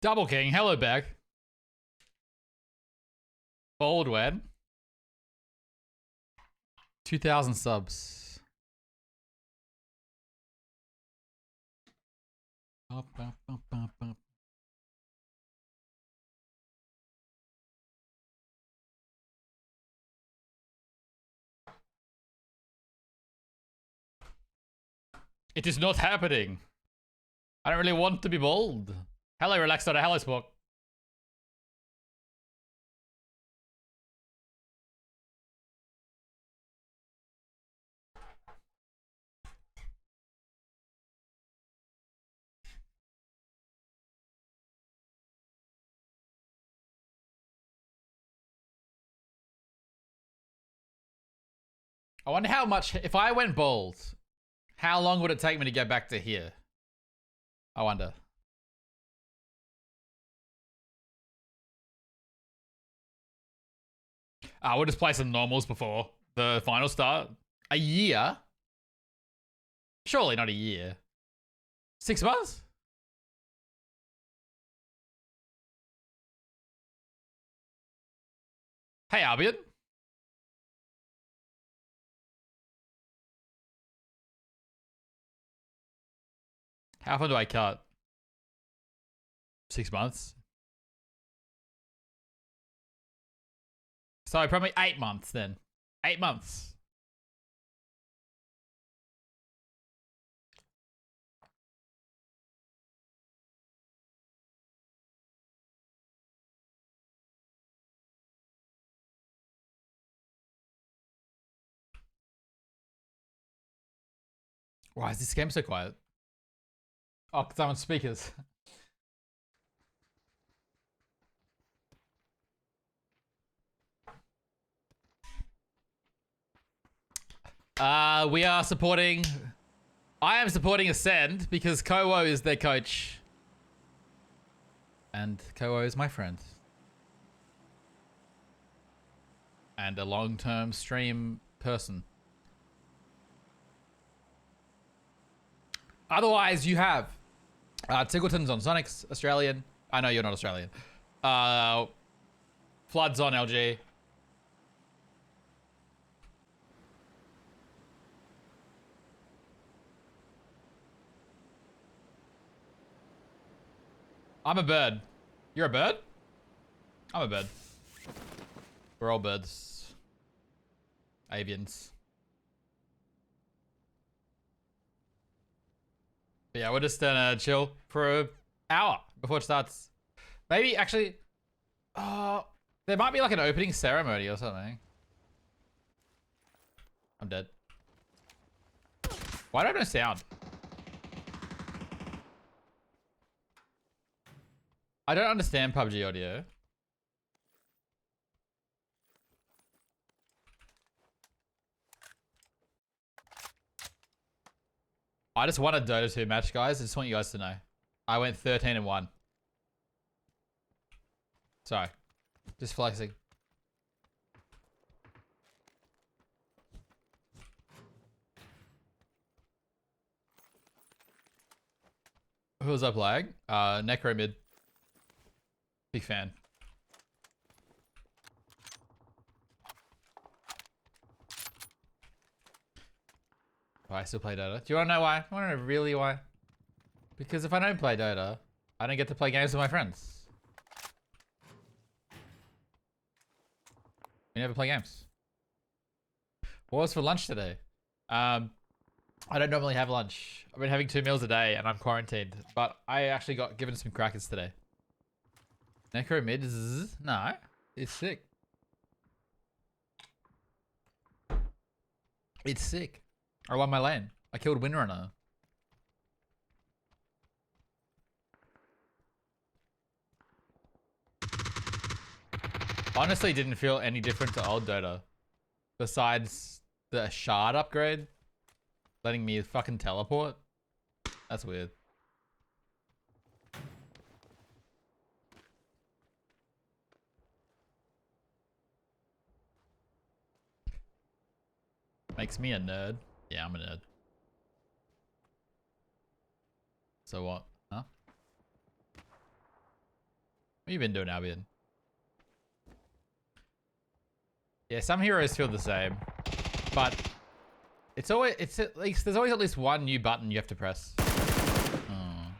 Double King, hello back. Baldwin. 2,000 subs. Up, up, up, up, up. It is not happening. I don't really want to be bold. Hello, Relaxed. Hello, Spock. I wonder how much, if I went bold, how long would it take me to get back to here? I wonder. We'll just play some normals before the final start. A year? Surely not a year. 6 months? Hey, Albion. How often do I cut? 6 months? So probably 8 months then. 8 months. Why is this game so quiet? Oh, because I'm on speakers. We are supporting... I am supporting Ascend because Kowo is their coach. And Kowo is my friend. And a long-term stream person. Otherwise, you have Tiggleton's on Sonic's Australian. I know you're not Australian. Flood's on LG. I'm a bird. You're a bird? I'm a bird. We're all birds. Avians. But yeah, we're just gonna chill for an hour before it starts. Maybe, actually... there might be like an opening ceremony or something. I'm dead. Why don't I have no sound? I don't understand PUBG audio. I just won a Dota 2 match, guys. I just want you guys to know. I went 13-1. Sorry. Just flexing. Who was up lag? Necro mid. Big fan. Oh, I still play Dota. Do you want to know why? I want to know really why? Because if I don't play Dota, I don't get to play games with my friends. We never play games. What was for lunch today? I don't normally have lunch. I've been having 2 meals a day and I'm quarantined. But I actually got given some crackers today. Necro mid? No. It's sick. It's sick. I won my lane. I killed Windrunner. Honestly, didn't feel any different to old Dota. Besides the shard upgrade. Letting me fucking teleport. That's weird. Makes me a nerd. Yeah, I'm a nerd. So what? Huh? What you been doing, Albion? Yeah, some heroes feel the same, but it's at least there's always at least one new button you have to press. Oh.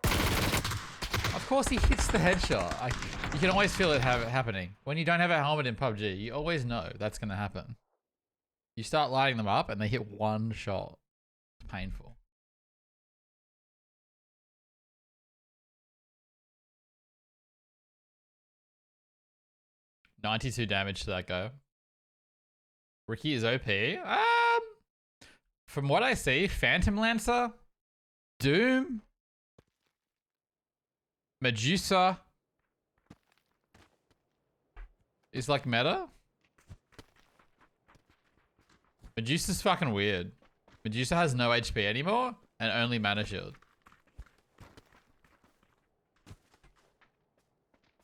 Of course, he hits the headshot. You can always feel it happening when you don't have a helmet in PUBG. You always know that's gonna happen. You start lighting them up, and they hit one shot. It's painful. $92 damage to that guy. Ricky is OP. From what I see, Phantom Lancer, Doom, Medusa is like meta. Medusa's fucking weird. Medusa has no HP anymore and only mana shield.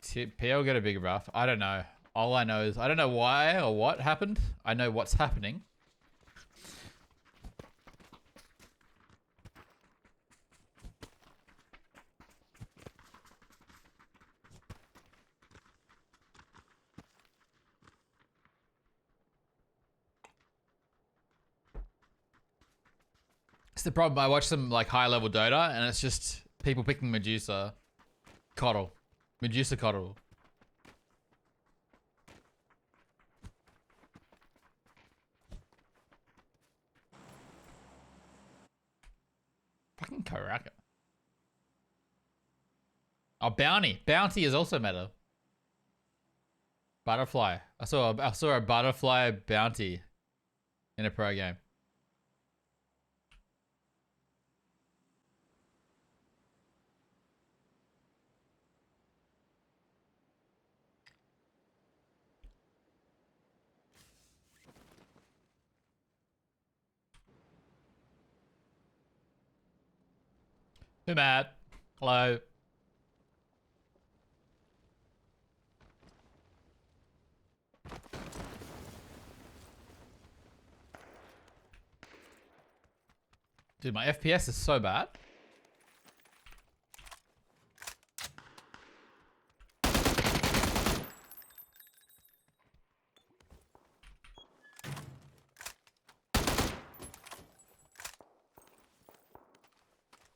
PL get a bigger buff. I don't know. All I know is I don't know why or what happened. I know what's happening. It's the problem. I watch some like high level Dota and it's just people picking Medusa. Coddle. Medusa Coddle. Fucking Karaka. Oh, Bounty. Bounty is also meta. Butterfly. I saw a butterfly bounty in a pro game. Hey, Matt. Hello. Dude, my FPS is so bad.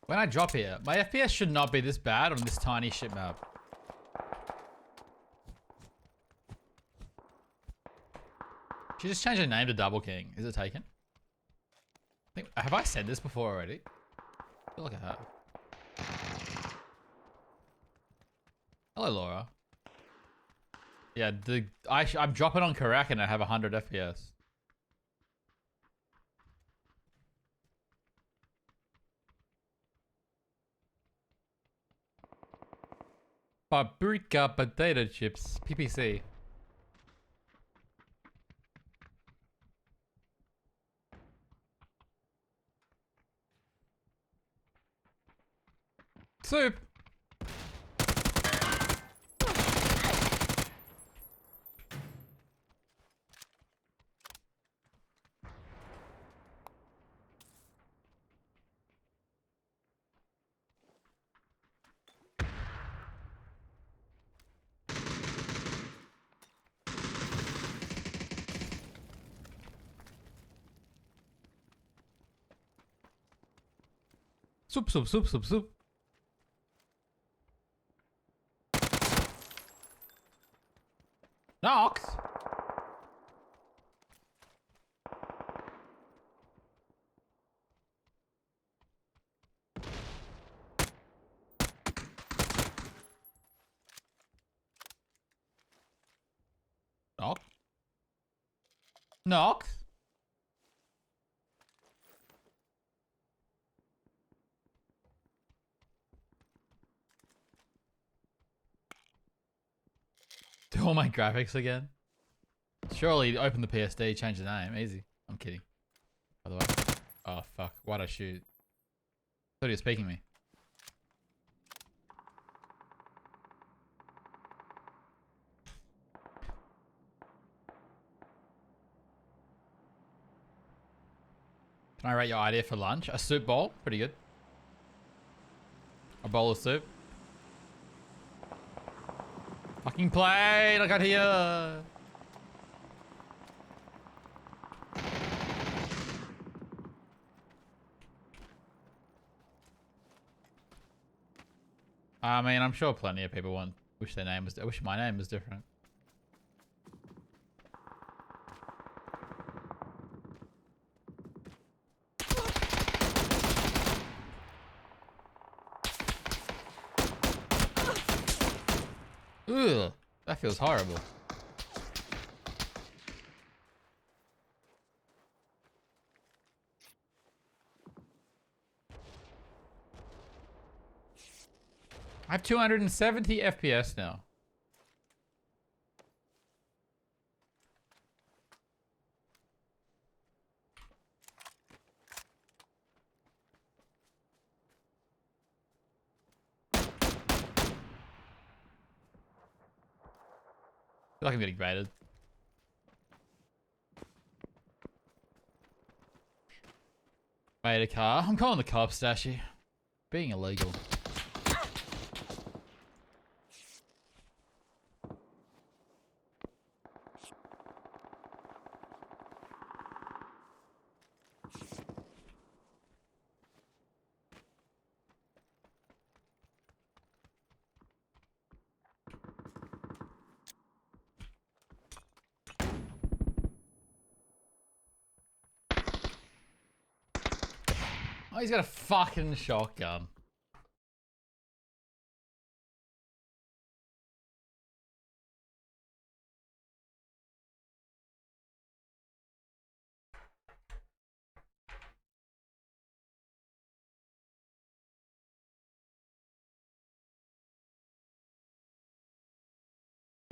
When I drop here, my FPS should not be this bad on this tiny shit map. She just changed her name to Double King. Is it taken? Have I said this before already? I feel like I have. Hello, Laura. Yeah, I'm dropping on Karak and I have 100 FPS. Paprika potato chips, PPC. Soup. Soup, soup, soup, soup, soup. Nox. Nox. Nox. Do all my graphics again? Surely open the PSD, change the name. Easy. I'm kidding. By the way. Oh, fuck. Why'd I shoot? Thought he was speaking me. Can I rate your idea for lunch? A soup bowl? Pretty good. A bowl of soup. Fucking plane! I got here! I mean, I'm sure plenty of people wish their name was. I wish my name was different. Ugh, that feels horrible. I have 270 FPS now. I feel like I'm getting baited. Made a car. I'm calling the cops, Dashy. Being illegal. Oh, he's got a fucking shotgun.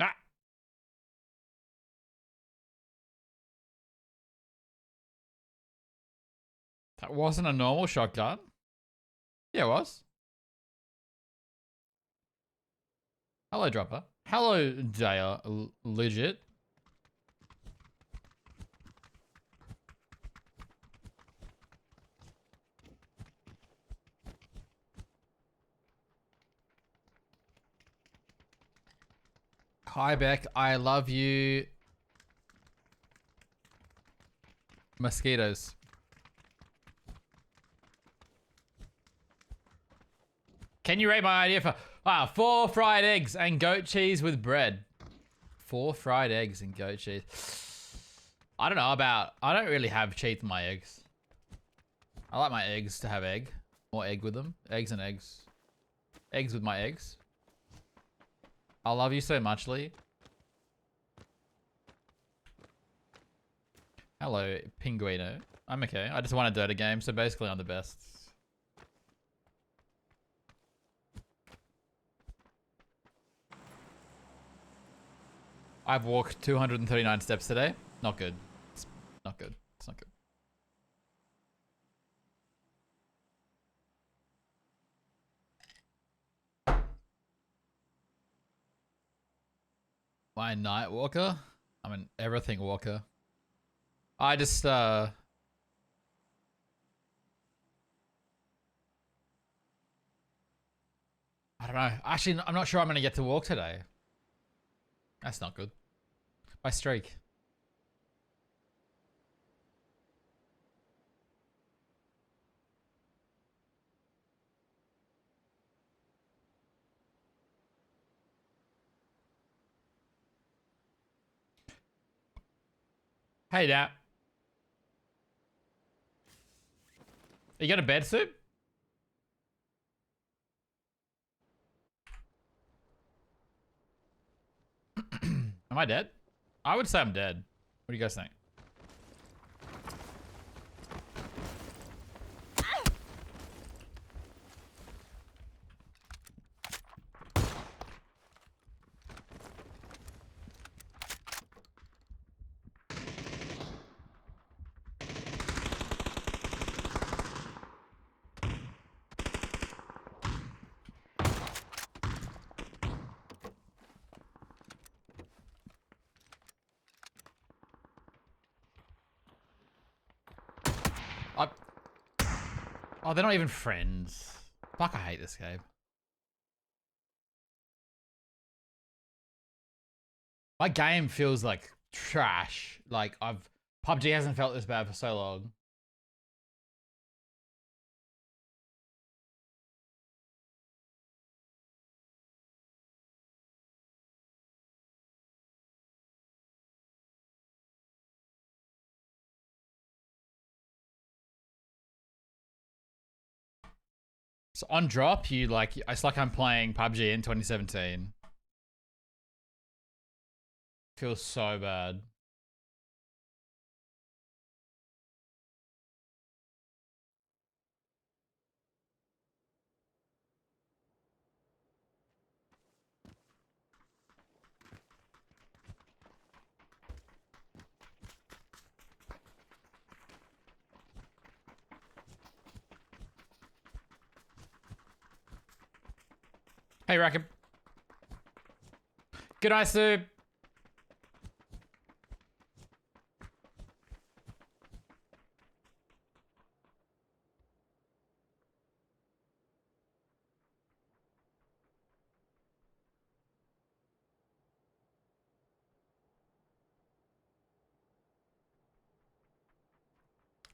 Ah! That wasn't a normal shotgun. Yeah, it was. Hello, Dropper. Hello, Daya. Legit. Hi, Beck. I love you. Mosquitoes. Can you rate my idea for 4 fried eggs and goat cheese with bread? 4 fried eggs and goat cheese. I don't know about. I don't really have cheese in my eggs. I like my eggs to have egg. More egg with them. Eggs and eggs. Eggs with my eggs. I love you so much, Lee. Hello, Pinguino. I'm okay. I just won a Dota game, so basically I'm the best. I've walked 239 steps today. Not good. It's not good. It's not good. My night walker? I'm an everything walker. I just, I don't know. Actually, I'm not sure I'm going to get to walk today. That's not good. My streak. Hey, Dap. You got a bed soup? Am I dead? I would say I'm dead. What do you guys think? I... Oh, they're not even friends. Fuck, I hate this game. My game feels like trash. Like PUBG hasn't felt this bad for so long. So on drop, it's like I'm playing PUBG in 2017. Feels so bad. Hey, Rackam. Good night, Sue.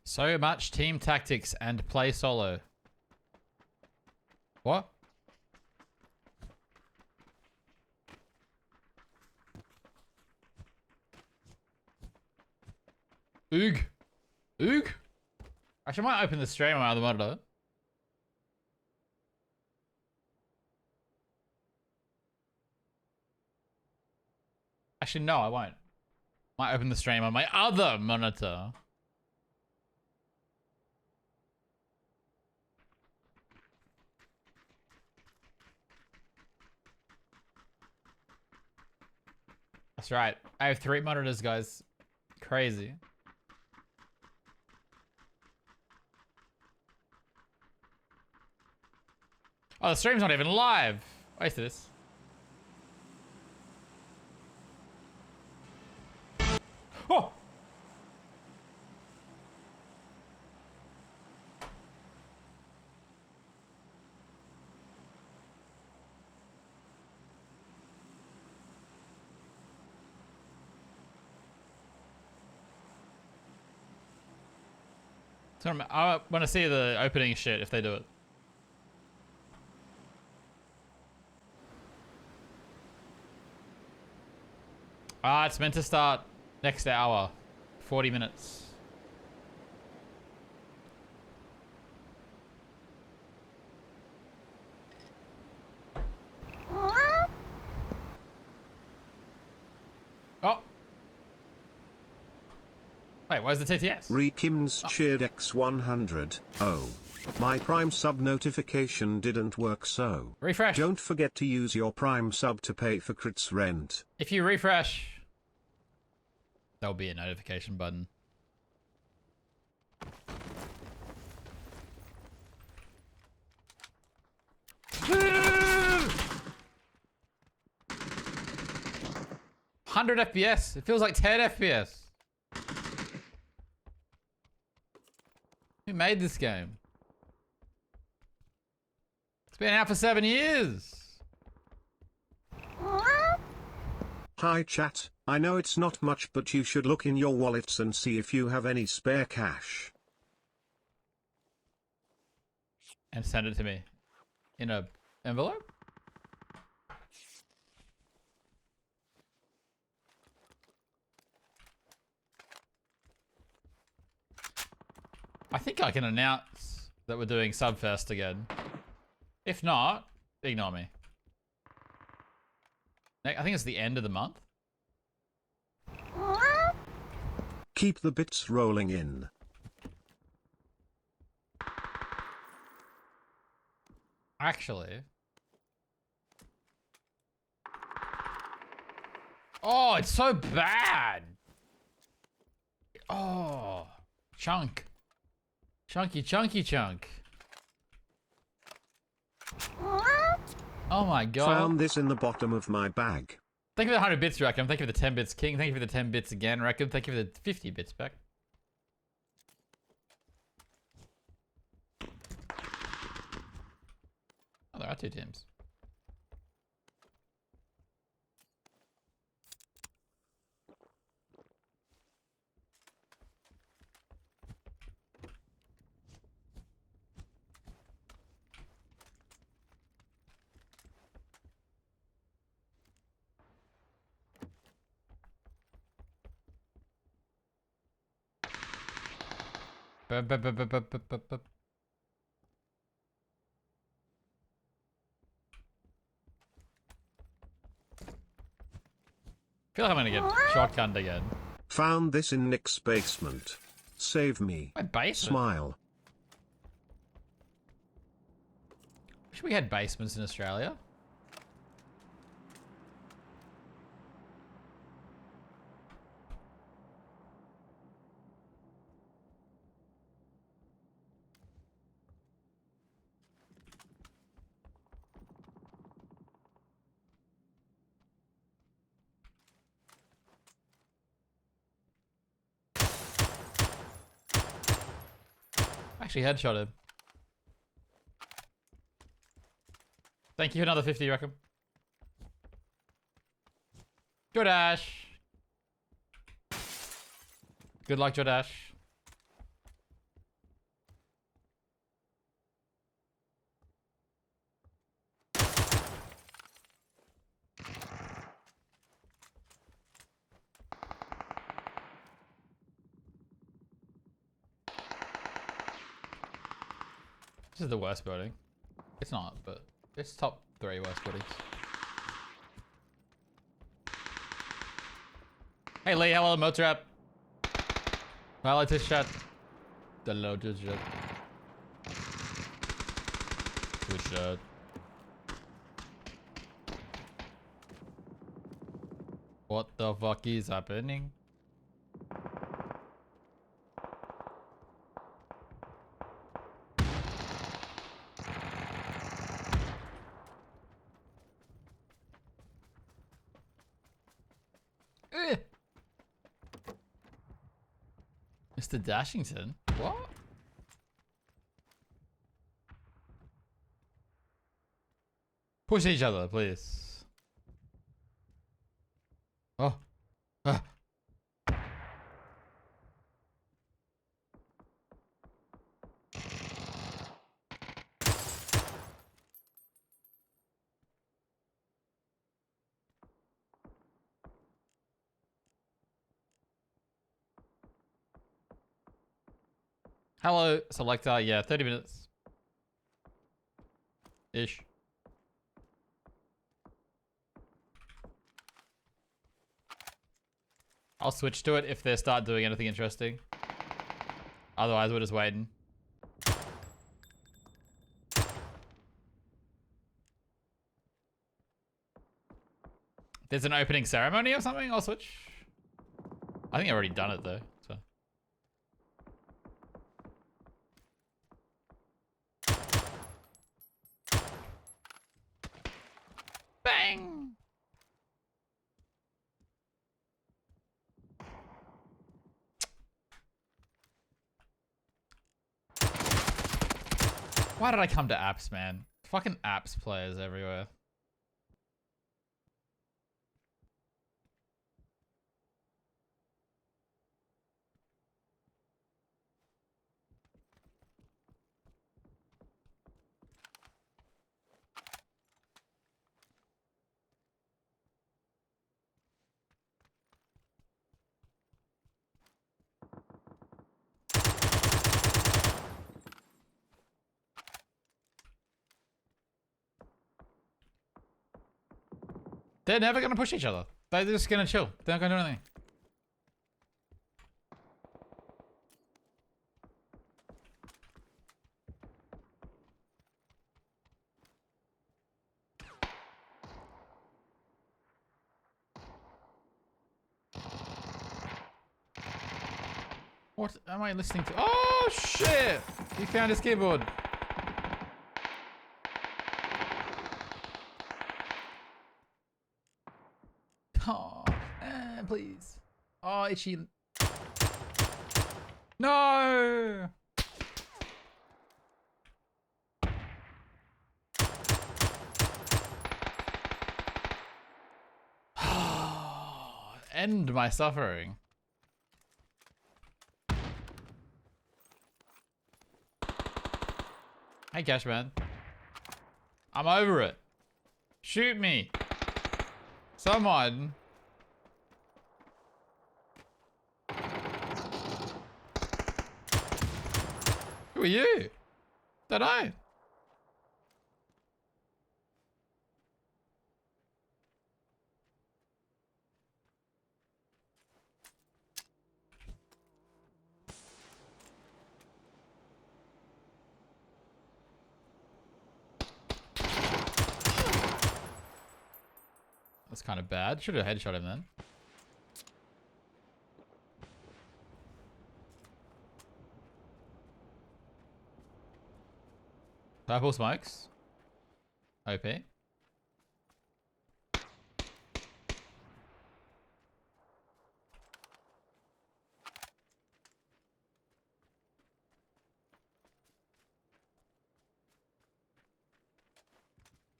So much team tactics and play solo. What? Oog. Oog? Actually, I might open the stream on my other monitor. Actually, no, I won't. Might open the stream on my other monitor. That's right. I have 3 monitors, guys. Crazy. Oh, the stream's not even live. Wait for this. Oh! So I want to see the opening shit if they do it. Ah, it's meant to start next hour. 40 minutes. Oh. Wait, where's the TTS? Rekim's cheered X100. Oh. My Prime sub notification didn't work, so Refresh. don't forget to use your Prime sub to pay for Crit's rent. If you refresh, there'll be a notification button. $100 FPS. It feels like 10 FPS. Who made this game? It's been out for 7 years. Hi chat, I know it's not much, but you should look in your wallets and see if you have any spare cash. And send it to me. In a envelope? I think I can announce that we're doing Subfest again. If not, ignore me. I think it's the end of the month. Keep the bits rolling in. Actually. Oh, it's so bad. Oh, chunk. Chunky, chunky chunk. Oh my god. Found this in the bottom of my bag. Thank you for the 100 bits, Rackham. Thank you for the 10 bits, King. Thank you for the 10 bits again, Rackham. Thank you for the 50 bits back. Oh, there are 2 teams. Bup, bup, bup, bup, bup, bup, bup, bup. I feel like I'm gonna get shotgunned again. Found this in Nick's basement. Save me. My basement? Smile. Wish we had basements in Australia. Actually headshot him. Thank you for another 50, Rackham. Jordash. Good luck, Jordash. This is the worst building. It's not, but it's top 3 worst buildings. Hey Lee, hello Motrap. Hello to chat. Hello to chat. Good shot. What the fuck is happening? Mr. Dashington? What? Push each other, please. Oh. Ah. Hello, selector. Yeah, 30 minutes. Ish. I'll switch to it if they start doing anything interesting. Otherwise, we're just waiting. There's an opening ceremony or something? I'll switch. I think I've already done it though. So. Bang! Why did I come to apps, man? Fucking apps players everywhere. They're never gonna push each other. They're just gonna chill. They're not gonna do anything. What am I listening to? Oh shit! He found his keyboard. Oh, please. Oh, itchy. No! End my suffering. Hey, Cashman. I'm over it. Shoot me. Someone. Who are you? Don't know. That's kind of bad. Should have headshot him then. Purple smokes. OP.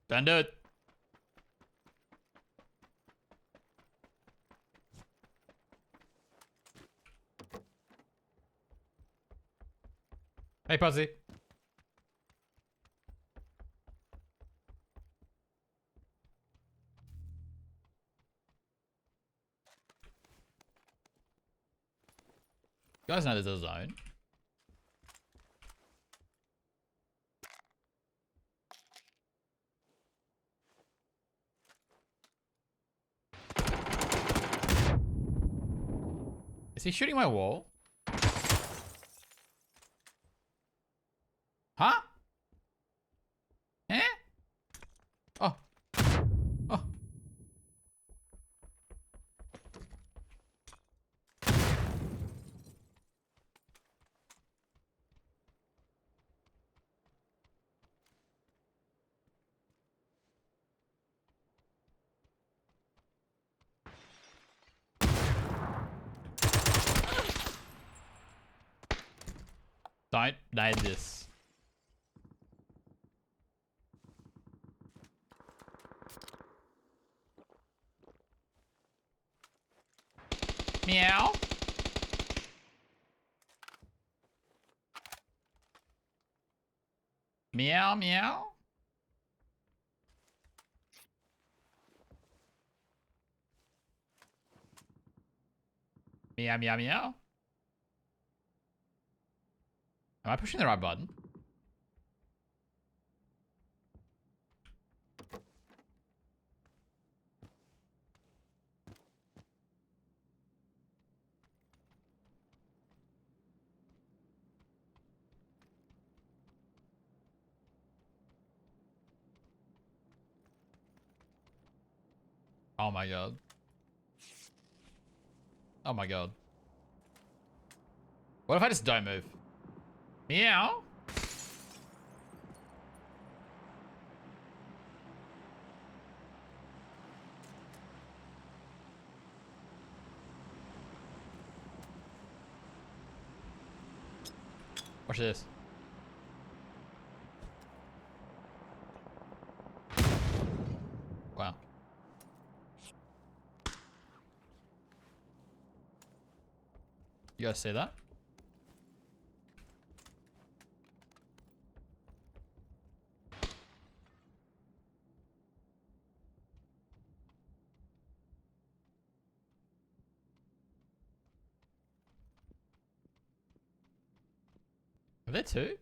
Don't do it. Hey, Pussy. You guys know there's a zone. Is he shooting my wall? Huh? Eh? Oh. Oh. Don't nade this. Meow. Meow, meow. Meow, meow, meow. Am I pushing the right button? Oh my god. Oh my god. What if I just don't move? Meow. Watch this. Wow. You guys see that? Are there two?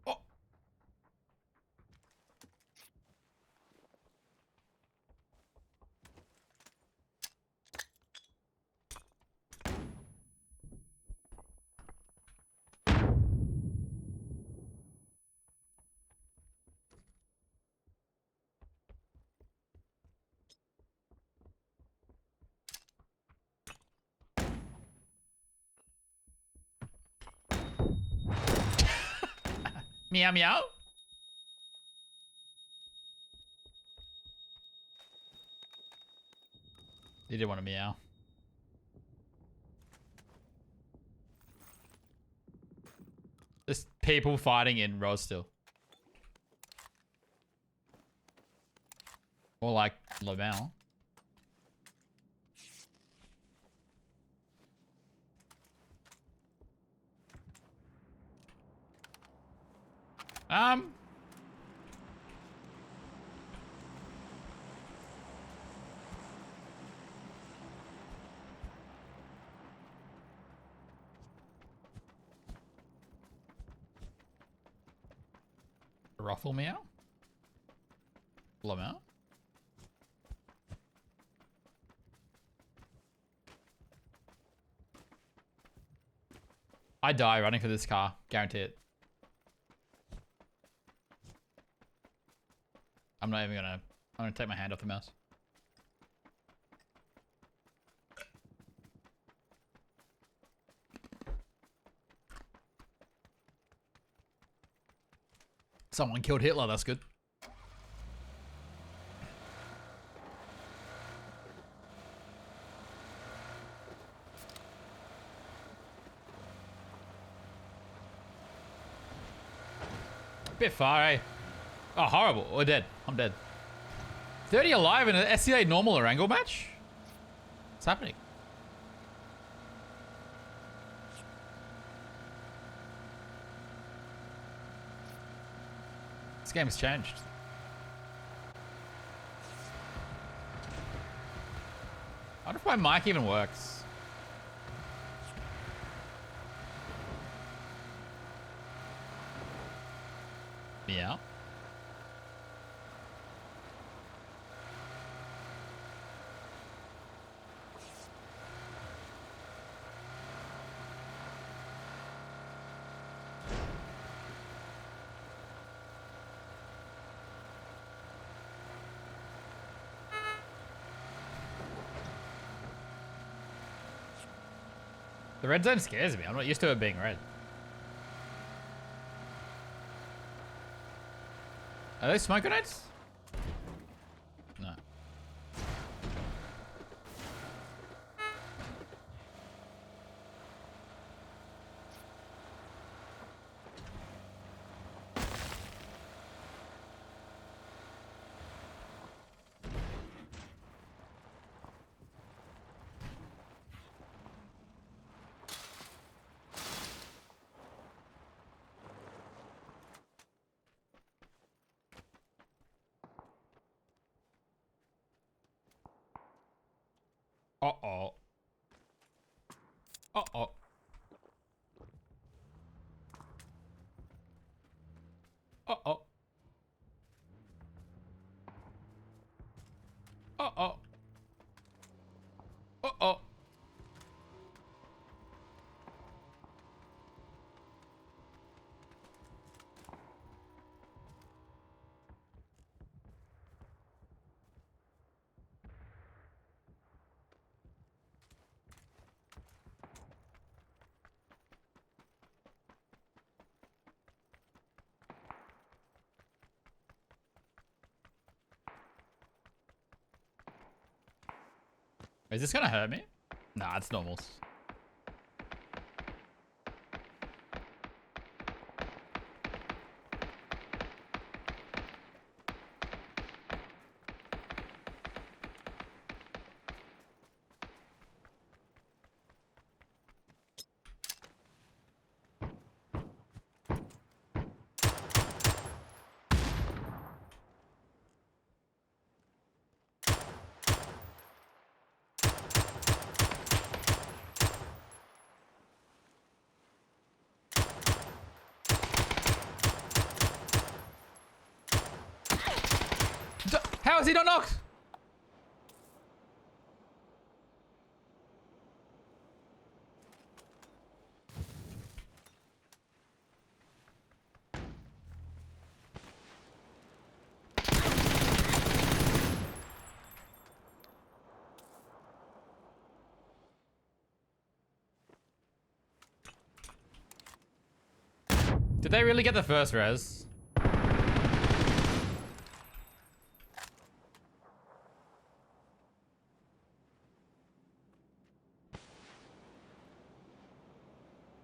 Oh. Meow, meow. You did want to meow. There's people fighting in Rose still. More like Lamel. Ruffle meow? Lamau? I die running for this car. Guarantee it. I'm not even gonna... I'm gonna take my hand off the mouse. Someone killed Hitler, that's good. Bit far, eh? Oh, horrible. We're dead. I'm dead. 30 alive in an SCA normal or angle match? What's happening? This game has changed. I wonder if my mic even works. Yeah. The red zone scares me. I'm not used to it being red. Are those smoke grenades? No. Uh-oh. Uh-oh. Uh-oh. Uh-oh. Uh-oh. Is this gonna hurt me? Nah, it's normals. How is he not knocked? Did they really get the first res?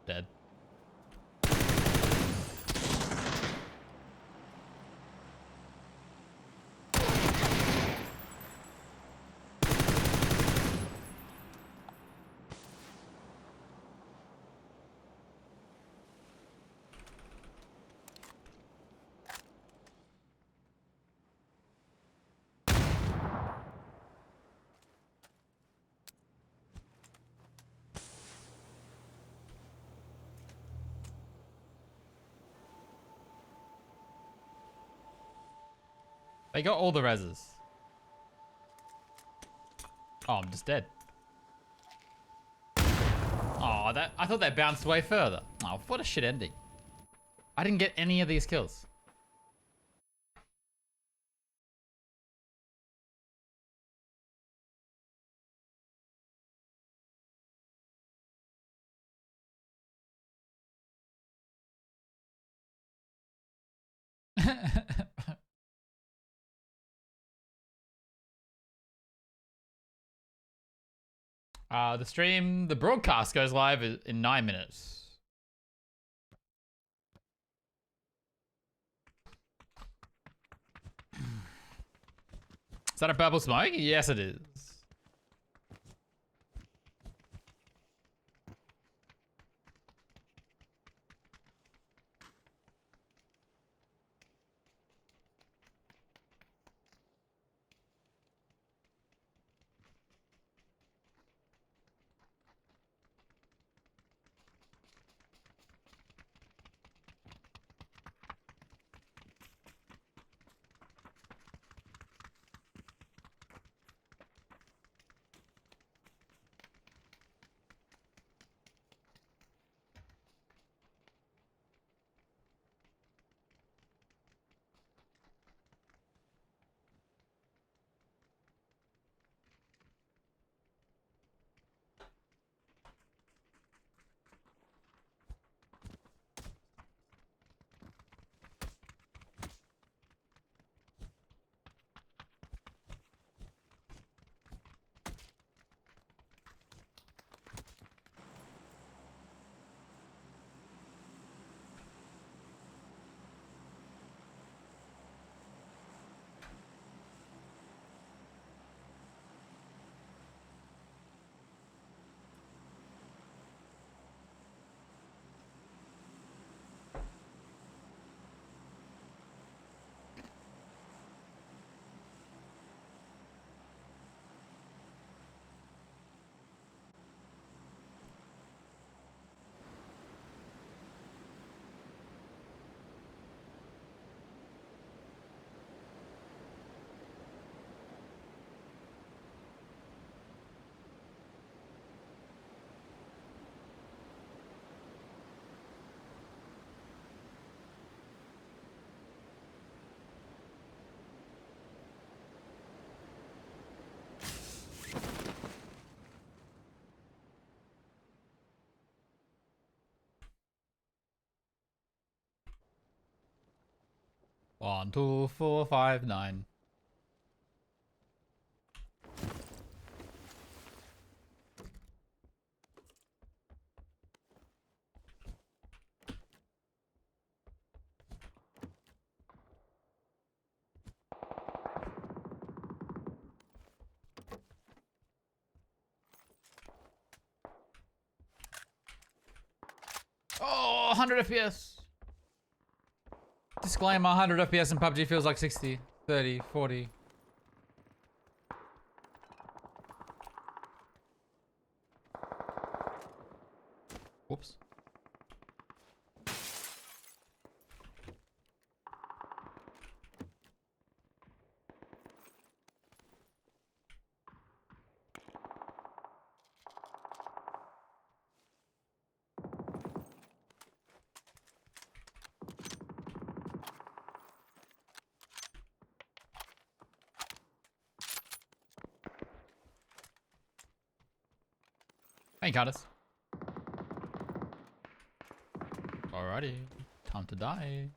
Dead. They got all the reses. Oh, I'm just dead. Oh, I thought they bounced way further. Oh, what a shit ending. I didn't get any of these kills. The broadcast goes live in 9 minutes. Is that a purple smoke? Yes, it is. One, two, 4, 5, 9. Oh, 100 FPS. Disclaimer, 100 FPS in PUBG feels like 60, 30, 40. Whoops. Hey, Curtis. Alrighty. Time to die.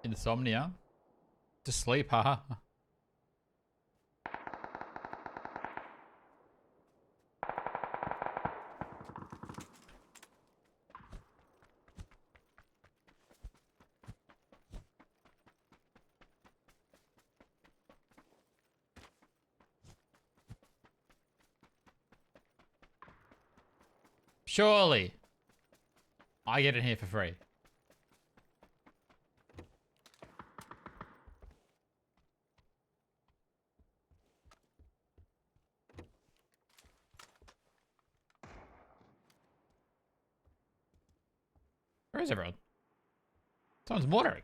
Insomnia. To sleep, haha. Surely. I get in here for free. Where is everyone? Someone's watering.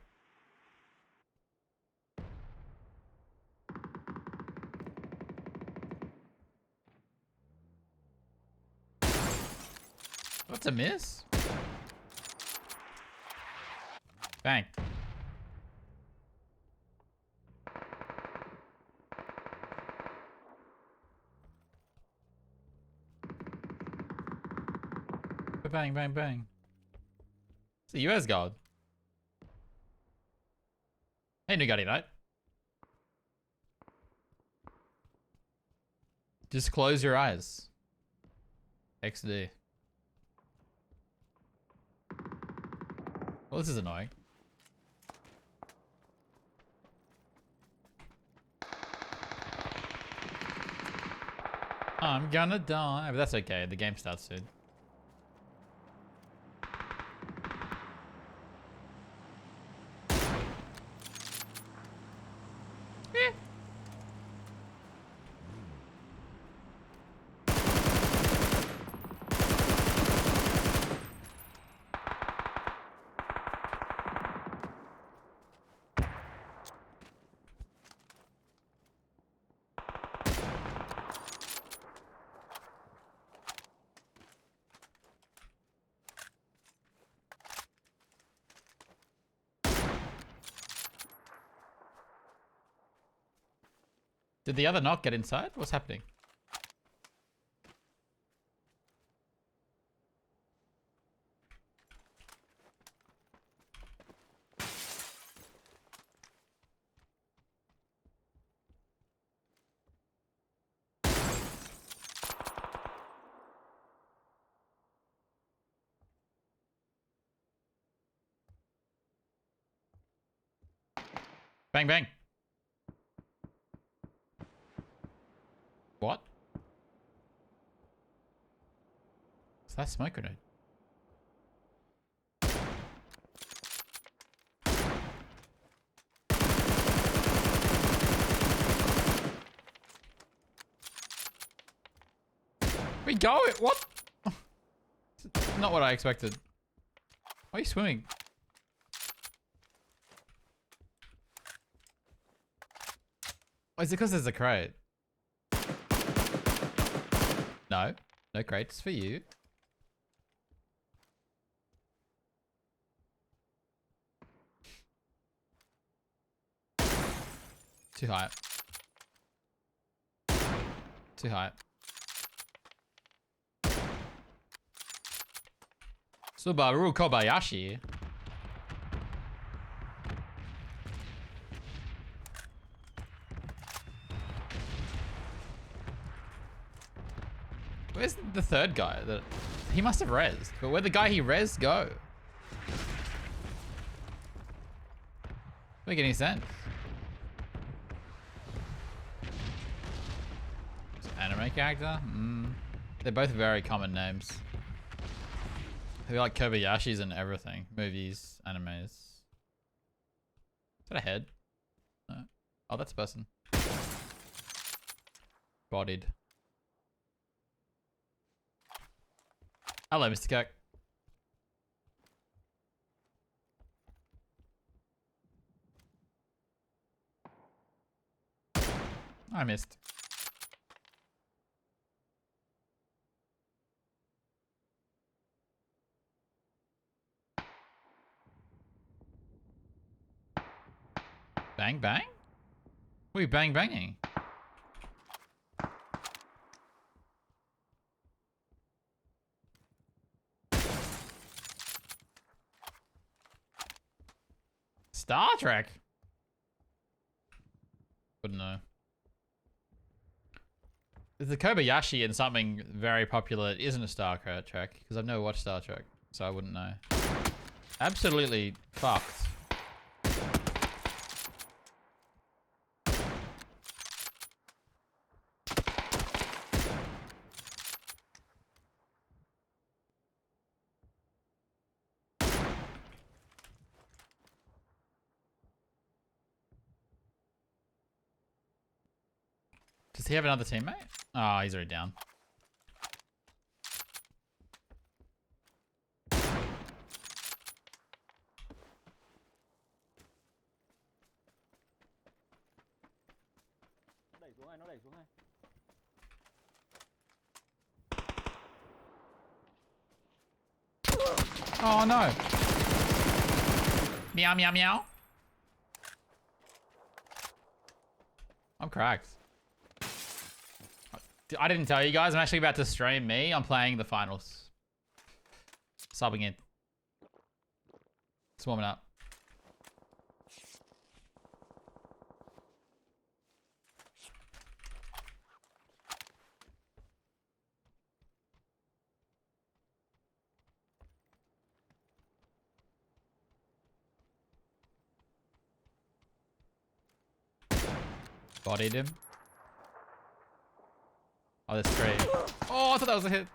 What's a miss? Bang. Bang, bang, bang. It's the US guard. Hey, Nugatti Knight. Just close your eyes. XD. Well, this is annoying. I'm gonna die, but that's okay. The game starts soon. Did the other knock get inside? What's happening? Bang, bang. What? Is that a smoke grenade? We go it. What? Not what I expected. Why are you swimming? Oh, is it because there's a crate? No. No crates for you. Too high. Too high. Subaru Kobayashi. Where's the third guy? He must have rezzed. But where'd the guy he rezzed go? Doesn't make any sense. Anime character? They're both very common names. They're like Kobayashis and everything. Movies, animes. Is that a head? No. Oh, that's a person. Bodied. Hello, Mr. Kirk. I missed. Bang, bang? What are you bang, banging? Star Trek? Wouldn't know. Is the Kobayashi in something very popular that isn't a Star Trek? Because I've never watched Star Trek, so I wouldn't know. Absolutely fucked. Does he have another teammate? Oh, he's already down. xuống này, nó đẩy xuống này. Oh no. Meow, meow, meow. I'm cracked. I didn't tell you guys, I'm actually about to stream me. I'm playing the finals. Subbing in. It's warming up. Bodied him. Oh, that's great. Oh, I thought that was a hit.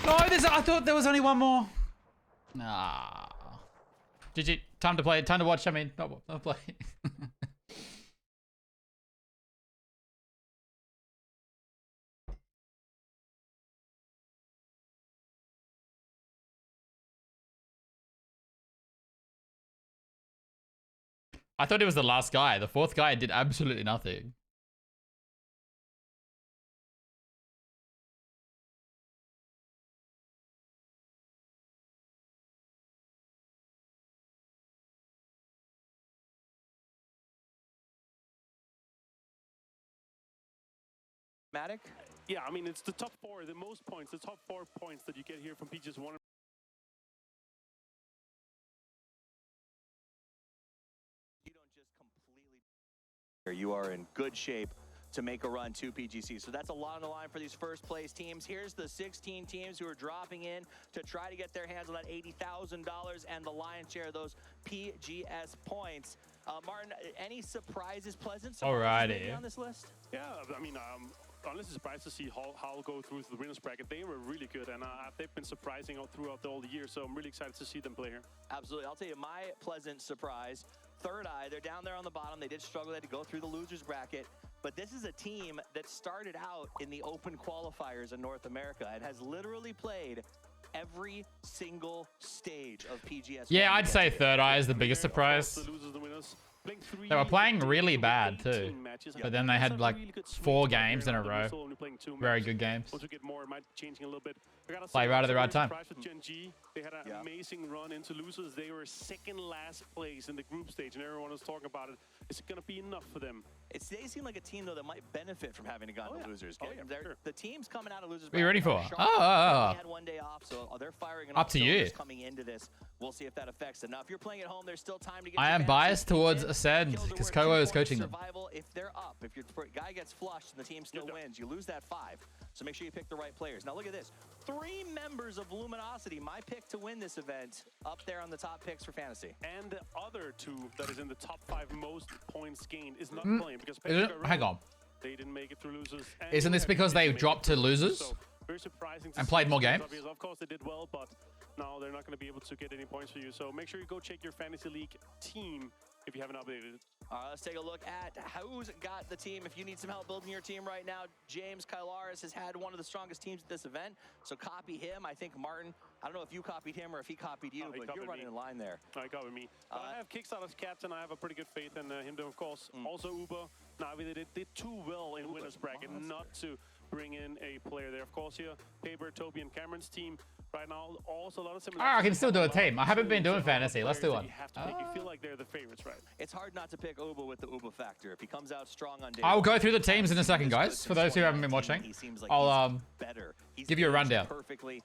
No, I thought there was only one more. Nah. GG. Time to play. Time to watch. I mean, not play. I thought it was the last guy. The fourth guy did absolutely nothing. Yeah, I mean, it's the top four, the most points, the top 4 points that you get here from PGS 1. You don't just completely. You are in good shape to make a run to PGC. So that's a lot on the line for these first place teams. Here's the 16 teams who are dropping in to try to get their hands on that $80,000 and the lion's share of those PGS points. Martin, any surprises, pleasant surprises on this list? Yeah, I mean, honestly surprised to see Hull go through the winners bracket. They were really good, and they've been surprising throughout all the year, so I'm really excited to see them play here. Absolutely. I'll tell you my pleasant surprise. Third Eye, they're down there on the bottom. They did struggle. They had to go through the losers bracket. But this is a team that started out in the open qualifiers in North America and has literally played every single stage of PGS. Yeah, I'd say Third Eye is the biggest surprise. They were playing really bad too, but then they had like 4 games in a row. Very good games. Play right at the right time. They had an amazing run into losers. They were second last place in the group stage, and everyone was talking about it. Is it going to be enough for them? They seem like a team, though, that might benefit from having gone to losers. The teams coming out of losers. What are you ready for? They had one day off, so they're firing up to you. Coming into this. We'll see if that affects them. Now, if you're playing at home, there's still time to get. I am biased towards Ascend because Kowo is coaching them. Survival, if they're up, if your guy gets flushed and the team still wins, you lose that 5. So make sure you pick the right players. Now look at this. 3 members of Luminosity, my pick to win this event, up there on the top picks for fantasy. And the other 2 that is in the top 5 most points gained is not playing because hang on. They didn't make it through losers. Isn't this because they dropped to losers? So very surprising and played more games? Of course they did well, but now they're not going to be able to get any points for you. So make sure you go check your fantasy league team if you haven't updated it. All right, let's take a look at who's got the team. If you need some help building your team right now, James Kylaris has had one of the strongest teams at this event, so copy him. I think Martin, I don't know if you copied him or if he copied you, but you're running in line there. No, he copied me. I have Kickstarter as captain. I have a pretty good faith in him, of course. Also, Uber, Navi, they did too well in winners bracket not to bring in a player there. Of course, here, Paper, Toby, and Cameron's team right now. Also, a lot of I can still do a team. I haven't been doing fantasy. Let's do one. You have to pick. You feel like they're the favorites, right? It's hard not to pick Uba with the Uba factor. If he comes out strong on day I'll one, go through the teams in a second, guys. For those who haven't been watching, he seems like I'll better. He's give you a aged rundown. Perfectly.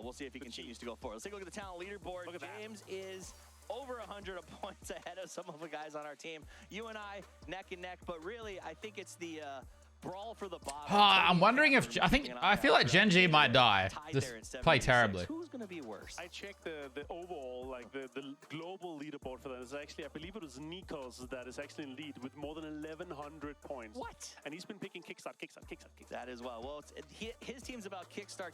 We'll see if he continues to go forward. Let's take a look at the talent leaderboard. James is over 100 points ahead of some of the guys on our team. You and I, neck and neck, but really, I think it's the brawl for the bottom. I'm wondering if I feel like Gen G might die. Just play terribly. Who's gonna be worse? I checked the overall, like the global leaderboard for that. Is actually, I believe it was Nikos that is actually in lead with more than 1,100 points. What? And he's been picking Kickstart. That as well. Well, his team's about Kickstart.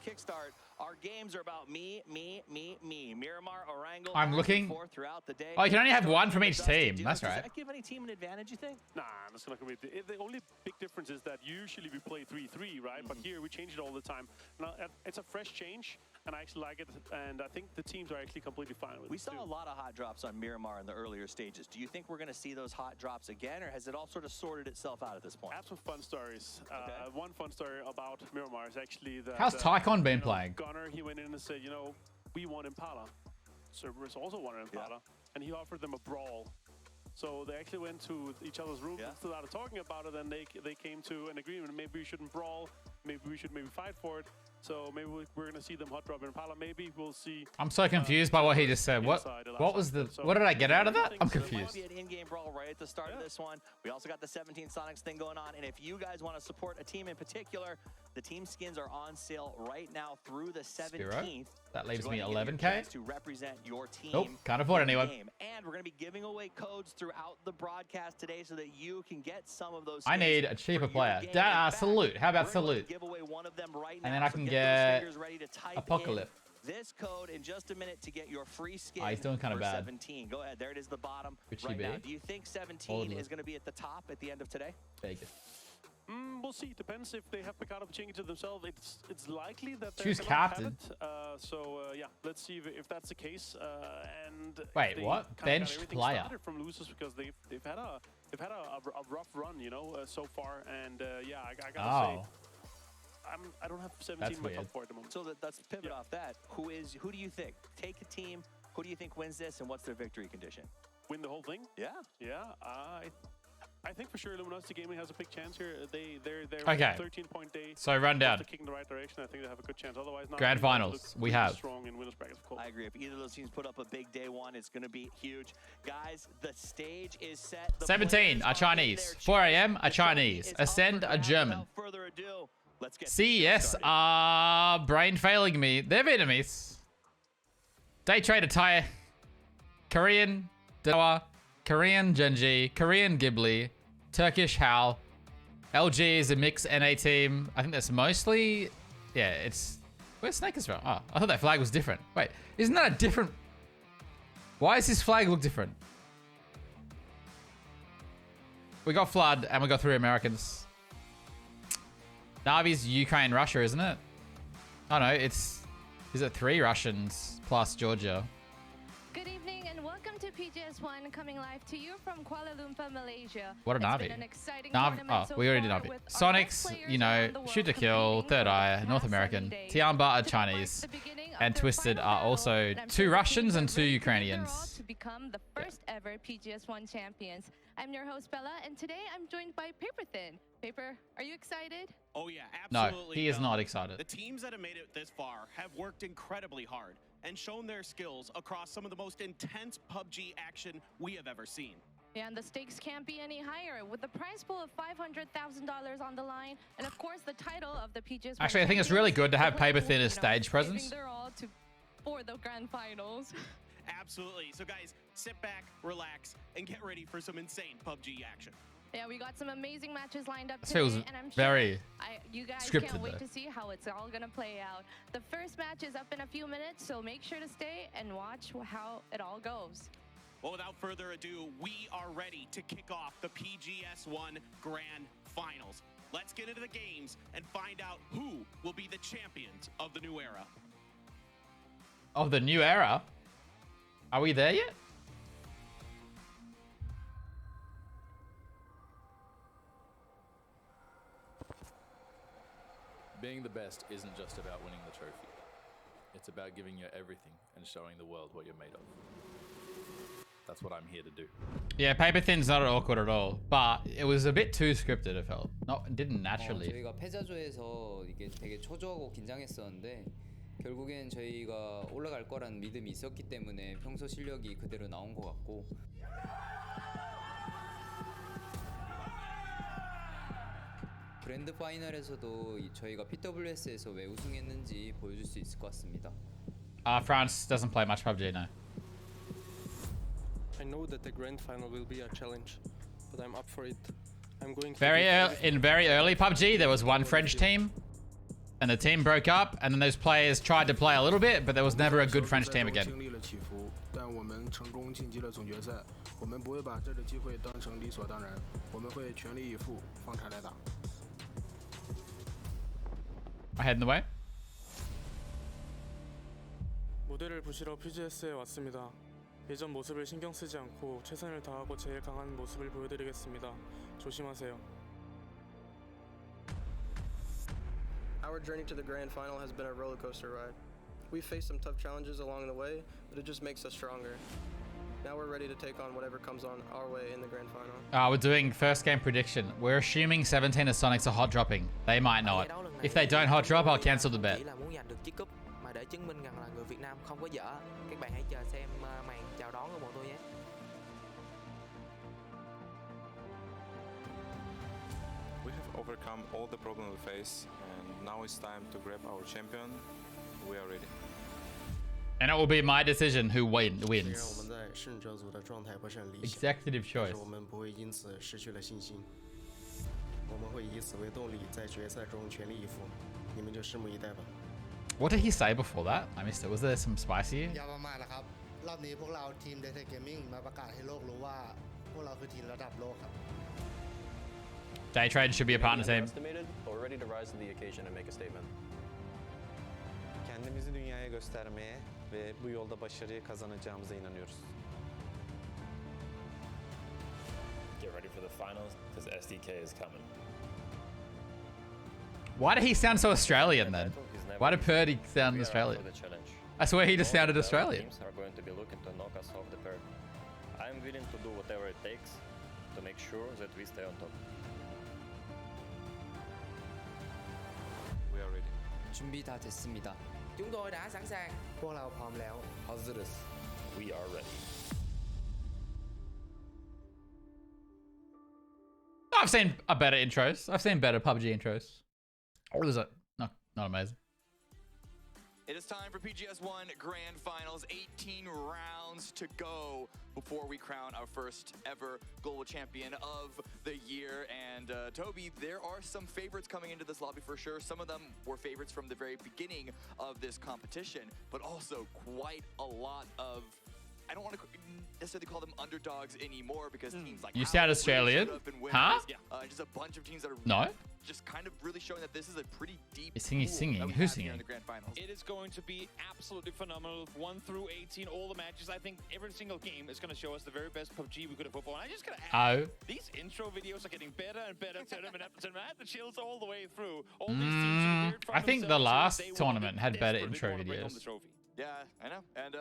Our games are about me. Miramar, Orango. I'm looking. Throughout the day. Oh, you can only have one from each team. That's right. Does that give any team an advantage, you think? Nah, that's not gonna be. The only big difference is that usually we play 3-3, right? But here we change it all the time. Now, it's a fresh change, and I actually like it. And I think the teams are actually completely fine with it. We saw a lot of hot drops on Miramar in the earlier stages. Do you think we're going to see those hot drops again, or has it all sort of sorted itself out at this point? I have some fun stories. One fun story about Miramar is actually that. How's Tycon been playing? Gunnar, he went in and said, we want Impala. Cerberus also wanted Impala, and he offered them a brawl. So they actually went to each other's rooms and started talking about it, and they came to an agreement. Maybe we shouldn't brawl. Maybe we should fight for it. So maybe we're going to see them hot drop in Impala. Maybe we'll see. I'm so confused by what he just said. What was the? What did I get out of that? I'm confused. Might be an in-game brawl right at the start of this one. We also got the 17 Sonics thing going on, and if you guys want to support a team in particular, the team skins are on sale right now through the 17th. That leaves me 11K to represent your team. Nope, can't afford anyone. And we're going to be giving away codes throughout the broadcast today so that you can get some of those. I need a cheaper player. Salute. How about Salute? Give away one of them right now, and then I can get Apocalypse. This code in just a minute to get your free skin. He's doing kind of bad. 17. Go ahead. There it is, the bottom. Could right she now. be? Do you think 17 is going to be at the top at the end of today? Vegas. We'll see. Depends if they have Picard changing to themselves. It's likely that choose captain. Yeah, let's see if that's the case. And wait, what? Benched player from losers because they've had a rough run, so far. And yeah, I gotta say. I don't have 17 in my top 4 at the moment. So let's pivot off that. Who do you think? Take a team. Who do you think wins this, and what's their victory condition? Win the whole thing? Yeah. Yeah. I think for sure Luminosity Gaming has a big chance here. They're okay. 13-point day. So rundown. Kick in the right direction. I think they have a good chance. Otherwise, not grand finals. We have. Strong in winners brackets, of course. I agree. If either of those teams put up a big day one, it's going to be huge. Guys, the stage is set. 17 are Chinese. 4 a.m. are Chinese. Ascend are German. Without further ado, let's get CES are brain failing me. They're Vietnamese. Day Trader Thai. Korean Dawa. Korean Genji. Korean Ghibli. Turkish Hal. LG is a mixed NA team. I think that's mostly... Yeah, it's... Where's Snakers from? Oh, I thought that flag was different. Wait, isn't that a different... Why does this flag look different? We got Flood and we got 3 Americans. Navi's Ukraine, Russia, isn't it? Oh no, it's... Is it 3 Russians plus Georgia? Good evening and welcome to PGS1, coming live to you from Kuala Lumpur, Malaysia. What a Navi. We already did Navi. Sonics, Shoot to Kill, Third Eye, North American. Tiamba are Chinese. And Twisted are also 2 Russians and 2 Ukrainians. To become the first ever PGS1 champions. I'm your host Bella, and today I'm joined by Paperthin. Paper, are you excited? Oh yeah, absolutely. No, he is not excited. The teams that have made it this far have worked incredibly hard and shown their skills across some of the most intense PUBG action we have ever seen. Yeah, and the stakes can't be any higher, with the prize pool of $500,000 on the line, and of course the title of the PGS1. Actually, I think it's really good to have Paperthin as stage presence. Their all for the grand finals. Absolutely. So guys, sit back, relax, and get ready for some insane PUBG action. Yeah, we got some amazing matches lined up This today, feels and I'm very you guys scripted can't wait though. to see how it's all gonna play out. The first match is up in a few minutes, so make sure to stay and watch how it all goes. Well, without further ado, we are ready to kick off the PGS1 Grand Finals. Let's get into the games and find out who will be the champions of the new era. Of the new era? Are we there yet? Being the best isn't just about winning the trophy. It's about giving your everything and showing the world what you're made of. That's what I'm here to do. Yeah, paper thin's not awkward at all, but it was a bit too scripted. It felt it didn't naturally. 저희가 패자조에서 이게 되게 초조하고 긴장했었는데 결국엔 저희가 올라갈 거란 믿음이 있었기 때문에 평소 실력이 그대로 나온 것 같고. 그랜드 파이널에서도 저희가 PWS에서 왜 우승했는지 보여줄 수 있을 것 같습니다. France doesn't play much PUBG now. I know that the grand final will be a challenge, but I'm up for it. I'm going to In very early PUBG, there was one French team, and the team broke up, and then those players tried to play a little bit, but there was never a good French team again. I head in the way. 무대를 부시러 PGS에 왔습니다. 예전 모습을 신경 쓰지 않고 최선을 다하고 제일 강한 모습을 보여드리겠습니다. 조심하세요. Our journey to the grand final has been a roller coaster ride. We've faced some tough challenges along the way, but it just makes us stronger. Now we're ready to take on whatever comes on our way in the grand final. We're doing first game prediction. We're assuming 17 of Sonics are hot dropping. They might not. If they don't hot drop, I'll cancel the bet. Để chứng minh rằng là người Việt Nam không có dở. Các bạn hãy chờ xem màn chào đón của bọn tôi nhé. We have overcome all the problems we face, and now it's time to grab our champion. We are ready. And it will be my decision who wins. Executive choice. What did he say before that? I missed it. Was there some spicy? Day Trade should be a partner team. We're ready to rise to the occasion and make a statement. Kendimizi dünyaya göstermeye ve bu yolda başarıyı kazanacağımıza inanıyoruz. Get ready for the finals because SDK is coming. Why did he sound so Australian then? Why did Purdy sound Australian? I swear he just sounded Australian. Teams are going to be looking to knock us off the pair. I'm willing to do whatever it takes to make sure that we stay on top. We are ready. 준비 다 됐습니다. Chúng tôi đã sẵn sàng. พวกเราพร้อมแล้ว Hazırız. We are ready. I've seen a better intros. I've seen better PUBG intros. Or was it? No, not amazing. It is time for PGS1 Grand Finals. 18 rounds to go before we crown our first ever global champion of the year. And Toby, there are some favorites coming into this lobby for sure. Some of them were favorites from the very beginning of this competition, but also quite a lot of, I don't want to necessarily call them underdogs anymore because teams like You sound Australian? Huh? Yeah, just a bunch of teams that are No? just kind of really showing that this is a pretty deep He's singing. pool that we Who's have here in singing? the grand finals. It is going to be absolutely phenomenal. 1 through 18, all the matches. I think every single game is going to show us the very best PUBG we could have hoped for. And I just gotta add, these intro videos are getting better and better tournament after tournament. I had the chills all the way through. All these teams are weird from I think the themselves, last they want tournament had better desperately intro wanna bring home videos. the trophy. Yeah, I know. And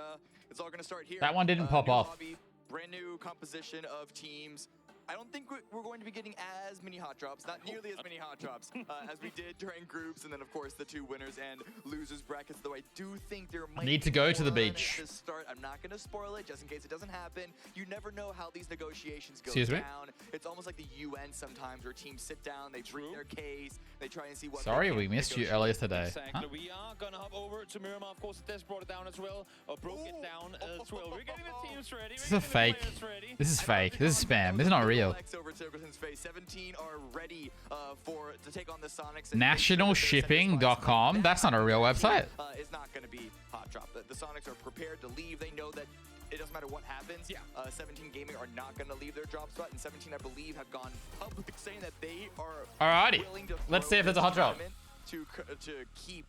it's all going to start here. That one didn't pop new off. Lobby, brand new composition of teams. I don't think we're going to be getting as many hot drops, not nearly as many hot drops as we did during groups, and then of course the two winners and losers brackets. Though I do think there might need to be go to the one beach. at the start. I'm not going to spoil it just in case it doesn't happen. You never know how these negotiations go Excuse me? down. It's almost like the UN sometimes, where teams sit down, they bring their case, they try and see what. Sorry, they we can missed you negotiate. earlier today. Exactly. Huh? We are going to hop over to Miramar. Of course, Des brought it down as well, or broke it down as well. We're getting the teams ready. This is a fake. This is fake. This is spam. This is not real. 17 are ready to take on the Sonics. Nationalshipping.com. That's not a real website. It's not going to be hot drop. The Sonics are prepared to leave. They know that it doesn't matter what happens. 17 Gaming are not going to leave their drop spot, and 17, I believe, have gone public saying that they are Alrighty. willing to Let's see if throw there's a hot drop. to keep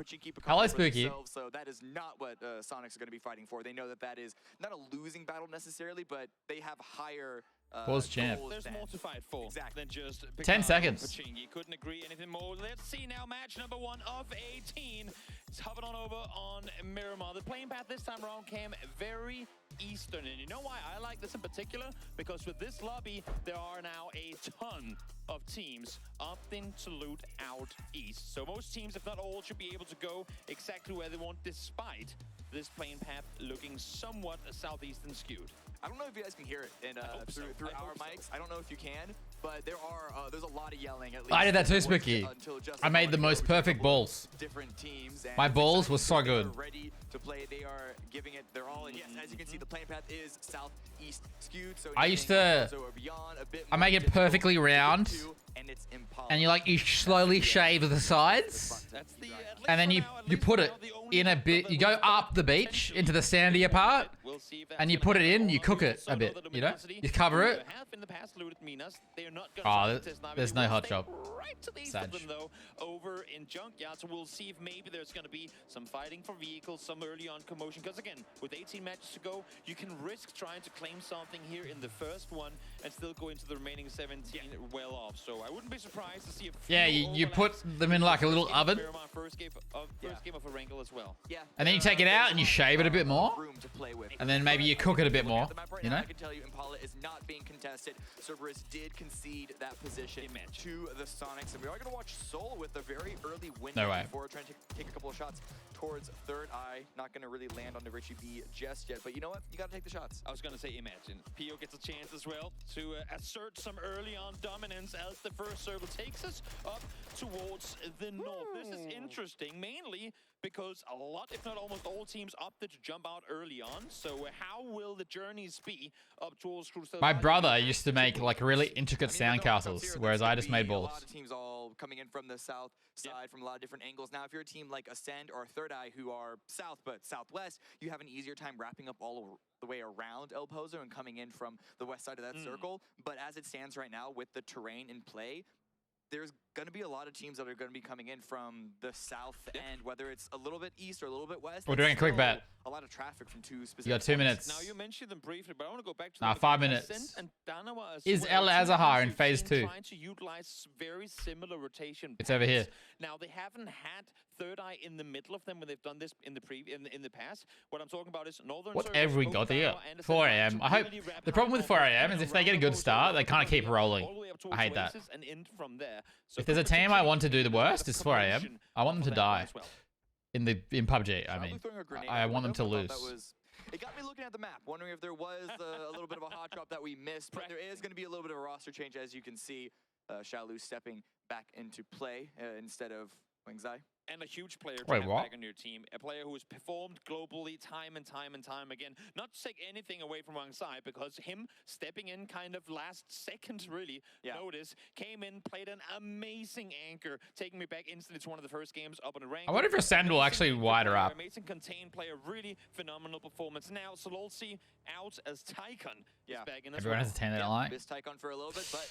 keep a Hello, cover for Spooky. themselves. So that is not what Sonics are going to be fighting for. They know that that is not a losing battle necessarily, but they have higher Pause champ. There's more to fight for than just 10 seconds. Pachingi. Couldn't agree anything more. Let's see now match number 1 of 18. It's hovered on over on Miramar. The playing path this time around came very eastern, and you know why I like this in particular? Because with this lobby, there are now a ton of teams opting to loot out east. So most teams, if not all, should be able to go exactly where they want, despite this playing path looking somewhat southeastern skewed. I don't know if you guys can hear it through our mics. I don't know if you can, but there's a lot of yelling. At least I did that too, Spooky. I made the most perfect balls. Different teams. My balls were so good. Ready to play. They are giving it their all. And yes, as you can see, the playing path is southeast skewed. So I used to. I make it perfectly round, and you slowly shave the sides, and then you put it in a bit. You go up the beach into the sandier part, and you put it in. You cook it a bit. You know, you cover it. Oh, there's no hot job. Right to the east of them, though, over in Junkyard. So we'll see if maybe there's going to be some fighting for vehicles, some early on commotion. Because again, with 18 matches to go, you can risk trying to claim something here in the first one and still go into the remaining 17 well off. So I wouldn't be surprised to see a few you put them in like a little oven. First game of a wrinkle as well. Yeah. And then you take it out and you shave it a bit more. And then maybe you cook it a bit more. You know? I can tell you Impala is not being contested. Cerberus did concede that position to the Sonics. And we are going to watch Soul with a very early window before trying to take a couple of shots towards Third Eye. Not going to really land on the Richie B just yet. But you know what? You got to take the shots. I was going to say, imagine. Pio gets a chance as well to assert some early on dominance as the first circle takes us up towards the north. This is interesting, mainly because a lot, if not almost all teams opted to jump out early on. So how will the journeys be up towards Crusader? My brother used to make like really intricate sandcastles, whereas I just made balls. A lot of teams all coming in from the south side from a lot of different angles. Now, if you're a team like Ascend or Third Eye who are south but southwest, you have an easier time wrapping up all the way around El Pozo and coming in from the west side of that circle. But as it stands right now with the terrain in play, there's going to be a lot of teams that are going to be coming in from the south end, whether it's a little bit east or a little bit west. We're doing a quick bet. A lot of traffic from two specific. You got 2 minutes. Now you mentioned them briefly, but I want to go back to 5 minutes. Is El Azahar in phase 2? Trying to utilize very similar rotation. It's over here. Now they haven't had Third Eye in the middle of them when they've done this in the in the past. What I'm talking about is Northern. What every god here? 4 a.m. I hope the problem with 4 a.m. is if they get a good start, they can't keep rolling. I hate that. If there's a team I want to do the worst, it's 4 a.m. I want them to die. In PUBG, I mean. I want them to lose. It got me looking at the map, wondering if there was a little bit of a hot drop that we missed. But there is going to be a little bit of a roster change, as you can see. Shalu stepping back into play instead of Wingzai. And a huge player to have back on your team. A player who has performed globally time and time again. Not to take anything away from Wang Sai, because him stepping in kind of last second, really, notice, came in, played an amazing anchor, taking me back instantly to one of the first games up on the rank. I wonder if Ascend will actually wide her up. Amazing contained player, really phenomenal performance. Now, Sololsi out as Tycon is back in as Everyone has a 10 that I like. Missed Tycon for a little bit, but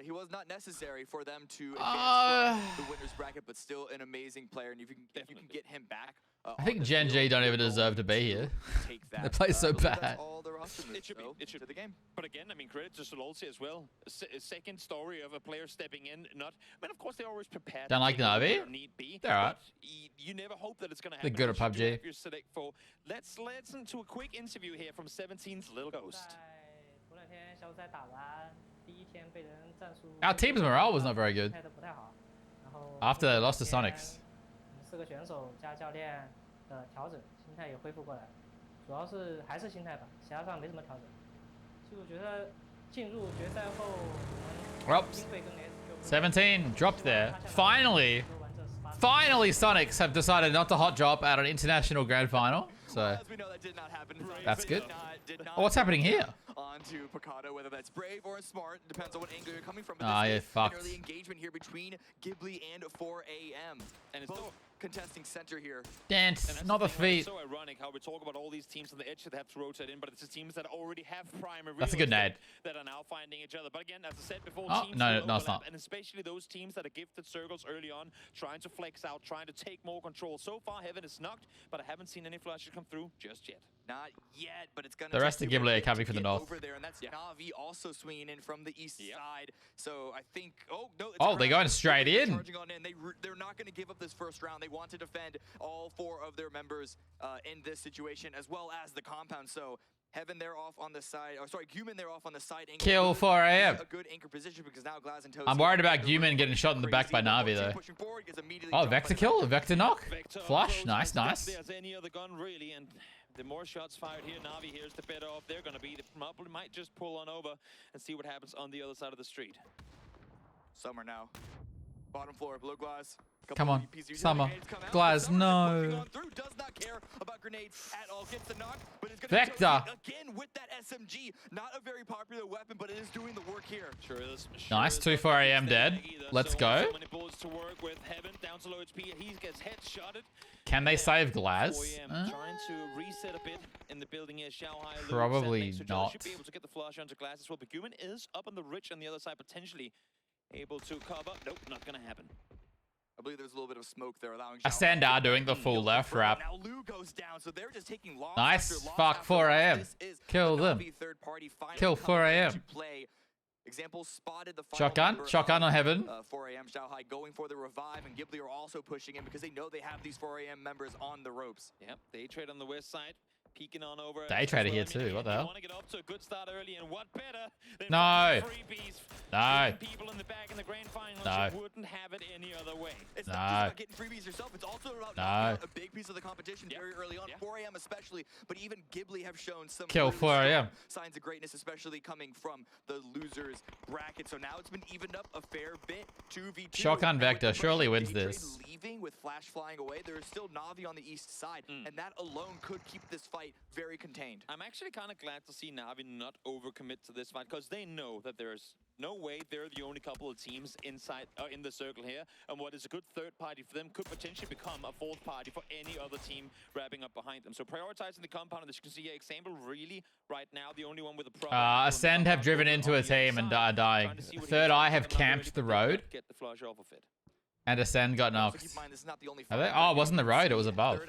he was not necessary for them to advance from the winner's bracket, but still an amazing player. And if you can get him back, I think Gen G don't even deserve to be here. They play so bad. It should be the game. But again, I mean, credit to Sololsi as well. A second story of a player stepping in. Not, I mean, of course, they're always prepared. Don't like Navi? They're alright. You never hope that it's going to happen. They're good at PUBG. Let's listen to a quick interview here from 17's Little Ghost. Our team's morale was not very good after they lost to Sonics. 4个选手加教练的调整，心态也恢复过来，主要是还是心态吧，其他上没什么调整。其实我觉得进入决赛后，我们英会跟 17 dropped there. Finally, Sonics have decided not to hot drop at an international grand final. So that's good. Oh, what's happening here? Onto Picado, whether that's brave or smart, depends on what angle you're coming from. Ah, yeah, fucked. Early engagement here between Ghibli and 4 a.m. And it's both contesting center here. Dance, not the feet. It's so ironic how we talk about all these teams on the edge that have to rotate in, but it's the teams that already have primary. That's a good nade. That are now finding each other. But again, as I said before, teams no, it's not. And especially those teams that are gifted circles early on, trying to flex out, trying to take more control. So far, Heaven is knocked, but I haven't seen any flashes come through just yet. Not yet, but it's gonna The rest of Ghibli are coming from the north. over there, and that's Na'Vi also swinging in from the east side. So I think, oh no, Oh, they're going straight in. Charging on in. They're not going to give up this first round. They want to defend all 4 of their members in this situation, as well as the compound. So Heaven there off on the side, or sorry, Guman there off on the side. Anchor Kill 4 AM. A good anchor position because now Glaz and Toast. I'm worried about Guman getting shot in the back by Na'Vi though. Oh, Vector kill, Vector knock, flush, nice, nice. There's any other gun really, and the more shots fired here, Na'Vi here's the better off they're going to be. They probably might just pull on over and see what happens on the other side of the street. Summer now, bottom floor, blue Glaz. Come on, Summer. Glaz, no. Does not care about grenades at all. Gets the knock, but it's gonna Vector. again with that SMG. Not a very popular weapon, but it is doing the work here. Sure is. Nice, 2 4 AM dead. Let's go. So many bullets to work with. Heaven down to low HP. He gets headshotted. Can they save Glaz? Trying to reset a bit in the building here. Shanghai Probably not. Should be able to get the flash onto Glaz as well. But Guman is up on the ridge on the other side, potentially able to cover. Nope, not gonna happen. I believe there's a little bit of smoke there, allowing Ascend are doing the full left wrap. Now Lou goes down, so they're just taking long Nice. after long Fuck, after 4 long. AM. This is Kill the them. Na'Vi third party finally Kill coming 4 into AM. play. Example spotted the final Shotgun, member shotgun of, on Heaven. 4 AM Shanghai going for the revive, and Ghibli are also pushing in because they know they have these 4 AM members on the ropes. Yep, they trade on the west side. Peeking on over. Day trader here too, what the hell? Want to get off to a good start early, and what better than No. freebies? No. People in the back in the grand finals. No. You wouldn't have it any other way. It's No. not just about getting freebies yourself, it's also about knocking out a big piece of the competition very early on, 4 AM especially, but even Ghibli have shown some Kill really 4 AM. strong signs of greatness, especially coming from the losers bracket. So now it's been evened up a fair bit, 2v2. Shotgun And Vector with the surely Russian wins day this. trade leaving with Flash flying away, there is still Na'Vi on the east side, and that alone could keep this fight very contained. I'm actually kind of glad to see Na'Vi not overcommit to this fight, because they know that there's no way they're the only couple of teams inside in the circle here, and what is a good third party for them could potentially become a fourth party for any other team wrapping up behind them. So prioritizing the compound, as you can see here, example really right now the only one with a problem. Ascend have driven into a team and are dying. Third Eye have camped the road. Get the flush off of it. And Ascend got knocked. Are they? Oh, it wasn't the road, it was above.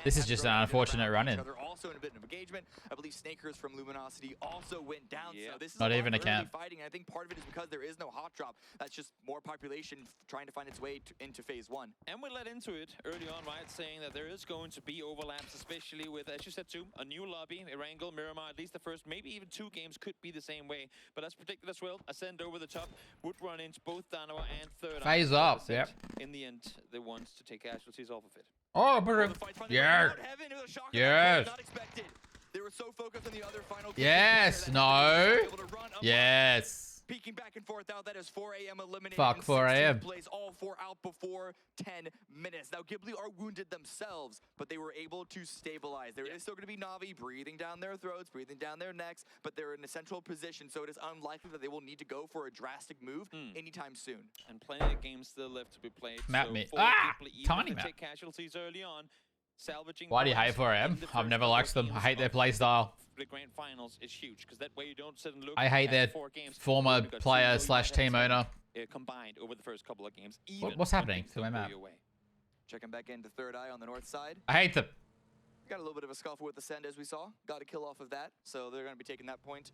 This is just an unfortunate run-in. They're also in a bit of engagement. I believe Snakers from Luminosity also went down. So this is Not a even a lot of early camp. fighting. I think part of it is because there is no hot drop. That's just more population trying to find its way into phase 1. And we led into it early on, right, saying that there is going to be overlaps, especially with, as you said too, a new lobby, Erangel, Miramar, at least the first, maybe even 2 games could be the same way. But as predicted as well, Ascend over the top would run into both Danawa and Third Eye. Phase up, yep. In the end, they want to take casualties off of it. Oh, but yeah. Yes. They were so focused on the other final. Yes. No. Yes. Peeking back and forth out, that is 4 AM eliminated. Fuck 4 AM. Plays all 4 out before 10 minutes. Now Ghibli are wounded themselves, but they were able to stabilize. There is still going to be Na'Vi breathing down their throats, breathing down their necks, but they're in a central position, so it is unlikely that they will need to go for a drastic move anytime soon. And plenty of games still left to be played. Map so me. for Ghibli, even Tiny if they map. take casualties early on, salvaging. Why do you hate lives 4 AM? in the I've first never couple liked them. games I hate their of playstyle. The grand finals is huge, because that way you don't sit and look. I hate at their 4 games. former You got 2 player million slash team heads owner. Combined over the first couple of games. Even What's when happening things to my don't go map? your way. Checking back into Third Eye on the north side. I hate them. Got a little bit of a scuffle with Ascend, as we saw. Got a kill off of that, so they're going to be taking that point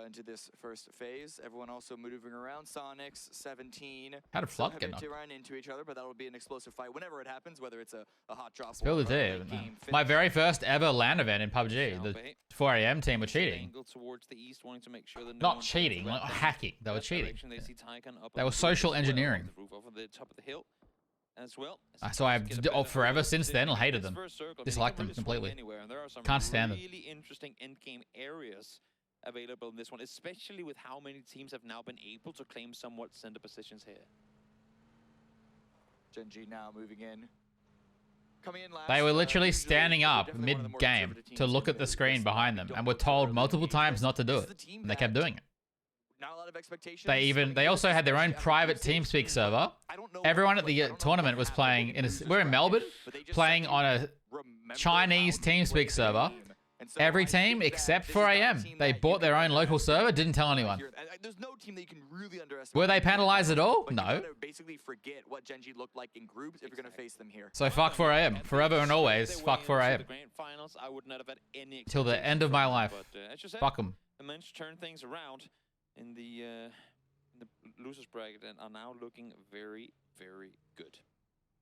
into this first phase. Everyone also moving around. Sonics, 17. How did Flood get having knocked? to run into each other, but that'll be an explosive fight whenever it happens, whether it's a hot drop Spill or the a tea. late game My finish. very first ever LAN event in PUBG. The 4 AM team were cheating. Angle towards the east, wanting to make sure that no Not one cheating, wrap like them hacking. They were that cheating. direction. They see Tycon up They on were the roof social as well, engineering. the roof over the top of the hill as well. So I've Get a better forever overview. since They then make hated this them. first circle, Disliked they them can really swing completely. anywhere, and there are some Can't stand them. really interesting endgame areas available in this one, especially with how many teams have now been able to claim somewhat center positions here. Gen.G now moving in. Coming in last, They were literally usually standing they're up definitely one of the more mid-game conservative to teams look in at the this screen behind them and were told multiple times not to do it. And they kept doing it. Not a lot of expectations. They also had their own private TeamSpeak server. Everyone at the tournament was playing we're in Melbourne, playing on a Chinese TeamSpeak server. Every team except 4 AM. They bought their own local server, didn't tell anyone. there's no team that you can really underestimate. Were they penalized at all? But No. You gotta basically forget what Gen G looked like in groups if you're gonna face them here. So fuck 4 AM. Forever and always. Fuck 4 AM. Finals, I would not have had any Till the end of my life. But, as you said, Fuck them. they managed to turn things around in the losers bracket and are now looking very, very good.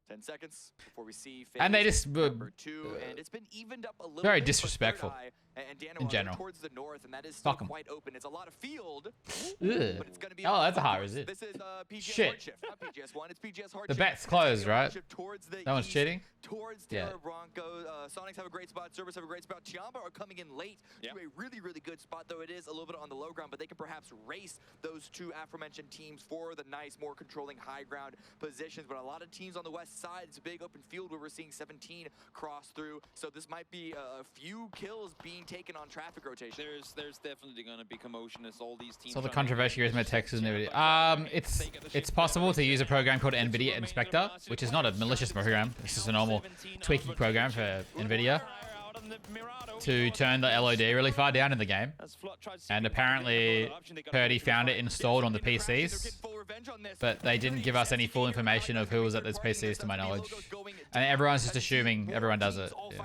10 seconds before we see And they just number 2, and it's been evened up a little very bit, disrespectful and Dano in general. towards the north, and that is still Fuck 'em. quite open. It's a lot of field, Ugh. but it's gonna be Oh, that's a high resist. This is PGS Shit. Hardship, not PGS1. It's PGS Hardship. The bet's closed, right? Towards the No one's east, cheating? Towards Yeah. Terra Broncos. Sonics have a great spot. Cerberus have a great spot. Chiamba are coming in late to a really, really good spot, though it is a little bit on the low ground, but they can perhaps race those two aforementioned teams for the nice, more controlling high ground positions. But a lot of teams on the west side, it's a big open field where we're seeing 17 cross through. So this might be a few kills being taken on traffic rotation. There's definitely going to be commotion as all these teams. So the controversy is my text in the video. It's possible to use a program called NVIDIA Inspector, which is not a malicious program. It's just a normal tweaking program for NVIDIA to turn the LOD really far down in the game. And apparently Purdy found it installed on the PCs, but they didn't give us any full information of who was at those PCs to my knowledge. And everyone's just assuming everyone does it. Yeah.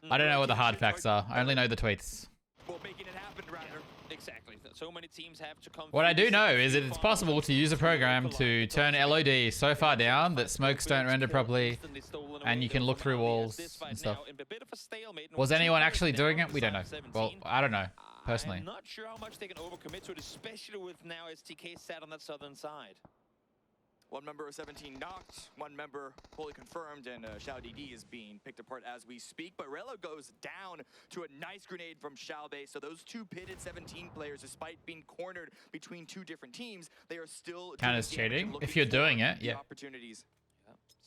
I don't know what the hard facts are. I only know the tweets. Exactly. So many teams have to come. What I do know is that it's possible to use a program to turn LOD so far down that smokes don't render properly, and you can look through walls and stuff. Was anyone actually doing it? We don't know. Well, I don't know, personally. I'm not sure how much they can overcommit to it, especially with now STK sat on that southern side. One member of 17 knocked, one member fully confirmed, and Xiao DD is being picked apart as we speak. But Relo goes down to a nice grenade from Xiaobei. So those two pitted 17 players, despite being cornered between two different teams, they are still Kind of cheating. If you're doing it, yeah. Opportunities.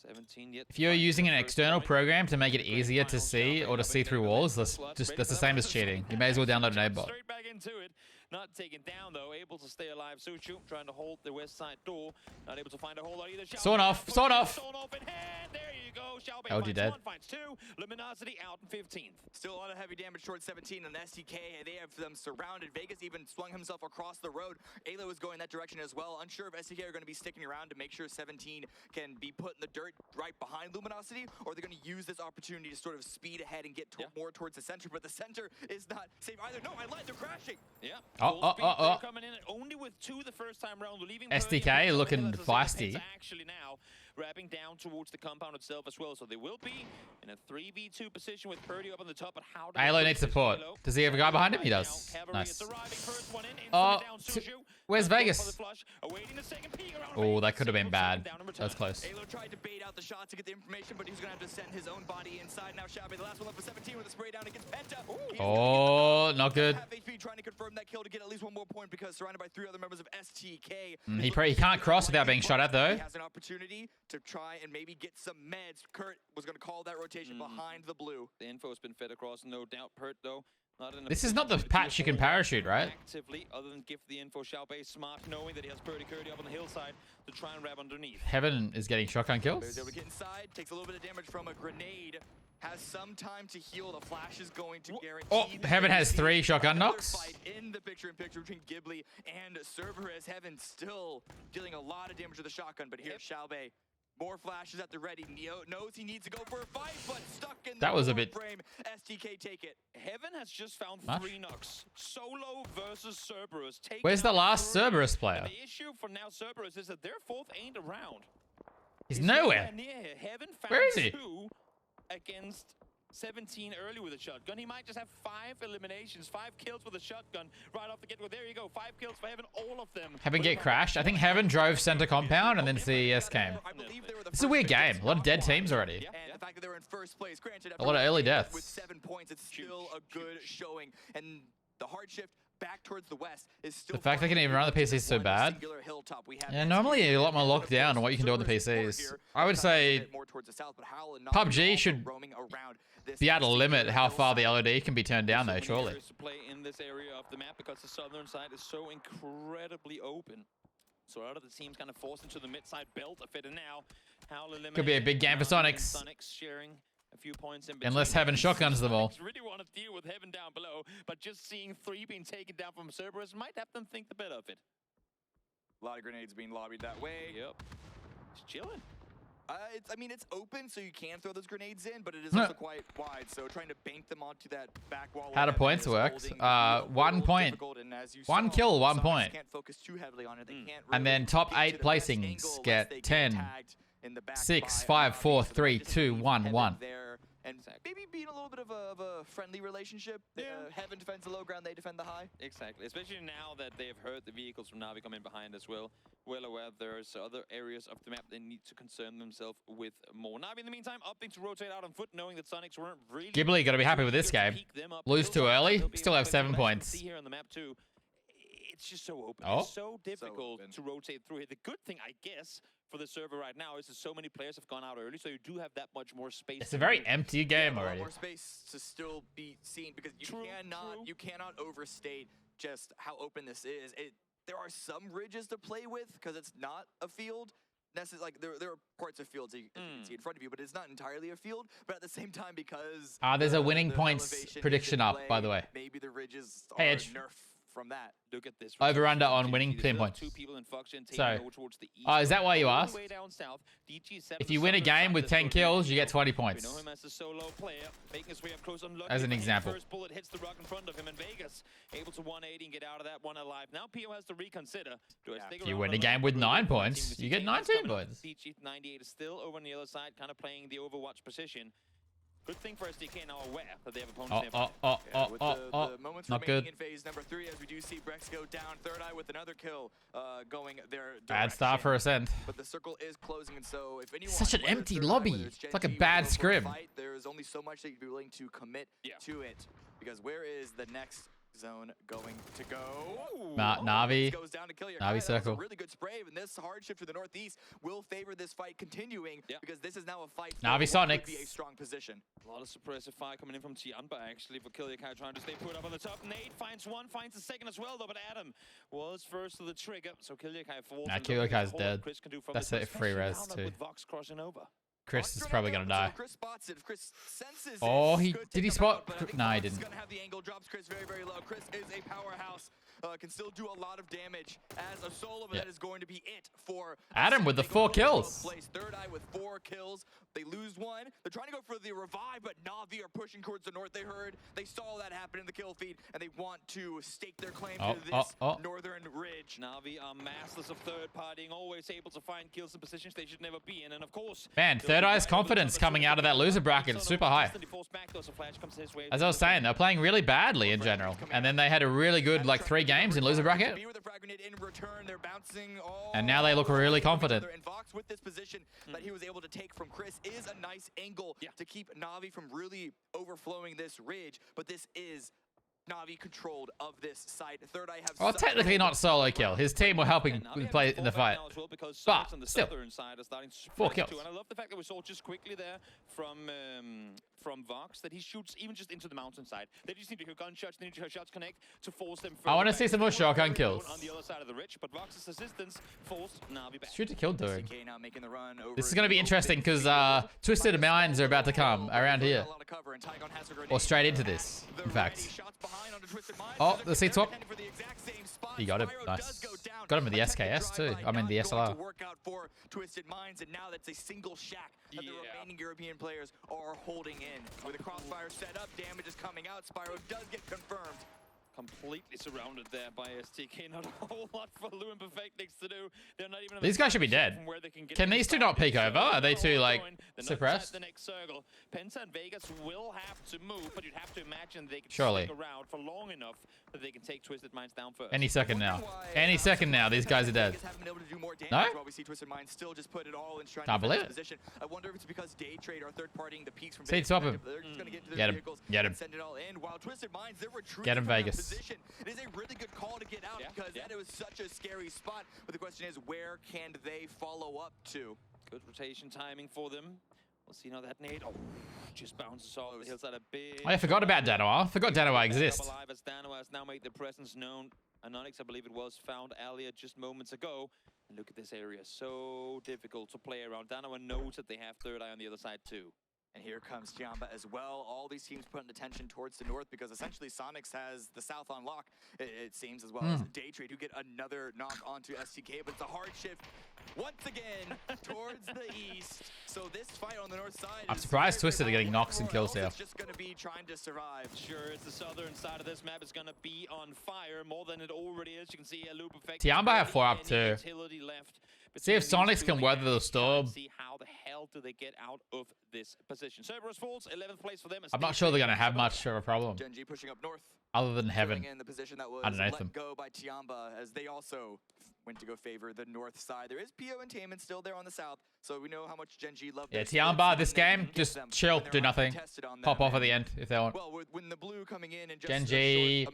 17 yet. If you're using an external program to make it easier to see or to see through walls, that's the same as cheating. You may as well download an aimbot. Straight back into it. Not taken down though, able to stay alive. Suchu trying to hold the west side door. Not able to find a hold on either. Sawn off. Sawn off. Sawn off in hand. There you go. Xiaobei LG finds dead. one, finds two. Luminosity out in 15th. Still a lot of heavy damage towards 17 on STK. They have them surrounded. Vegas even swung himself across the road. Alo is going that direction as well. Unsure if STK are going to be sticking around to make sure 17 can be put in the dirt right behind Luminosity, or they're going to use this opportunity to sort of speed ahead and get more towards the center. But the center is not safe either. No, I lied. They're crashing. Yeah. Coming in only with two the first time round, leaving STK looking feisty. Actually now wrapping down towards the compound itself as well, so they will be in a 3v2 position with Purdy up on the top. But how do Halo needs support. Does he have a guy behind him? He does. Nice. Where's Vegas? Oh, that could have been bad. That was close. Halo tried to bait out the shot to get the information, but he's going to have to send his own body inside. Now Xiaobei, the last one left for 17 with a spray down against Penta. Oh, not good. HP trying to confirm that kill to get at least one more point because surrounded by three other members of STK. He can't cross without being shot at though. He has an opportunity to try and maybe get some meds. Kurt was going to call that rotation behind the blue. The info has been fed across, no doubt. Pert though. This is not the patch you can parachute, right? Actively, other than give the info, Xiaobei smart, knowing that he has Purdy Curdy up on the hillside to try and wrap underneath. Heaven is getting shotgun kills. He's able to get inside, takes a little bit of damage from a grenade, has some time to heal. The flash is going to guarantee. Oh, Heaven has 3 shotgun knocks. Fight in the picture-in-picture between Ghibli and Cerberus. Heaven still dealing a lot of damage with the shotgun, but here Xiaobei. More flashes at the ready. Neo knows he needs to go for a fight, but stuck in that was a bit frame. STK take it. Heaven has just found 3 knocks. Solo versus Cerberus. Where's the last Cerberus player? And the issue for now Cerberus is that their fourth ain't around. He's nowhere. Near here. Heaven found Where is he? 2 against 17 early with a shotgun. He might just have 5 eliminations, 5 kills with a shotgun right off the get-go. There you go, 5 kills for Heaven, all of them. Heaven get crashed. I think Heaven drove center compound and then CES came. It's a weird game. A lot of dead teams already. And the fact that they were in first place, granted, a lot of early deaths. With 7 points, it's still a good showing. And the hard shift back towards the west is still the fact they can even run the PCs so bad. Yeah, normally a lot more locked down on what you can do on the PCs. I would say PUBG should be able to limit how far the LOD can be turned down though, surely. To play in this area of the map because the southern side is so incredibly open. So a lot of the teams kind of forced into the mid-side belt of it, and now could be a big game for Sonics. Sonics sharing a few points in between. Unless Heaven shotguns them all. Really want to deal with Heaven down below, but just seeing 3 being taken down from Cerberus might have them think the better of it. A lot of grenades being lobbied that way. Yep. He's chilling. I mean, it's open, so you can throw those grenades in, but it is also quite wide. So trying to bank them onto that back wall. How do points work? 1 point. 1 kill, 1 point. Can't focus too heavily on it. They can't And then top 8 placings get 10, 6, 5, 4, 3, 2, 1, 1. And maybe being a little bit of a friendly relationship. Heaven defends the low ground, they defend the high. Exactly, especially now that they have heard the vehicles from Na'Vi come in behind as well. Well aware there's other areas of the map they need to concern themselves with more. Na'Vi in the meantime opting to rotate out on foot, knowing that Sonics weren't really... Ghibli got to be happy with this game. Lose too early, still have 7 points. See here on the map too. It's just so open. Oh. It's so difficult to rotate through it. The good thing, I guess, for the server right now is that so many players have gone out early, so you do have that much more space. It's a very empty game a lot already. more space to still be seen because you cannot overstate just how open this is. There are some ridges to play with because it's not a field. Like there are parts of fields that you can see in front of you, but it's not entirely a field. But at the same time, because there's a winning points prediction up, by the way. Maybe the ridges Hey, are Edge. nerf from that. Look at this. Over under on winning team points. So, is that why you asked? If you win a game with 10 kills, you get 20 points. As an example. First bullet hits the rock in front of him, and Vegas able to 180 and get out of that one alive. Now PO has to reconsider. If you win a game with 9 points, you get 19 points. Chief 98 is still over on the other side, kind of playing the Overwatch position. Good thing for SDK now aware that they have opponents. With the moments Not remaining good. in phase number 3, as we do see Brex go down. Third Eye with another kill going their Bad start for Ascent. But the circle is closing, and so if anyone, Such an whether empty Third Eye, lobby. whether it's It's like a Gen G, bad whether for a scrim. fight, there is only so much that you'd be willing to commit to it. Because where is the next zone going to go? Na'Vi. Goes down to kill your Na'Vi guy. That was circle. a really good spray, and this hardship to the northeast will favor this fight continuing because this is now a fight for Na'Vi what could Sonics. be a strong position. A lot of suppressive fire coming in from Tianba actually for Killiakai trying to stay put up on the top. Nate finds one, finds the second as well though, but Adam was first to the trigger, so Killiakai falls. Nah, and look at Killiakai's what dead. Chris can do from That's this, a free especially res now too. with Vox crossing over. Chris is probably gonna die. Chris spots it. If Chris senses Oh, it, he could did he take him spot? out, but I think No, he Vox is didn't. gonna have the angle, drops Chris very, very low. Chris is a powerhouse. Can still do a lot of damage as a solo, but that is going to be it for Adam with the 4 kills. Third Eye with 4 kills. They lose one. They're trying to go for the revive, but Na'Vi are pushing towards the north. They saw that happen in the kill feed, and they want to stake their claim to this northern ridge. Na'Vi are masters of third partying, always able to find kills in positions they should never be in, and of course, Man, Third Eye's confidence coming out of that loser bracket is super high. As I was saying, they're playing really badly in general. And then they had a really good, like, 3 games in loser bracket. And now they look really confident. And Vox with this position that he was able to take from Chris is a nice angle to keep Na'Vi from really overflowing this ridge. But this is Na'Vi controlled of this site. Third Eye have Well, technically not solo kill. His team were helping play in the fight. But still, 4 kills. And I love the fact that we saw just quickly there from Vox that he shoots even just into the mountainside. They just need to hear gunshots, they need to hear shots connect to force them. I want to see some more shotgun kills. On the other side of the ridge, but Vox's assistance forced Na'Vi back. Shoot to kill doing. now making the run over This is going to be interesting because Twisted Minds are about to come around here. Or straight into this, in fact. Oh, the seat swap. You got him. Nice. Got him with the SKS too. I mean the SLR. Work out for Twisted Minds, and now that's a single shack that the remaining European players are holding in. With the crossfire set up, damage is coming out. Spyro does get confirmed. Completely surrounded there by STK. Not a whole lot for Lou and Perfectix to do. They're not even. These guys should be dead. Can these two not peek over? Are they too, like, suppressed? The next circle. Penta and Vegas will have to move, but you'd have to imagine they can Surely. stick around for long enough that they can take Twisted Minds down first. Any second now. Any second now, these guys are dead. No? While we see Twisted Minds still just put it all in trying Can't to believe defend it. this position. I wonder if it's because Day Trade are third partying the peaks from Seed Vegas. swap him. They're just gonna get to their Get him. vehicles Get him. and send it all in. While Twisted Minds, they're retreating Get him, from that Vegas. position. It is a really good call to get out because that was such a scary spot. But the question is, where can they follow up to? Good rotation timing for them. We'll see now that nade. Oh, just bounces off the hillside a bit. I forgot about Danoa. I forgot Danoa exists. Alive as Danoa has now made their presence known. Anonix, I believe it was, found earlier just moments ago. And look at this area. So difficult to play around. Danoa knows that they have Third Eye on the other side too. And here comes Tiamba as well. All these teams putting attention towards the north because essentially Sonics has the south on lock, it seems, as well as Daytrade, who get another knock onto STK, but it's a hard shift once again towards the east. So this fight on the north side, I'm surprised Twisted are getting knocks and kills here. It's just going to be trying to survive. Sure, it's the southern side of this map is going to be on fire more than it already is. You can see a loop effect. Tiamba have 4 up too. See if Sonics can weather the storm. See how the hell do they get out of this position. Cerberus falls, 11th place for them. I'm not sure they're going to have much of a problem. Gen G pushing up north. Other than Heaven. In the position that was underneath them. let go by Tiamba as they also went to go favor the north side. There is PO Entertainment still there on the south, so we know how much Gen G love. Yeah, Tiamba, this game, just chill, do nothing. Pop off at the end if they want. Well, when the blue coming in and just Gen G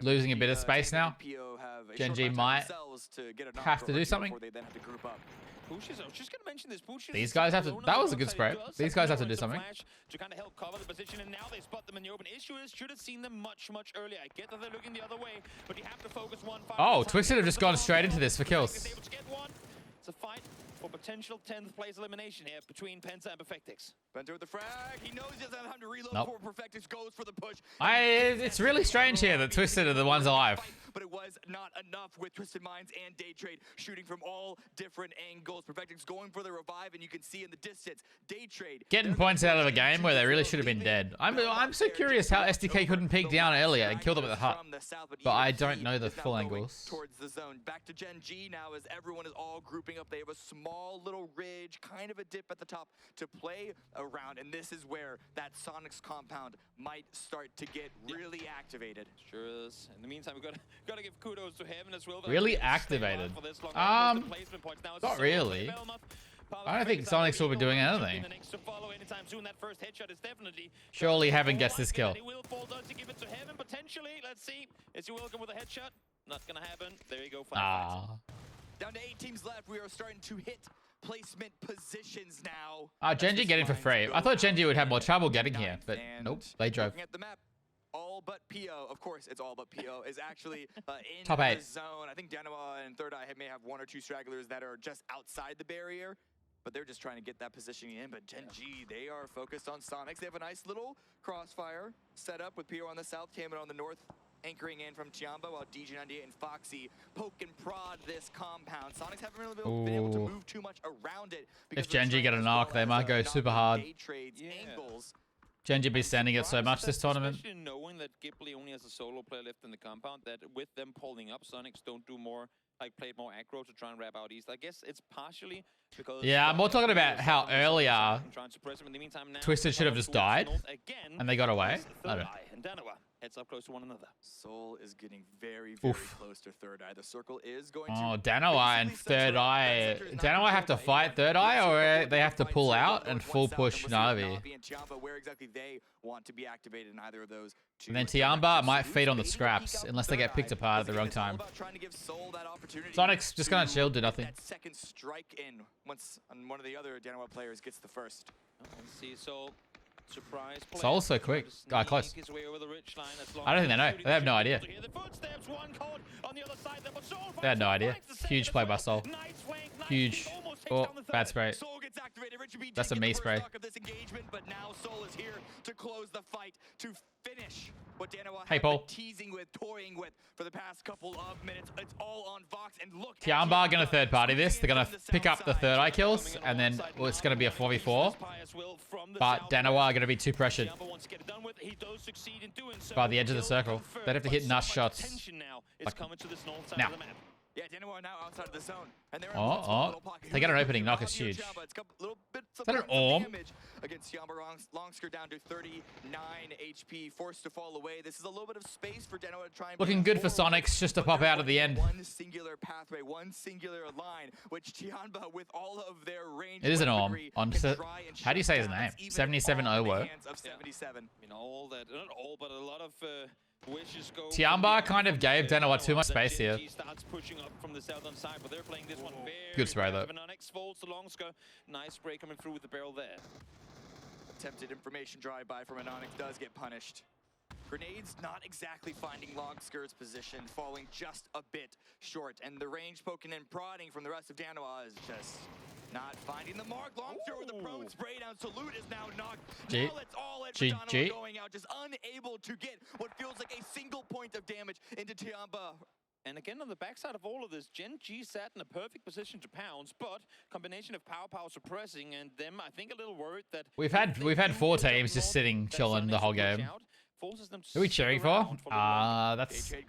losing a bit of space now. Gen G might have to do something. Pushes, I was just going to mention this. Pushes These guys have to. That was a good spray. These guys have to do something. To kind of help cover the position, and now they spot them in the open. Issue is, should have seen them much earlier. I get that they're looking the other way, but you have to focus one. Oh, Twisted have just gone straight into this for kills. It's a fight for potential 10th place elimination here between Penta and Perfectix. Penta with the frag. He knows he doesn't have time to reload before Perfectix goes for the push. It's really strange here that Twisted are the ones alive. But it was not enough with Twisted Minds and Daytrade shooting from all different angles. Perfectix going for the revive, and you can see in the distance, Daytrade getting points out of a game where they really should have been dead. I'm so curious how SDK couldn't peek down earlier and kill them at the hut. But I don't know the full angles. Towards the zone. Back to Gen G now as everyone is all grouping up. They have a small little ridge, kind of a dip at the top to play around, and this is where that Sonics compound might start to get really activated. Sure is. In the meantime, we've got to give kudos to Heaven as well. Really activated? Not really. I don't think Sonics will be doing anything. Surely Heaven gets this kill. Let's see. Is he welcome with a headshot? Not gonna happen. There you go. Down to 8 teams left. We are starting to hit placement positions now. Gen G getting for free. I thought Gen G would have more trouble getting here, but nope, they drove. Looking at the map, all but PO, of course, it's all but PO, is actually in Top the 8 zone. I think Danoa and Third Eye may have 1 or 2 stragglers that are just outside the barrier, but they're just trying to get that positioning in. But Gen G, they are focused on Sonics. They have a nice little crossfire set up with PO on the south, Taman on the north, anchoring in from Tiamba, while DG98 and Foxy poke and prod this compound. Sonics haven't really been able to move too much around it. If Gen G get a knock, they might go super hard. Gen G be standing it so much this tournament. Especially knowing that Ghibli only has a solo player left in the compound, that with them pulling up, Sonics don't do more, like play more aggro to try and wrap out east. I guess it's partially because... Yeah, I'm more talking about how earlier Twisted should have just died and they got away. I don't know. And Danoa heads up close to one another. Soul is getting very close to Third Eye. The circle is going to... Oh, Danoa and Third Eye. Danoa have to fight Third Eye, or they have to pull out and full push Na'Vi? Where exactly they want to be activated in either of those two. And then Tiamba might feed on the scraps unless they get picked apart at the wrong time. Sonic's just gonna chill, do nothing. That second strike in once one of the other Danoa players gets the first. See, so surprise play. Soul's so quick. Close. I don't think they know. They have no idea. They had no idea. Huge play by Soul. Huge. Oh, bad spray. That's a me spray. But now Soul is here to close the fight, to finish what Danoa hey, has Paul. been teasing with, toying with for the past couple of minutes. It's all on Vox, and look. Tiamba gonna third party this. They're gonna pick up the Third Eye kills, and then it's gonna be a 4v4. But Danoa are gonna be too pressured by the edge of the circle. They'd have to hit nush shots. Like, now. Yeah, Danoa now outside of the zone. And They get an opening knock, it's huge. Is that an orb? Against Yamba Longsker down to 39 HP, forced to fall away. This is a little bit of space for Danoa to try and looking good for Sonics just to pop out at the end. One singular pathway, one singular line, which Tiamba with all of their range. It is an orb. How do you say his name? 77 Owo. 77. You know, all that, not all, but a lot of wishes go. Tiamba kind of gave Danoa too much space here. Starts pushing up from the southern side, but they're playing this one very good spray though. Falls to Longsker. Nice spray coming through with the barrel there. Attempted information drive-by from Anonix does get punished. Grenades not exactly finding Longsker's position, falling just a bit short, and the range poking and prodding from the rest of Danoa is just Not finding the mark. Longster with the prone spray down. Salute is now knocked. G. Now it's all in for G. Donovan G. going out, just unable to get what feels like a single point of damage into Tiamba. And again, on the backside of all of this, Gen G sat in a perfect position to pounce, but combination of power suppressing and them, I think a little worried that We've had 4 teams just sitting, chilling the whole game. Who are we cheering for?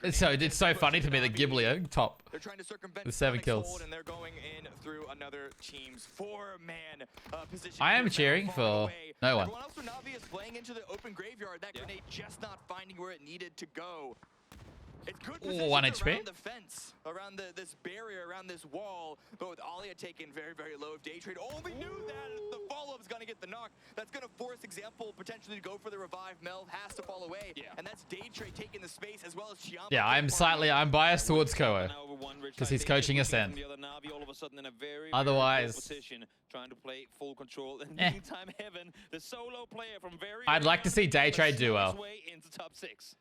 It's so funny to me that Giblio top with 7 kills. And they're going in through another team's 4-man position. I am cheering for no one. Everyone else from Navi is playing into the open graveyard. That grenade just not finding where it needed to go. It's good position 1 HP. around the fence, around this barrier, around this wall. But with Alia taken very, very low, if Daytrade only knew that the follow-up is going to get the knock, that's going to force Example potentially to go for the revive. Mel has to fall away, and that's Daytrade taking the space as well as Chiamba. Yeah, I'm biased towards Koa because he's coaching Ascend. Otherwise, trying to play full control. In the meantime, Heaven, the solo player from very I'd like to see Daytrade do well. way into top 6.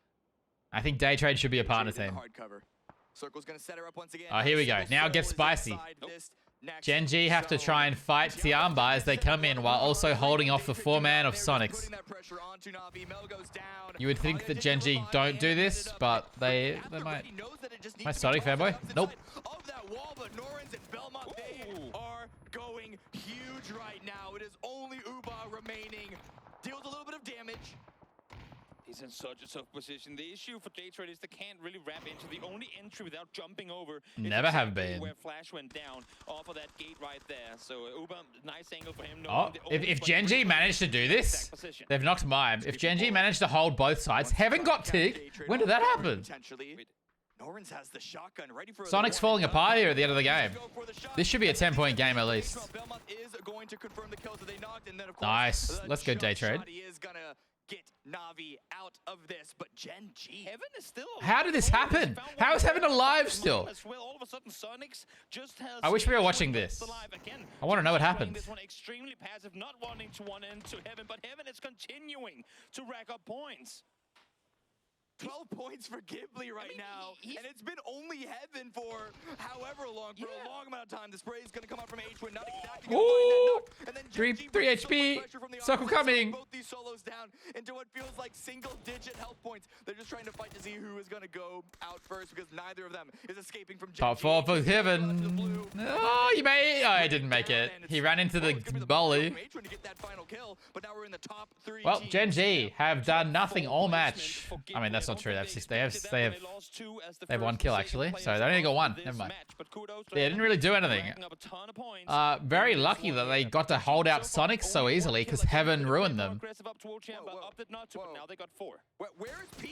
I think Daytrade should be a partner team. Circle's gonna set her up once again. Oh, here we go. Now it gets spicy. Gen G have to try and fight Tiamba as they come in while also holding off the 4-man of Sonics. You would think that Gen G don't do this, but they might. My Sonic fanboy? Nope. Of that wall, but Norins and Belmont, they are going huge right now. It is only Uba remaining. Deals a little bit of damage. He's in such a tough position. The issue for Daytrade is they can't really wrap into the only entry without jumping over. Never have been. Where Flash went down off of that gate right there. So Uba, nice angle for him. Oh, if Gen G managed to do this, they've knocked mime. If Gen G managed to hold both sides, Heaven got ticked. When did that happen? Norins has the shotgun ready for Sonic's falling apart here at the end of the game. This should be a 10-point game at least. Nice. Let's go Daytrade. Get Navi out of this, but Gen G. Heaven is still How did this happen? How is Heaven alive still? All of a sudden, Sonics just has I wish we were watching this. I want to know what happened. This one extremely passive, not wanting to one end to Heaven, but Heaven is continuing to rack up points. 12 points for Ghibli right now, and it's been only Heaven for however long, for a long amount of time. The spray is going to come out from H-Win, not exactly going to find that knock. And then 3 HP, circle coming. Both these solos down into what feels like single-digit health points. They're just trying to fight to see who is going to go out first because neither of them is escaping from Gen Top 4 for Heaven. Oh, you made it. Oh, he didn't make it. He ran into the bully. Well, Gen G have done nothing all match. I mean, that's not true. They have 1 kill actually, so they only got 1. Never mind. They didn't really do anything. Very lucky that they got to hold out Sonic so easily because Heaven ruined them.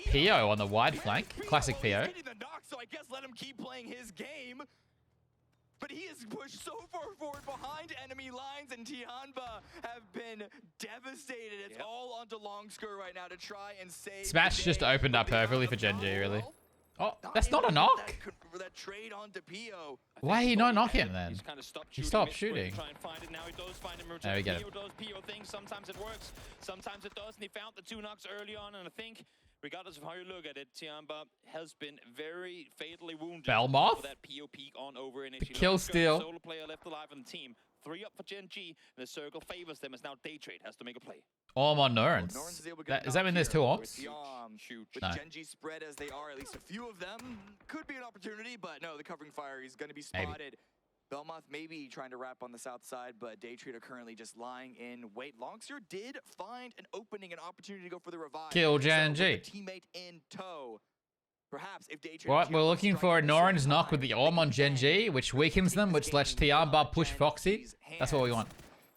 Pio on the wide flank, classic Pio. So I guess let him keep playing his game. But he is pushed so far forward behind enemy lines, and Tianba have been devastated. It's all onto Longsker right now to try and save. Smash just opened up perfectly for Gen G, really. Oh, that's not a knock. That trade onto Pio. Why are you not knocking then? He stopped shooting. There we go. Sometimes it works, sometimes it doesn't. He found the 2 knocks early on, and I think, regardless of how you look at it, Tiamba has been very fatally wounded. Belmoth? That PO peak on over, and The kill steal. Solo player left alive on the team. 3 up for Gen G, and the circle favors them as now Daytrade has to make a play. Orm on Norins. Does that mean there's 2 orcs? With No. Gen G spread as they are, at least a few of them could be an opportunity, but no, the covering fire is going to be spotted. Belmoth maybe trying to wrap on the south side, but Daytrade are currently just lying in wait. Longster did find an opening, an opportunity to go for the revive. Kill Gen G. Teammate in tow. Perhaps if Daytrade. What? We're looking for a Norins knock with the Orm on Gen G, which weakens them, which lets Tiamba push Foxy. That's what we want.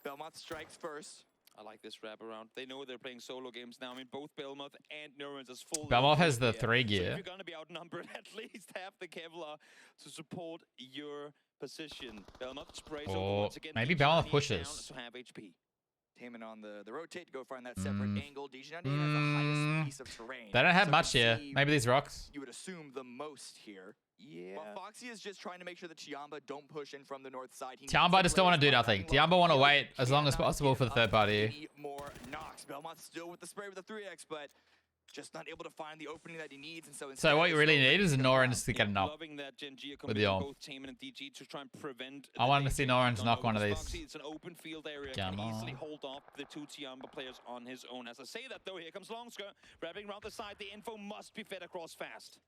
Belmoth strikes first. I like this wrap around. They know they're playing solo games now. I mean, both Belmoth and Norins is full. Belmoth has the 3 gear. So if you're going to be outnumbered, at least have the Kevlar to support your position. Belmoth sprays over once again. Maybe Belmoth pushes. To have HP. Taman on the rotate to go find that separate angle. DJ has the highest piece of terrain. They don't have much here. Maybe these rocks. You would assume the most here. Yeah. But Foxy is just trying to make sure that Tiamba don't push in from the north side. Tiamba just don't want to do nothing. Tiamba want to wait as long as possible for the third party. More knocks. Belmont's still with the spray with the 3x, but just not able to find the opening that he needs, and so So what you really need is Norans to get a knock Loving that Gen G are with committing the arm. both Taman and DG to try and prevent. I want to see Norans knock one of these. Foxy, it's an open field area. Come Can on. easily hold off the two Tiamba players on his own. As I say that though, here comes Longsker wrapping around the side. The info must be fed across fast.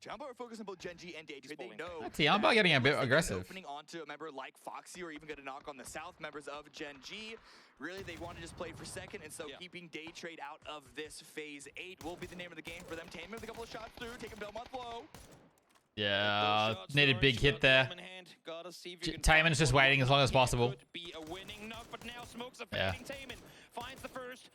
Tiamba are focusing on both Gen G and DG. They know Tiamba getting a bit unless they get an aggressive. opening onto a member like Foxy or even get a knock on the South members of Gen G. Really, they want to just play for second, and so keeping Day Trade out of this phase 8 will be the name of the game for them. Taman with a couple of shots through, taking Belmont low. Yeah, needed big hit there. Taman's just waiting as long as possible. Be a winning knock, but now smokes are Yeah. fading. Taman finds the first.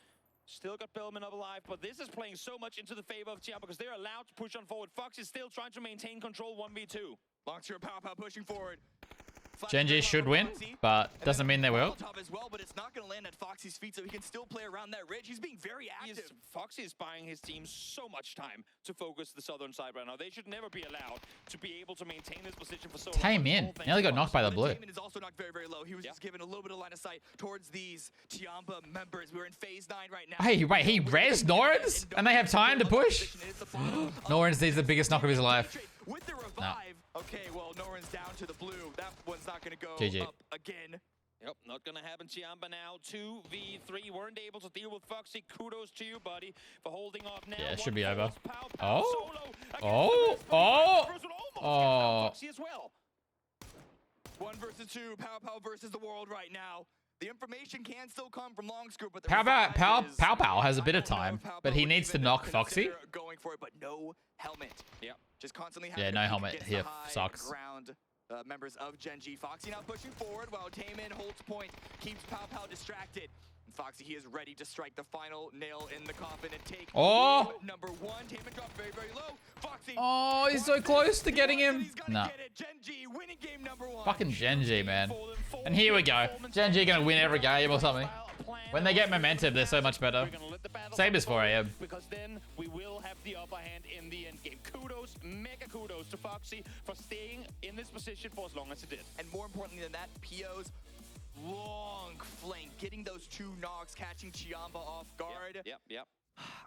Still got Bellman up alive, but this is playing so much into the favor of Tiamba because they're allowed to push on forward. Fox is still trying to maintain control 1v2. Longster and Pow pushing forward. Gen G should win, but doesn't mean they will. As well, but it's not going to land at Foxy's feet, so he can still play around that ridge. He's being very active. Foxy is buying his team so much time to focus the southern side right now. They should never be allowed to be able to maintain this position for so long. Taman nearly got knocked by the blue. Taman is also knocked very, very low. He was just given a little bit of line of sight towards these Tiamba members. We're in phase 9 right now. Hey, wait, he res Norans? And they have time to push? Norans needs the biggest knock of his life. With the revive, okay, well, Noran's down to the blue. That one's not going to go GG. up again. Yep, not gonna happen. Tiamba now 2v3. Weren't able to deal with Foxy. Kudos to you, buddy, for holding off now. Yeah, it should be over. Oh, Oh, oh, oh. Foxy as well. 1 versus 2. Pow versus the world right now. The information can still come from Longsker, but the Pow has a bit of time, but he needs to knock Foxy. Going for it, but no helmet. Yep. Just constantly Yeah, having no to helmet get here the high sucks. ground. Members of Gen G. Foxy now pushing forward while Taman holds point, keeps Pow distracted. And Foxy, he is ready to strike the final nail in the coffin and take Oh! game number 1. Taman dropped very, very low. Foxy. Oh, he's so close to getting him. No. Gen G winning game number 1. Fucking Gen G, man. And here we go. Gen G gonna win every game or something. When they get momentum, they're so much better. Same as 4 AM. Because then we will have the upper hand in the end game. Kudos, mega kudos to Foxy for staying in this position for as long as it did. And more importantly than that, PO's long flank, getting those 2 knocks, catching Tiamba off guard. Yep.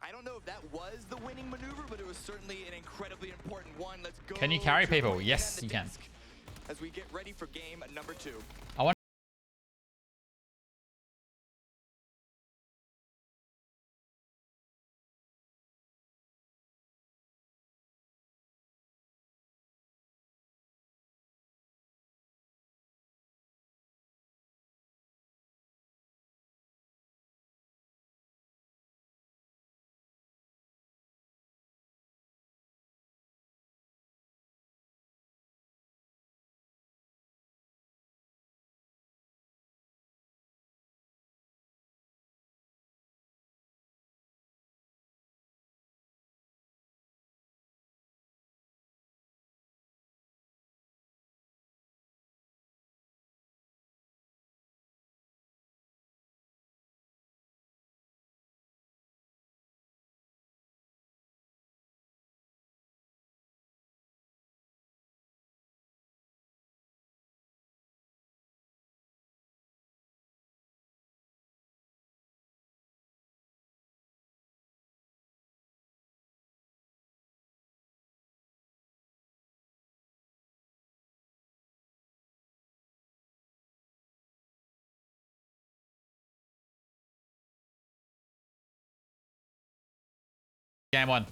I don't know if that was the winning maneuver, but it was certainly an incredibly important one. Let's go. Can you carry to people? point Yes, and you can. disc As we get ready for game number 2. I want game 1.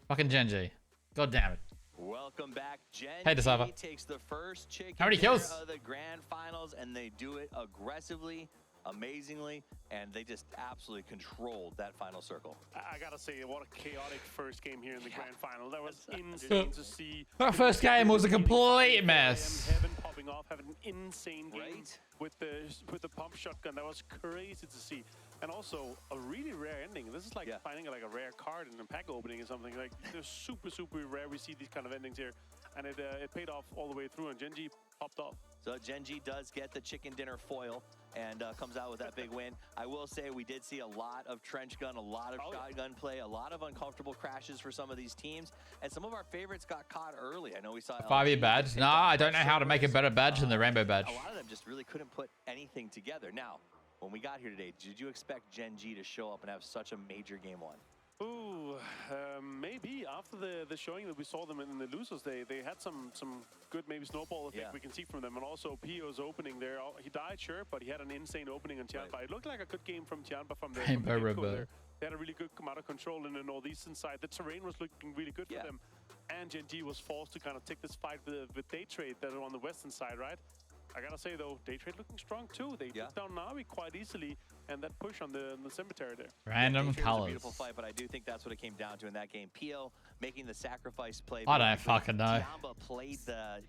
Fucking Gen G. God damn it. Welcome back. Gen Hey, Decipher. G takes the first chicken How many kills? dinner of the grand finals, and they do it aggressively, amazingly, and they just absolutely controlled that final circle. I gotta say, what a chaotic first game here in the grand final. That was insane to see. Our first game was a complete mess. Heaven popping off, having an insane game with the pump shotgun. That was crazy to see. And also a really rare ending. This is like finding like a rare card in a pack opening or something. Like they're super rare. We see these kind of endings here, and it paid off all the way through. And Gen G popped off. So Gen G does get the chicken dinner foil and comes out with that big win. I will say we did see a lot of trench gun, a lot of shotgun play, a lot of uncomfortable crashes for some of these teams, and some of our favorites got caught early. I know we saw 5-year badge. Nah, I don't know how to make a better badge than the rainbow badge. A lot of them just really couldn't put anything together. Now, when we got here today, did you expect Gen G to show up and have such a major game 1? Ooh, maybe after the showing that we saw them in the losers, they had some good maybe snowball effect we can see from them, and also Pio's opening there. He died, sure, but he had an insane opening on Tianpa. It looked like a good game from Tianpa from the get-go there. They had a really good amount of control in the northeastern side. The terrain was looking really good for them, and Gen G was forced to kind of take this fight with Day Trade that are on the western side, right? I gotta say though, Day Trade looking strong too. They took down Navi quite easily, and that push on the cemetery there. Random colors. A beautiful fight, but I do think that's what it came down to in that game. Pio making the sacrifice play. I don't fucking know. Tiamba played the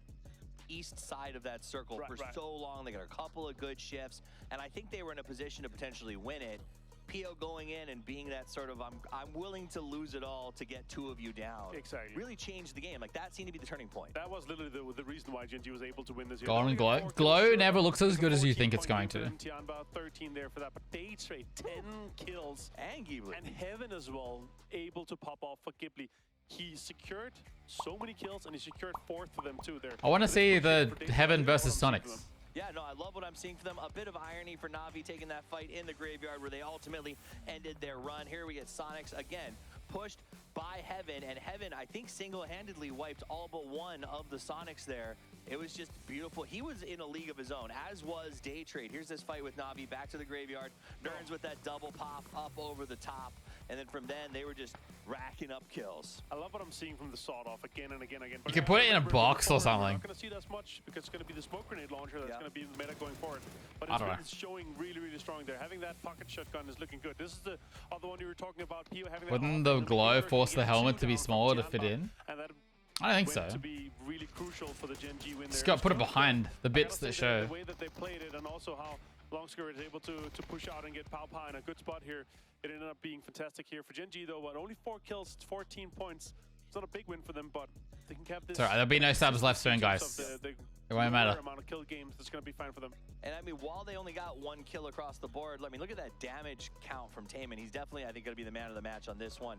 east side of that circle for so long. They got a couple of good shifts, and I think they were in a position to potentially win it. Pio going in and being that sort of I'm willing to lose it all to get two of you down. Exactly. Really changed the game. Like that seemed to be the turning point. That was literally the reason why Gen G was able to win this. Golden Glow. Glow never looks as good as you think it's going to. Tianba 13 there for that, but Day Trade 10 kills and Ghibli and Heaven as well able to pop off for Ghibli. He secured so many kills and he secured fourth for them too there. I want to see the Heaven versus Sonics. Yeah, no, I love what I'm seeing for them. A bit of irony for Na'Vi taking that fight in the graveyard where they ultimately ended their run. Here we get Sonics again, pushed by Heaven, and Heaven, I think, single-handedly wiped all but one of the Sonics there. It was just beautiful. He was in a league of his own, as was Day Trade. Here's this fight with Na'Vi back to the graveyard. Nerns with that double pop up over the top. And then from then, they were just racking up kills. I love what I'm seeing from the sawed-off again and again and again. You can put it in a box or something. We're not going to see that much because it's going to be the smoke grenade launcher that's going to be the meta going forward. But it's showing really, really strong there. Having that pocket shotgun is looking good. This is the other one you were talking about. Pio having Wouldn't the glow force the helmet to be smaller to fit in? I don't think so. To be really crucial for the Gen G win there. Just got to put it behind the bits that show. The way that they played it, and also how Longscore is able to push out and get Pao Pao in a good spot here. It ended up being fantastic here for Gen G though. But only 4 kills, 14 points. It's not a big win for them, but they can have this. Sorry, there'll be no subs left soon, guys. It won't matter. Amount of kill games, that's going to be fine for them. And I mean, while they only got 1 kill across the board, I mean, look at that damage count from Taman. He's definitely, I think, going to be the man of the match on this one.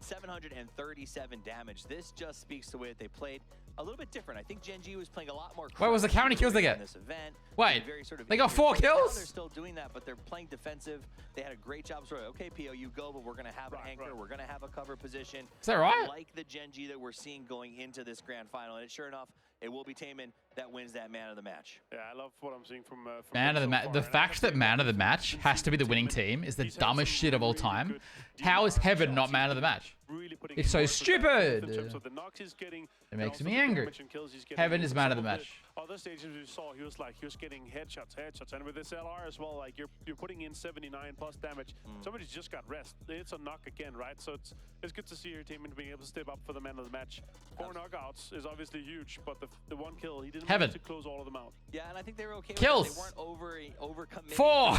737 damage. This just speaks to the way they played. A little bit different. I think Gen G was playing a lot more. What was the how many kills they get? In this event. Wait, they got 4 kills? They're still doing that, but they're playing defensive. They had a great job. So, okay, Pio, you go, but we're going to have an anchor. We're going to have a cover position. Is that right? Like the Gen G that we're seeing going into this grand final. And sure enough, it will be Taman that wins that man of the match. Yeah, I love what I'm seeing from man of the match. The fact that man of the match has to be the winning team is the dumbest shit of all time. How is Heaven not man of the match? It's so stupid. It makes me angry. Heaven is man of the match. Other stages we saw, he was getting headshots, and with this LR as well, like you're putting in 79 plus damage. Somebody's just got rest. It's a knock again, right? So it's good to see your team being able to step up for the man of the match. 4 knockouts is obviously huge, but the 1 kill, he didn't manage to close all of them out. Yeah, and I think they were okay Kills. with it. They weren't over-committed. 4.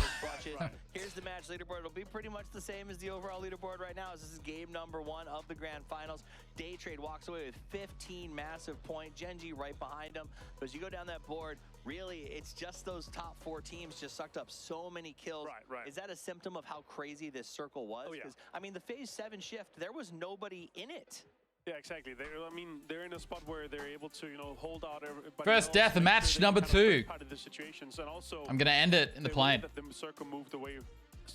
Here's the match leaderboard. It'll be pretty much the same as the overall leaderboard right now. This is game number 1 of the grand finals. Day Trade walks away with 15 massive points. Gen G right behind him. But as you go down that board, really, it's just those top 4 teams just sucked up so many kills. Right. Is that a symptom of how crazy this circle was? Oh, yeah. I mean, the phase 7 shift, there was nobody in it. Yeah, exactly. They're in a spot where they're able to, hold out everybody. First death match number 2. And also, I'm gonna end it in the plane. The circle moved away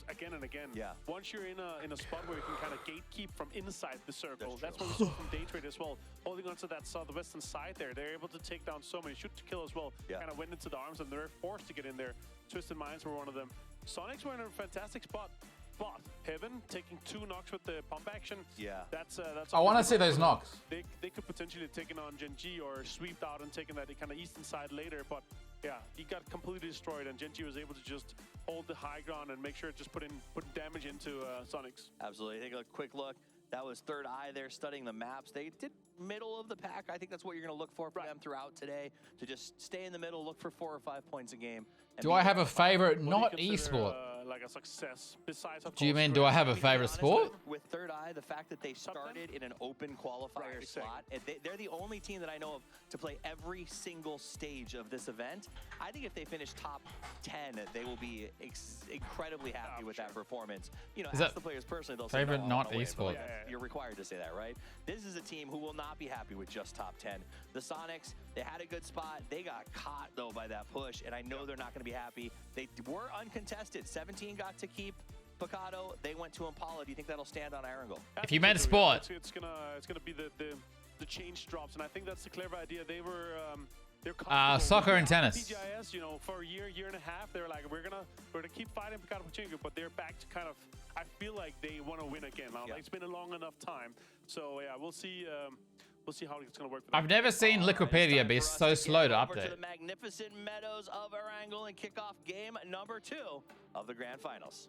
again and again. Yeah. Once you're in a spot where you can kind of gatekeep from inside the circle, that's what we saw from Day Trade as well. Holding onto that southwestern side there, they're able to take down so many. Shoot to kill as well. Yeah. Kind of went into the arms and they're forced to get in there. Twisted Minds were one of them. Sonics were in a fantastic spot. But Heaven taking 2 knocks with the pump action. Yeah. That's I want to see those knocks. They could potentially have taken on Gen G or sweeped out and taken that kind of eastern side later. But yeah, he got completely destroyed, and Gen G was able to just hold the high ground and make sure it just put damage into Sonics. Absolutely. Take a quick look. That was Third Eye there studying the maps. They did middle of the pack. I think that's what you're going to look for them throughout today, to just stay in the middle, look for 4 or 5 points a game. Do I have a favorite not esport? Like a success besides, Do you mean, do I have a favorite sport? With Third Eye, the fact that they started in an open qualifier slot, and they're the only team that I know of to play every single stage of this event. I think if they finish top 10, they will be incredibly happy with that performance. Ask the players personally, they'll favorite say, not esport? You're required to say that, right? This is a team who will not be happy with just top 10. The Sonics, they had a good spot. They got caught, though, by that push, and I know they're not going to be happy. They were uncontested. 17 got to keep Picado, they went to Impala. Do you think that'll stand on Erangel? If you made a sport. It's gonna be the change drops, and I think that's the clever idea. They were soccer and tennis. PGIS, you know, for a year and a half, they were like, we're gonna keep fighting Picado Pachinko, but they're back to kind of. I feel like they want to win again. Now, it's been a long enough time, so yeah, we'll see. We'll see how it's going to work for them. I've never seen Liquipedia be so slow to Over update. to the magnificent meadows of Erangel and kick off game number 2 of the Grand Finals.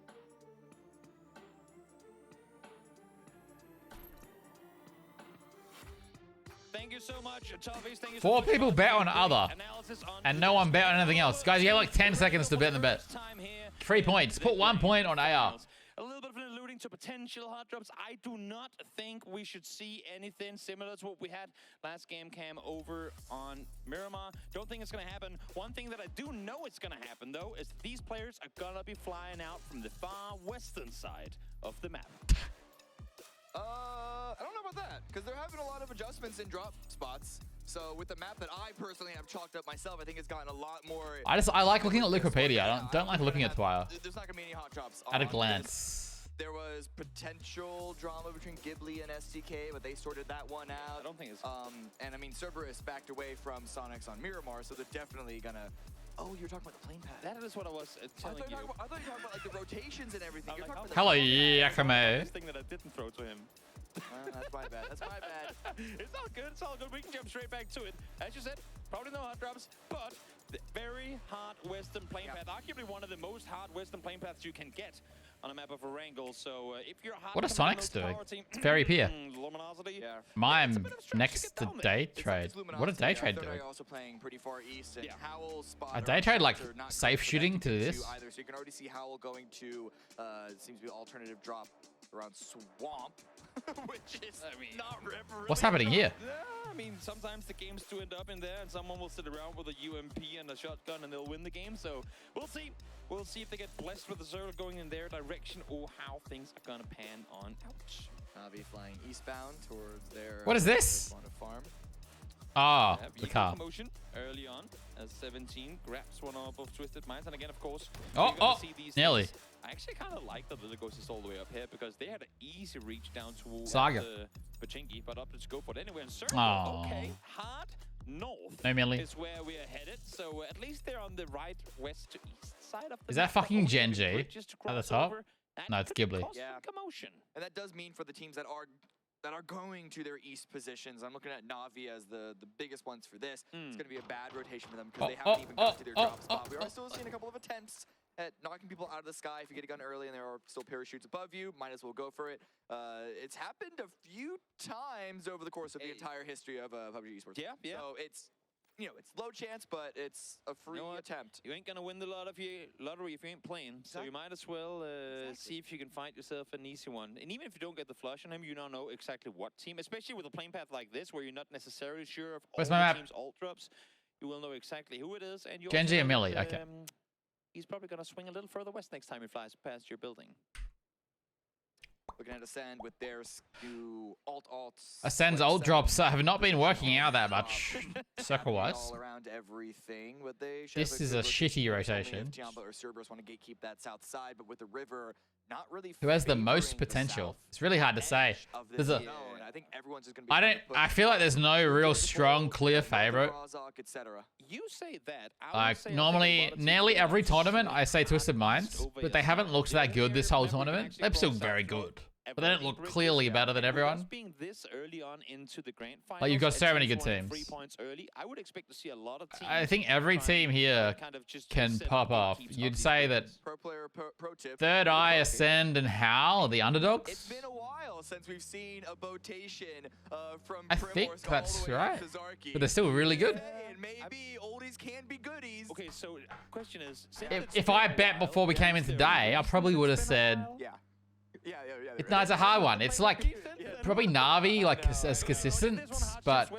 Thank you so much, Toffees. Thank you so 4 much. people bet on other, and no one bet on anything else. Guys, you have like 10 seconds to bet in the bet. 3 points. Put 1 point on AR. A little bit of an alluding to potential hot drops. I do not think we should see anything similar to what we had last game cam over on Miramar. Don't think it's going to happen. One thing that I do know it's going to happen, though, is these players are going to be flying out from the far western side of the map. I don't know about that, because they're having a lot of adjustments in drop spots. So with the map that I personally have chalked up myself, I think it's gotten a lot more. I like looking at Liquipedia. I don't like looking at Twire. There's not gonna be any hot drops. At a glance. There was potential drama between Ghibli and STK, but they sorted that one out. I don't think it's. And I mean, Cerberus backed away from Sonics on Miramar, so they're definitely gonna. Oh, you're talking about the plane pad. That is what I was telling you. I thought you were talking about like the rotations and everything. You're talking about Hello, Yakame. This thing that I didn't throw to him. That's my bad. That's my bad. It's all good. It's all good. We can jump straight back to it. As you said, probably no hot drops, but the very hard western plane path. Arguably one of the most hard western plane paths you can get on a map of Erangel. So if you're hard, What are Sonics doing? It's very peer. Luminosity. Yeah. Mime next to day trade. What a day trade doing? Also playing pretty far east, and Howl spot. A day trade like safe shooting to this? Either, so you can already see Howl going to seems to be alternative drop around Swamp, which is not really. What's happening here? Yeah, I mean, sometimes the games do end up in there, and someone will sit around with a UMP and a shotgun, and they'll win the game. So we'll see. We'll see if they get blessed with the circle going in their direction, or how things are gonna pan on out. Navi flying eastbound towards their. What is this? Farm. Ah, the car. Promotion early on as 17 grabs one off of Twisted Minds, and again, of course, nearly. Things. I actually kind of like that Lily goes all the way up here because they had an easy reach down towards Saga. the Pachinki, but up to go for it anyway. And circle, okay, hard north is where we are headed. So at least they're on the right west to east side of the Is that map, fucking but Genji just to at the cross top? over, that No, it's could Ghibli. cause some commotion. And that does mean for the teams that are going to their east positions. I'm looking at Navi as the biggest ones for this. It's going to be a bad rotation for them because they haven't even got to their drop spot. We are still seeing a couple of attempts at knocking people out of the sky. If you get a gun early and there are still parachutes above you, might as well go for it. It's happened a few times over the course of the entire history of PUBG Esports. Yeah. So it's, it's low chance, but it's a free attempt. You ain't gonna win the lottery if you ain't playing. So you might as well see if you can find yourself an easy one. And even if you don't get the flush on him, you don't know exactly what team, especially with a plane path like this, where you're not necessarily sure of all the team's ult drops. You will know exactly who it is, and you Genji also and know Millie, that, okay. He's probably gonna swing a little further west next time he flies past your building. Looking at Ascend with their skew alts. Ascend's ult drops have not been working out that much, circle-wise. All around everything, but they This is a shitty rotation. Tiamba or Cerberus want to gatekeep that south side, but with the river not really. Who has the most potential? It's really hard to say. There's a. I think everyone's just gonna be I feel like there's no real strong, clear favorite. You say that. Like normally, nearly every tournament, I say Twisted Minds, but they haven't looked that good this whole tournament. They're still very good, but they don't look clearly better than everyone. Being this early on into the grand finals, Like you've got so many good teams. 3 points early. I would expect to see a lot of teams. I think every team here can pop off. You'd say that Third Eye, Ascend, and Howl are the underdogs. It's been a while since we've seen a botation from I think that's right, but they're still really good. And maybe oldies can be goodies. Okay, so question is, If I bet before we came in today, I probably would have said. No, it's a hard one. It's like probably Navi, like as consistent, but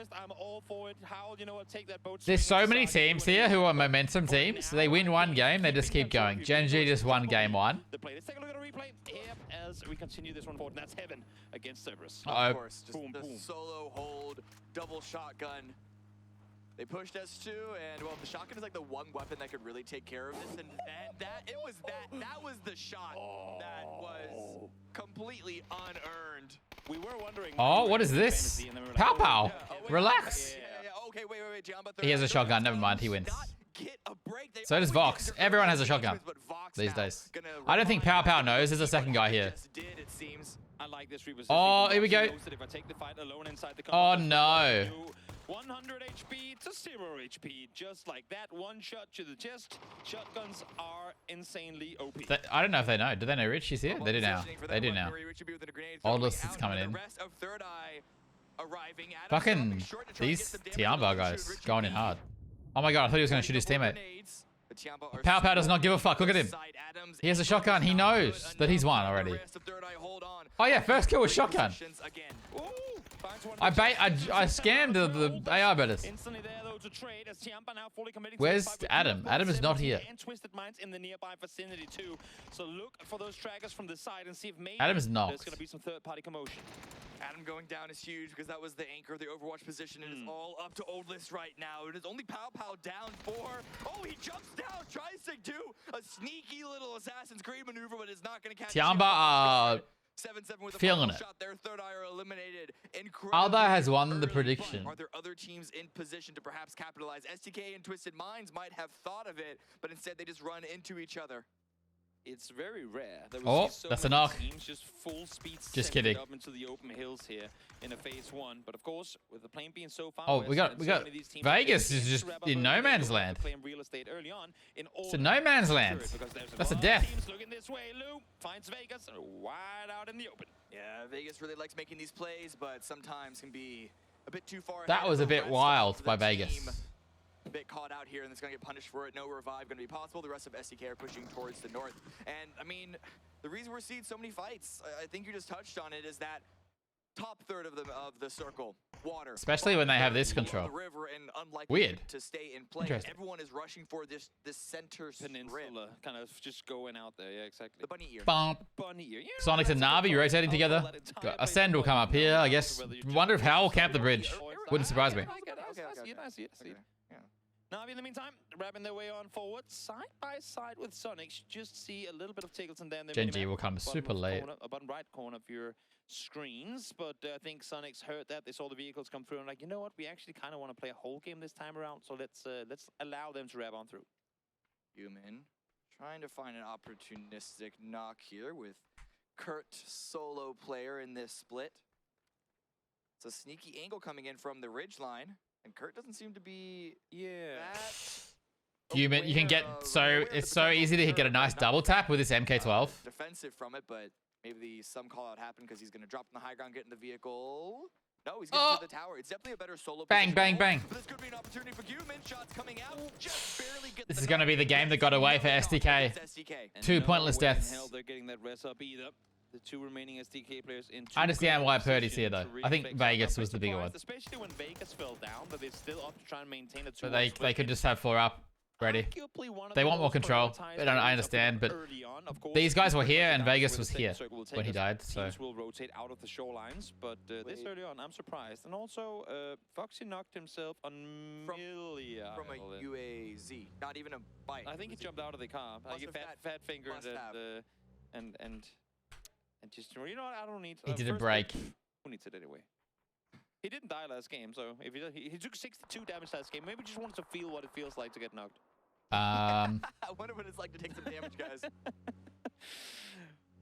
there's so many teams here who are momentum teams. They win one game, they just keep going. Genji just won game 1. Let's take a look at a replay here as we continue this one forward. And that's Heaven against Cerberus. Of course, just the solo hold, double shotgun. They pushed S2, and well, the shotgun is like the one weapon that could really take care of this, and that was the shot that was completely unearned. We were wondering. Oh, what is this? Pow pow. Relax. Okay, wait. Jamba He has a shotgun. Never mind. He wins. So does Vox. Everyone has a shotgun these days. I don't think Pow Pow knows. There's a second guy here. I like this repositioning. Oh, here we go. If I take the fight alone inside the Oh, no. 100 HP to 0 HP. Just like that. One shot to the chest. Shotguns are insanely OP. I don't know if they know. Do they know Richie's here? They do now. They do now. Oldest is coming in. Fucking these Tiamba guys going in hard. Oh my god, I thought he was going to shoot his teammate. Pow Pow does not give a fuck. Look at him. He has a shotgun. He knows that he's won already. Oh yeah, first kill was shotgun. I scammed the AR betters. Where's Adam? Adam is not here. Adam is not. There's going to be some third-party commotion. Adam going down is huge because that was the anchor of the Overwatch position. It is all up to Old List right now. It is only Pow Pow down 4. Oh, he jumps down, tries to do a sneaky little Assassin's Creed maneuver, but is not going to catch Tiamba 7-7 with a feeling final it. shot. Their third eye are eliminated. Alda has won the prediction. Are there other teams in position to perhaps capitalize? STK and Twisted Minds might have thought of it, but instead they just run into each other. It's very rare. Oh, that's a knock. Just full speed. Just kidding. Up into the open hills here in a phase 1, but of course, with the plane being so far. Oh, we got Vegas is just in no man's land. It's a no man's land. That's a death. Looking this way, Lou finds Vegas wide out in the open. Yeah, Vegas really likes making these plays, but sometimes can be a bit too far. That was a bit wild by Vegas. A bit caught out here, and it's going to get punished for it. No revive going to be possible. The rest of SDK are pushing towards the north. And, I mean, the reason we're seeing so many fights, I think you just touched on it, is that top third of the circle, water. Especially when they have this control. The river and unlikely Weird. to stay in play. Everyone is rushing for this center peninsula, kind of just going out there. Yeah, exactly. The bunny ear. Bump. Bunny ear. Yeah, Sonic and Navi rotating together. Ascend will come up here, I guess. Wonder if Hal will camp the bridge. Wouldn't surprise me. I see it. Navi, in the meantime, wrapping their way on forward, side by side with Sonic. Just see a little bit of Tiggleton down there. Genji will come super late. Bottom right corner of your screens, but I think Sonic's heard that. They saw the vehicles come through and like, you know what? We actually kind of want to play a whole game this time around, so let's allow them to wrap on through. Human trying to find an opportunistic knock here with Kurt solo player in this split. It's a sneaky angle coming in from the ridge line. And Kurt doesn't seem to be You can get it's so easy to get a nice double tap with this MK12. Defensive from it, but maybe some call out happened because he's going to drop in the high ground, get in the vehicle. No, he's getting to the tower. It's definitely a better solo. Bang, bang, bang. This could be an opportunity for Human. Shots coming out. Just barely get this is going to be the game that got away for SDK. 2 pointless deaths. They're getting that res up either. The 2 remaining SDK players in. I understand why Purdy's here though. I think Vegas was the bigger one. Especially when Vegas fell down, but they're still up to try and maintain a 2. But they could just have 4 up ready. They want more control. I understand, but these guys were here and Vegas was here when he died. So teams will rotate out of the shorelines, but this early on, I'm surprised. And also, Foxy knocked himself on Milia from a UAZ, not even a bite. I think he jumped out of the car. Like fat fingered and just, you know what, I don't need... he didn't break. Who needs it anyway? He didn't die last game, so if he took 62 damage last game, maybe just wanted to feel what it feels like to get knocked. I wonder what it's like to take some damage, guys.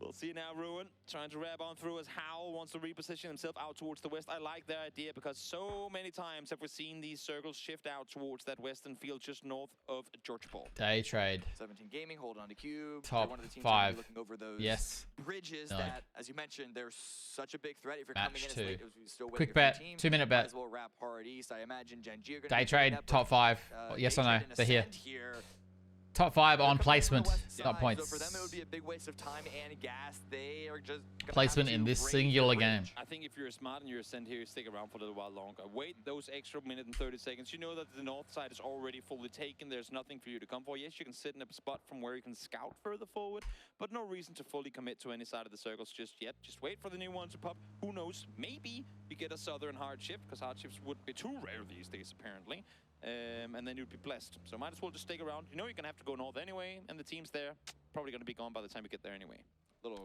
We'll see now, Ruin trying to wrap on through as Howl wants to reposition himself out towards the west. I like that idea because so many times have we seen these circles shift out towards that western field just north of Georgia Ball. Day trade. 17 Gaming, hold on to Cube. Top one of the teams 5. Looking over those bridges No. that, as you mentioned, they're such a big threat. If you're coming in as late as we still waiting Quick for your bet, team, 2-minute bet. Might as well wrap hard east. I imagine Genji are gonna Day be trade, that, top 5. Yes or no? They're here. Top 5 on placement, not points. So for them, it would be a big waste of time and gas. They are just placement in this singular game. I think if you're smart and you're Ascend here, stick around for a little while longer. Wait those extra minute and 30 seconds. You know that the north side is already fully taken. There's nothing for you to come for. Yes, you can sit in a spot from where you can scout further forward, but no reason to fully commit to any side of the circles just yet. Just wait for the new one to pop. Who knows? Maybe you get a southern hard shift, because hard shifts would be too rare these days, apparently. And then you'd be blessed. So might as well just stick around. You know you're going to have to go north anyway, and the team's there. probably going to be gone by the time we get there anyway.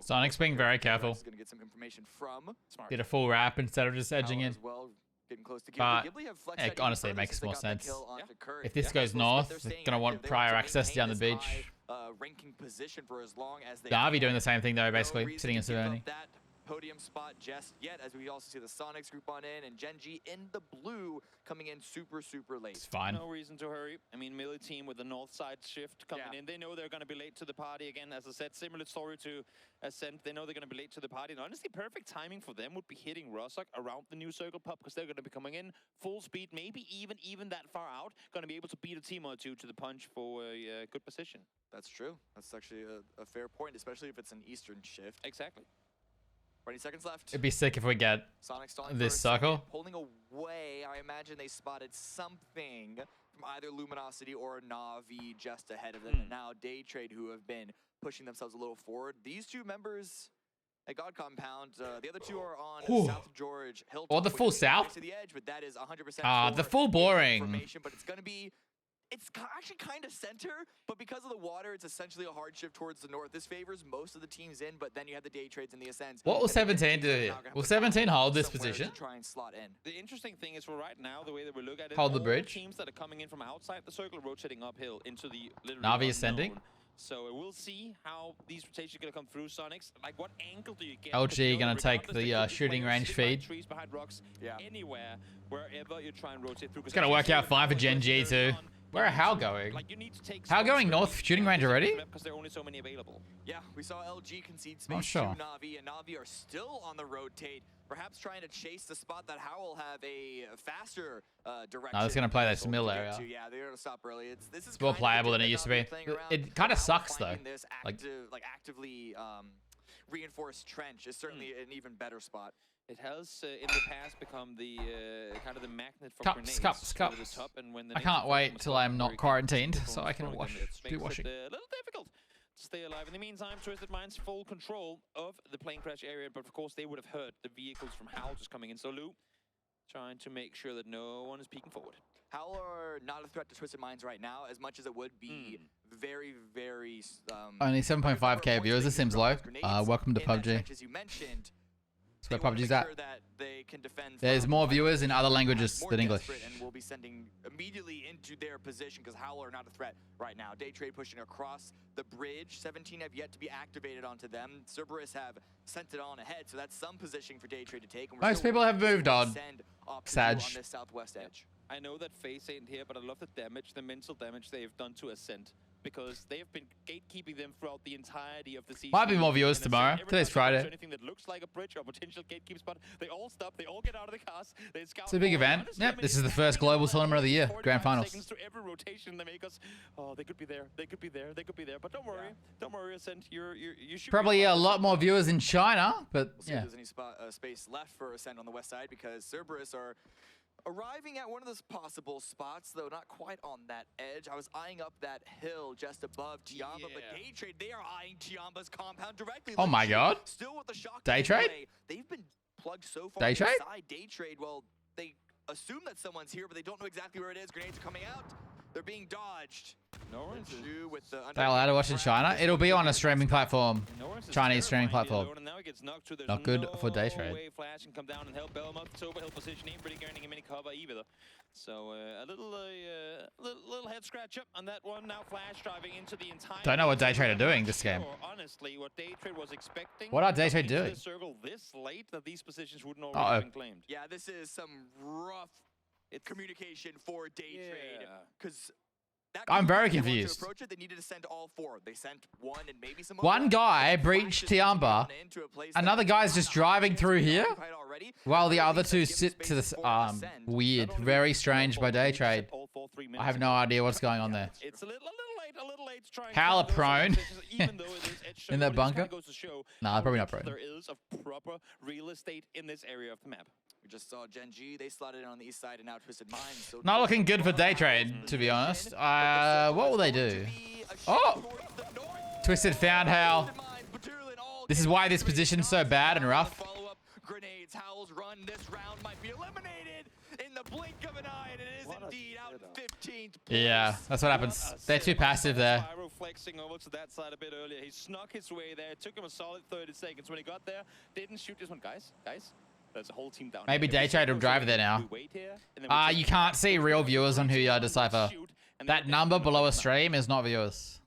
Sonic's being very careful. Going to get some information from Smart. Did a full wrap instead of just edging in. well, getting close to But Ghibli have flexed yeah, that honestly, it even makes further more since they got that sense. kill onto Curry. If this Yeah, goes they're north, staying they're gonna want active. They prior to access down the maintain beach. this high, ranking position for as long as they Darby can. doing the same thing though, No basically reason sitting in to give up Severny. that podium spot just yet, as we also see the Sonics group on in, and Genji in the blue coming in super late. It's fine. No reason to hurry. I mean, Melee team with the north side shift coming in. They know they're going to be late to the party again. As I said, similar story to Ascent. They know they're going to be late to the party. And honestly, perfect timing for them would be hitting Rostock around the new circle pub, because they're going to be coming in full speed, maybe even that far out. Going to be able to beat a team or two to the punch for a good position. That's true. That's actually a fair point, especially if it's an Eastern shift. Exactly. 20 seconds left. It'd be sick if we get Sonic stalling this for a second, circle. pulling away. I imagine they spotted something from either Luminosity or Na'Vi just ahead of them. And now Daytrade, who have been pushing themselves a little forward. These two members at God Compound, the other two are on South George Hilltop. Or the full south. To the edge, but that is 100% the full boring. information, but it's going to be... It's actually kind of center, but because of the water, it's essentially a hard shift towards the north. This favors most of the teams in, but then you have the day trades and the ascents. What will 17 do here? Will 17 hold this position? Try and slot in. The interesting thing is, for right now, the way that we look at it, Hold the all bridge. teams that are coming in from outside the circle are rotating uphill into the literally Na'Vi unknown. ascending. So we'll see how these rotations are going to come through. Sonics, like what angle do you get? LG gonna take the shooting range feed. Trees behind rocks, anywhere, wherever you try and rotate through. It's gonna work out fine for Gen G too. Where are Hal going? Hal going north shooting range already? Because there are only so many available. Yeah, we saw LG concede Not space sure. to Na'Vi, and Na'Vi are still on the rotate, perhaps trying to chase the spot that Howl have a faster direction. No, it's gonna play this to mill get area. to. Yeah, they're gonna stop early. This is It's more kind of the playable dip than it that used to Na'Vi be. playing around, It kind of but sucks though. finding this Like actively reinforced trench is certainly an even better spot. It has in the past become the kind of the magnet for Cups. over the top, and when the I nades can't are wait from till the I'm top, not very quarantined difficult so I can throwing wash, them. It do makes washing. it a little difficult to stay alive. In the meantime, Twisted Minds full control of the plane crash area, but of course they would have heard the vehicles from Howl just coming in. So Lou, trying to make sure that no one is peeking forward. Howl are not a threat to Twisted Minds right now, as much as it would be very Only 7.5k viewers. This seems low. Welcome to PUBG. as you mentioned. That's where PUBG's at. That they can defend There's more viewers in other languages more than English. desperate, and we'll be sending immediately into their position because Howl are not a threat right now. Daytrade pushing across the bridge. 17 have yet to be activated onto them. Cerberus have sent it on ahead, so that's some positioning for Daytrade to take. And we're Most still people have waiting to moved on. send up to Sag. you on this southwest edge. I know that FaZe ain't here, but I love the damage, the mental damage they've done to Ascent, because they have been gatekeeping them throughout the entirety of the season. Might be more viewers And Ascent, tomorrow. every Today's time they Friday. come to anything that looks like a bridge or potential gatekeep spot, they all stop, they all get out of the cars, they scout. It's a big forward. event. Honestly, Yep, I mean, this is the it's first happening global in tournament of the year. 45 Grand finals. seconds to every rotation, they make us, oh, they could be there, they could be there, they could be there. But don't worry, Ascent, you should Probably be a fine. lot more viewers in China, but We'll see yeah. if there's any space left for Ascend on the west side, because Cerberus are arriving at one of those possible spots, though not quite on that edge. I was eyeing up that hill just above Tiamba, but Daytrade, they are eyeing Tiamba's compound directly. Oh my Legit, god. Still with the shock. Daytrade? They've been plugged so far Daytrade? inside Daytrade. Well, they assume that someone's here, but they don't know exactly where it is. Grenades are coming out. They're being dodged. With the They allowed to watch in China? It'll be on a streaming platform. Chinese streaming platform. Not good for Daytrade. Flash can come down and help Belmont. Overhill position ain't really getting him any cover either. So a little head scratch up on that one. Now Flash driving into the entire. Don't know what Daytrade are doing this game. Honestly, what Daytrade was expecting. What are Daytrade doing? The circle this late that these positions wouldn't already have been claimed. Yeah, this is some rough communication for Daytrade, because. I'm very confused. Approach it, they needed to send all four. They sent one and maybe some. One guy breached Tiamba. Another guy's just driving through here, while the other two sit to the weird, very strange by Daytrade. I have no idea what's going on there. It's a little late to try and Hal cover those prone positions, even though it is edge in that showdown. It just bunker. kinda goes to show Nah, how probably not little prone. there is of proper real estate in this area of the map. We just saw Gen G. They slotted in on the east side and now Twisted Minds. So Not looking good for Daytrade, to be honest. What will they do? Oh! Twisted found Hal. This is why this position's so bad and rough. Grenades, Howl's run this round might be eliminated in the blink of an eye, and it is indeed out 15th place. Yeah, that's what happens. They're too passive there. flexing over to that side a bit earlier. He snuck his way there. It took him a solid 30 seconds. When he got there, didn't shoot this one. Guys, there's a whole team down Maybe here. Daytrade will drive there now. You can't see real viewers on Who You Are Decipher. That number below a stream is not viewers.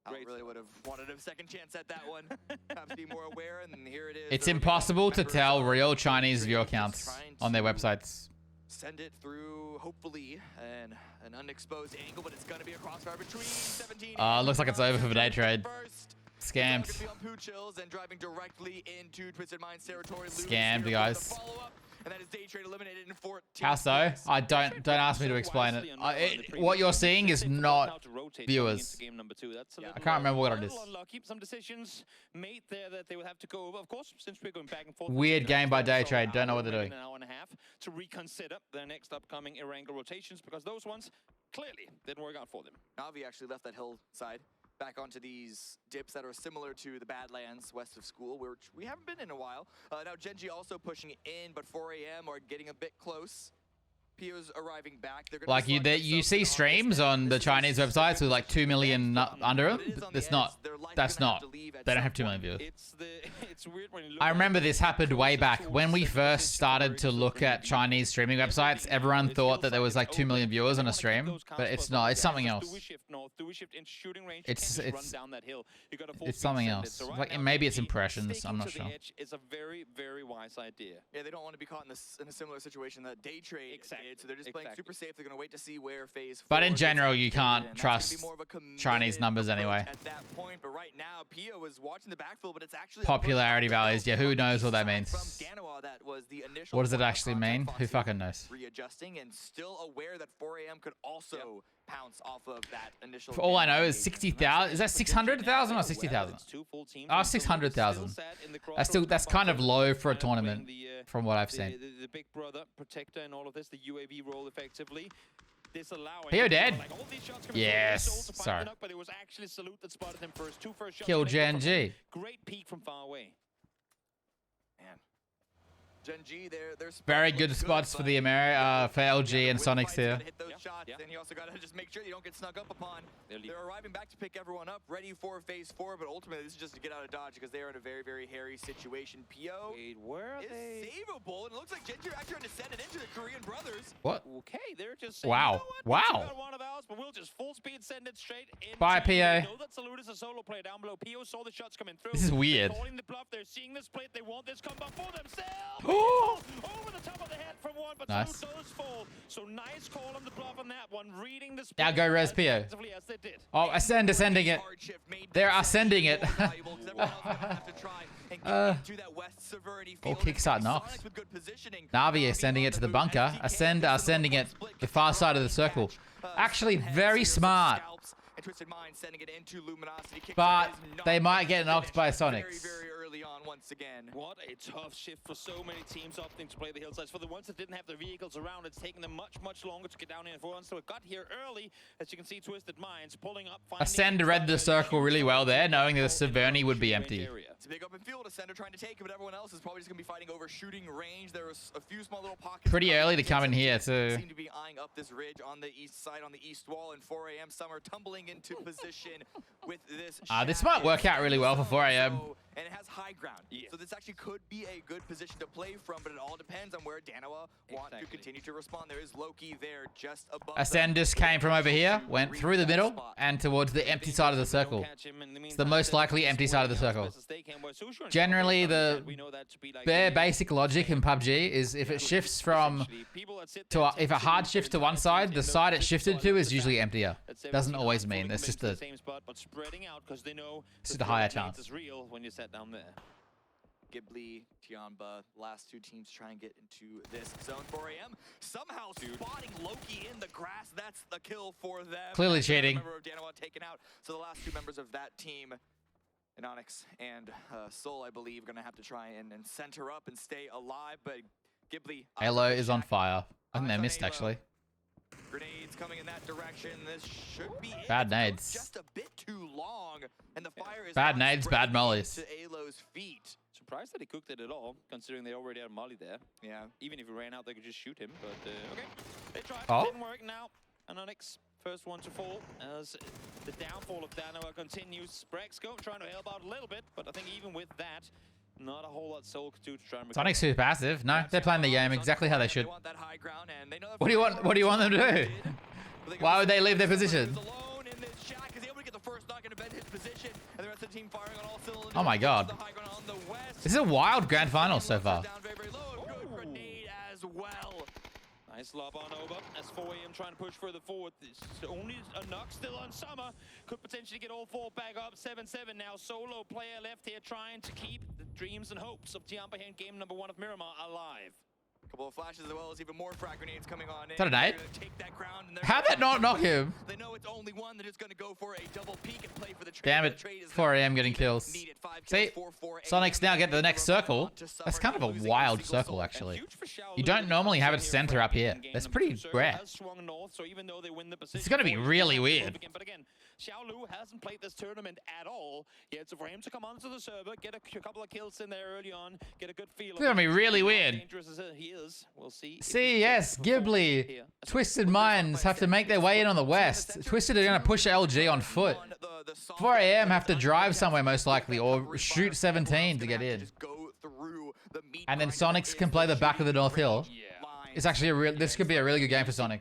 I really would have wanted a second chance at that one. Perhaps be more aware, and here it is. It's impossible to tell real Chinese viewer counts on their websites. Send it through, hopefully, an unexposed angle, but it's going to be a crossfire between 17. Looks like it's over for Daytrade. Scammed. And driving directly into Twisted Minds territory. Scammed, guys. And that is Daytrade eliminated in 14. How so? Don't ask me to explain it. What you're seeing is not viewers. I can't remember what it is. Some decisions made there that they would have to go over. Of course, since we're going back and forth. Weird game by Daytrade. Don't know what they're doing. An hour and a half to reconsider their next upcoming Erangel rotations, because those ones clearly didn't work out for them. Navi actually left that hillside back onto these dips that are similar to the Badlands west of school, which we haven't been in a while. Now Genji also pushing in, but 4 a.m. are getting a bit close. Pio's arriving back. They're Like you see streams on the Chinese websites with like 2 million under them. That's not. They don't have 2 million viewers. It's weird when you look. I remember this happened way back when we first started to look at Chinese streaming websites. Everyone thought that there was like 2 million viewers on a stream, but it's not. It's something else. It's something else. Like maybe it's impressions. I'm not sure. It's a very, very wise idea. Yeah, they don't want to be caught in a similar situation that Daytrade did, so they're just playing super safe. They're going to wait to see where phase 4 But in general, you can't trust Chinese numbers anyway. at that point. But right now, Pio was watching the backfield, but it's actually Popularity values. Yeah, who knows what that means? That was the initial What does it actually mean? Who fucking knows? Readjusting and still aware that 4 a.m. could also pounce off of that initial. For all I know is 60,000. Is that 600,000 or 60,000? Oh, 600,000. That's kind of low for a tournament, from what I've seen. The big brother protector and all of this, the UAV role effectively. Pio dead? Yes. Sorry. But it was actually Salute that spotted him first. Two first shots. Kill Genji. Great peek from far away. Man. Genji, they're very good spots for the for LG and Sonics here. Hit those shots, and you also got to just make sure you don't get snuck up upon. They're arriving back to pick everyone up, ready for phase 4, but ultimately this is just to get out of dodge because they are in a very, very hairy situation. Pio is savable, and it looks like Genji are actually trying to send it into the Korean brothers. What? Okay, they're just saying, wow. You know what? Wow. Got one of ours, but we'll just full speed send it straight into. Bye, PA. Know that Salute is a solo player down below. Pio saw the shots coming through. This is weird. They're calling the bluff. They're seeing this plate. They want this combo for themselves. Over the top of the head from one, but nice. Salute does fall. So nice call on the bluff on that one. Reading this. Now go res Pio. As they did. Oh, ascending it. They're ascending it. All kickstart knocks. Navi ascending it to the bunker. Ascending it the far side of the circle. Actually, very smart. But they might get knocked by Sonics. Once again. What a tough shift for so many teams opting to play the hillsides. For the ones that didn't have their vehicles around, it's taken them much longer to get down here. And for ones that got here early, as you can see, Twisted Minds pulling up. Ascend read the circle really well there, knowing that the Severny would be empty. It's a big open field. Ascender trying to take it, but everyone else is probably just going to be fighting over shooting range. There was a few small little pockets. Pretty early to come in here, too. Seem to be eyeing up this ridge on the east side, on the east wall, and 4 a.m. Summer tumbling into position with this. This might work out really well for 4 a.m. And it has high ground. So this actually could be a good position to play from, but it all depends on where Danawa want to continue to respond. There is Loki there just above. Ascend just came from over here, went through the middle, and towards the empty side of the circle. It's the most likely empty side of the circle. Generally, the bare basic logic in PUBG is if it shifts from if a hard shifts to one side, the side it shifted to is usually emptier. Doesn't always mean. It's just a higher chance. Down there. Ghibli, Tianba, last two teams try and get into this zone. 4 a.m. somehow spotting Loki in the grass. That's the kill for them. Clearly cheating. Member of Danawa taken out. So the last two members of that team, Onyx and Soul, I believe, are going to have to try and center up and stay alive. But Ghibli. Halo is on fire. I think they missed actually. Grenades coming in that direction. This should be bad nades. Just a bit too long, and the fire is bad nades, bad mollies. To Alo's feet. Surprised that he cooked it at all, considering they already had Molly there. Yeah. Even if he ran out, they could just shoot him. But okay, they tried. Oh. It didn't work now. And Onyx First one to fall as the downfall of Danoa continues. Brexco trying to help out a little bit, but I think even with that, not a whole lot Soul could do to try and recover. Sonic's too passive. No, they're playing the game exactly how they should. What do you want? What do you want them to do? Why would they leave their position? Oh my god. This is a wild grand final so far. Nice lob on over as 4AM trying to push further forward. It's only a knock still on Summer. Could potentially get all four back up. 7-7 now. Solo player left here trying to keep the dreams and hopes of Tiampa here in game number 1 of Miramar alive. Couple of flashes as well as even more frag grenades coming on in. Is that a nade? How'd that not knock him? They know it's only one that is going to go for a double peek and play for the trade. Damn it. 4AM getting kills. See, Sonic's now get to the next circle. That's kind of a wild circle, actually. You don't normally have it center up here. That's pretty rare. It's going to be really weird. But again, Xiaolu hasn't played this tournament at all yet, so for him to come onto the server, get a couple of kills in there early on, get a good feel. It's going to be really weird. We'll see. yes, Ghibli. Twisted Minds have to make their way in on the west. Twisted are going to push LG on foot. 4AM have to drive somewhere most likely, or shoot 17 to get in. And then Sonics can play the back of the North Hill. It's actually this could be a really good game for Sonics.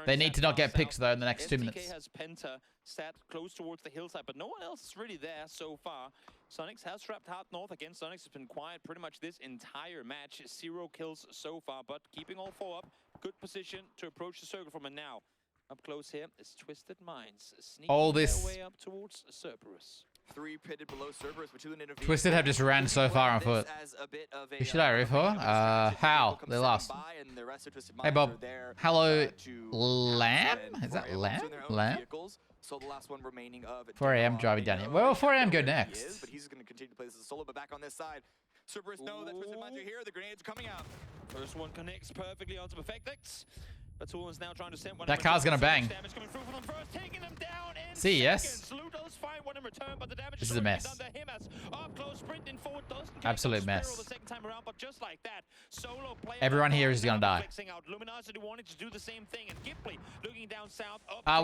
They need to not get picked though in the next 2 minutes. has Penta sat close towards the hillside, but no one else is really there so far. Sonics has trapped hard north. Again, Sonics has been quiet pretty much this entire match. 0 kills so far, but keeping all 4 up. Good position to approach the circle from, and now up close here is Twisted Minds sneaking their way up towards Cerberus. 3 pitted below Cerberus, but 2 intervened. Twisted have just ran so far on foot. Who should I root for? Hal. They lost. Hey, Bob. Hello, Lamb? Is that Lamb? Lamb? So the last one remaining of 4AM driving down here. Where will 4AM go next? But he's going to continue to play this as a solo, but back on this side. Cerberus know that Twisted Minds are here. The grenades are coming out. First one connects perfectly onto Perfectix. Batul is now trying to send one. That car's gonna bang. See, yes. This is a mess. Absolute mess. Everyone here is gonna die.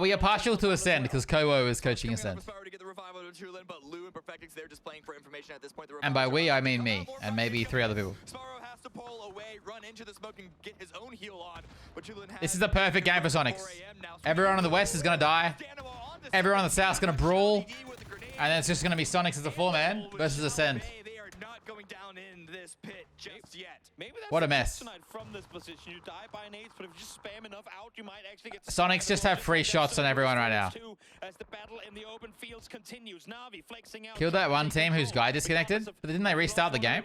We are partial to Ascend because Kowo is coaching Ascend. And by we, I mean me and maybe 3 other people. This is the perfect game for Sonics. Everyone on the west is gonna die. Everyone on the south is gonna brawl. And then it's just gonna be Sonics as a 4-man versus Ascend. What a mess. Sonics just have free shots on everyone right now. Killed that one team whose guy disconnected, but didn't they restart the game?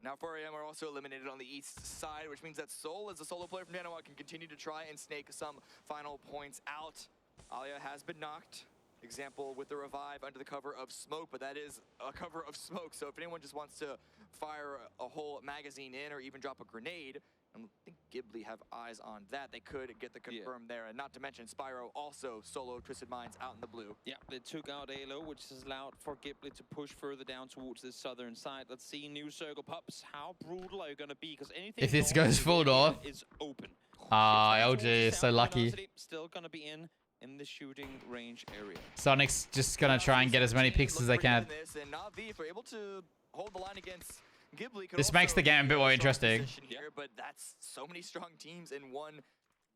Now 4AM are also eliminated on the east side, which means that Soul, as a solo player from Danoa, can continue to try and snake some final points out. Alia has been knocked. Example with the revive under the cover of smoke, but that is a cover of smoke. So if anyone just wants to fire a whole magazine in or even drop a grenade, and I think Ghibli have eyes on that. They could get the confirm there. And not to mention, Spyro also solo Twisted Minds out in the blue. Yeah, they took out Alo, which has allowed for Ghibli to push further down towards the southern side. Let's see new circle pups. How brutal are you going to be? Because anything if this goes full north is open. LG is so lucky. Still going to be in the shooting range area. Sonic's just going to try and get as many picks as they can. And Na'Vi, if we're able to hold the line against Ghibli, this makes the game a bit more interesting. Here, but that's so many strong teams in one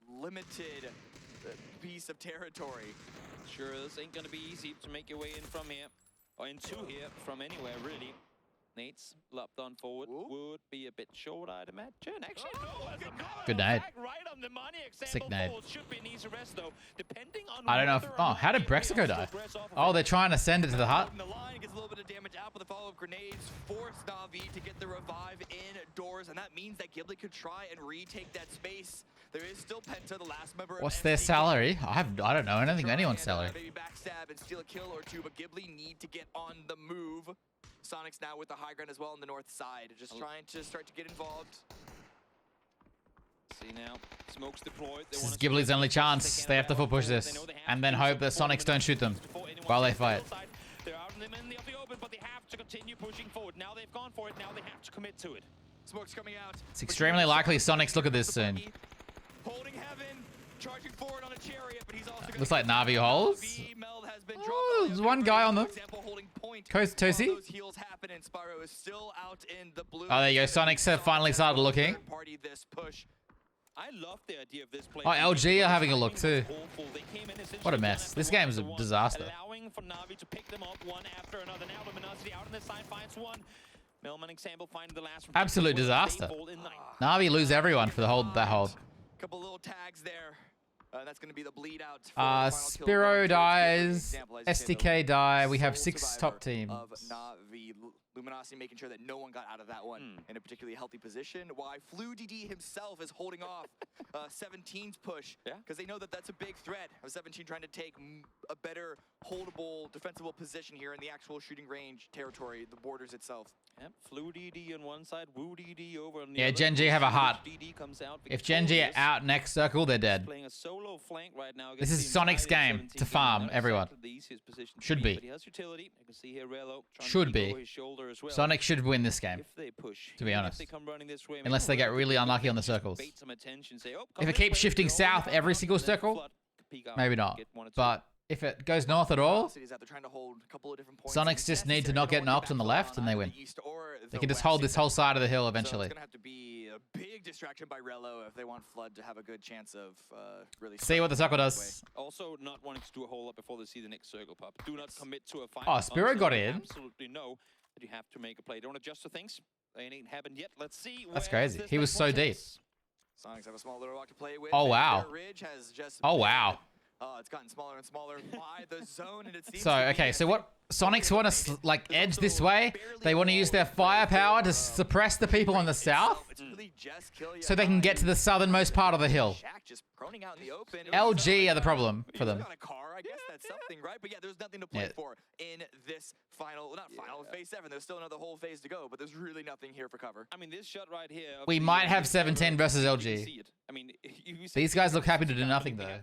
limited piece of territory. Sure, this ain't gonna be easy to make your way in from here, or into here from anywhere really. Nate's lopped on forward. Would be a bit short, I'd imagine. Actually, no, good night. Right on the money. Sick night. Should be an easy rest, though, depending on I don't know if, how did Brexico die? Oh, they're trying to send it to the hut. The line gets a little bit of damage out, but the follow-up grenades force Na'Vi to get the revive indoors, and that means that Ghibli could try and retake that space. There is still Penta, the last member. What's their salary? I don't know anything anyone's salary. Maybe backstab and steal a kill or two, but Ghibli need to get on the move. Sonics now with the high ground as well on the north side, just trying to start to get involved. See now, smokes deployed. This is Ghibli's only chance. They have to full push this, and then hope that Sonics don't shoot them while they fight. They're out in the open, but they have to continue pushing forward. Now they've gone for it. Now they have to commit to it. Smoke's coming out. It's extremely likely Sonics look at this soon. Holding heaven. charging forward on a chariot, but he's also Looks like Navi holds. Oh, there's one guy on them. Coast Tosi. Oh, there you go. Sonic's have finally started looking. I love the idea of this play. Oh, LG are having a look too. What a mess. This game is a disaster. Allowing for Navi to pick them up one after another. Now Luminosity out on the side finds one. Millman example finding the last one. Absolute disaster. Navi lose everyone for that hold. Couple little tags there. That's going to be the bleed out. Spiro dies. STK die. We have 6 top teams. Of Navi. Luminosity making sure that no one got out of that one in a particularly healthy position. Why FluDD himself is holding off 17's push. Because they know that that's a big threat of 17 trying to take a better holdable, defensible position here in the actual shooting range territory, the borders itself. Yep, FluDD on one side, WooDD over on the Yeah, other. Gen G have a heart. Comes out If Gen G are out next circle, they're dead. playing a solo flank right now. This is Sonic's game to farm everyone. Should be. But he has utility. You can see here Relo trying Should to be. his shoulder as well. Sonic should win this game, If they push, to be even if honest. they come running this way, Unless they get really unlucky on the circles. bait some attention, say, "Oh, If come it this keeps way, shifting they'll only south come every up, single and then circle, flood, peek out, maybe not. get one or two. But if it goes north at all, Cities out there trying to hold a couple of different points. Sonics just need to not get knocked on the left and they win. They can just hold this whole side of the hill eventually. So it's going to have to be a big distraction by Relo if they want Flood to have a good chance of really... See what the circle does. Also, not wanting to do a whole lot before they see the next circle pop. Do not commit to a fight. Oh, Spiro until got you in. Absolutely know that you have to make a play. Don't adjust to things. They ain't happened yet. Let's see. That's where crazy. this He was next so one deep. takes. Sonics have a small little rock to play with. Oh, and wow. their ridge has just Oh, been, wow. it's gotten smaller and smaller by the zone, and it seems So, okay, so what Sonics want to, like, edge this way? They want to use their firepower to suppress the people on the south so they can get to the southernmost part of the hill. just proning out in the open. LG are the problem for them. Got a car, I guess that's something, right? But yeah, there's nothing to play for in this final, not final, phase 7. There's still another whole phase to go, but there's really nothing here for cover. I mean, this shot right here. We might have 17 versus LG. I mean, These guys look happy to do nothing though.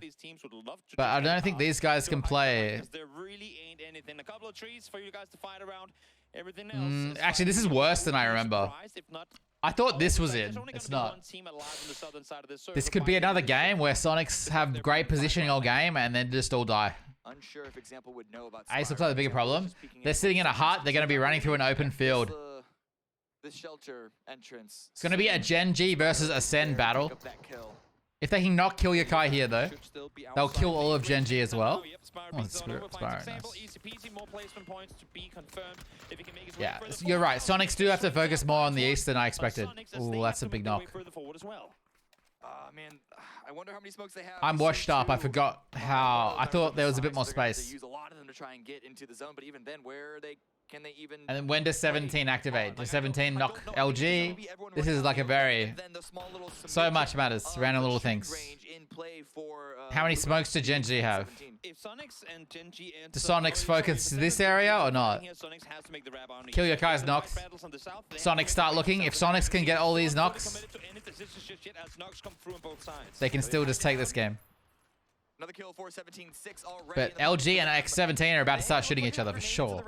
But I don't think these guys can play. There really ain't anything. A couple of trees for you guys to fight around. Everything else. Actually, this is worse than I remember. I thought this was in. It's not. This could be another game where Sonics have great positioning all game and then just all die. Unsure if Example would know about Ace looks like the bigger problem. They're sitting in a hut. They're going to be running through an open field. This shelter entrance. It's going to be a Gen G versus Ascend battle. If they can not kill Yakai here, though, they'll kill all of Gen G as well. Oh, it's Spiro, nice. Yeah, you're right. Sonics do have to focus more on the east than I expected. Ooh, that's a big knock. Man, I wonder how many smokes they have. I'm washed up. I forgot how. I thought there was a bit more space. Use a lot of them to try and get into the zone, but even then, where can they even? And then when does 17 activate? Does 17 knock LG? This is like a very so much matters. Random little things. How many smokes do Gen G have? Do Sonics focus to this area or not? Kill your Kai's knocked. Sonics start looking. If Sonics can get all these knocks, they can still just take this game. Another kill for 17-6 already. But LG and X17 are about to start shooting each other for sure.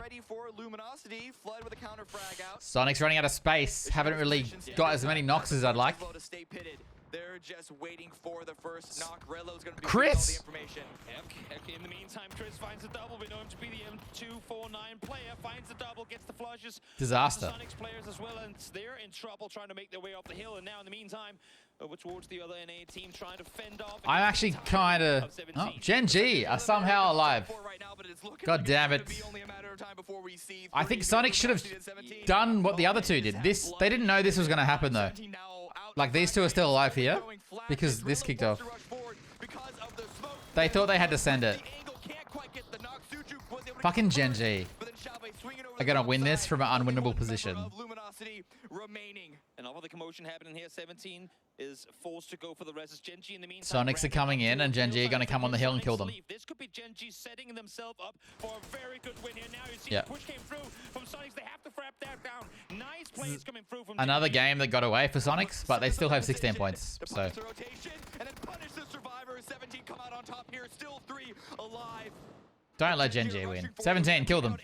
Sonic's running out of space. Haven't really got as many knocks as I'd like. They're just waiting for the first knock. Relo's gonna be Chris! In the meantime, Chris finds the double. We know him to be the M249 player. Finds the double, gets the flushes. Disaster. Sonics players as well, and they're in trouble trying to make their way off the hill. And now, in the meantime, over towards the other NA team trying to fend off. I'm actually kind of... Oh, Gen G are somehow alive. God damn it. I think Sonic should have done what the other two did. They didn't know this was going to happen, though. Like, these two are still alive here because this kicked off. They thought they had to send it. Fucking Gen G. They're going to win this from an unwinnable position. And all the commotion happening here, 17 is forced to go for the res. Gen G in the meantime. Sonics are coming in and Gen G are going to come on the hill and kill them. This could be Gen G setting themselves up for a very good win here. Now you see the push came through from Sonics. They have to wrap that down. Nice plays coming through from Another game that got away for Sonics, but they still have 16 points. So. And then punish the survivor. 17 come out on top here. Still 3 alive. Don't let Gen G win. 17, kill them.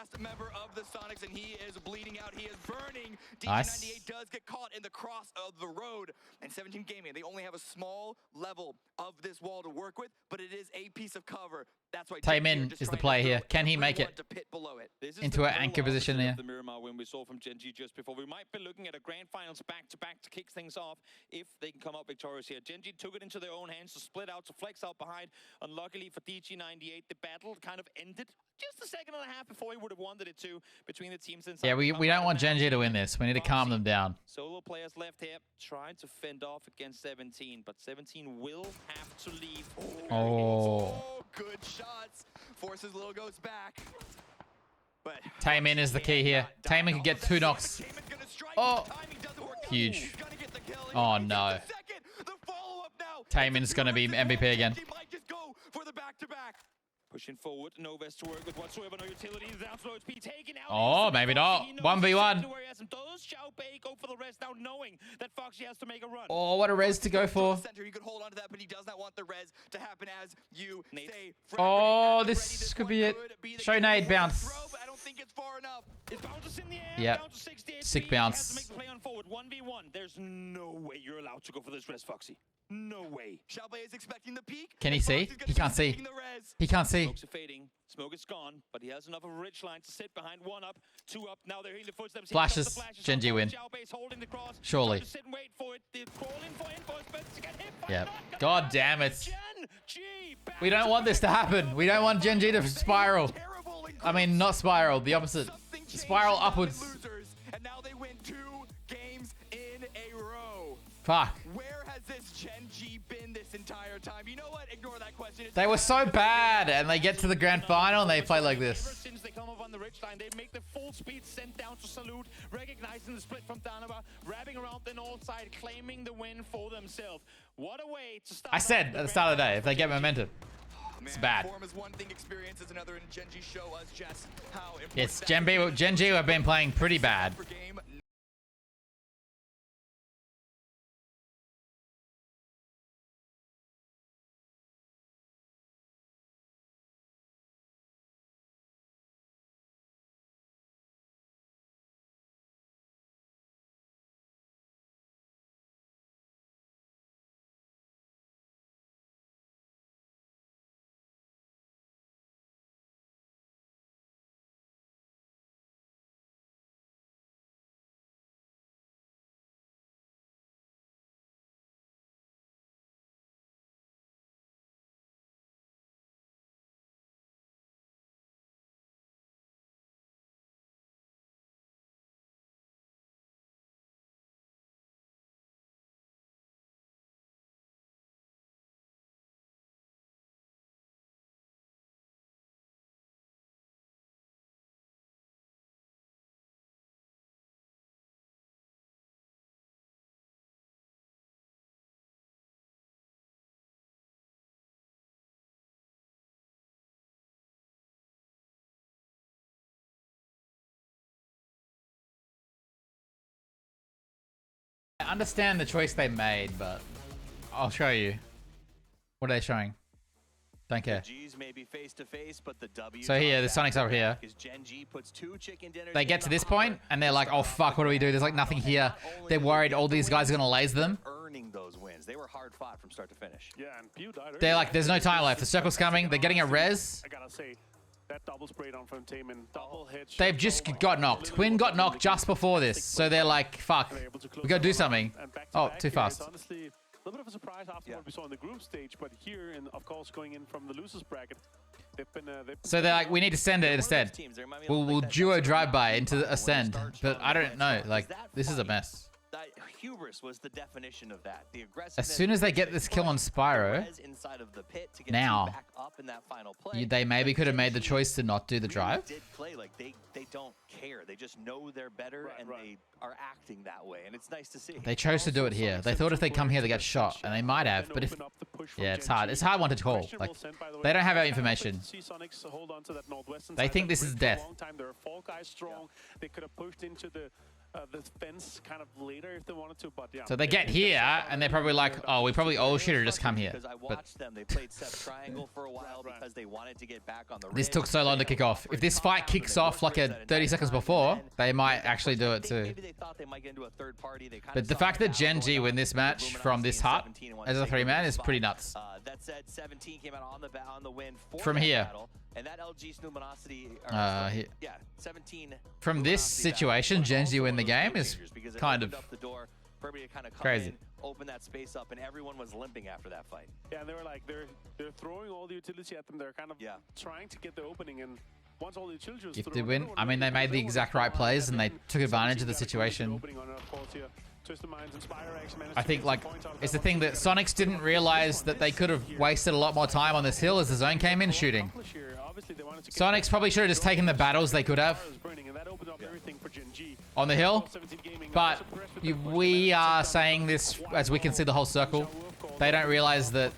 last member of the Sonics, and he is bleeding out. He is burning. Nice. DG98 does get caught in the cross of the road. And 17 Gaming, they only have a small level of this wall to work with, but it is a piece of cover. That's why Taemin is the player here. Can he make it into an anchor position here? The Miramar win we saw from Gen.G just before. We might be looking at a grand finals back-to-back to kick things off if they can come up victorious here. Gen.G took it into their own hands to split out, to flex out behind. Unluckily for DG98, the battle kind of ended just a second and a half before he would have wanted it to between the teams inside. Yeah, we don't want Gen.G to win this. We need to calm them down. Solo players left here trying to fend off against 17, but 17 will have to leave. Oh. Good shots. Forces logos back. But Taemin is the key here. Taemin can get 2 knocks. Oh, huge. Oh no. Taemin's gonna be MVP again. Pushing forward, no vest to work with whatsoever, no utilities, down slow HP taken out. Oh, maybe not. 1v1. Does Xiaobei go for the rest now, knowing that Foxy has to make a run? Oh, what a res to go for. Center, he could hold on to that, but he does not want the res to happen as you say. Oh, this could be it. Show nade bounce. I don't think it's far enough. It's bounces in the air. Yep. Sick bounce. Has to make the play on forward. 1v1. There's no way you're allowed to go for this res, Foxy. No way. Xiaobei is expecting the peak. Can he see? He can't see. He can't see. Smokes are fading. Smoke is gone, but he has enough of a ridge line to sit behind. 1 up, 2 up. Now they're hearing the footsteps. Flashes. Gen.G win. Surely. Yeah. God damn it. We don't want this to happen. We don't want Gen.G to spiral. I mean, not spiral. The opposite. Spiral upwards. And now they win 2 games in a row. Fuck. Where has this Gen.G been this entire time? You know what? Ignore that question. They were so bad, and they get to the grand final and they play like this. Ever since they come up on the ridge line, they make the full speed sent down to salute, recognizing the split from Danaba, wrapping around the north side, claiming the win for themselves. What a way to start. I said at the start of the day, if they get momentum, it's bad. Form is one thing, experience is another, and Gen.G show us just how important. Yes, Gen.G have been playing pretty bad. I understand the choice they made, but I'll show you. What are they showing? Don't care. G's may be face to face, but the W. So here, the Sonic's over here. Gen.G puts 2 chicken dinners. They get to this point and they're like, oh fuck, what do we do? There's like nothing here. They're worried all these guys are gonna laser them. Earning those wins. They were hard fought from start to finish. Yeah, and Pew died. They're like, there's no time left. The circle's coming. They're getting a res. I gotta say, that double spray down from Taemin, double hit. They've just got knocked. Quinn got knocked just before this. So they're like, fuck, we gotta do something. Oh, too fast. Honestly, a little bit of a surprise after what we saw in the group stage, but here, and of course, going in from the losers bracket, they've been so they're like, we need to send it instead. We'll duo drive-by into Ascend, but I don't know. Like, this is a mess. That hubris was the definition of that. The As soon as they get this kill on Spyro, now, they maybe could have made the choice to not do the drive. They did play like they don't care. They just know they're better, and they are acting that way, and it's nice to see. They chose to do it here. They thought if they come here, they get shot, and they might have. But if, yeah, it's hard. It's a hard one to call. Like, they don't have our information. Hold on to that northwestern they think this is death. They're a fall guy strong. They could have pushed into the the fence kind of later if they wanted to, but yeah. So they get here and they're probably like, oh, we probably all should have just come here. Because I But watched them. They played Sep Triangle for a while because they wanted to get back on the this ridge. took so long to kick off. If this fight kicks off like 30 seconds before, they might actually do it too. Maybe they thought they might get into a third party. They kind But of the saw fact the that battle Gen G going win on this match with from Luminosity this and hut 17 and as a wanted to 3-man take is over pretty the nuts. spot. That said, 17 came out on the win for From that here. battle, and that LG's Luminosity. Here. 17. From this situation, Gen G win the game is kind of For everybody to kind of come crazy. in, open that space up, and everyone was limping after that fight. Yeah, and they were like, they're throwing all the utility at them. They're kind of trying to get the opening, and once all the utility was Gifted thrown, win. everyone I mean, they really- made the everyone exact was right fine, plays and and they then took advantage 17 of the got a great situation. opening on it, of course, here. Twisted Minds and SpiderX managed I to think get like some points out of it's that the thing one. that Sonics didn't realize that they could have wasted a lot more time on this hill as the zone came in shooting. Sonics probably should have just taken the battles they could have on the hill, but we are saying this as we can see the whole circle. They don't realize that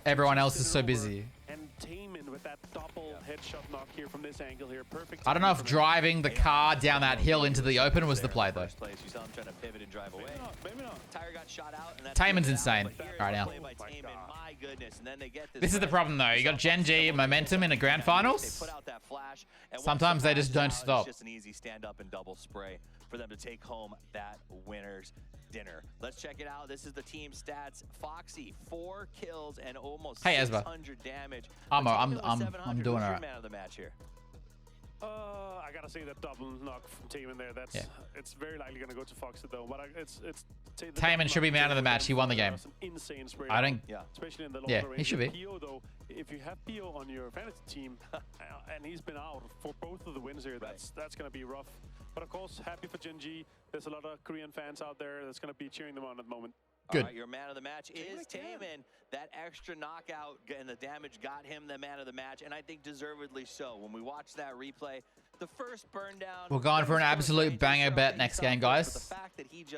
everyone else is so busy. And Taman with that double headshot knock here from this angle here. Perfect. I don't know if driving the car down that hill into the open was the play though. You saw him trying to pivot and drive away. Maybe not. Tyre got shot out, and that's Taman's insane right now. play by Taman. My goodness. And then they get This is the problem though. You got Gen G momentum in the grand finals. They put out that flash, and once Sometimes the they just flash don't is out, stop. It's just an easy stand up and double spray for them to take home that winner's dinner. Let's check it out. This is the team stats. Foxy, 4 kills and almost Hey, Ezra. 600 damage. I'm Taman with doing 700. Who's your alright. man of the match here? I gotta say that double knock from Taman there. That's it's very likely gonna go to Foxy though. But it's Taman should be man of the match. He won the game. Insane spray. I don't. Especially in the Yeah, longer he range. should be. Pio though, if you have Pio on your fantasy team, and he's been out for both of the wins here, that's gonna be rough. But of course, happy for Gen G. There's a lot of Korean fans out there that's gonna be cheering them on at the moment. Good. All right, your man of the match is Taman. That extra knockout and the damage got him the man of the match, and I think deservedly so. When we watch that replay, the first burn down. We're going for an absolute banger bet next game, guys.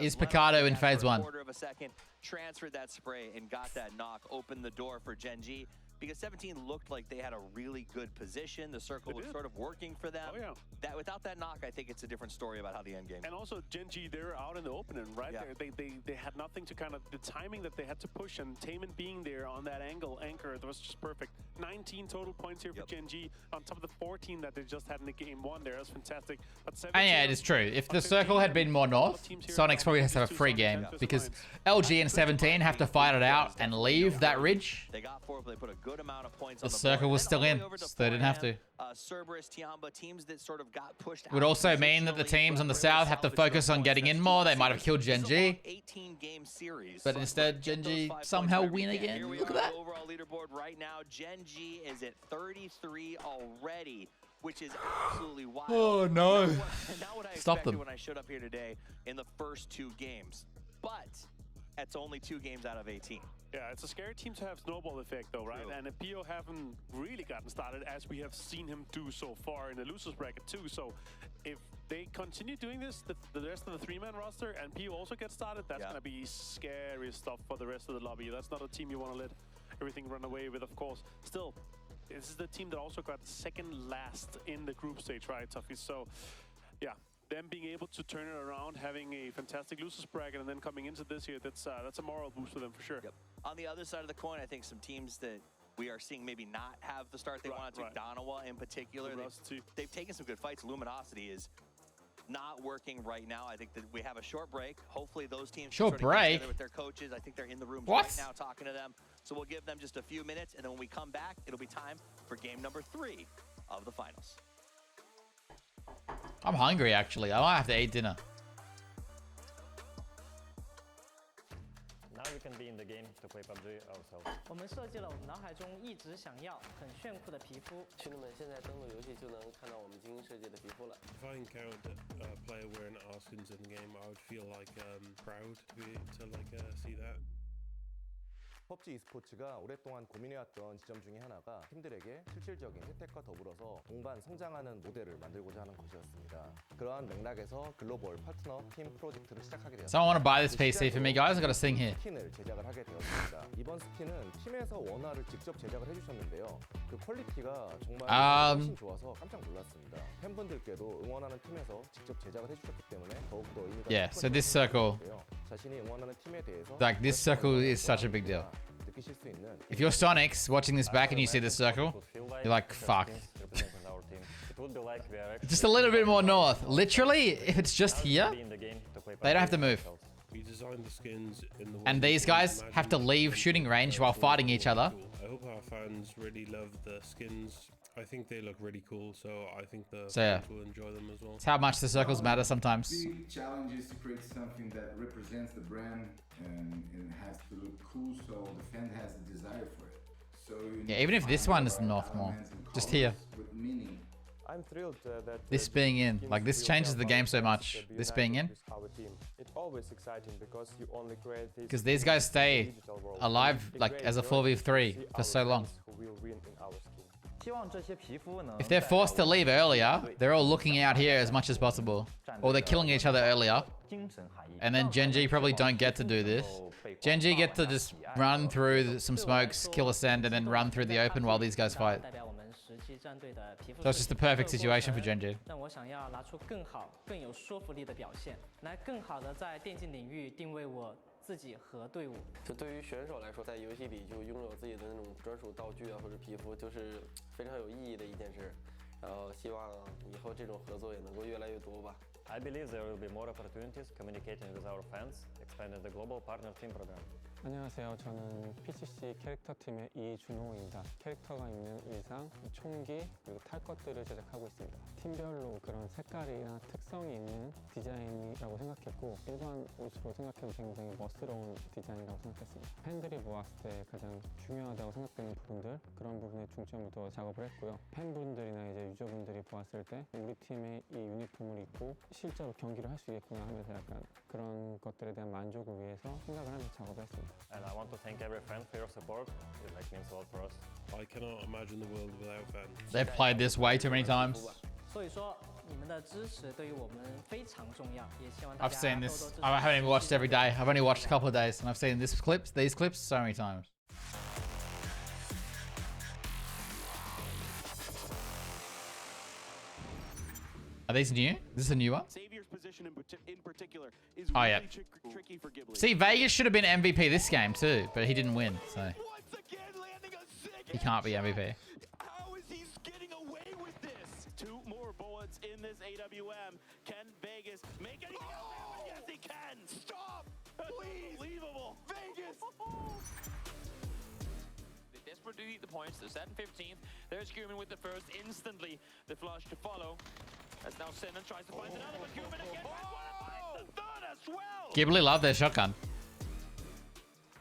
Is Picardo in phase 1? Quarter of a second, transferred that spray and got that knock, opened the door for Gen G. Because 17 looked like they had a really good position. The circle was sort of working for them. Oh, yeah. That without that knock, I think it's a different story about how the end game. And also Gen G, they're out in the open, and right there, they had nothing to kind of the timing that they had to push, and Taman being there on that anchor, that was just perfect. 19 total points here for Gen G on top of the 14 that they just had in the game 1 there. That's fantastic. But 17 And yeah, it is true. If the circle had been more north, Sonics probably has to have a free game because LG and 17 have to fight it out and leave that ridge. They got 4, but they put a good amount of points The on the circle board. was And still then all in, the way over to so they didn't have to. Cerberus, Tiamba, teams that sort of got pushed Would out also mean that the teams on the south have to focus on getting in more. They might have killed Gen G, 18-game series. but instead Gen G somehow win again. Look at that. Overall leaderboard right now, Gen G is at 33 already, which is absolutely wild. Oh, no. Not what I Stop expected them. when I showed up here today in the first 2 games, but that's only 2 games out of 18. Yeah, it's a scary team to have snowball effect though, right? And if Pio haven't really gotten started as we have seen him do so far in the losers bracket too. So if they continue doing this, the rest of the 3-man roster, and Pio also gets started, that's gonna be scary stuff for the rest of the lobby. That's not a team you want to let everything run away with, of course. Still, this is the team that also got second last in the group stage, right, Tuffy? So yeah, them being able to turn it around, having a fantastic losers bracket, and then coming into this here, that's a moral boost for them for sure. On the other side of the coin, I think some teams that we are seeing maybe not have the start they wanted to. Donawa in particular, they've taken some good fights. Luminosity is not working right now. I think that we have a short break. Hopefully those teams Short can sort of get break? together with their coaches. I think they're in the room What? right now talking to them. So we'll give them just a few minutes, and then when we come back, it'll be time for game number 3 of the finals. I'm hungry actually. I might have to eat dinner. Now we can be in the game to play PUBG ourselves. 我们设计了我们脑海中一直想要很炫酷的皮肤。群众们现在登录游戏就能看到我们精心设计的皮肤了。If I encountered a player wearing R-skins in the game, I would feel like proud to see that. PUBG e스포츠가 오랫동안 고민해왔던 지점 중에 하나가 팀들에게 실질적인 혜택과 더불어서 동반 성장하는 모델을 만들고자 하는 것이었습니다. 그러한 맥락에서 글로벌 파트너 팀 프로젝트를 시작하게 되었습니다. Someone want to buy this PC for me, guys? I got to sing here. 스킨을 제작을 하게 되었습니다. 이번 스킨은 팀에서 원화를 직접 제작을 해주셨는데요. 그 퀄리티가 정말 훨씬 좋아서 깜짝 놀랐습니다. 팬분들께도 응원하는 팀에서 직접 제작을 해주셨기 때문에 더욱더 의미가 Yeah, so this circle, 자신이 응원하는 팀에 대해서 like this circle is such a big deal. If you're Sonics watching this back and you see this circle, you're like, fuck. Just a little bit more north. Literally, if it's just here, they don't have to move. And these guys have to leave shooting range while fighting each other. I hope our fans really love the skins. I think they look really cool, so I think the yeah, fans will enjoy them as well. it's how much the circles matter sometimes. The challenge is to create something that represents the brand and it has to look cool, so the fan has the desire for it. So Yeah, even if this one is north more, just here. with meaning. I'm thrilled that This being in, like this changes the game so much. This being in, it's always exciting because you only create this because these guys stay alive like as a 4v3 for so long. If they're forced to leave earlier, they're all looking out here as much as possible. Or they're killing each other earlier. And then Genji probably don't get to do this. Genji get to just run through some smokes, kill a send, and then run through the open while these guys fight. So it's just the perfect situation for Genji. 但我想要拿出更好、更有说服力的表现，来更好的在电竞领域定位我自己和队伍。就对于选手来说，在游戏里就拥有自己的那种专属道具啊，或者皮肤，就是非常有意义的一件事。然后希望以后这种合作也能够越来越多吧。I believe there will be more opportunities communicating with our fans, expanding the global partner team program. 안녕하세요. 저는 PCC 캐릭터 팀의 이준호입니다. 캐릭터가 입는 의상, 총기, 그리고 탈 것들을 제작하고 있습니다. 팀별로 그런 색깔이나 특성이 있는 디자인이라고 생각했고 일반 옷으로 생각해도 굉장히 멋스러운 디자인이라고 생각했습니다. 팬들이 보았을 때 가장 중요하다고 생각되는 부분들 그런 부분에 중점을 둬 작업을 했고요. 팬분들이나 이제 유저분들이 보았을 때 우리 팀의 이 유니폼을 입고 실제로 경기를 할 수 있겠구나 하면서 약간 그런 것들에 대한 만족을 위해서 생각을 하면서 작업을 했습니다. And I want to thank every fan for your support. It means a lot for us. I cannot imagine the world without fans. They've played this way too many times. 所以说，你们的支持对于我们非常重要，也希望大 I've 家 seen 多 this. 多支持。 I haven't even watched every day. I've only watched a couple of days, and I've seen these clips so many times. Are these new? This is a new one? Xavier's position in particular is Oh, really yeah. tricky for Ghibli. See, Vegas should have been MVP this game too, but he didn't win, so he can't be MVP. How is he getting away with this? 2 more bullets in this AWM. Can Vegas make any? Oh! Yes, he can. Stop! Please! Unbelievable. Vegas! They desperately need the points. They're set in 15th. They're screaming with the first instantly. The flush to follow. As now Sinan tries to find another, but Cuban again finds the third as well. Ghibli love their shotgun.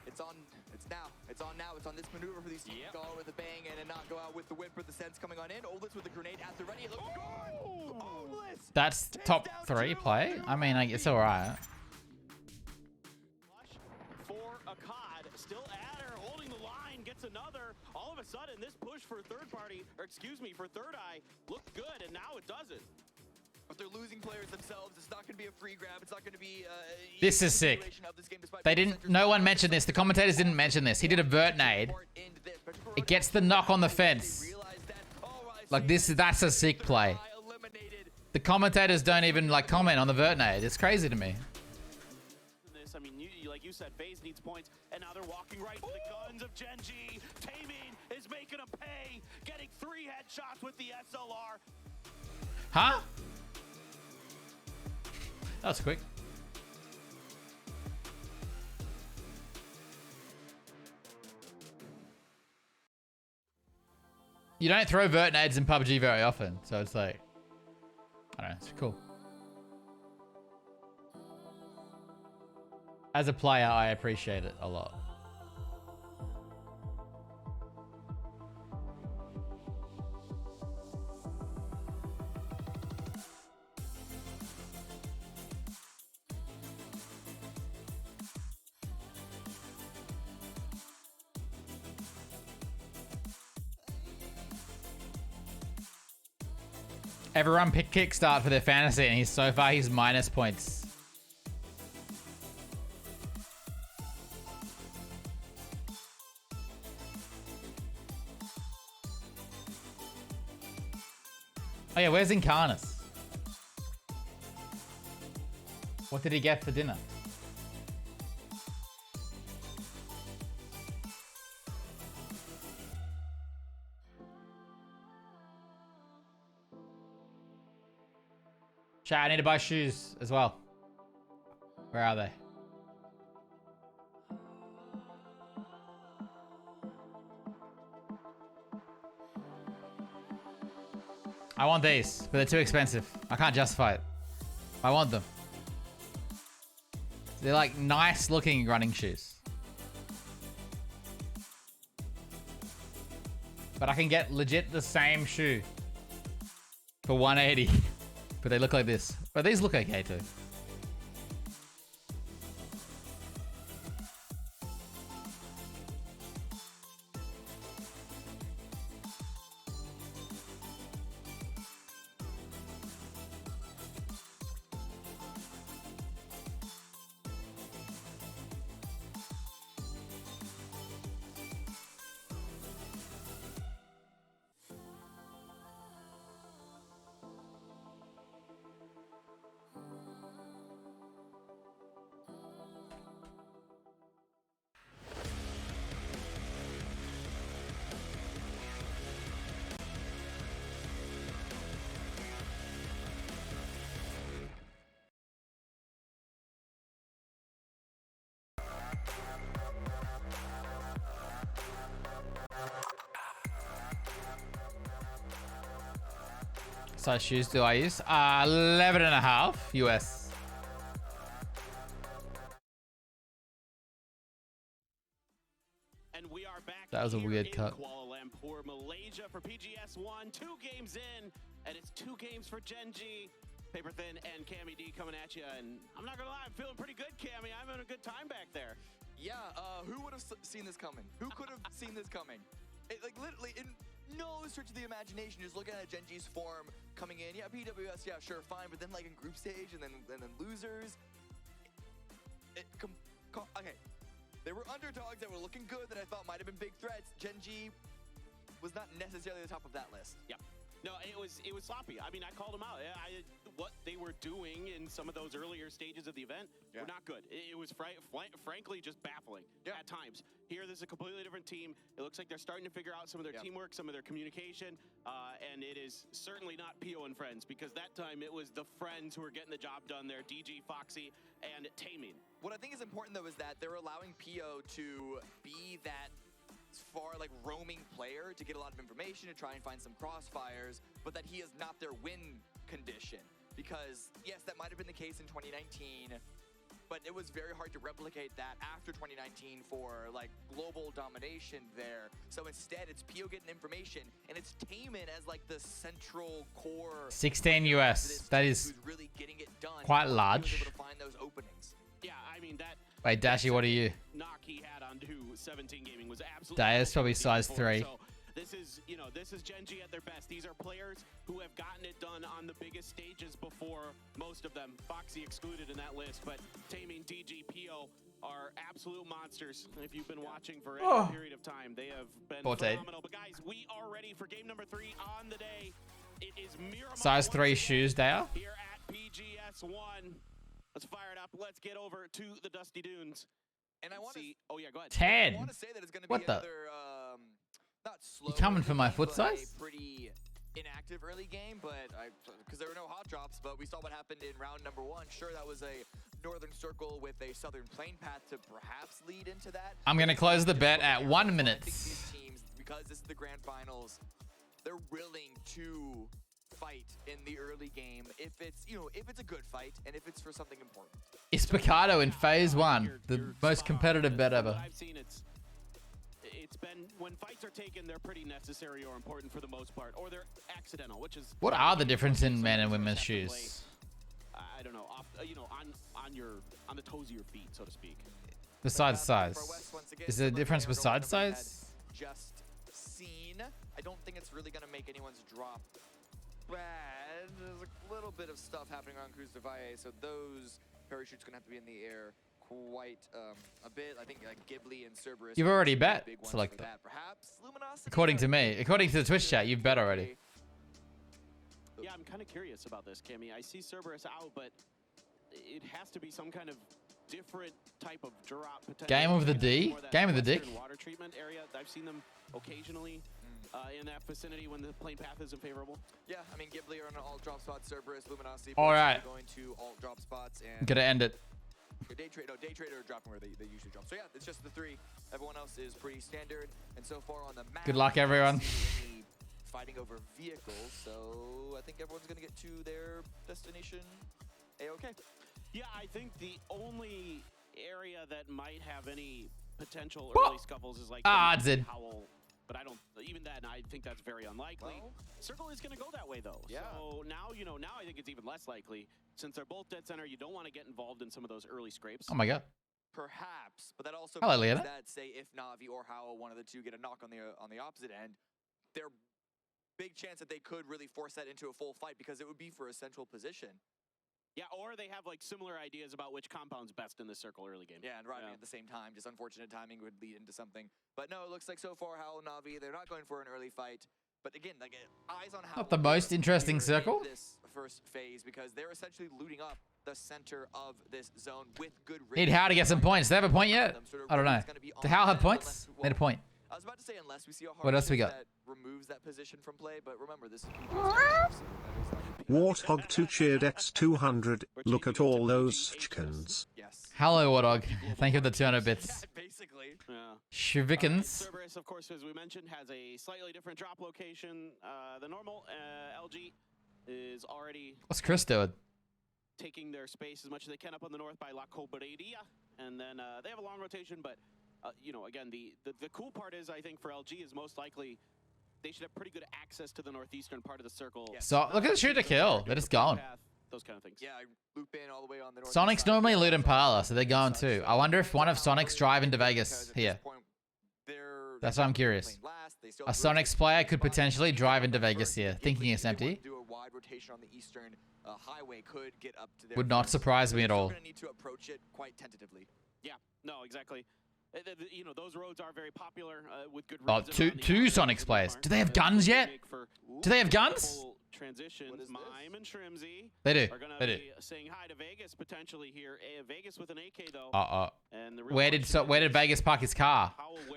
It's on. It's now. It's on now. It's on this maneuver for these teams to go out with a bang and not go out with the whip for the sense coming on in. Olis with the grenade at the ready. It looks good. Olis! That's top 3 play. I mean, like, it's alright. For a CoD, still Adder holding the line, gets another. All of a sudden, this push for third party, or excuse me, for Third Eye, looked good, and now it doesn't. But they're losing players themselves. It's not going to be a free grab. It's not going to be. This is sick. They didn't. No one mentioned this. The commentators didn't mention this. He did a vert nade. It gets the knock on the fence. Like this. That's a sick play. The commentators don't even like comment on the vert nade. It's crazy to me. I mean, like you said, FaZe needs points, and now they're walking right to the guns of Genji. Taemin is making a pay, getting 3 headshots with the SLR. Huh? That was quick. You don't throw vert nades in PUBG very often, so it's like, I don't know, it's cool. As a player, I appreciate it a lot. Everyone pick Kickstart for their fantasy, and so far he's minus points. Oh yeah, where's Incarnus? What did he get for dinner? Chat, I need to buy shoes as well. Where are they? I want these, but they're too expensive. I can't justify it. I want them. They're like nice looking running shoes. But I can get legit the same shoe for 180. But they look like this. But these look okay too. Size shoes do I use? 11.5 US. And we are back. That was a weird cut. Kuala Lumpur, Malaysia for PGS1. 2 games in, and it's 2 games for Genji. Paper Thin and Cammy D coming at you, and I'm not gonna lie, I'm feeling pretty good, Cammy. I'm having a good time back there. Yeah, who would have seen this coming? Who could have seen this coming? Like literally, in no stretch of the imagination, just looking at Genji's form coming in. Yeah, PWS, yeah, sure, fine, but then like in group stage and then losers. Okay, there were underdogs that were looking good that I thought might have been big threats. Genji was not necessarily the top of that list. Yeah. No, it was sloppy. I mean, I called them out. What they were doing in some of those earlier stages of the event were not good. It was frankly just baffling at times. Here, this is a completely different team. It looks like they're starting to figure out some of their teamwork, some of their communication, and it is certainly not Pio and Friends, because that time it was the Friends who were getting the job done there, DG, Foxy, and Taming. What I think is important, though, is that they're allowing Pio to be that far like roaming player to get a lot of information, to try and find some crossfires, but that he is not their win condition. Because yes, that might have been the case in 2019, but it was very hard to replicate that after 2019 for like global domination there. So instead, it's Pio getting information, and it's Taman as like the central core. 16 US. That is really getting it done. quite large. Able to find those openings. Yeah, I mean that. Wait, Dashy, what are you? Knock he had onto 17 Gaming was absolutely. Daya's probably size 3. So this is Genji at their best. These are players who have gotten it done on the biggest stages before, most of them. Foxy excluded in that list, but Taming, DG, Pio are absolute monsters. If you've been watching for any period of time, they have been phenomenal. But guys, we are ready for game number 3 on the day. It is Miramar Size 3 shoes, Daya. Here at PGS1. Let's fire it up. Let's get over to the Dusty Dunes. And I want to see. Oh yeah, go ahead. 10. I want to say that it's going to be What the? another not slow. You coming for my foot size? Pretty inactive early game, but because there were no hot drops, but we saw what happened in round number 1. Sure, that was a northern circle with a southern plane path to perhaps lead into that. I'm gonna close the bet at 1 minute. I think these teams, because this is the grand finals, they're willing to fight in the early game if it's if it's a good fight and if it's for something important. It's Picado in phase 1, the most competitive bet ever. I've seen it's been, when fights are taken, they're pretty necessary or important for the most part, or they're accidental, which is. What are the difference in men and women's shoes? I don't know, on the toes of your feet, so to speak. Besides size, is there a difference besides size? Just seen. I don't think it's really gonna make anyone's drop bad. There's a little bit of stuff happening around Cruz de Valle, so those parachutes gonna have to be in the air quite a bit. I think Ghibli and Cerberus. You've already bet big ones select for them. that. Perhaps Luminosity. According to me, according to the Twitch chat, you've bet already. Yeah, I'm kind of curious about this, Cammy. I see Cerberus out, but it has to be some kind of different type of drop. Game of the D? Game of the dick? Water treatment area. I've seen them occasionally in that vicinity when the plane path isn't favorable. Yeah, I mean Ghibli are on an alt drop spot. Cerberus, Luminosity. All right. Going to alt drop spots and. I'm gonna end it. Day Trader are dropping where they usually drop. So yeah, it's just the three. Everyone else is pretty standard. And so far on the map. Good luck, everyone. Fighting over vehicles, so I think everyone's gonna get to their destination A-okay. Yeah, I think the only area that might have any potential early scuffles is like Howl, but I don't. Even then, I think that's very unlikely. Well, Circle is gonna go that way though. Yeah. So now now I think it's even less likely since they're both dead center. You don't want to get involved in some of those early scrapes. Oh my god. Perhaps, but that also Hello, means Leona. that say if Navi or Howl, one of the two, get a knock on the opposite end, they're big chance that they could really force that into a full fight because it would be for a central position. Yeah, or they have like similar ideas about which compound's best in the circle early game. Yeah, and arriving at the same time. Just unfortunate timing would lead into something. But no, it looks like so far Howl and Navi, they're not going for an early fight. But again, like eyes on Howl. Not the most interesting circle. This first phase because they're essentially looting up the center of this zone with good. Need Howl to get some points. Do they have a point yet? I don't know. Do Howl have points? Need a point. I was about to say unless we see a hard What else we shift got? that removes that position from play, but remember this is Warthog 2 cheered X200. Look at all those chickens. Hello, Warthog. Thank you for the 200 bits. Basically. Yeah. Shvikens. Cerberus, of course, as we mentioned, has a slightly different drop location. The normal LG is already What's Chris doing? taking their space as much as they can up on the north by La Cobreria, and then they have a long rotation, but again, the cool part is, I think, for LG is most likely they should have pretty good access to the northeastern part of the circle. So look at the shoot to kill. They're just going. Those kind of things. Yeah, I loop in all the way on the north. Sonic's normally loot and parlor, so they're going too. I wonder if one of Sonic's drive into Vegas here. That's what I'm curious. A Sonic's player could potentially drive into Vegas here, thinking it's empty. Do a wide rotation on the eastern highway could get up to their Would not surprise me at all. They're going to need to approach it quite tentatively. Yeah, no, exactly. Those roads are very popular with good Oh, two Sonic's players. Do they have guns yet? Do they have guns? Transitions, Mime and Shrimzy. They do. Are gonna They do. be saying hi to Vegas potentially here. Vegas with an AK though. And the real Where did Vegas park his car?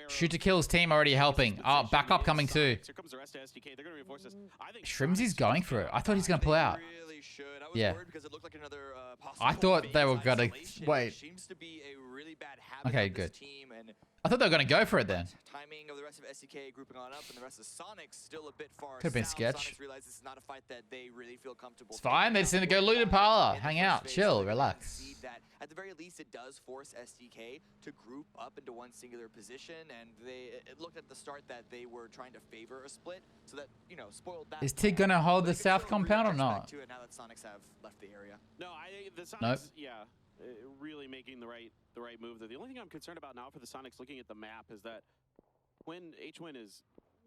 Shoot to kill's team already helping. Oh, backup coming too. Here comes the rest of SDK. They're gonna reinforce this. I think Shrimzy's going for it. I thought he's gonna pull out. Really should. I was Yeah. worried because it looked like another I thought they were gonna wait. Seems to be a really bad habit Okay, of this good. team, and I thought they were gonna go for it then. timing of the rest of SDK grouping on up, and the rest of Sonic's still a bit far. Could've been south. sketch. Sonics realize this is not a fight that they really feel comfortable. It's fine. They just need to go loot and parlor, hang out, chill, relax. That at the very least, it does force SDK to group up into one singular position, and it looked at the start that they were trying to favor a split, so that spoiled that. Is Tig gonna hold the south compound or not? To it now that Sonics have left the area. No, the Sonics, Nope. yeah, really making the right move. The only thing I'm concerned about now for the Sonics, looking at the map, is that when H-Win is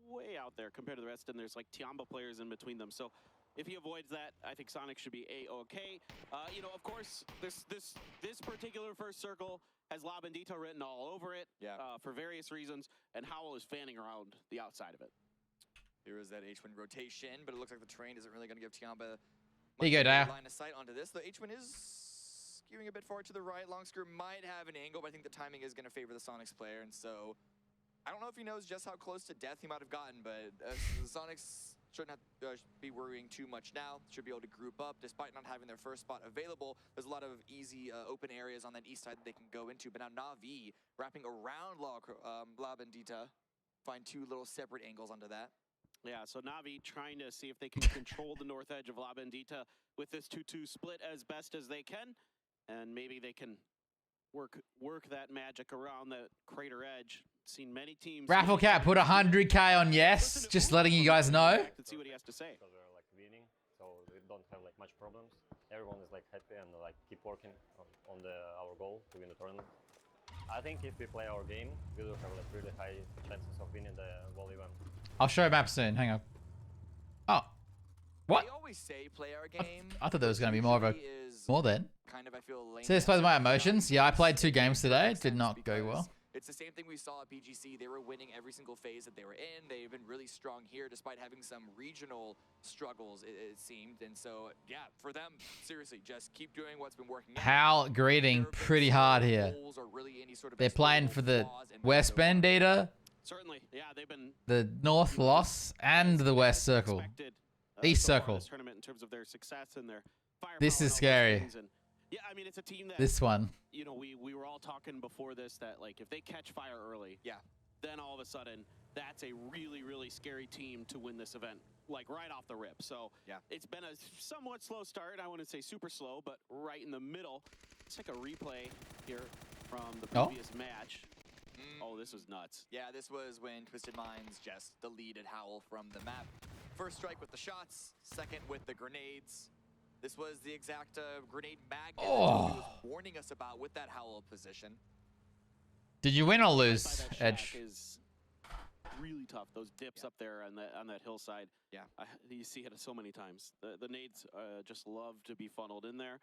way out there compared to the rest, and there's like Tiamba players in between them. So if he avoids that, I think Sonic should be A-okay. Of course, this particular first circle has La Bendita written all over it for various reasons, and Howl is fanning around the outside of it. Here is that H-Win rotation, but it looks like the terrain isn't really going to give Tiamba There you go, Daya. line of sight onto this. The H-Win is skewing a bit far to the right. Longscrew might have an angle, but I think the timing is going to favor the Sonics player, and so I don't know if he knows just how close to death he might have gotten, but the Sonics shouldn't have to be worrying too much now. Should be able to group up despite not having their first spot available. There's a lot of easy open areas on that east side that they can go into, but now Na'Vi wrapping around La Bendita, find two little separate angles onto that. Yeah, so Na'Vi trying to see if they can control the north edge of La Bendita with this 2-2 split as best as they can, and maybe they can work that magic around the crater edge. Seen many teams. Raffle Cat put 100k on yes. Just letting you guys know. Let's see what he has to say. Because we're like winning, so we don't have like much problems. Everyone is like happy and like keep working on our goal to win the tournament. I think if we play our game, we will have like really high chances of winning the whole event. I'll show a map soon. Hang on. Oh. What? say play our game. I thought there was going to be more of a more then. Kind of, I feel lame. So this plays my emotions. Yeah, I played 2 games today. It did not go well. It's the same thing we saw at PGC. They were winning every single phase that they were in. They've been really strong here despite having some regional struggles, it seemed. And so, yeah, for them, seriously, just keep doing what's been working out. Hal greeting pretty hard here. They're playing for the West Bandita, Certainly, yeah, they've been the North Loss, and the West Circle. East Circle. This tournament in terms of their success and their firepower. This is scary. Yeah, I mean, it's a team that This one. You know, we were all talking before this that like if they catch fire early, yeah, then all of a sudden that's a really scary team to win this event, like right off the rip. So yeah, it's been a somewhat slow start. I wouldn't say super slow, but right in the middle. Let's take a replay here from the previous match. Oh, this was nuts. Yeah, this was when Twisted Minds just deleted Howl from the map. First strike with the shots, second with the grenades. This was the exact grenade magnet that he was warning us about with that Howl position. Did you win or lose, Edge? Is really tough. Those dips up there on that hillside. Yeah, you see it so many times. The nades just love to be funneled in there.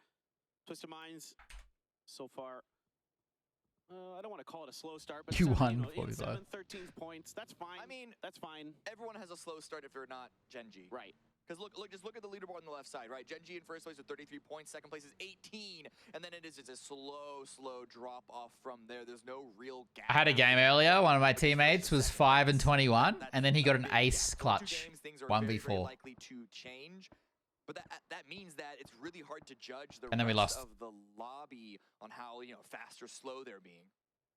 Twisted Minds, so far. I don't want to call it a slow start, but 245. 13th points. That's fine. I mean, that's fine. Everyone has a slow start if they're not Genji. Right. Because just look at the leaderboard on the left side, right? Genji in first place with 33 points, second place is 18, and then it's a slow drop off from there. There's no real gap. I had a game earlier. One of my teammates was 5 and 21, and then he got an ace clutch. 1v4. Likely to change. But that means that it's really hard to judge the And then we rest lost. of the lobby on how fast or slow they're being.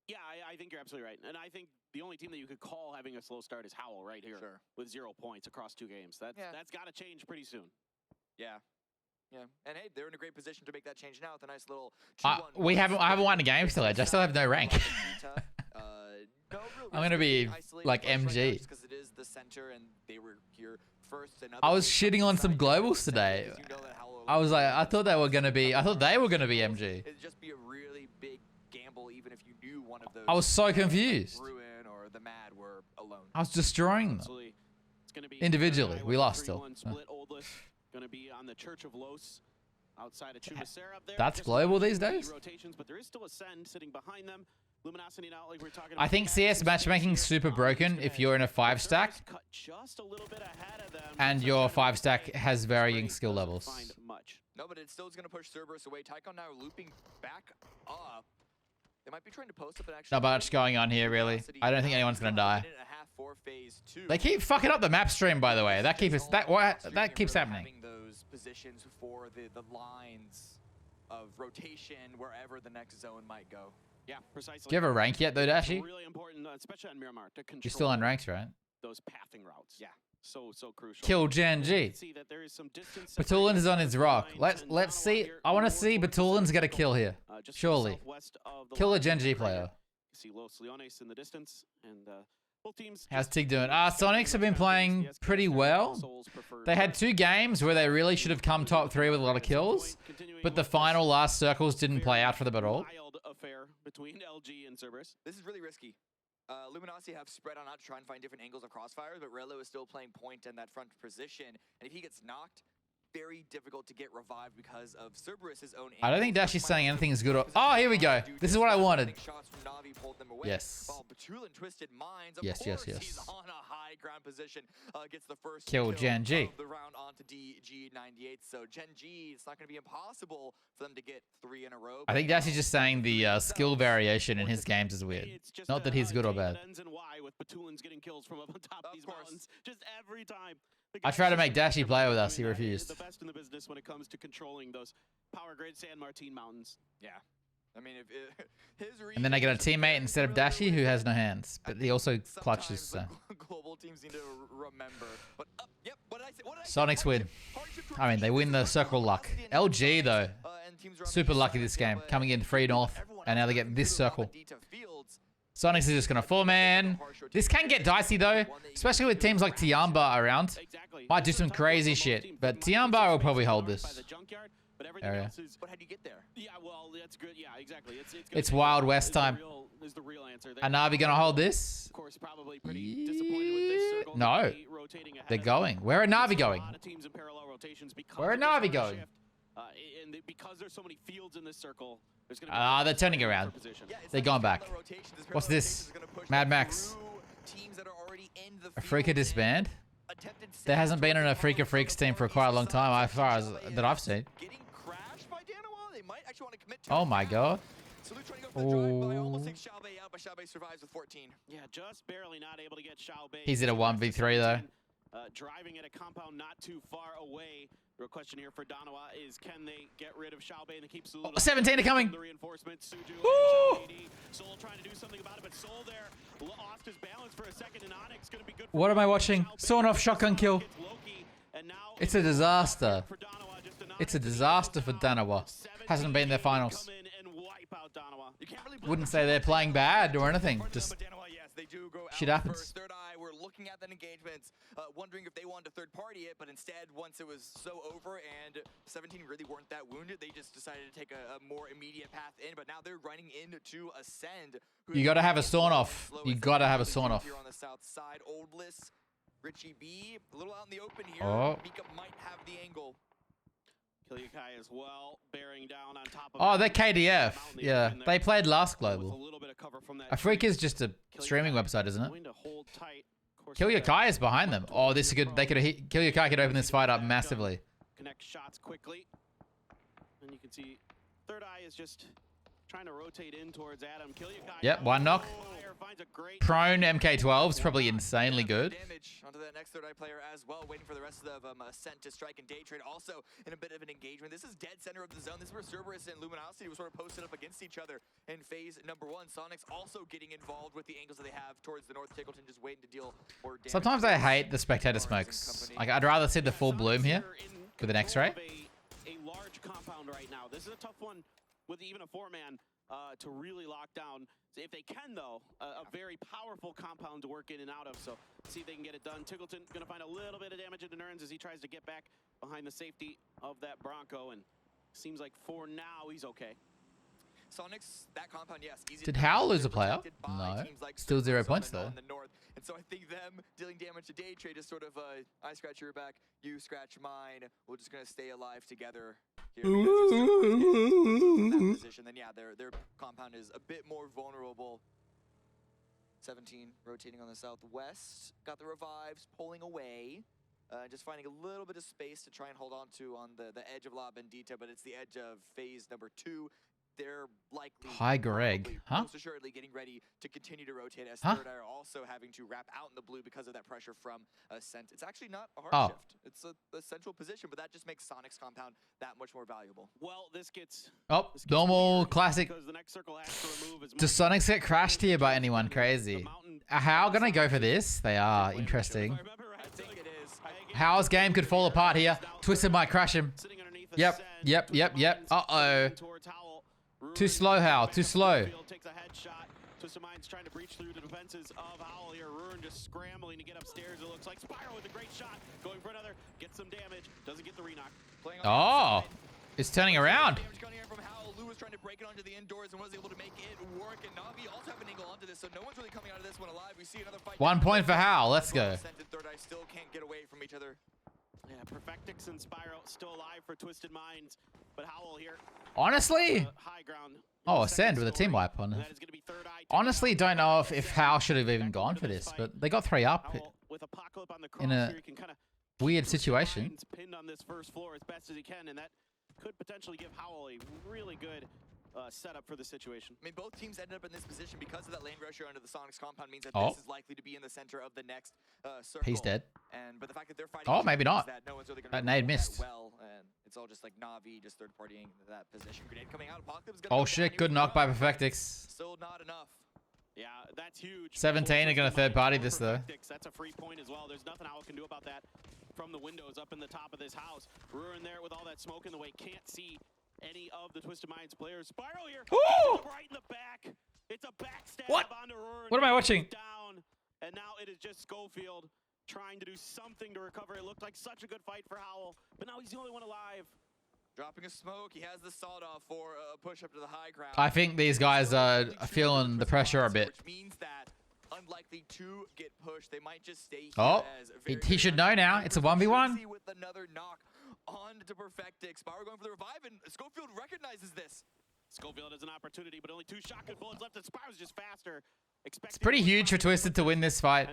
Yeah, I think you're absolutely right. And I think the only team that you could call having a slow start is Howl right here with 0 points across 2 games. That's got to change pretty soon. Yeah. Yeah. And hey, they're in a great position to make that change now with a nice little I haven't won a game still, Edge. I still have no rank. I'm gonna be like MG. Because it is the center and they were here first. I was shitting on some globals today. I was like, I thought they were gonna be MG. It'd just be a really big gamble, even if you knew one of those. I was so confused. Ruin or the Mad were alone. I was destroying them. It's gonna be Individually, we lost still. Split Oldless, gonna be on the Church of Los outside of Chumacera up there. That's global these days. Rotations, but there is still a Send sitting behind them. Luminosity now, like we're talking about. I think CS matchmaking is super broken if you're in a 5 stack just a little bit ahead of them. and your 5 stack has varying skill levels. No, but it still is going to push Cerberus away. Tycon now looping back up. They might be trying to post up, but actually Not much going on here, really. I don't think anyone's gonna die. They keep fucking up the map stream, by the way. That keeps happening. Those positions for the lines of rotation wherever the next zone might go. Yeah, precisely. Do you have a rank yet, though, Dashi? It's really important, especially on Miramar, to control. You're still unranked, right? Those pathing routes. Yeah, so crucial. Kill Genji. Batulin is on his rock. Let's see. I want to see Batulin's get a kill here. Surely. Kill a Genji player. See Los Leones in the distance, and both teams. How's Tig doing? Sonics have been playing pretty well. They had 2 games where they really should have come top 3 with a lot of kills, but the final last circles didn't play out for them at all. Affair between LG and Cerberus. This is really risky. Luminosity have spread on out to try and find different angles of crossfires, but Relo is still playing point in that front position, and if he gets knocked, very difficult to get revived because of Cerberus's own. I don't think Dashi's saying anything is good. Oh, here we go. This is what I wanted. Yes. Yes. He's on a high ground position. Gets the first kill Genji. Of the round onto DG98. So Genji, it's not going to be impossible for them to get 3 in a row. I think Dashi's just saying the skill variation in his games is weird. Not that he's good or bad. With Batulin's getting kills from up on top of these mountains just every time. I tried to make Dashi play with us. He refused. The best in the business when it comes to controlling those power grid San Martin mountains. Yeah. I mean, his and then I get a teammate instead of Dashi who has no hands, but he also clutches. So. Global teams need to remember. But, yep, what did I say? Sonics win. I mean, they win the circle luck. LG though, super lucky this game, coming in 3 north, and now they get this circle. Sonics is just gonna 4-man. This can get dicey though, especially with teams like Tiamba around. Might do some crazy shit, but Tiamba will probably hold this. but everything area. else is. But how do you get there? Yeah, well, that's good. Yeah, exactly. It's Wild West time. Is the real answer. Are Navi gonna hold this? Of course, probably pretty disappointed with this circle. No. They're going. Where are Navi going? A lot of teams in parallel rotations because Where are of this Navi hard going? shift, because there's so many fields in this circle, there's going to be They're turning around. They're going back. What's this? Mad Max. Afrika disband? There hasn't been an Afrika Freaks team for quite a long time, as far as that I've seen. Oh my god. almost takes Xiaobei out, but Xiaobei survives with 14. Yeah, just barely not able to get Xiaobei. He's in a 1v3 though. Driving at a compound not too far away. The real question here for Danawa is, can they get rid of Xiaobei and keep Sulu? 17 are coming. The reinforcement, Suju, Soul trying to do something about it, but Soul there lost his balance for a second, and Onyx going to be good. What am I watching? Sawn off shotgun kill. It's a disaster. It's a disaster for Danawa. Hasn't been their finals. Wouldn't say they're playing bad or anything. Just shit happens. Third Eye, we're looking at that engagement, wondering if they wanted to third party it, but instead, once it was so over and 17 really weren't that wounded, they just decided to take a more immediate path in, but now they're running in to Ascend. You gotta have a sawn off. You gotta have a sawn off. Here on the south side, Old Bliss, Richie B, a little out in the open here. Oh. Mika might have the angle. Kyliakai as well, bearing down on top of. Oh, they're KDF. Yeah, they played last global. Afrika's just a streaming website, isn't it? Kyliakai is behind them. Oh, this is good. They could hit. Kyliakai could open this fight up massively. Connect shots quickly, and you can see Third Eye is just trying to rotate in towards Adam. Kyliakai. Yep, one knock. Prone MK12's probably insanely good. Damage onto that next Third Eye player as well, waiting for the rest of Ascent to strike and day trade. Also in a bit of an engagement. This is dead center of the zone. This is where Cerberus and Luminosity were sort of posted up against each other in phase number 1. Sonic's also getting involved with the angles that they have towards the north. Tickleton just waiting to deal more damage. Sometimes I hate the spectator smokes. Like, I'd rather see the full bloom here with an X-ray. A large compound right now. This is a tough one with even a 4-man to really lock down. If they can, though, a very powerful compound to work in and out of. So see if they can get it done. Tickleton going to find a little bit of damage into Nerns as he tries to get back behind the safety of that Bronco. And seems like for now he's okay. Sonic's, that compound, yes. Easy. Did Howl lose a player? No. Still 0 points though. And so I think them dealing damage to day trade is sort of I scratch your back, you scratch mine. We're just gonna stay alive together here. That position, then yeah, their compound is a bit more vulnerable. 17 rotating on the southwest. Got the revives pulling away. Just finding a little bit of space to try and hold on to on the edge of La Bendita, but it's the edge of phase number 2. They're likely Hi, Greg. Huh? most assuredly getting ready to continue to rotate as Third Eye are also having to wrap out in the blue because of that pressure from Ascent. It's actually not a hard shift. It's a central position, but that just makes Sonic's compound that much more valuable. Well, this gets normal classic. because the next circle has to remove as Does Sonics get crashed here by anyone crazy? How gonna go for this? They are interesting. How's game could fall apart here. Twisted might crash him. Yep. Uh-oh. Too slow, Howl. Too slow. Takes a headshot. Twisted Mind's trying to breach through the defenses of Howl here. Ruin just scrambling to get upstairs. It looks like Spyro with a great shot. Going for another. Gets some damage. Doesn't get the re-knock. Oh. It's turning around. Lou was trying to break it onto the indoors and was able to make it work. And Navi also have an angle onto this, so no one's really coming out of this one alive. We see another fight. 1 point for Howl. Let's go. Third Eye still can't get away from each other. Yeah, Perfectix and Spyro still alive for Twisted Minds, but Howl here. Honestly? High ground. Oh, Ascend with a team wipe on it. Honestly, don't know if Howl should have even gone for this, but they got 3 up in a weird situation. Pinned on this first floor as best as he can, and that could potentially give Howl a really good setup for the situation. I mean, both teams ended up in this position because of that lane ratio under the Sonics compound means that this is likely to be in the center of the next circle. He's dead. But the fact that they're fighting Oh, maybe not. that no one's really That nade missed. well, and it's all just like Navi just third partying that position. Grenade coming out. Apocalypse Oh shit, good knock by Perfectix. Still not enough. Yeah, that's huge. 17 are gonna third party this though. That's a free point as well. There's nothing Howl can do about that from the windows up in the top of this house. Ruin there with all that smoke in the way. Can't see any of the Twisted Minds players. Spiral here. Right in the back. It's a backstab onto Ruin. What am I watching? Down. And now it is just Schofield trying to do something to recover. It looked like such a good fight for Howl, but now he's the only one alive. Dropping a smoke, he has the sawed off for a push up to the high ground. I think these guys are feeling the pressure a bit. Which means that unlikely to get pushed. They might just stay here Oh, as he should know now. It's a 1v1. with another knock on to Perfectix. Power going for the revive, and Schofield recognizes this. Schofield has an opportunity, but only 2 shotgun bullets left, and Spiro's just faster. It's pretty huge for Twisted to win this fight.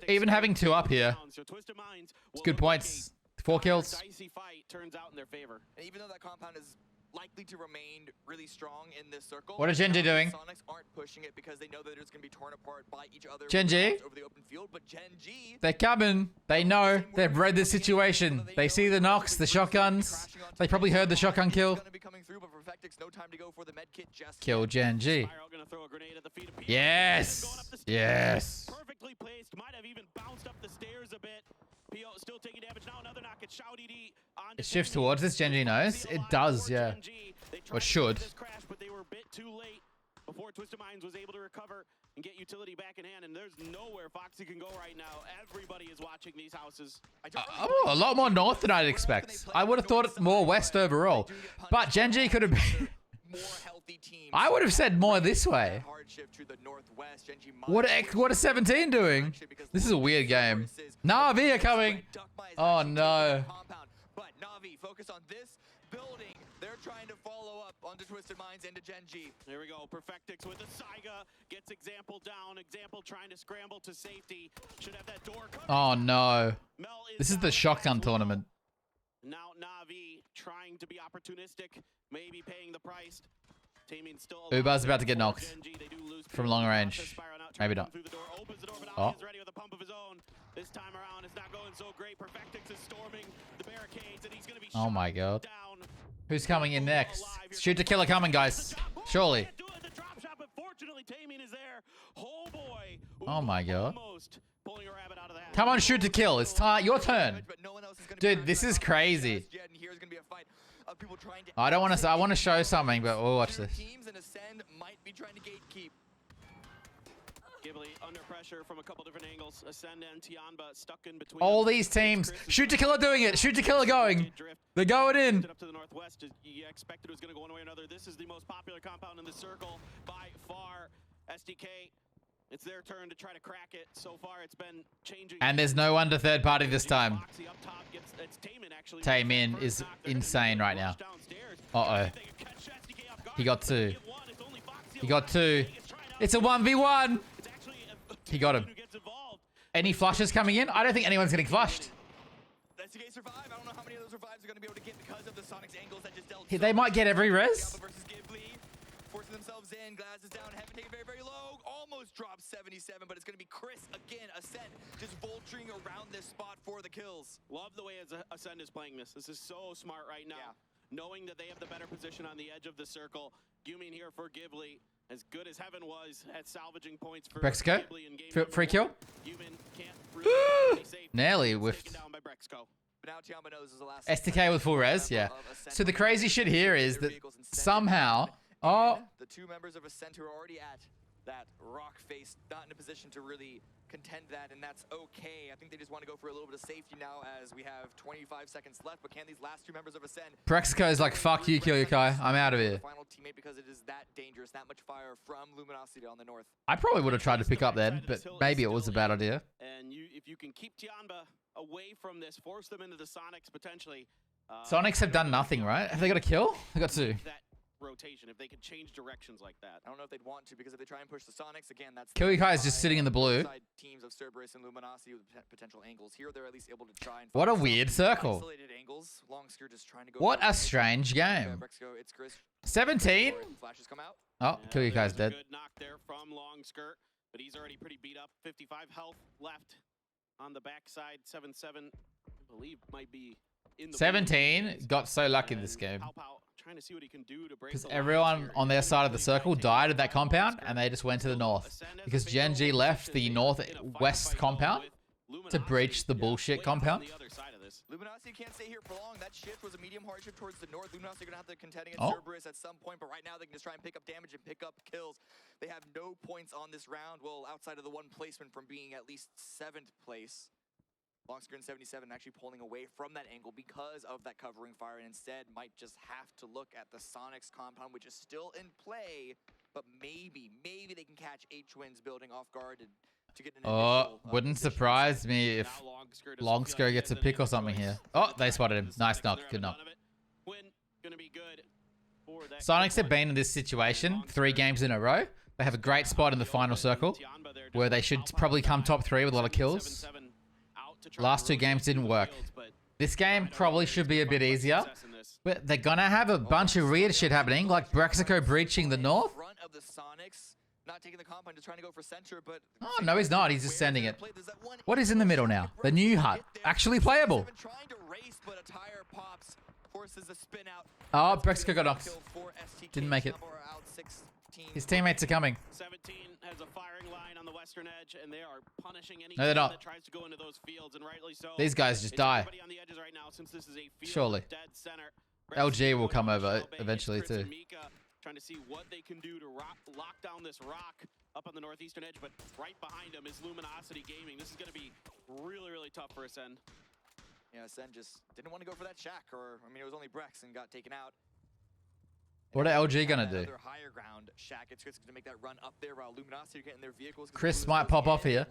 Even having 2 up here. It's good points. 4 kills. Dicey fight turns out in their favor. And even though that compound is likely to remain really strong in this circle, What is Genji doing? Sonics aren't pushing it because they know that it's going to be torn apart by each other Genji? over the open field, but Genji, They're coming. They know. They've read the situation. They see the knocks, the shotguns. They probably heard the shotgun kill. Kill Genji. Yes. Yes. Perfectly placed, might have even bounced up the stairs a bit. PO still taking damage now. Another knock at Shao DD. It shifts towards this. Genji knows. It does, yeah. Or should. Crash, but they were a bit too late before Twisted Minds was able to recover and get utility back in hand. And there's nowhere Foxy can go right now. Everybody is watching these houses. Oh, a lot more north than I'd expect. I would have thought it more west overall. But Genji could have been... I would have said more this way. What are 17 doing? This is a weird game. Na'Vi are coming. Oh no. But Na'Vi focus on this building. They're trying to follow up onto Twisted Minds into Genji. There we go. Perfectix with the Saiga gets Example down. Example trying to scramble to safety. Should have that door covered. Oh no. This is the shotgun tournament. Now Na'Vi trying to be opportunistic, maybe paying the price. Still Ubar's about to get knocked from long range. Maybe not. Oh. This time around, it's not going so great. Perfectix is storming the barricades, and he's going to be Oh my god. Who's coming in next? Shoot to killer coming, guys. Surely. Oh my god. Come on, shoot to kill. It's time. Your turn. Dude, this is crazy. I don't want to. I want to show something, but we'll watch this. Ghibli under pressure from a couple different angles. Ascend and Tianba stuck in between. All these teams. Shoot to killer doing it. Shoot to killer going. They're going in. Up to the northwest. You expected it was going to go one way or another. This is the most popular compound in the circle by far. SDK. It's their turn to try to crack it. So far, it's been changing. And there's no one to third party this time. Taemin is insane right now. Uh-oh. He got 2. He got 2. It's a 1v1. He got him. Any flushes coming in? I don't think anyone's getting flushed. They might get every res. Forcing themselves in. Glass is down. Heaven taken very, very low. Almost dropped 77, but it's going to be Chris again. Ascend just vulturing around this spot for the kills. Love the way Ascend is playing this. This is so smart right now. Yeah. Knowing that they have the better position on the edge of the circle. Yumin here for Ghibli. As good as Heaven was at salvaging points for Brexco. Ghibli in game Free kill. Yumin can't really Nearly whiffed. down by Brexco. But now Tianba knows is the last STK with full res, yeah. So the crazy shit here is that somehow... Oh. The 2 members of Ascent who are already at that rock face, not in a position to really contend that, and that's okay. I think they just want to go for a little bit of safety now as we have 25 seconds left, but can these last 2 members of Ascent... Brexco is like, fuck you, Kyukai. I'm out of here. Final teammate because it is that dangerous, that much fire from Luminosity on the north. I probably would have tried to pick up then, but maybe it was a bad idea. And if you can keep Tianba away from this, force them into the Sonics potentially. Sonics have done nothing, right? Have they got a kill? They got 2. Rotation, if they could change directions like that. I don't know if they'd want to, because if they try and push the Sonics again, that's Kyukai is just sitting in the blue. Teams of Cerberus and Luminosity with potential angles. Here they're at least able to try and what a weird circle. Isolated angles. Longskirt just trying to go what a strange game. 17? Flashes come out. Oh, Kyukai's dead. Good knock there from Longskirt, but he's already pretty beat up. 55 health left on the backside. 7-7, I believe, might be in the 17 got so lucky this game. Trying to see what he can do to break because everyone on their side of the circle died at that compound, and they just went to the north. Because Genji left the northwest compound to breach the bullshit compound. Luminosity can't stay here for long. That shift was a medium hard shift towards the north. Luminosity are going to have to contend against Cerberus at some point, but right now they can just try and pick up damage and pick up kills. They have no points on this round, well, outside of the 1 placement from being at least 7th place. Long screen 77 actually pulling away from that angle because of that covering fire, and instead might just have to look at the Sonics compound, which is still in play, but maybe they can catch H-Twins building off guard to get an initial, wouldn't surprise me if Longsker gets a pick or something here. Oh, they spotted him. Nice knock. Good knock. Sonics have been in this situation 3 games in a row. They have a great spot in the final circle where they should probably come top 3 with a lot of kills. Last 2 games didn't work. This game probably should be a bit easier. But they're gonna have a bunch of weird shit happening, like Brexico breaching the north. Not taking the compound, just trying to go for center, but Oh, no, he's not. He's just sending it. What is in the middle now? The new hut. Actually playable. Oh, Brexico got knocked. Didn't make it. His teammates are coming. 17 has a firing line on the western edge, and they are punishing any No, they're not. that tries to go into those fields, and rightly so. These guys just die. On the edges right now, since this is a field Surely. dead center. LG will come over eventually too. Trying to see what they can do to lock down this rock up on the northeastern edge, but right behind them is Luminosity Gaming. This is going to be really, really tough for Ascend. Yeah, Ascend just didn't want to go for that shack, or I mean, it was only Brex and got taken out. What are LG gonna do? Higher ground shack. It's going to make that run up there while Luminosity are getting their vehicles. Chris might pop off here.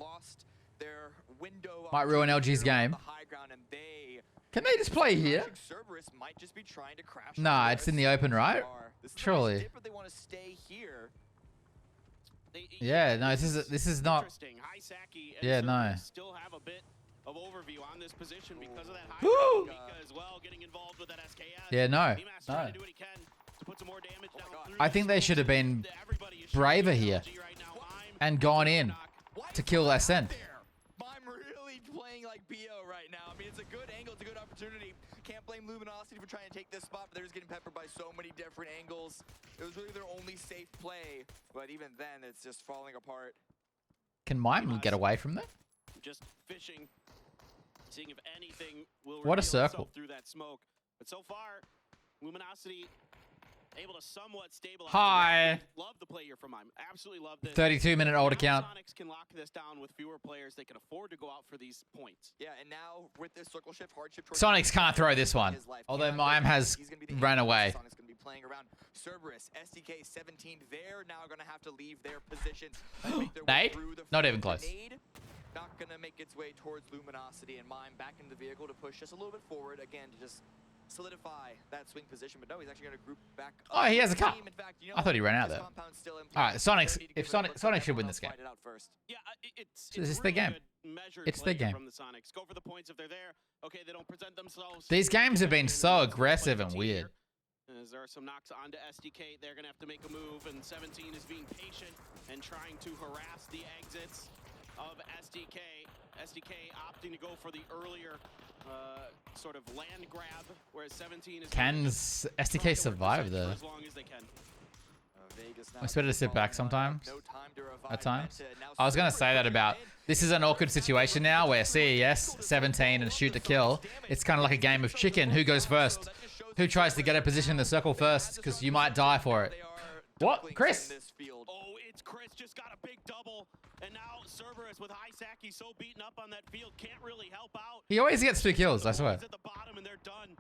Their window might ruin LG's game. Can they just play here? Nah, it's in the open, right? Surely. Yeah, no, this is not. Yeah, no. Still have a bit of overview on this position because of that high Woo! Mika as well getting involved with that SKS. Yeah, no. No. I think they should have been braver here and gone in to kill Ascent. I'm really playing like BO right now. I mean, it's a good angle, it's a good opportunity. Can't blame Luminosity for trying to take this spot, but they're just getting peppered by so many different angles. It was really their only safe play, but even then, it's just falling apart. Can Mime get away from that? Just fishing, seeing if anything will What a reveal circle. itself through that smoke. But so far, Luminosity able to somewhat stabilize. Hi. Love the play here from Mime. Absolutely love this. 32-minute old account. Sonics can lock this down with fewer players. They can afford to go out for these points. Yeah, and now with this circle shift, hardship. Sonics can't throw this one. Although Mime has ran away. Sonics going to be playing around. Cerberus, SDK 17, they're now going to have to leave their positions. Nade? Not even close. Not going to make its way towards Luminosity, and Mime back into the vehicle to push just a little bit forward again to just solidify that swing position. But no, he's actually going to group back. Oh, he has a cut. In fact, you know, I thought he ran out there. All right, Sonics. If Sonic should win this game. Yeah, it's It's their game. It's their game. From the Sonics. Go for the points if they're there. Okay, they don't present themselves. These games have been so aggressive and weird. As there are some knocks onto SDK, they're going to have to make a move, and 17 is being patient and trying to harass the exits of SDK. SDK opting to go for the earlier sort of land grab, whereas 17 is... Can SDK survive though? As long as they can. It's better to sit back sometimes. At times. I was going to say that about... This is an awkward situation now where CES, 17, and shoot to kill. It's kind of like a game of chicken. Who goes first? Who tries to get a position in the circle first? Because you might die for it. What? Chris? Oh, it's Chris just got a big double. And now Cerberus with Hisaki so beaten up on that field can't really help out. He always gets 2 kills, I swear. At the bottom and they're done.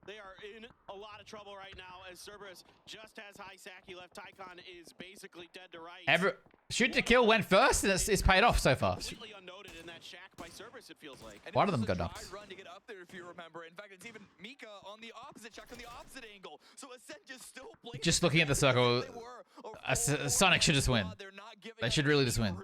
They are in a lot of trouble right now as Cerberus just has Hisaki left. Tycon is basically dead to rights. Shoot to kill went first and it's paid off so far. Completely unnoted in that shack by Cerberus, it feels like. One of them got knocked. Run to get up there if you remember. In fact, it's even Mika on the opposite shack on the opposite angle. So Ascent just still plays. Just looking at the circle, Sonic should just win. They should really just win.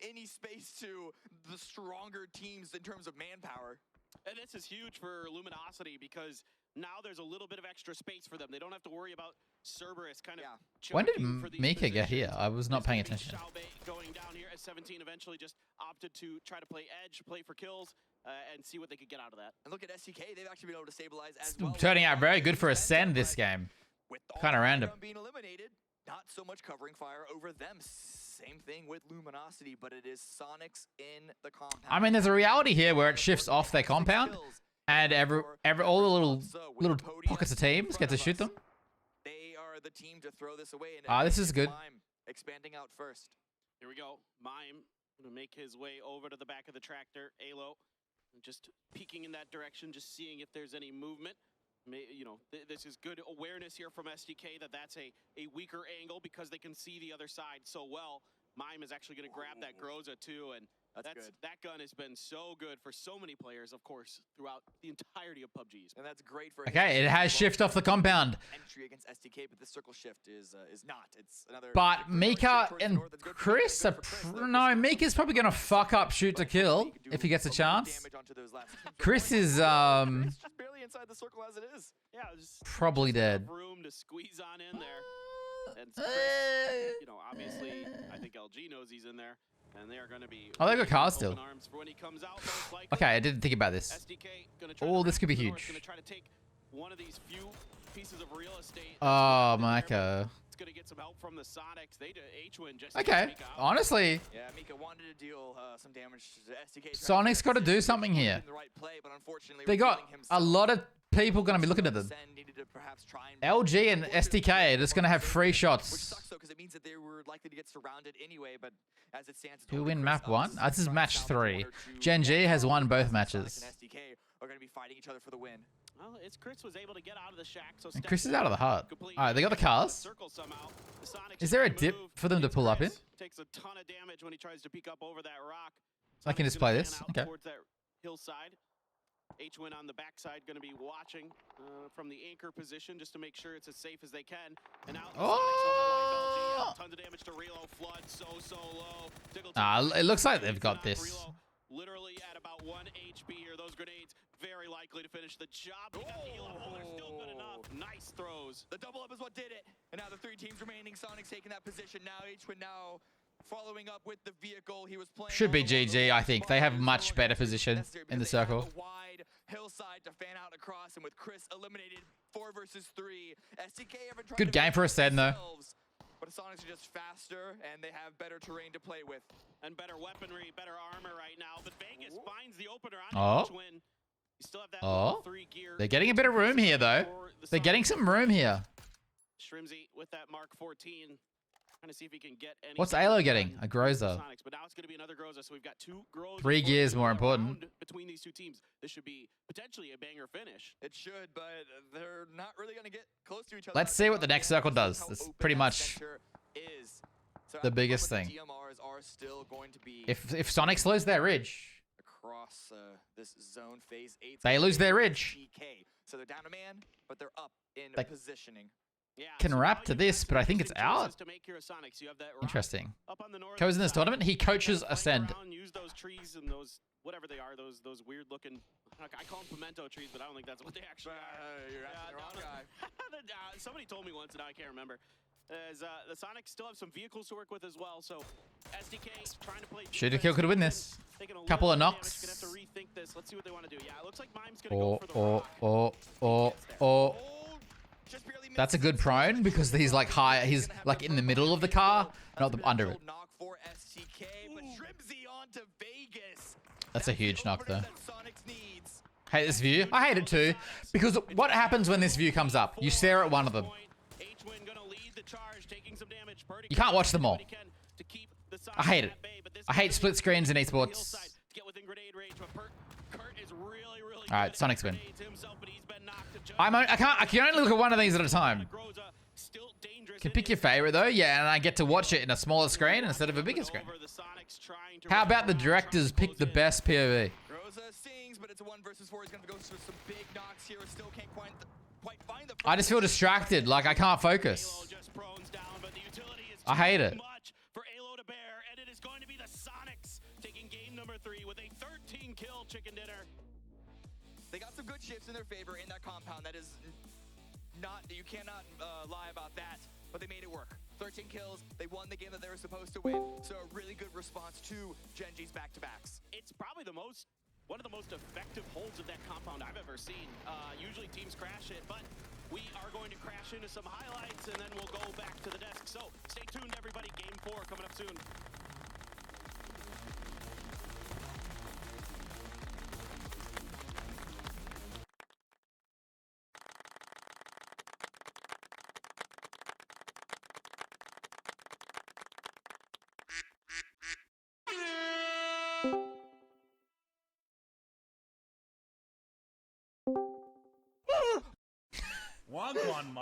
Any space to the stronger teams in terms of manpower. And this is huge for Luminosity because now there's a little bit of extra space for them. They don't have to worry about Cerberus kind of. When did Mika get here? I was not paying attention. Going down here as 17 eventually just opted to try to play edge, play for kills, and see what they could get out of that. And look at STK, they've actually been able to stabilize as well. Turning out very good for Ascend this game. Kind of random. Being eliminated, not so much covering fire over them. Same thing with Luminosity, but it is Sonics in the compound. I mean, there's a reality here where it shifts off their compound, and all the little pockets of teams get to shoot them. They are the team to throw this away. And this is good. Expanding out first. Here we go. Mime gonna make his way over to the back of the tractor. Alo Just peeking in that direction, just seeing if there's any movement. You know, this is good awareness here from SDK that that's a weaker angle because they can see the other side so well. Mime is actually going to grab that Groza too, and that gun has been so good for so many players, of course, throughout the entirety of PUBG. And that's great for Okay, it has shift off the compound. Entry against SDK, but this circle shift is not. It's another. But Mika and Chris are no, Mika's probably gonna fuck up shoot to kill if he gets a chance. Chris is just barely inside the circle as it is. Yeah, probably dead. Room to squeeze on in there. And Chris, you know, obviously, I think LG knows he's in there, and they are going to be. Oh, they got cars still. Arms for when he comes out, most likely. Okay, I didn't think about this. Oh, this could be huge. Going to try to take one of these few pieces of real estate. Oh, Mika. It's going to get some help from the Sonics. They H-Win just okay, honestly. Yeah, Mika wanted to deal some damage to SDK. Sonic's got to do something here. They got a lot of people going to be looking at them. LG and SDK are just going to have free shots. Which sucks though, because it means that they were likely to get surrounded anyway. But as it stands, who win map 1? This is match 3. Gen G has won both matches. And SDK are going to be fighting each other for the win. Well, it's Chris was able to get out of the shack, so and Chris is out of the hut. Alright, they got the cars. Is there a dip for them to pull up in? Takes a ton of damage when he tries to peek up over that rock. I can just play this. Okay. Towards that hillside. H-Win on the backside going to be watching from the anchor position just to make sure it's as safe as they can. And out tons of damage to Relo. Flood so low. It looks like they've got this. Literally at about 1 HP here. Those grenades very likely to finish the job. They got the heal up. They're still good enough. Nice throws. The double up is what did it. And now the 3 teams remaining. Sonic's taking that position now. H-Win now following up with the vehicle. He was playing. Should be GG, I think. They have much better position in the circle. Wide hillside to fan out across, and with Chris eliminated 4 versus 3. SDK haven't tried good game for a Sen though. But Sonics are just faster, and they have better terrain to play with. And better weaponry, better armor right now. But Vegas finds the opener on H-Win. You still have that 3 gear. They're getting a bit of room here, though. They're getting some room here. Shrimsy with that Mark 14. Trying to see if he can get any. What's Alo getting? A Groza. But now it's going to be another Groza, so we've got 2 Grozas. 3 gears more important. Between these 2 teams, this should be potentially a banger finish. It should, but they're not really going to get close to each other. Let's see what the next circle does. That's pretty much the biggest thing. If Sonics lose their ridge, across this zone phase 8, they lose their ridge. So they're down a man, but they're up in positioning. Yeah, can wrap to this, but I think it's out. Interesting. Co's in this tournament. He coaches Ascend. Use those trees and those whatever they are, those weird looking. I call them pimento trees, but I don't think that's what they actually are. You're asking the wrong guy. Somebody told me once, and I can't remember. As the Sonics still have some vehicles to work with as well, so SDK trying to play. Shooter kill could win this. Couple of knocks. Gonna have to rethink this. Let's see what they want to do. Yeah, it looks like Mime's gonna go for the rock. That's a good prone because he's like high. He's like in the middle of the car, not under it. Knock for SDK, but Shrimsy onto Vegas. That's a huge knock though. Hate this view. I hate it too because what happens when this view comes up? You stare at one of them. You can't watch them all. I hate it. I hate split screens in esports. Alright, Sonic's win. I can only look at one of these at a time. Can pick your favorite though, yeah, and I get to watch it in a smaller screen instead of a bigger screen. How about the directors pick the best POV? I just feel distracted, like I can't focus. I hate it. For Alo to bear, and it is going to be the Sonics taking game number 3 with a 13-kill chicken dinner. They got some good shifts in their favor in that compound. That is not, you cannot lie about that, but they made it work. 13 kills, they won the game that they were supposed to win. So a really good response to Gen G's back-to-backs. It's probably one of the most effective holds of that compound I've ever seen. Usually teams crash it, but we are going to crash into some highlights and then we'll go back to the desk. So stay tuned, everybody. Game 4 coming up soon.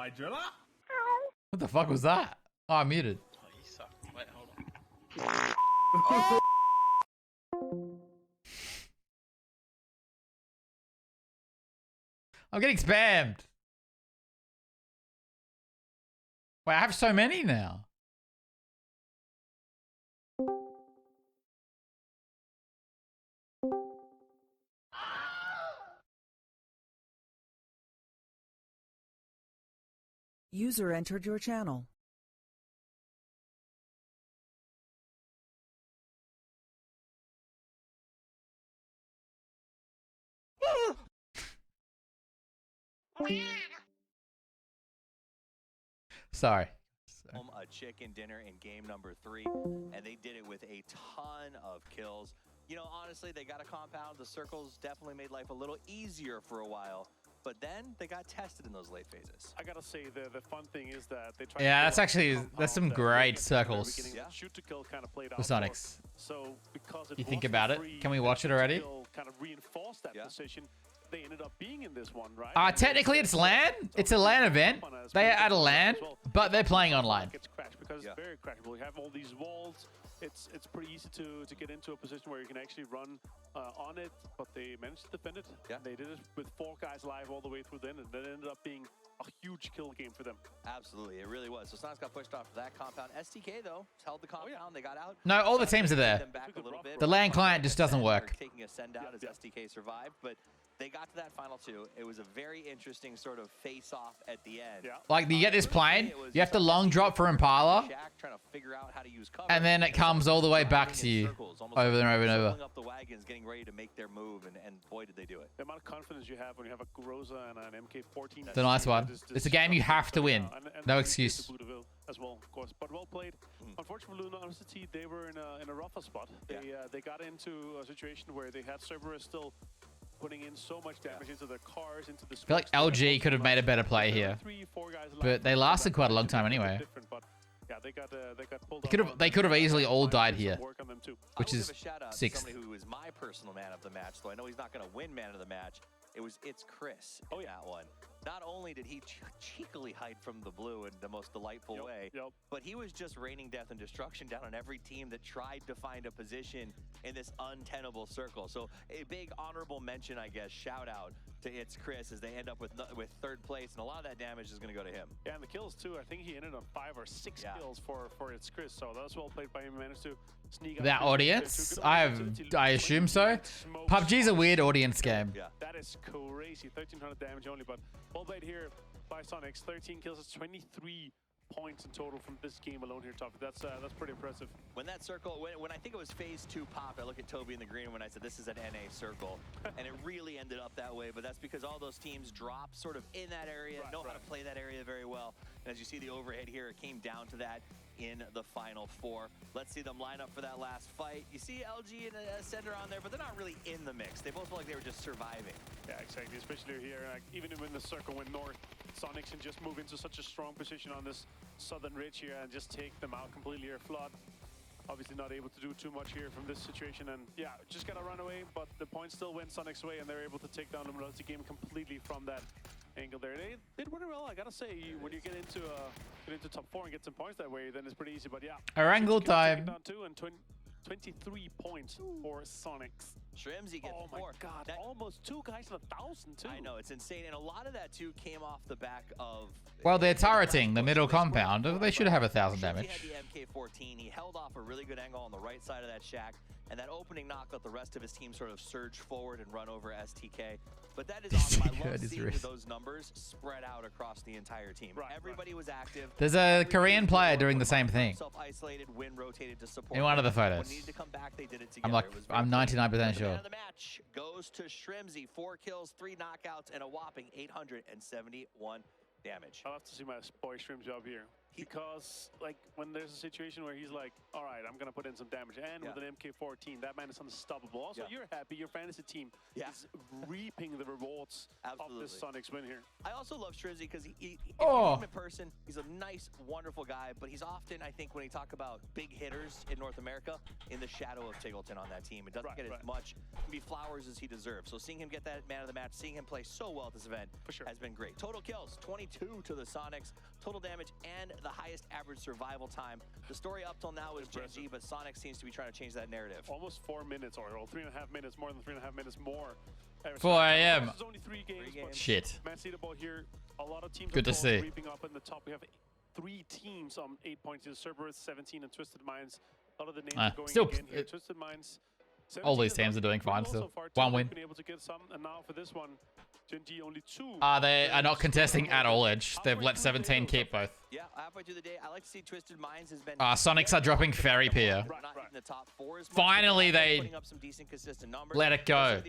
Die, driller. What the fuck was that? Oh, I muted. Oh, you suck. Wait, hold on. I'm getting spammed. Wait, I have so many now. User entered your channel. Sorry. A chicken dinner in game number 3, and they did it with a ton of kills. You know, honestly, they got a compound. The circles definitely made life a little easier for a while, but then they got tested in those late phases. I gotta say, the fun thing is that they tried. Yeah, that's some great circles. Shoot to kill kind of played out For Sonics. So because You think about it? Can we watch it already? Kind of reinforced that position. They ended up being in this one, right? Technically it's LAN. It's a LAN event. They are at a LAN, but they're playing online. It's crashed because it's very crashable. You have all these walls. It's pretty easy to get into a position where you can actually run on it, but they managed to defend it. Yeah. They did it with 4 guys live all the way through then, and that ended up being a huge kill game for them. Absolutely, it really was. So Sonics got pushed off to that compound. STK though held the compound. They got out. No, all the teams are there. The LAN client just doesn't work. Taking a send out as STK survived, but they got to that final 2. It was a very interesting sort of face-off at the end. Like, you get this plane, you have to long drop for Impala, trying to figure out how to use cover, and then it comes all the way back to you over and over and over. up the wagons, getting ready to make their move, and boy, did they do it. The amount of confidence you have when you have a Groza and an MK14. It's a nice one. It's a game you have to win. No excuse. As well, of course, but well played. Unfortunately, Luminosity, they were in a rougher spot. They got into a situation where they had Cerberus still putting in so much damage into their cars, into the. I feel like LG could have made a better play here, but they lasted quite a long time anyway. Yeah, they got pulled. They could have easily all died here, which is sixth. Somebody who is my personal man of the match, though I know he's not going to win man of the match. It's Chris in that one. Not only did he cheekily hide from the blue in the most delightful way, but he was just raining death and destruction down on every team that tried to find a position in this untenable circle. So a big honorable mention, I guess, shout out to It's Chris as they end up with 3rd place, and a lot of that damage is going to go to him. Yeah, and the kills too. I think he ended on 5 or 6 kills for It's Chris. So that was well played by him. He managed to sneak out. That audience? I assume so. PUBG's a weird audience game. Yeah, that is crazy. 1,300 damage only, but well played here by Sonics. 13 kills. It's 23 points in total from this game alone here, Tough. That's pretty impressive. When that circle, when I think it was phase 2 popped, I look at Toby in the green when I said this is an NA circle, and it really ended up that way, but that's because all those teams dropped sort of in that area, know how to play that area very well, and as you see the overhead here, it came down to that in the final 4. Let's see them line up for that last fight. You see LG and Ascender on there, but they're not really in the mix. They both felt like they were just surviving. Yeah, exactly, especially here, even when the circle went north, Sonics can just move into such a strong position on this southern ridge here and just take them out completely or flood. Obviously not able to do too much here from this situation, and yeah, just gotta run away, but the points still went Sonic's way, and they're able to take down the Luminosity game completely from that angle there. They did really well, I gotta say. When you get into top 4 and get some points that way, then it's pretty easy, but yeah. Our angle time. Down 2 and 23 points for Sonics. Shrimsy gets 4. Oh my god, almost 2 guys in 1,000 too. I know, it's insane, and a lot of that too came off the back of... Well, they're turreting the middle compound. They should have 1,000 damage. He had the MK14. He held off a really good angle on the right side of that shack, and that opening knock let the rest of his team sort of surge forward and run over STK. But that is awesome. I love seeing those numbers spread out across the entire team. Everybody was active. There's a Korean player doing the same thing. Self-isolated, Win rotated to support. In one of the photos. When needed to come back, they did it together. I'm 99% sure. The match goes to Shrimsy. 4 kills, 3 knockouts, and a whopping 871 damage. I'll have to see my boy Shrimsy up here. Because, like, when there's a situation where he's like, all right, I'm going to put in some damage, and with an MK14, that man is unstoppable. Also, you're happy your fantasy team is reaping the rewards of this Sonic's win here. I also love Strizzy because if you meet him in person, he's a nice, wonderful guy, but he's often, I think, when you talk about big hitters in North America, in the shadow of Tiggleton on that team. It doesn't get as much flowers as he deserves. So seeing him get that man of the match, seeing him play so well at this event has been great. Total kills, 22 to the Sonics, total damage, and the highest average survival time. The story up till now is Gen G, but Sonic seems to be trying to change that narrative. Almost 4 minutes, or 3.5 minutes, more than 3.5 minutes more. 4 a.m. It's only 3 games. Shit. Man, see the ball here. A lot of teams Good to see. Reaping up in the top. We have 3 teams on 8 points. Cerberus, 17, and Twisted Minds. A lot of the names are going still, again here. Twisted Minds. All these teams are doing fine still. One win. Been able to get some, and now for this one, Gen G only 2. They are not contesting at all, Edge. They've let 17 keep both. Yeah, halfway through the day, I like to see Twisted Minds has been. Sonics are dropping Fairy Pier. Finally, they let it go.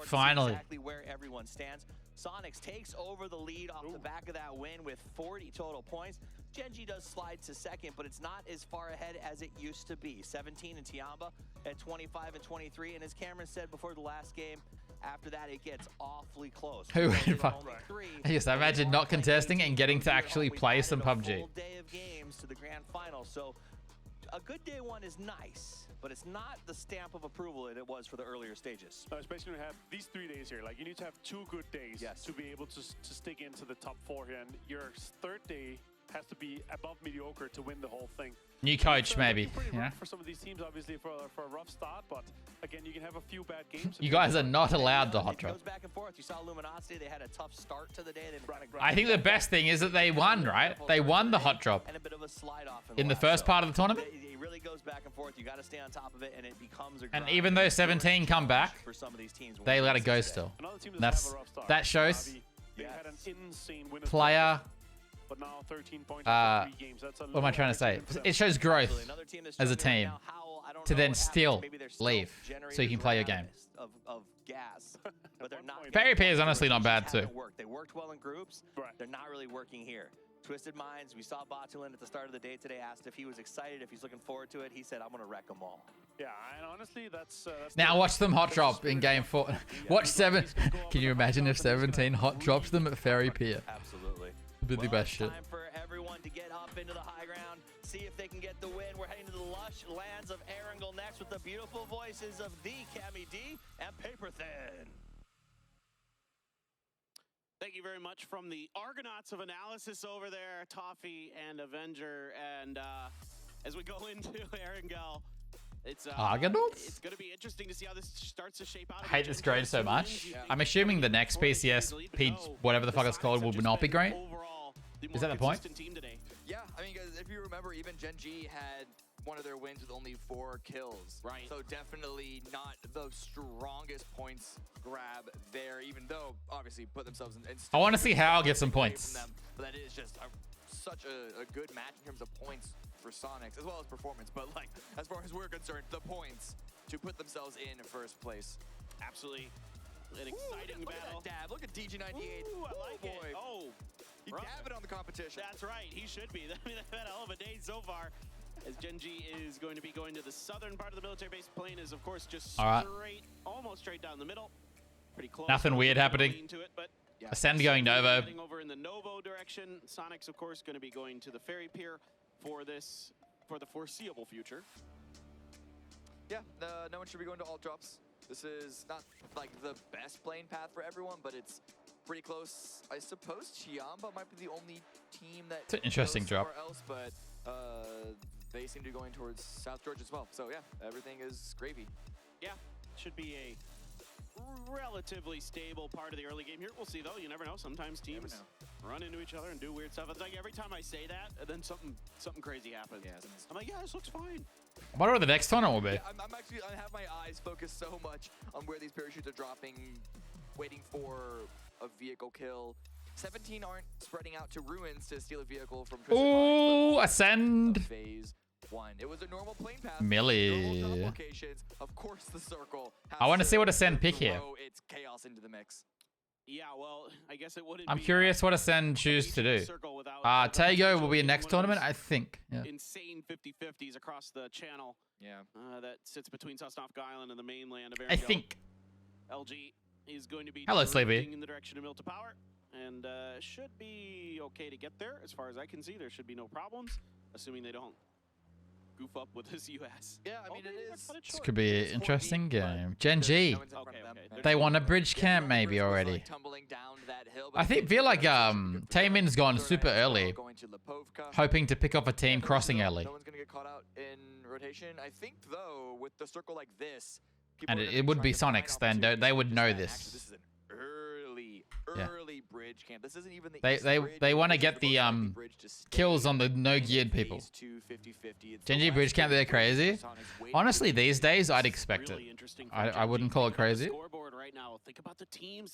Finally. Exactly where everyone stands. Sonics takes over the lead off the back of that win with 40 total points. Gen G does slide to second, but it's not as far ahead as it used to be. 17 and Tiamba at 25 and 23, and as Cameron said before the last game, after that it gets awfully close. Who would yes, I imagine not contesting and getting to actually play some PUBG. Full day of games to the grand final, so a good day one is nice, but it's not the stamp of approval that it was for the earlier stages. Especially when you have these 3 days here. Like, you need to have 2 good days to be able to stick into the top 4 here, and your 3rd day has to be above mediocre to win the whole thing. New coach, maybe. Yeah. For some of these teams, obviously, for a rough start, but again, you can have a few bad games. You guys are not allowed to hot drop. It goes back and forth. You saw Luminosity; they had a tough start to the day. I think the best thing is that they won, right? They won the hot drop and a bit of a slide off in the first part of the tournament. It really goes back and forth. You got to stay on top of it, and it becomes a. And even though 17 come back, for some of these teams, they let it go still. That shows player. But now 13 points what am I trying to say? It shows growth as a team to then still leave so you can play your game. Of gas, but they're not. Fairy Pier is honestly not bad too. They worked well in groups. They're not really working here. Twisted Minds, we saw Botulin at the start of the day today, asked if he was excited, if he's looking forward to it. He said, I'm going to wreck them all. Yeah, and honestly, that's now watch them hot drop in game 4. Watch 7. Can you imagine if 17 hot drops them at Fairy Pier? Absolutely. Be the best shit. Time for everyone to get up into the high ground, see if they can get the win. We're heading to the lush lands of Erangel next with the beautiful voices of the Cammy D and Paper Thin. Thank you very much from the Argonauts of Analysis over there, Toffee and Avenger. And as we go into Erangel, it's Argonauts? It's going to be interesting to see how this starts to shape out. I hate this grade so much. I'm assuming the next PCS, whatever the fuck it's called, will not be great. Is that the point? Yeah, I mean, because if you remember, even Gen G had one of their wins with only 4 kills. Right. So definitely not the strongest points grab there, even though obviously put themselves in. I want to see Hal get some points. But that is just such a good match in terms of points for Sonics, as well as performance. But like, as far as we're concerned, the points to put themselves in first place. Absolutely. An exciting battle. Look at that dab. Look at DG98. Ooh, I like it. Oh. He's dabbing on the competition. That's right. He should be. I mean, they've had a hell of a day so far. As Gen G is going to be going to the southern part of the military base. Plane is, of course, just straight, almost straight down the middle. Pretty close. Nothing weird happening. To it, but Ascend going Novo. Heading over in the Novo direction. Sonic's, of course, going to be going to the Fairy Pier for the foreseeable future. Yeah, no one should be going to alt drops. This is not like the best playing path for everyone, but it's pretty close. I suppose Chiamba might be the only team that it's an interesting drop. Else, but they seem to be going towards South Georgia as well. So yeah, everything is gravy. Yeah, should be a relatively stable part of the early game here. We'll see though. You never know. Sometimes teams run into each other and do weird stuff. It's like every time I say that, and then something crazy happens. Yeah, I'm like, yeah, this looks fine. I wonder what the next tournament will be. Yeah, I have my eyes focused so much on where these parachutes are dropping, waiting for a vehicle kill. 17 aren't spreading out to ruins to steal a vehicle from Twisted Ooh, Minds, Ascend. Phase 1. It was a normal plane path. Millie. Normal locations. Of course, the circle. I want to see what Ascend pick here. It's chaos into the mix. Yeah, well, I guess it wouldn't. I'm curious what Ascend choose to do. Tago will be a next tournament, I think. Yeah. Insane 50-50s across the channel. Yeah. That sits between Sosnovka Island and the mainland of Erangel. I think. LG is going to be Hello, Sleepy. in the direction of Mill to Power, and should be okay to get there. As far as I can see, there should be no problems, assuming they don't goof up with this US. Yeah, I mean, it is. This could be an interesting game. Gen G. Okay. They want a bridge camp maybe already. I feel like Taemin's gone super early, hoping to pick off a team crossing early. No one's gonna get caught out in rotation. I think though, with the circle like this, And it would be Sonics, then they would know Actually, this. this is an early bridge camp. This isn't even the They want to get the kills on the no geared people. Gen G bridge camp, they're crazy. Honestly, these days I'd expect it. I wouldn't call it crazy.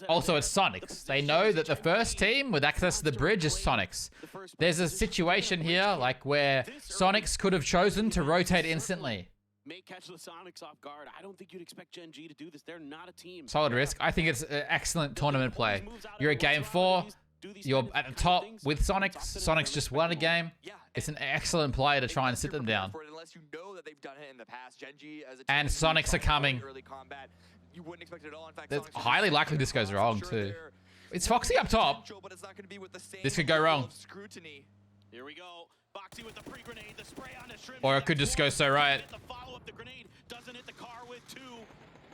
Also, it's Sonics. They know that the first team with access to the bridge is Sonics. There's a situation here like where Sonics could have chosen to rotate instantly. May catch the Sonics off guard. I don't think you'd expect Gen G to do this. They're not a team. Solid risk. I think it's an excellent tournament play. You're at game 4. You're at the top with Sonics. Sonics just won a game. It's an excellent play to try and sit them down. Unless you know that they've done it in the past. Gen G as a And team, Sonics are coming. early combat. You wouldn't expect it at all. In fact, It's Sonics highly likely this goes wrong too. It's Foxy up top. This could go wrong. Here we go. Foxy with the pre-grenade, the spray on the shrimp. Or it could just go so right. The follow-up, the grenade doesn't hit the car with 2.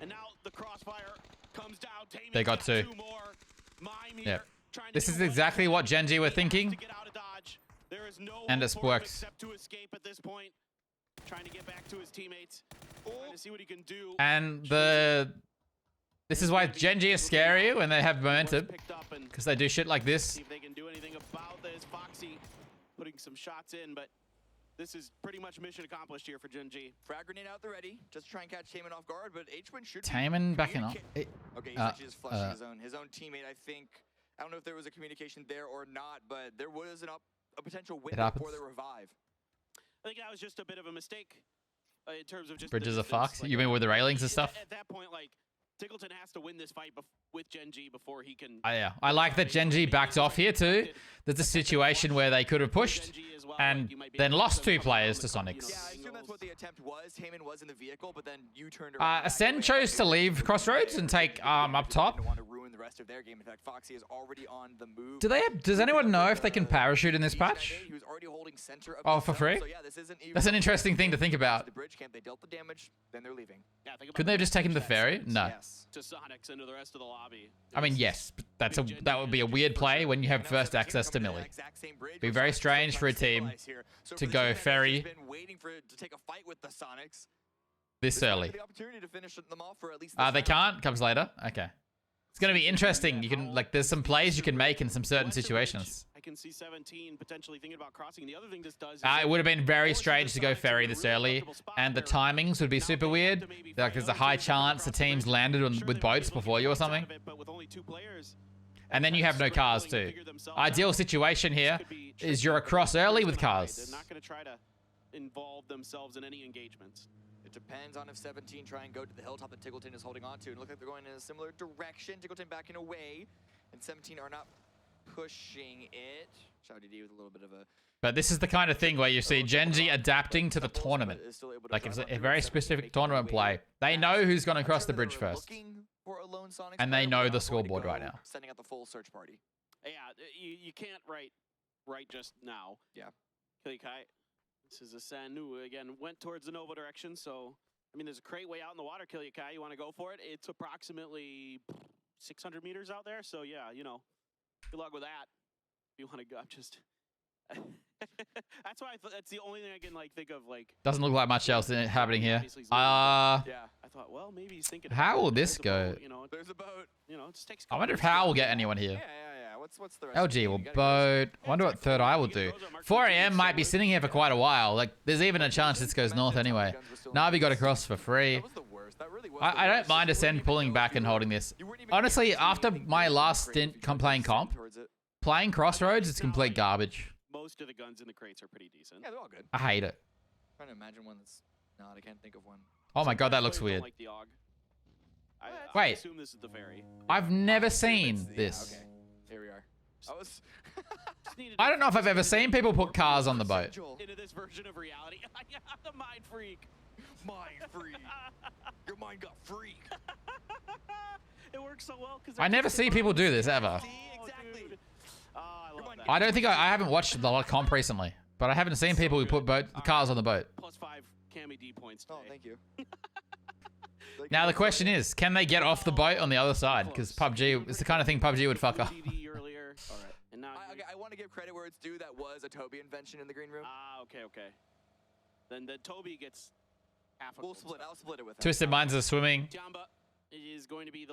And now the crossfire comes down. Taemin's They got 2. more. Mime here, Yeah. trying to This do is one exactly what Gen G were thinking. to get out of dodge. There is no And hope it for him works. except to escape at this point. Trying to get back to his teammates. Trying to see what he can do. And this is why Gen G is scary when they have momentum, because they do shit like this. See if they can do anything about this. Foxy putting some shots in, but this is pretty much mission accomplished here for Gen G. Frag grenade out the ready, just to try and catch Taemin off guard, but H-Win should Taemin backing up. Okay, he's actually just flushing his own teammate. I think, I don't know if there was a communication there or not, but there was a potential window for the revive. I think that was just a bit of a mistake in terms of just Bridges are fucked. You mean with the railings and stuff? At that point, like, Tickleton has to win this fight with Gen G before he can... Yeah, I like that Gen G backed off here too. There's a situation where they could have pushed and then lost 2 players to Sonics. Yeah, I assume that's what the attempt was. Taemin was in the vehicle, but then you turned around. Ascend chose to leave Crossroads and take up top. Want to ruin the rest of their game. In fact, Foxy is already on the move. Does anyone know if they can parachute in this patch? He was already holding center of Oh, for free? so yeah, this isn't even That's an interesting thing to think about. The bridge camp, they dealt the damage, then they're leaving. Yeah, think about Couldn't they have just taken the ferry? No. Yes. to Sonics into the rest of the lobby. I mean, yes, but that would be a weird play when you have first access to Millie. Be very strange for a team to go ferry to take a fight with the Sonics. this early. The opportunity to finish them off for at least They can't. Comes later. Okay. It's gonna be interesting. You can there's some plays you can make in some certain situations. I can see 17 potentially thinking about crossing. The other thing this does. It would have been very strange to go ferry this early, and the timings would be super weird. Like there's a high chance the teams landed with boats before you or something. And then you have no cars too. Ideal situation here is you're across early with cars. They're not going to try to involve themselves in any engagements. It depends on if 17 try and go to the hilltop that Tickleton is holding on to. And look like they're going in a similar direction. Tickleton backing away. And 17 are not pushing it. Shouty D with a little bit of a... But this is the kind of thing where you see Gen G adapting to the tournament. Like it's a very specific tournament play. They know who's going to cross the bridge first. And they know the scoreboard right now. Sending out the full search party. Yeah, you can't write just now. Yeah. Kai. This is a San who, again, went towards the Nova direction, so, I mean, there's a crate way out in the water, Kai. You want to go for it? It's approximately 600 meters out there, so, yeah, you know, good luck with that. If you want to go, I'm just... That's why that's the only thing I can, like, think of, like... Doesn't look like much else happening here. Yeah, I thought, well, maybe he's thinking... How will this go? There's a boat, you know, it just takes... I wonder if Hal will get anyone here. Yeah. What's the rest LG will boat. I wonder what Third Eye will do. 4 AM might be sitting here for quite a while. Like, there's even a chance this goes north anyway. Navi got across for free. I don't mind Ascend pulling back and holding this. Honestly, after my last stint playing comp, playing Crossroads is complete garbage. Most of the guns in the crates are pretty decent. Yeah, they're all good. I hate it. I'm trying to imagine one that's not. I can't think of one. Oh my god, that looks weird. I Wait. assume this is the ferry. I've never seen this. Okay, here we are. I don't know if I've ever seen people put cars on the boat. Into this version of reality. The mind freak. Mind freak. Your mind got freak. It works so well because I never see people do this ever. Exactly. Oh, I love that. I don't think I haven't watched the comp recently, but I haven't seen people who put cars on the boat. +5 Cammy D points today. Oh, thank you. Now the question is, can they get off the boat on the other side? Because PUBG is the kind of thing PUBG would fuck up. Earlier. All right. And now I want to give credit where it's due. That was a Toby invention in the green room. Okay. Then Toby gets half. I'll split it with him. Twisted Minds are swimming. Tiamba is going to be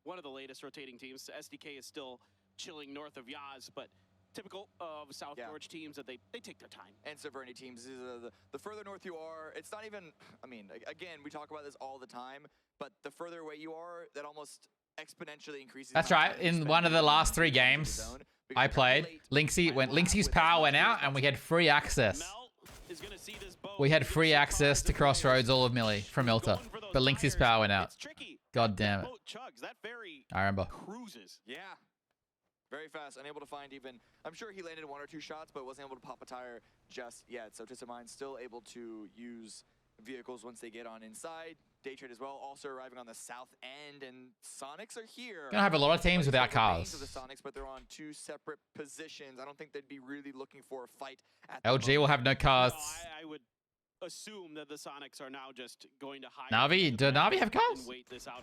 one of the latest rotating teams. SDK is still chilling north of Yaz, but typical of South George teams that they take their time. And Severny teams, the further north you are, it's not even, I mean, again, we talk about this all the time, but the further away you are, that almost exponentially increases. That's right. In one of the last 3 games I played, Lynxie's power went out and we had free access. We had free access to Crossroads all of Millie from Milta, but Lynxie's power went out. God damn it. I remember. Cruises. Yeah. Very fast, unable to find even, I'm sure he landed 1 or 2 shots, but wasn't able to pop a tire just yet. So Twisted Mind still able to use vehicles once they get on inside. Daytrade as well, also arriving on the south end, and Sonics are here. Gonna have a lot of teams without cars. The Sonics, but they're on 2 separate positions. I don't think they'd be really looking for a fight at LG will have no cars. No, I would assume that the Sonics are now just going to hide. Navi, do Navi have cars?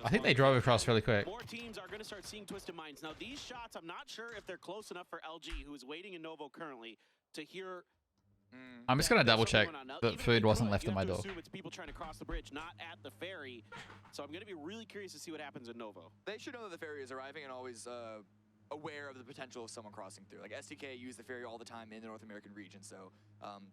I think they drove across really quick. More teams are going to start seeing Twisted Minds. Now these shots, I'm not sure if they're close enough for LG, who is waiting in Novo currently, to hear. I'm just gonna double check that food wasn't left in my door. Assume it's people trying to cross the bridge, not at the ferry. So I'm going to be really curious to see what happens in Novo. They should know that the ferry is arriving and always aware of the potential of someone crossing through. Like SDK use the ferry all the time in the North American region, so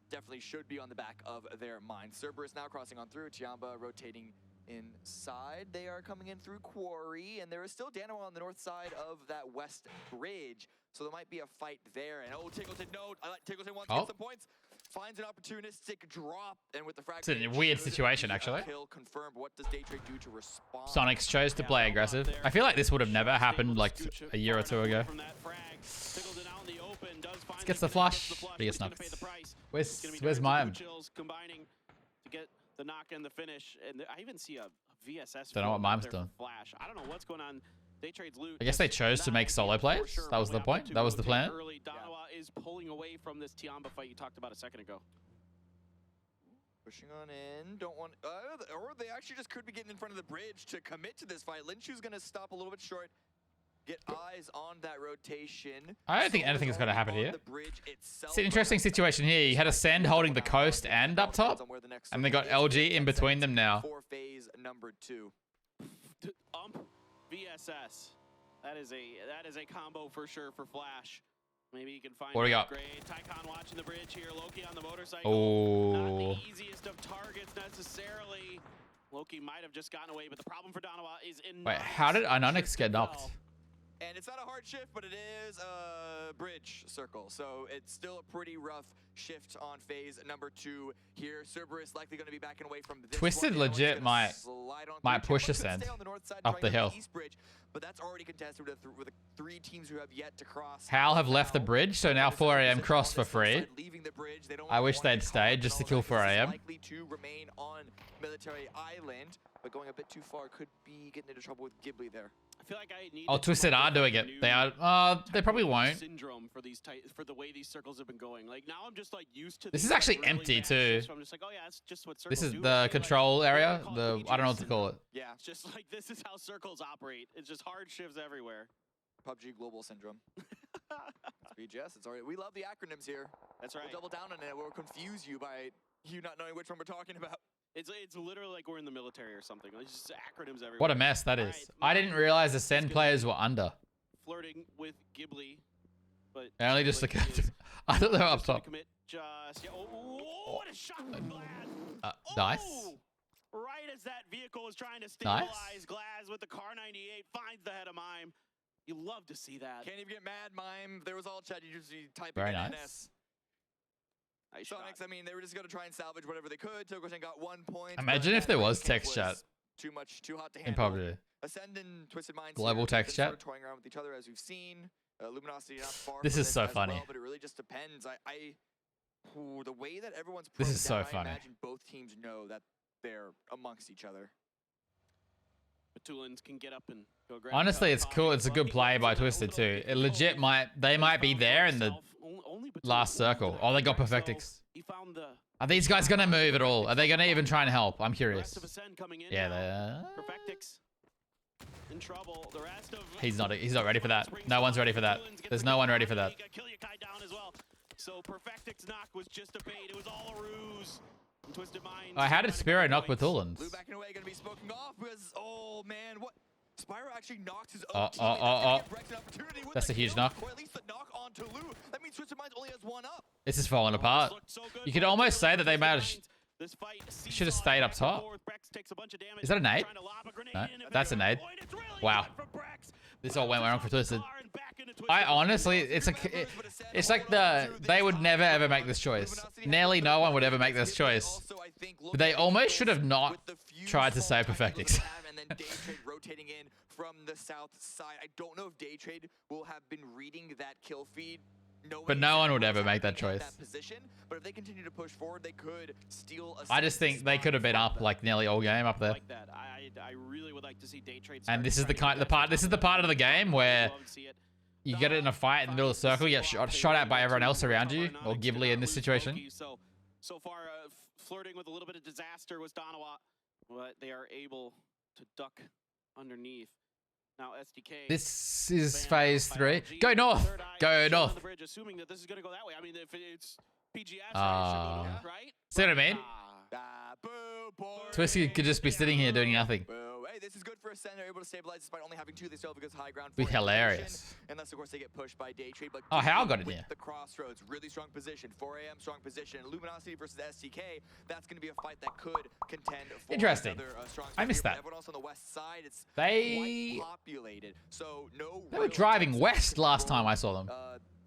definitely should be on the back of their mind. Cerberus now crossing on through. Tiamba rotating inside. They are coming in through Quarry, and there is still Dano on the north side of that west bridge. So there might be a fight there. And Tickleton, no, Tickleton wants to get some points. Finds an opportunistic drop, and with the frag. It's a weird situation, actually. Kill confirmed. What does Daytrade do to respond? Sonics chose to play aggressive. I feel like this would have never happened like a year or 2 ago. Gets the flush, but he gets knocked. Where's Mayim? Combining to get the knock and the finish, and I even see a VSS. Don't know what Mayim's doing. Flash. I don't know what's going on. Daytrade's loot. I guess they chose to make solo players. That was the point. That was the plan. Early, Danawa is pulling away from this Tiamba fight you talked about a second ago. Pushing on in, don't want, or they actually just could be getting in front of the bridge to commit to this fight. Linshu's gonna stop a little bit short. Get eyes on that rotation. I don't think anything is going to happen here. It's an interesting situation here. You had Ascend holding the coast and up top, and they got LG in between them now. For phase number 2. VSS. That is a combo for sure for Flash. Maybe you can find what do we got? Great. Tycon watching the bridge here. Loki on the motorcycle. Oh. Not the easiest of targets necessarily. Loki might have just gotten away, but the problem for Donawa is in. Wait, how did Anonix get knocked? And it's not a hard shift, but it is a bridge circle. So it's still a pretty rough shift on phase number 2 here. Cerberus likely going to be backing away from this. Twisted legit might push Ascend up the hill. Bridge, but that's already contested with the 3 teams who have yet to cross. Hal have left the bridge, so now 4am cross for free. I wish they'd stayed just to kill 4am. Likely to remain on Military Island, but going a bit too far could be getting into trouble with Ghibli there. I feel like I need. Oh, Twisted are doing it. They are. They probably won't. Syndrome for these for the way these circles have been going. Like now, I'm just like used to. This is actually empty too. So I'm just like, oh yeah, that's just what circles This is do. the control area. The I don't know what to call it. Yeah, it's just like this is how circles operate. It's just hard shifts everywhere. PUBG Global Syndrome. BGS, it's already. We love the acronyms here. That's right. We'll double down on it. We'll confuse you by you not knowing which one we're talking about. It's literally like we're in the military or something. It's just acronyms everywhere. What a mess that is. I didn't realize the Ascend players were under. Flirting with Ghibli, but only just look at. I thought they were up top. Commit just, yeah, oh, what a shot from Glaz. Nice. Right as that vehicle is trying to stabilize, nice. Glaz with the Car 98 finds the head of Mime. You love to see that. Can't even get mad, Mime. There was all chat. You just typing Very in nice. NS. Sonics, I mean, they were just going to try and salvage whatever they could. Togosen got 1 point. Imagine if there was text chat. too hot to In handle. PUBG. Ascend and Twisted Minds Global here, text been chat. sort of toying around with each other as we've seen. Luminosity not far This from is so as funny. well, but it really just depends. The way that everyone's This probed is so down, funny. I imagine both teams know that they're amongst each other. Batulins can get up and go grab Honestly, it's cool. It's a good play by Twisted too. It legit they might be there in the last circle. Oh, they got Perfectix. Are these guys gonna move at all? Are they gonna even try and help? I'm curious. Yeah, they are. Perfectix in trouble. The rest of He's not ready for that. No one's ready for that. There's no one ready for that. So Perfectix knock was just a bait. It was all a ruse. And Twisted Minds. How did Spiro knock Batulins? Blue backing away, gonna be spoken off because, oh man, what? Spyro actually knocked his own teammate. Oh. Brex an opportunity with That's the a huge kill, knock. or at least the knock onto Lou. That means Twisted Minds only has one up. This is falling apart. You could almost say that they should have stayed up top. Is that a nade? No, that's a nade. Wow. This all went wrong for Twisted. I honestly, it's like they would never ever make this choice. Nearly no one would ever make this choice. But they almost should have not tried to save Perfectix. And then Daytrade rotating in from the south side. I don't know if Daytrade will have been reading that kill feed. But no one would ever make that choice. But if they continue to push forward, they could steal a I just think they could have been up like nearly all game up there. Like that. I really would like to see Daytrade. And this is the part of the game where you get it in a fight in the middle of the circle, you get shot at by everyone else around you, or Ghibli in this situation. So far, flirting with a little bit of disaster was Donawa, but they are able to duck underneath. Now SDK. This is phase 3. Go north. Go north. Assuming that this is going to go that way. I mean, if it's PGS, right? See what I mean? Twisted could just be sitting here doing nothing. Hey, this is good for Ascend. They're able to stabilize despite only having 2. They still have a good high ground. Be hilarious. Unless, of course, they get pushed by Daytrade. But Hal got in here. The crossroads, really strong position. 4 AM, strong position. Luminosity versus STK. That's going to be a fight that could contend for Interesting. another, strong I missed that. Everyone else on the west side, it's They quite populated. So They were driving west last time I saw them.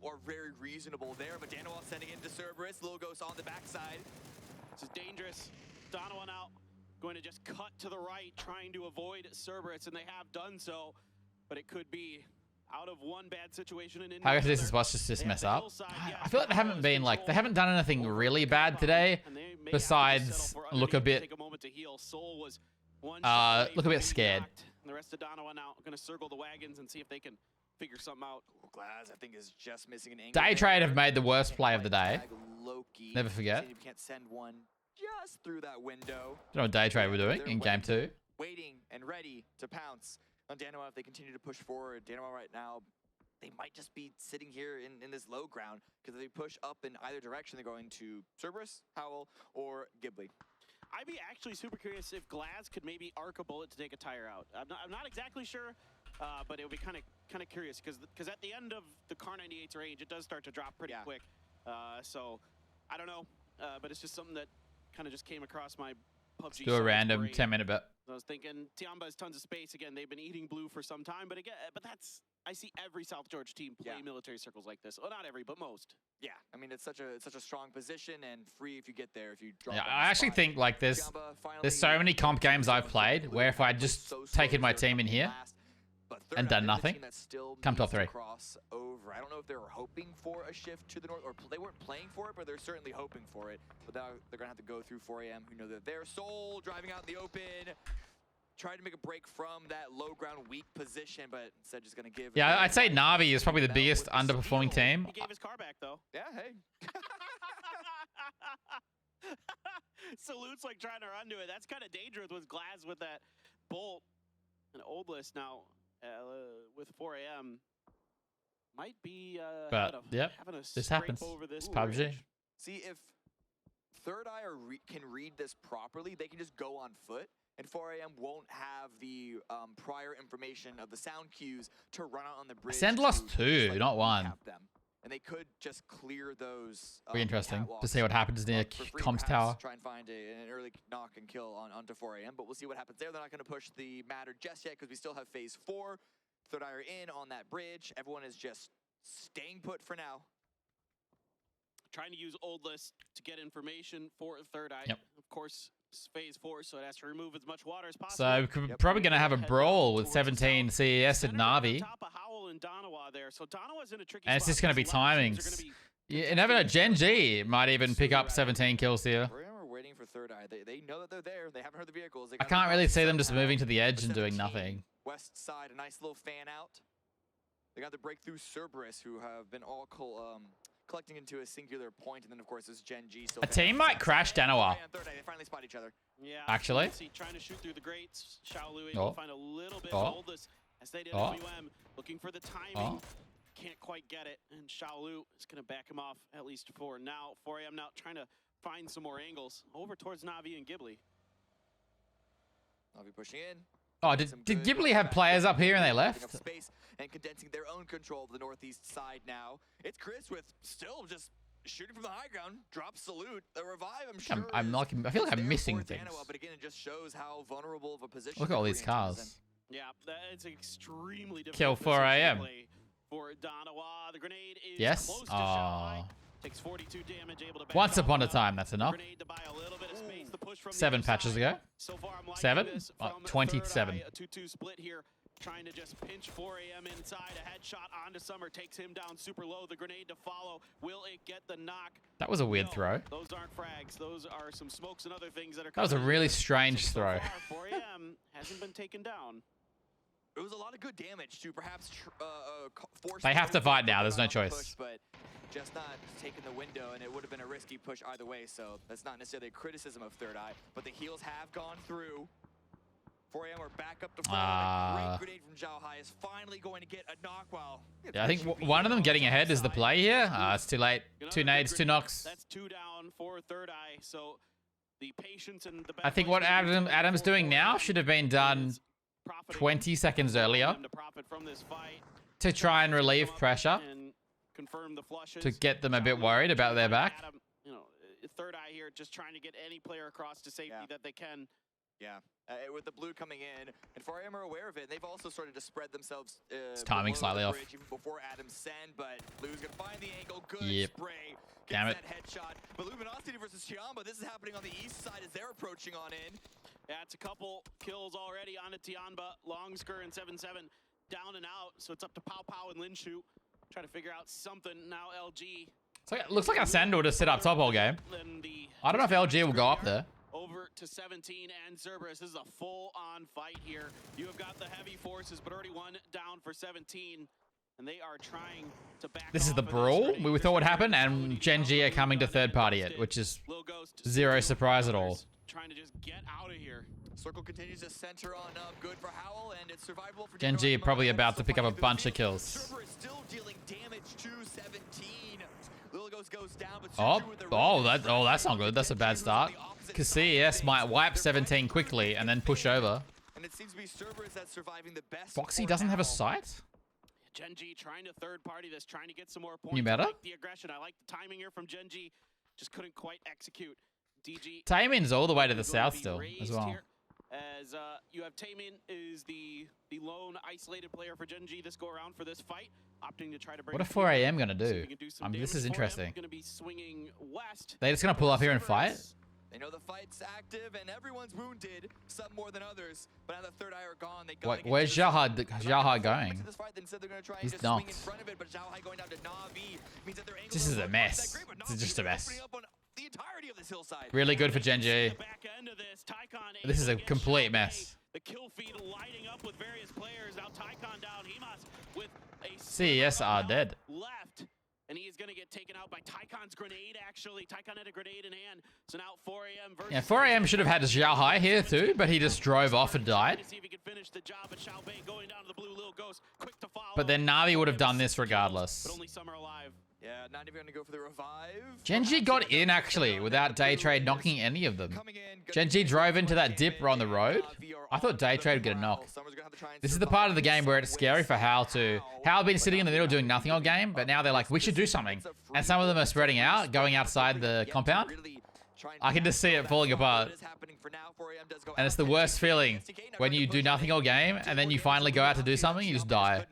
Or very reasonable there, but Danawa sending in to Cerberus. Logos on the backside. This is dangerous. Donovan out. Going to just cut to the right, trying to avoid Cerberus, and they have done so. But it could be out of one bad situation and into How does this boss just mess up? I feel like they haven't been like they haven't done anything really bad today, besides look a bit scared. And the rest of Donovan now going to circle the wagons and see if they can figure something out. Glaz, I think, is just missing an angle. Daytrade have made the worst play of the day. Loki. Never forget. You can't send one just through that window. Do you know what Daytrade were doing in game 2? Waiting and ready to pounce on Danawa if they continue to push forward. Danawa right now, they might just be sitting here in this low ground because if they push up in either direction, they're going to Cerberus, Howl, or Ghibli. I'd be actually super curious if Glaz could maybe arc a bullet to take a tire out. I'm not exactly sure, but it would be kind of curious because at the end of the Car 98's range, it does start to drop pretty quick. So I don't know, but it's just something that kind of just came across my PUBG. Do a random 10-minute bet. I was thinking Tiamba has tons of space. Again, they've been eating blue for some time, but I see every South Georgia team play military circles like this. Well, not every, but most. Yeah, I mean it's such a strong position and free if you get there. If you drop. Yeah, I actually think like there's so many comp games I've played where if I just taken my team in here and done nothing, come top 3. Over. I don't know if they were hoping for a shift to the north, or they weren't playing for it, but they're certainly hoping for it. But now they're gonna have to go through 4 AM. Who know that they're Soul driving out in the open. Tried to make a break from that low ground weak position, but instead just gonna give. Yeah, I'd say Na'Vi is probably the biggest underperforming team. He gave his car back though. Yeah, hey. Salutes like trying to run to it. That's kind of dangerous with Glaz with that bolt. And Old List now with 4 AM might be but yep, this happens. It's PUBG. See if Third Eye can read this properly, they can just go on foot. And 4 AM won't have the prior information of the sound cues to run out on the bridge. Ascend lost 2, not 1. And they could just clear those. Be interesting to see what happens near comms tower. Try and find an early knock and kill onto 4 AM, but we'll see what happens there. They're not going to push the matter just yet because we still have phase 4. Third Eye are in on that bridge. Everyone is just staying put for now. Trying to use Old List to get information for Third Eye. Yep. Of course, phase 4, so it has to remove as much water as possible. So we're probably going to have a brawl with 17 CES and Na'Vi. So Donawa's in a tricky And it's spot just going to be because a lot of teams are timings. gonna You never know. Gen G might even pick up 17 kills here. We're waiting for Third Eye. They know that they're there. They haven't heard the vehicles. They I gotta can't move really on see them just somehow. moving to the edge and doing 17 nothing. West side, a nice little fan out. They got the breakthrough Cerberus, who have been all collecting into a singular point, and then of course there's Gen G. A team might crash Danawa. Third Eye, they finally spot each other. Yeah, Actually. see, trying to shoot through the grates. Xiaolu able to find a little bit of boldness as they did WM, looking for the timing. Can't quite get it, and Xiaolu is going to back him off, at least for now. 4AM now trying to find some more angles over towards Na'Vi and Ghibli. Na'Vi pushing in. Oh, did Ghibli have players up here and they left? Space and condensing their own control of the northeast side now. It's Chris with still just shooting from the high ground. Drop salute. The revive, I'm sure. I feel like I'm missing things. But again, it just shows how vulnerable of a position. Look at all these cars. Yeah, that's extremely difficult. Kill 4AM. For Donawa, the grenade is Yes. close to Shanghai. Takes 42 damage, able to back Once off. upon a time, that's enough. Grenade to buy a little bit of space. The push from the 7 other patches side. ago. So far, I'm liking 7? this from 27. Third Eye, a 2-2 split here, trying to just pinch 4AM inside. A headshot onto Summer takes him down super low. The grenade to follow. Will it get the knock? That was a weird throw. Those aren't frags. Those are some smokes and other things that are. That was a really strange throw. 4AM hasn't been taken down. It was a lot of good damage to perhaps force. They have to fight now. There's no choice. Push, but just not taking the window, and it would have been a risky push either way. So that's not necessarily a criticism of Third Eye, but the heals have gone through. 4AM are back up to 4. A great grenade from Zhao Hai is finally going to get a knock. While Yeah, I think one of them getting ahead is the play here. It's too late. 2 nades, 2 knocks. That's 2 down for Third Eye. So the patience and the. I think what Adam's doing now should have been done 20 seconds earlier to try and relieve pressure, to get them a bit worried about their back. You know, Third Eye here just trying to get any player across to safety that they can. Yeah, with the blue coming in, and 4AM are aware of it. They've also started to spread themselves. It's timing slightly off. Even before Adam's send, but Blue's gonna find the angle. Good spray. Damn it. That headshot. But Luminosity versus Chiamba. This is happening on the east side as they're approaching on in. Yeah, it's a couple kills already on Tianba. Longsker and 7-7 down and out. So it's up to Pow Pow and Linshu. Trying to figure out something now. LG. So it looks like Ascend will just sit up top all game. I don't know if LG will go up there. Over to 17 and Cerberus. This is a full-on fight here. You have got the heavy forces, but already one down for 17. And they are trying to back This is the brawl we thought would happen, and Gen G are coming to third party it, which is zero surprise at all. Trying to just get out of here. Circle continues to center on up. Good for Howl, and it's survivable for Gen G are probably about to pick up a bunch of kills. Cerberus still dealing damage to 17. Lil goes down, but that's not good. That's a bad start. Because CES might wipe 17 quickly and then push over. And it seems to be Cerberus that's surviving the best. Foxy doesn't have a sight? Gen G trying to third party this, trying to get some more points. You better? I like the aggression. I like the timing here from Gen G. Just couldn't quite execute. DG. Taemin's all the way to the south still as well. Here, as you have Taemin is the lone isolated player for Gen G this go around for this fight, opting to try to bring. What are 4AM gonna do? I mean, this is interesting. Going to be swinging west. They just gonna pull up here and fight? They know the fight's active and everyone's wounded, some more than others. But now the Third Eye are gone. They go. Where's Zhao going? He's dumped. This is a mess. This is just a mess. The entirety of this hillside. Really good for Gen G. This is a complete mess. The kill feed lighting up with various players. Now Tycon down. Himas with a CES are dead. Left. And he is going to get taken out by Tycon's grenade, actually. Tycon had a grenade in hand. So now 4AM versus... Yeah, 4AM should have had Zhao Hai here too, but he just drove off and died. To see if he could finish the job, but Xiao Bei going down to the blue, Lil Ghost, quick to follow. But then Na'Vi would have done this regardless. But only some are alive. Yeah, not even going to go for the revive. Gen G got in actually without Day Trade knocking any of them. Gen G drove into that dip on the road. I thought Day Trade would get a knock. This is the part of the game where it's scary for Hal to... Hal have been sitting in the middle doing nothing all game, but now they're like, we should do something. And some of them are spreading out, going outside the compound. I can just see it falling apart. And it's the worst feeling when you do nothing all game, and then you finally go out to do something, you just die.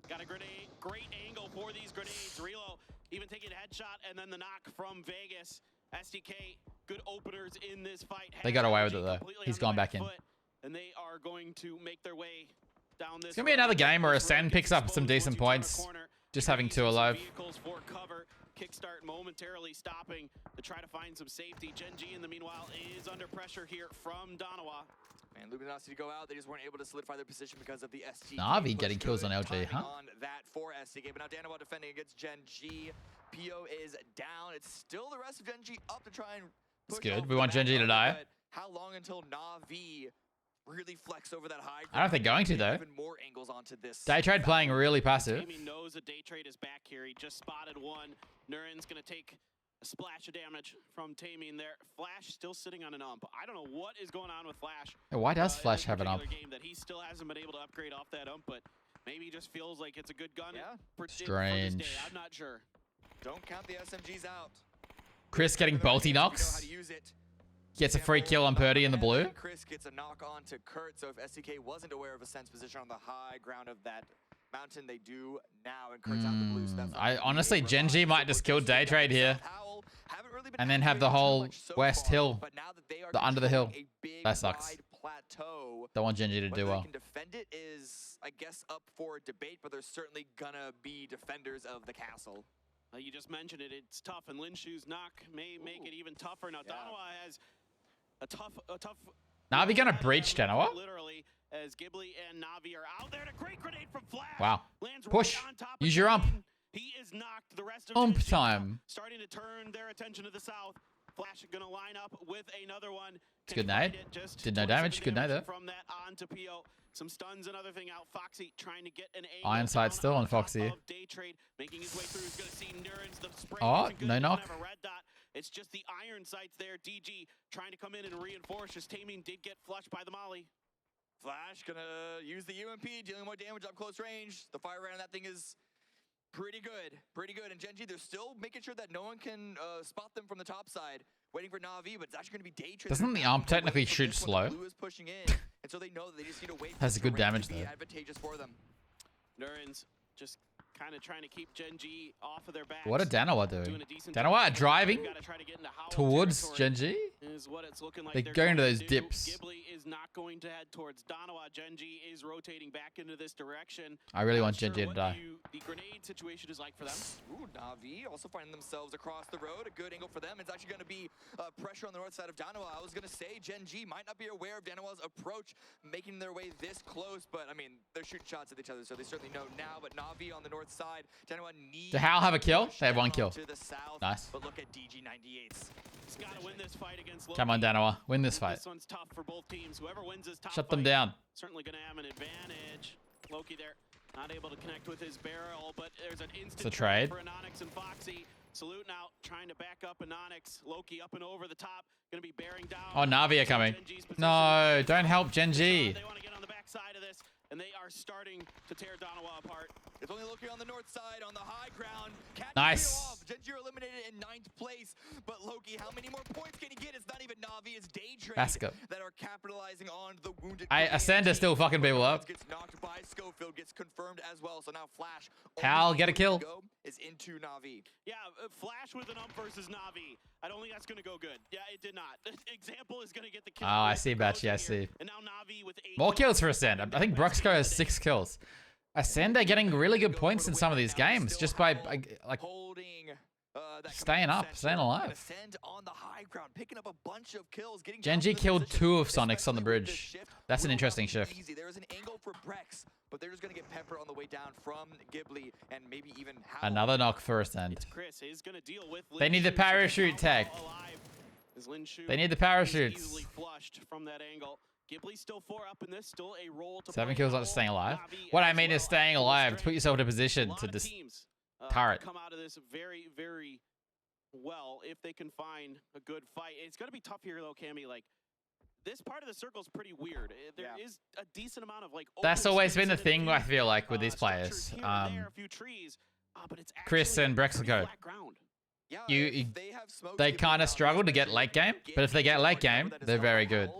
Got a grenade, great angle for these grenades. Relo even taking a headshot, and then the knock from Vegas. SDK good openers in this fight. They got away with it though. He's gone back in. And they are going to make their way down this. It's gonna be another game where Ascend picks up some decent points. Just having 2 alive. Vehicles for cover. Kickstart momentarily stopping to try to find some safety. Gen G, in the meanwhile, is under pressure here from Donawa. And Luminosity to go out. They just weren't able to solidify their position because of the SG. Na'Vi getting kills on LG, huh? On that for SCK, but now Donawa defending against Gen G. PO is down. It's still the rest of Gen G up to try and push. It's good. We want Gen G to die. How long until Na'Vi really flex over that high? I don't think going to though. Even more angles onto this. Day Trade playing really passive. Jamie knows that Day Trade is back here. He just spotted one. Nurin's gonna take a splash of damage from Taming there. Flash still sitting on an ump. I don't know what is going on with Flash. Why does Flash have an ump? Game that he still hasn't been able to upgrade off that ump, but maybe he just feels like it's a good gun. Yeah. Strange. For this day. I'm not sure. Don't count the SMGs out. Chris getting bolty knocks. Gets a free kill on Purdy in the blue. Chris gets a knock on to Kurt, so if SCK wasn't aware of Ascent's position on the high ground of that mountain, they do now, and Kurt's out the blue, so that's I honestly, Gen G might just kill Day Trade here. And then have the whole West Hill, under the hill. That sucks. Don't want Gen G to do well. Can defend it is, I guess, up for debate, but there's certainly gonna be defenders of the castle. You just mentioned it. It's tough, and Linshu's knock may make it even tougher. Now, Donawa has a tough. Na'Vi gonna breach Donawa? Literally, as Ghibli and Na'Vi are out there. A great grenade from Flash. Wow. Lands Push. right on top Use of your ump. He is knocked. The rest of Ump Gen G time. starting to turn their attention to the south. Flash gonna line up with another one. It's good nade. Did no damage. Good nade though. From that on to PO. Some stuns, another thing out. Foxy trying to get an angle. Iron sight still on Foxy. Day Trade making his way through. He's gonna see Nurin's the spray. Oh, no knock. Have a red dot. It's just the iron sights there. DG trying to come in and reinforce. Just Taming did get flushed by the molly. Flash gonna use the UMP, dealing more damage up close range. The fire rate on that thing is pretty good. Pretty good. And Gen G, they're still making sure that no one can spot them from the top side. Waiting for Na'Vi, but it's actually going to be Day Trade. Doesn't the arm technically shoot slow? Blue is pushing in, and so they know that they just need to wait. Has a good damage though. though. Advantageous for them. Nurin's just kind of trying to keep Gen G off of their back. What did Donawa do? Donawa driving towards Gen G? Is what it's looking like. They're going to those dips. Ghibli is not going to head towards Donawa. Gen G is rotating back into this direction. I really want Gen G to die. The grenade situation is like for them. Ooh, Na'Vi also finding themselves across the road. A good angle for them. It's actually going to be pressure on the north side of Donawa. I was going to say Gen G might not be aware of Donawa's approach, making their way this close, but I mean, they're shooting shots at each other, so they certainly know now. But Na'Vi on the north side, Donawa needs. Did Hal have a kill? They have one kill. To the south, nice. But look at DG98s. He's got to win this fight against Loki. Come on, Donawa. Win this fight. This one's tough for both teams. Whoever wins this top Shut them fight, down. certainly going to have an advantage. Loki there, not able to connect with his barrel, but there's an instant trade for Anonix and Foxy. Salute now, trying to back up Anonix. Loki up and over the top, going to be bearing down. Oh, Na'Vi are coming. No, don't help Gen G. They want to get on the backside of this, and they are starting to tear Donawa apart. It's only Loki on the north side, on the high ground. Nice. Gen G are eliminated in 9th place, but Loki, how many more points can he get? It's not even Na'Vi, it's Day Trade that are capitalizing on the wounded. Ascend is still fucking people up. Gets knocked by Schofield, gets confirmed as well. So now Flash. Hal get a kill. Is into Na'Vi. Yeah, Flash with an ump versus Na'Vi. I don't think that's going to go good. Yeah, it did not. Example is going to get the kill. Oh, I see, Batchy. I see. And now Na'Vi with 8 more kills for Ascend. I think Bruxco has 6 kills. Ascend are getting really good points in some of these games just by like staying up, staying alive. Ascend on the high ground, picking up a bunch of kills, getting Gen G killed 2 of Sonics on the bridge. That's an interesting shift. There is an angle for Brex, but they're just going to get pepper on the way down from Ghibli and maybe even Hal. Another knock for Ascend. Chris is going to deal with they need the parachute tech. They need the parachutes. Easily flushed from that angle. Ghibli still 4 up in this, still a roll to 7 kills not staying alive. What I mean is staying alive to put yourself in a position to just turret. Come out of this very, very well if they can find a good fight. It's going to be tough here though, Cammy. Like this part of the circle is pretty weird. There is a decent amount of like. That's always been the thing I feel like with these players. Chris and Brexico. They kind of struggle to get late game, but if they get late game, they're very good.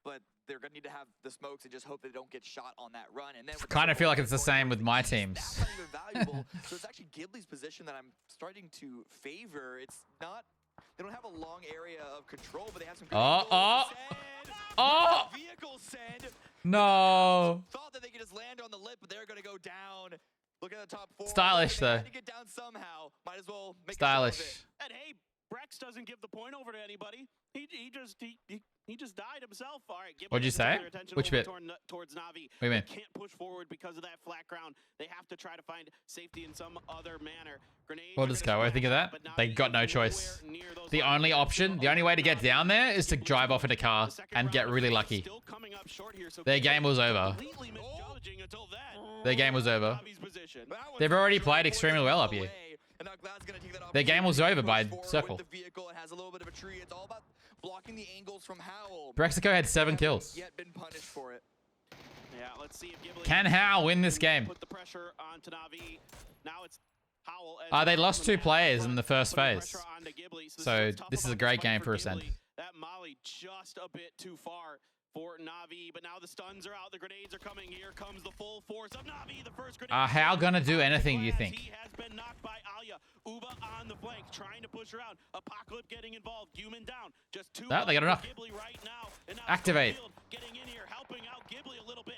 But they're going to need to have the smokes and just hope they don't get shot on that run. And then kind of feel like it's the same with my teams. That's not even valuable. So it's actually Ghibli's position that I'm starting to favor. It's not They don't have a long area of control, but they have some. Vehicle send. No. Thought that they could just land on the lip, but they're gonna go down. Look at the top 4. Stylish though. Had to get down somehow. Might as well make Stylish. A show of it. And hey, Brex doesn't give the point over to anybody. He just died himself. All right, What'd you say? Which bit? Towards Na'Vi. What do you mean? They can't push forward because of that flat ground. They have to try to find safety in some other manner. Grenades. What does Koei think of that? They got no choice. The only option, the only way to get down there is to drive off in a car and get really lucky. Their game was over. Their game was over. They've already played extremely well up here. Their game was over by circle. Brexico had 7 kills. Yeah, let's see if Ghibli Can Hal win this game? put the pressure onto Na'Vi. Now it's Howl. They lost 2 players in the first phase. So this is a great game for Ascend. That Molly just a bit too far for Na'Vi, but now the stuns are out, the grenades are coming. Here comes the full force of Na'Vi. The first grenade. Are Hal gonna do anything, do you think? He has been knocked by Alia. Uba on the flank, trying to push around. Apocalypse getting involved. Human down. Just 2. Oh, they got enough. Right now. And now Activate. getting in here, helping out Ghibli a little bit.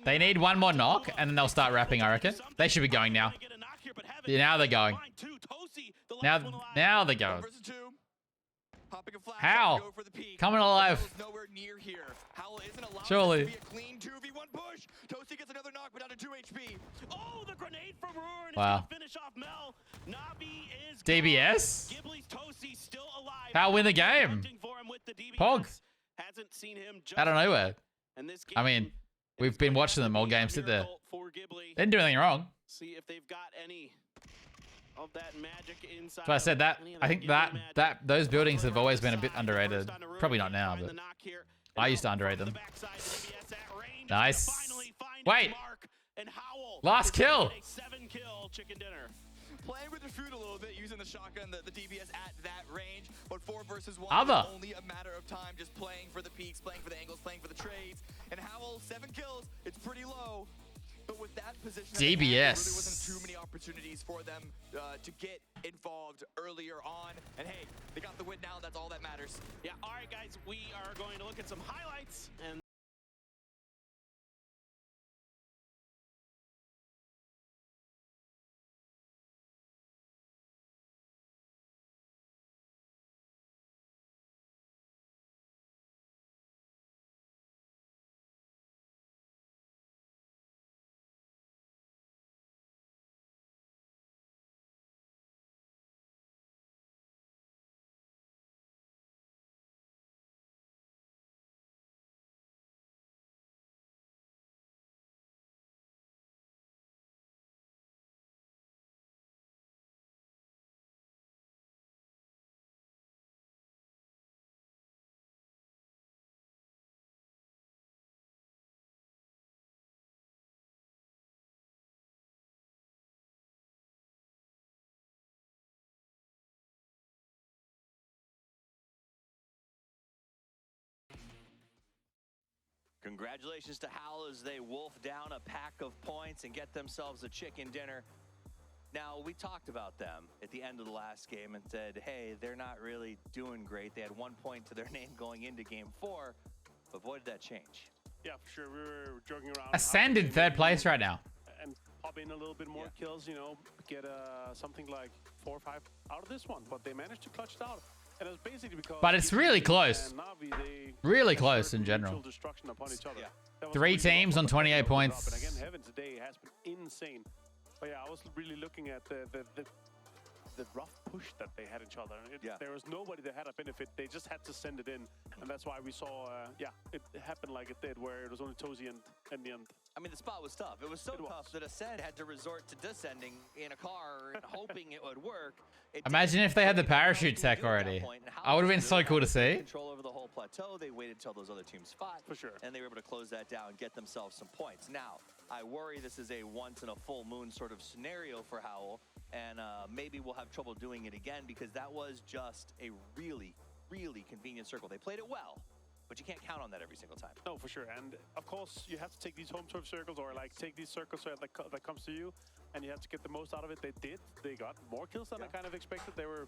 They need one more knock, and then they'll start rapping, I reckon. They should be going now. Yeah, now they're going. Now they're going. How? Coming alive. Surely. Toasty gets another knock, but down to 2 HP. Oh, the grenade from Ruin is Wow. gonna finish off Mel. Na'Vi is DBS? Ghibli's Toasty still alive. How win the game? Pog. Hasn't seen him just Out of nowhere. and this game I mean, we've been watching them all game sit there. They didn't do anything wrong. See if they've got any of that magic inside. So I said that. I think that those buildings have always been a bit underrated. Probably not now, but I used to underrate them. Nice. Wait. Last kill. 7-kill chicken dinner. Playing with the food a little bit, using the shotgun, the DBS at that range, but 4 versus 1 Other. is only a matter of time, just playing for the peaks, playing for the angles, playing for the trades. And Howl, 7 kills, it's pretty low. But with that position, DBS. there really wasn't too many opportunities for them to get involved earlier on. And hey, they got the win now, that's all that matters. Yeah, all right, guys, we are going to look at some highlights and Congratulations to Howl as they wolf down a pack of points and get themselves a chicken dinner. Now, we talked about them at the end of the last game and said, hey, they're not really doing great. They had 1 point to their name going into game 4, but boy, did that change. Yeah, for sure. We were joking around. Ascend in 3rd place right now. And pop in a little bit more kills, you know, get something like 4 or 5 out of this one. But they managed to clutch it out. And it was basically because But it's really close. Na'Vi, Really close in general. Destruction upon each other. That was 3 really teams on 28 points. But again, Heaven today has been insane. But yeah, I was really looking at the rough push that they had each other. There was nobody that had a benefit. They just had to send it in. And that's why we saw, it happened like it did, where it was only Tozy in the end. I mean, the spot was tough. It was so tough that Ascend had to resort to descending in a car and hoping it would work. Imagine if they had the parachute tech already. I would have been so cool to see. Control over the whole plateau. They waited till those other teams fought. For sure. And they were able to close that down and get themselves some points. Now, I worry this is a once in a full moon sort of scenario for Howl. And maybe we'll have trouble doing it again because that was just a really, really convenient circle. They played it well, but you can't count on that every single time. No, for sure. And of course, you have to take these home turf circles or like take these circles that comes to you and you have to get the most out of it. They did. They got more kills than I kind of expected. They were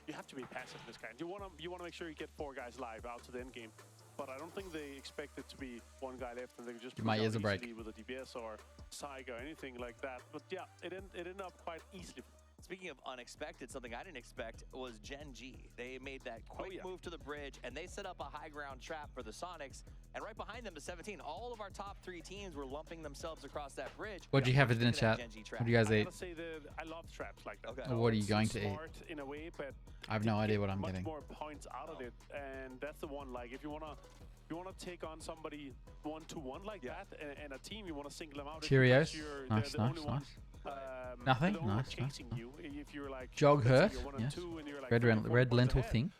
you have to be passive in this kind. You wanna make sure you get 4 guys live out to the end game. But I don't think they expect it to be 1 guy left and they just Give my ears a break. with a DPS or Psych or anything like that. But yeah, it ended up quite easily. Speaking of unexpected, something I didn't expect was Gen G. They made that quick move to the bridge, and they set up a high ground trap for the Sonics. And right behind them, the 17. All of our top 3 teams were lumping themselves across that bridge. What do you have for dinner, chat? What do you guys eat? I gotta say that I love traps like that. Okay. Or what are you going to eat? Smart in a way, but I have no idea what I'm much getting. more points out of it, and that's the one. Like if you wanna take on somebody 1-to-1 like that, and a team, you wanna single them out. Cheerios. Nice. Nothing. Nice. You, if you're like Jog hurt. Yes. Like Red lentil thing.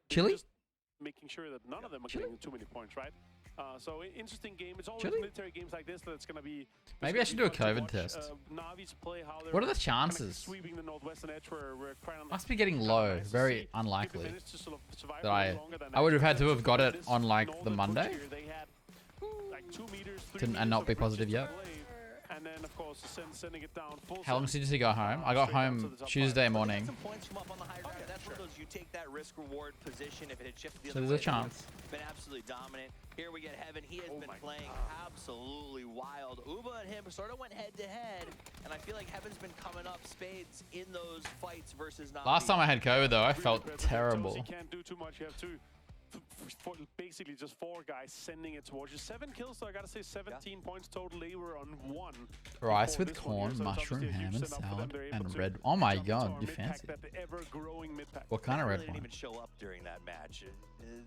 Chili. Just making sure that none of them are getting too many points, right? So interesting game. It's always military games like this that's gonna be. Maybe I should do a COVID test. What are the chances? Sweeping the northwestern edge where Must be getting low. Very unlikely. That I would have had to have got it on like the Monday, and not be positive yet. And then, of course, sending it down full. How long did you go home? I got home Tuesday morning. Some points from up on the high ground. That's one of those you take that risk-reward position if it had shifted the So other there's a way. chance. Been absolutely dominant. Here we get Heaven. He has been playing absolutely wild. Uba and him sort of went head-to-head, and I feel like Heaven's been coming up spades in those fights versus Navi. Last time I had COVID though, I felt terrible. You can't do too much. You have to. Basically just 4 guys sending it towards you. 7 kills, so I gotta say 17 points total. They were on 1. Rice with corn, mushroom, ham and salad, and red. Oh my god, you fancy. What kind of red Didn't wine? even show up during that match.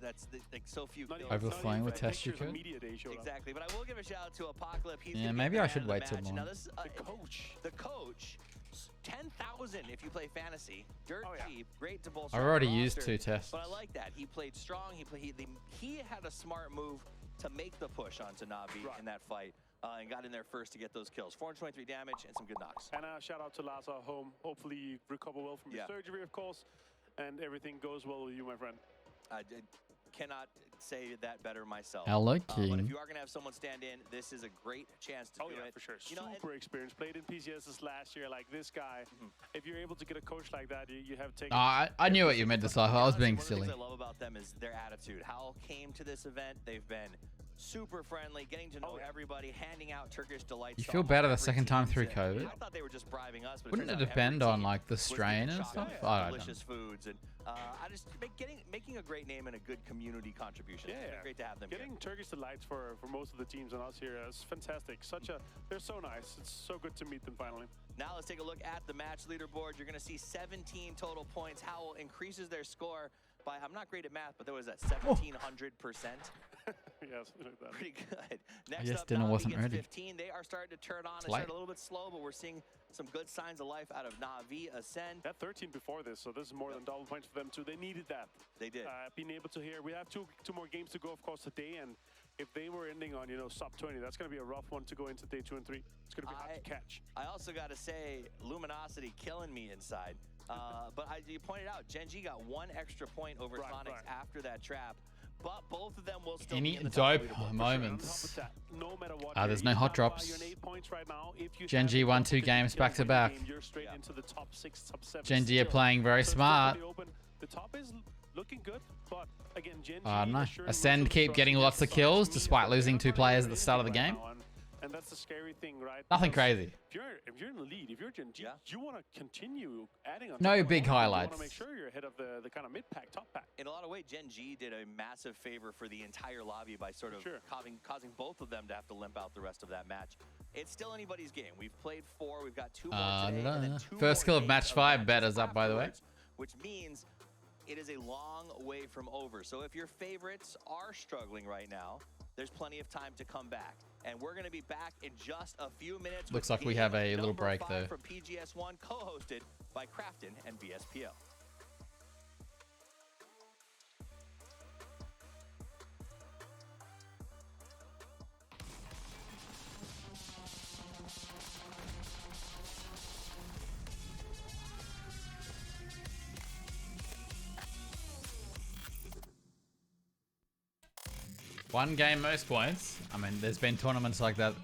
That's like so few kills. Overflowing with test you could? Exactly, but I will give a shout out to Apocalypse. He's Yeah, gonna be maybe the I man should of the wait till match. morning. Now this, the coach, 10,000 if you play fantasy. Dirt cheap, great to bolster. I've up already the used roster, 2 tests. But I like that. He played strong. He had a smart move to make the push onto Navi in that fight. And got in there first to get those kills. 423 damage and some good knocks. And shout out to Laza home. Hopefully you recover well from the surgery, of course, and everything goes well with you, my friend. I cannot say that better myself. Hello, But King. if you are going to have someone stand in, this is a great chance to do it. For sure. You know, Super experienced. Played in PCSs last year. Like this guy, if you're able to get a coach like that, you have taken. I knew what you meant to say. I was being One of the silly. things I love about them is their attitude. Howell came to this event. They've been super friendly, getting to know everybody, handing out Turkish delights. You to feel almost better the every second time team. through COVID? I thought they were just bribing us, but Wouldn't it turns out depend every on team like the was strain getting and shot stuff? at I don't know. delicious foods and I just making a great name and a good community contribution. It's been great to have them Getting Turkish delights for most of the teams and us here is fantastic. They're so nice. It's so good to meet them finally. Now let's take a look at the match leaderboard. You're going to see 17 total points. Howell increases their score by, I'm not great at math, but there was that 1,700%. Yes, like pretty good. Next guess up, dinner Navi wasn't gets ready. 15. They are starting to turn on. It's It started late. a little bit slow, but we're seeing some good signs of life out of Navi. Ascend. They had 13 before this, so this is more than double points for them too. They needed that. They did. Being able to hear. We have two more games to go, of course, today, and if they were ending on sub 20, that's going to be a rough one to go into day 2 and 3. It's going to be hard to catch. I also got to say, Luminosity killing me inside. But you pointed out, Gen G got 1 extra point over Sonics after that trap. But both of them will still Any be in the top dope leaderboard. moments? No matter what, There's no hot drops. You're in 8 points right now. If you Gen G won 2 games back to back. You're straight into the top 6, top 7. Gen G are still. playing very So it's smart. definitely open. The top is looking good, but again, Gen G I don't know. assuring Ascend most of keep the getting trust lots of against kills Sonics. despite losing 2 players at the start of the game. And that's the scary thing, right? Nothing Because crazy. If you're in the lead, if you're Gen G, you want to continue adding on. No top of big it. You highlights. want to make sure you're ahead of the kind of mid pack, top pack. In a lot of ways, Gen G did a massive favor for the entire lobby by sort of causing both of them to have to limp out the rest of that match. It's still anybody's game. We've played 4. We've got 2 more today. And then 2 First more kill of days match 5 matches better's up, by the way. afterwards, which means it is a long way from over. So if your favorites are struggling right now, there's plenty of time to come back. And we're going to be back in just a few minutes. Looks with like we game have a little number break 5 though. from PGS1, co-hosted by Crafton and BSPL. One game, most points. I mean, there's been tournaments like that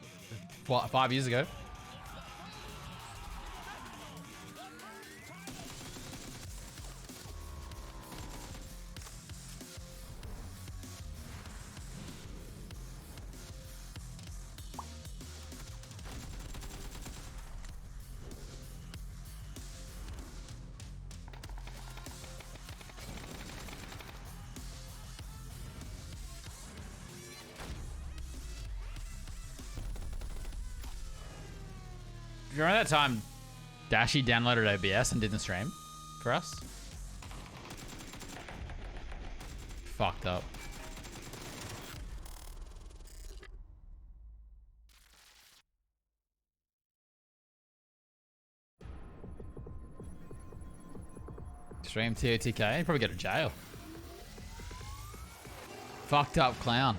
5 years ago. you remember that time Dashy downloaded OBS and didn't stream for us? Fucked up. Stream TOTK, he'd probably go to jail. Fucked up clown.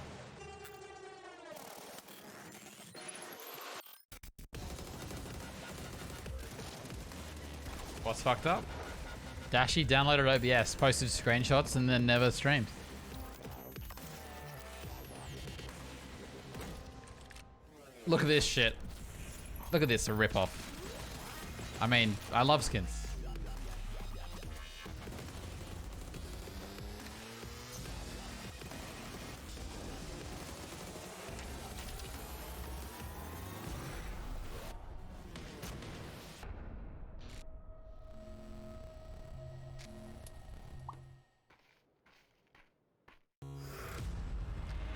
What's fucked up? Dashy downloaded OBS, posted screenshots, and then never streamed. Look at this shit. Look at this, a ripoff. I mean, I love skins.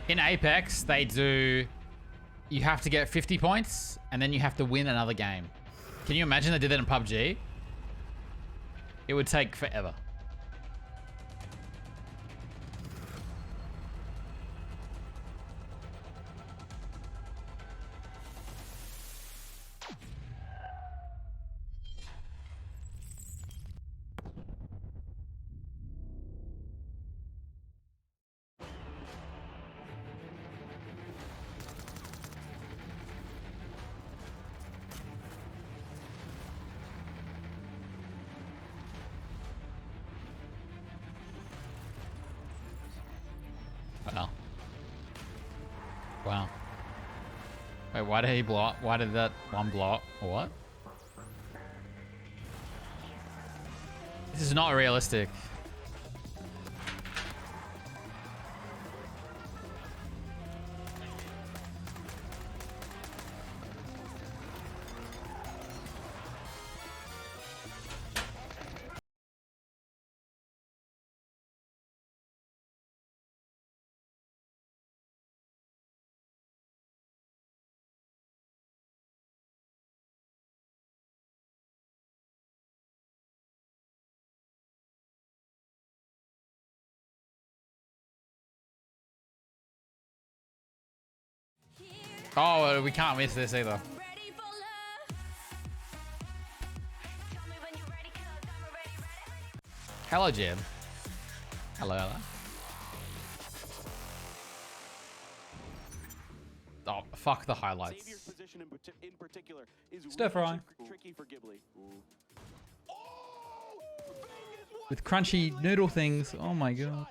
In Apex, they do... You have to get 50 points, and then you have to win another game. Can you imagine they did that in PUBG? It would take forever. Wow. Wow. Wait, why did he blow up? Why did that one blow up? What? This is not realistic. Oh, we can't miss this either. Hello, Jim. Hello, hello. Oh, fuck the highlights. Stir fry. With crunchy noodle things. Oh my god.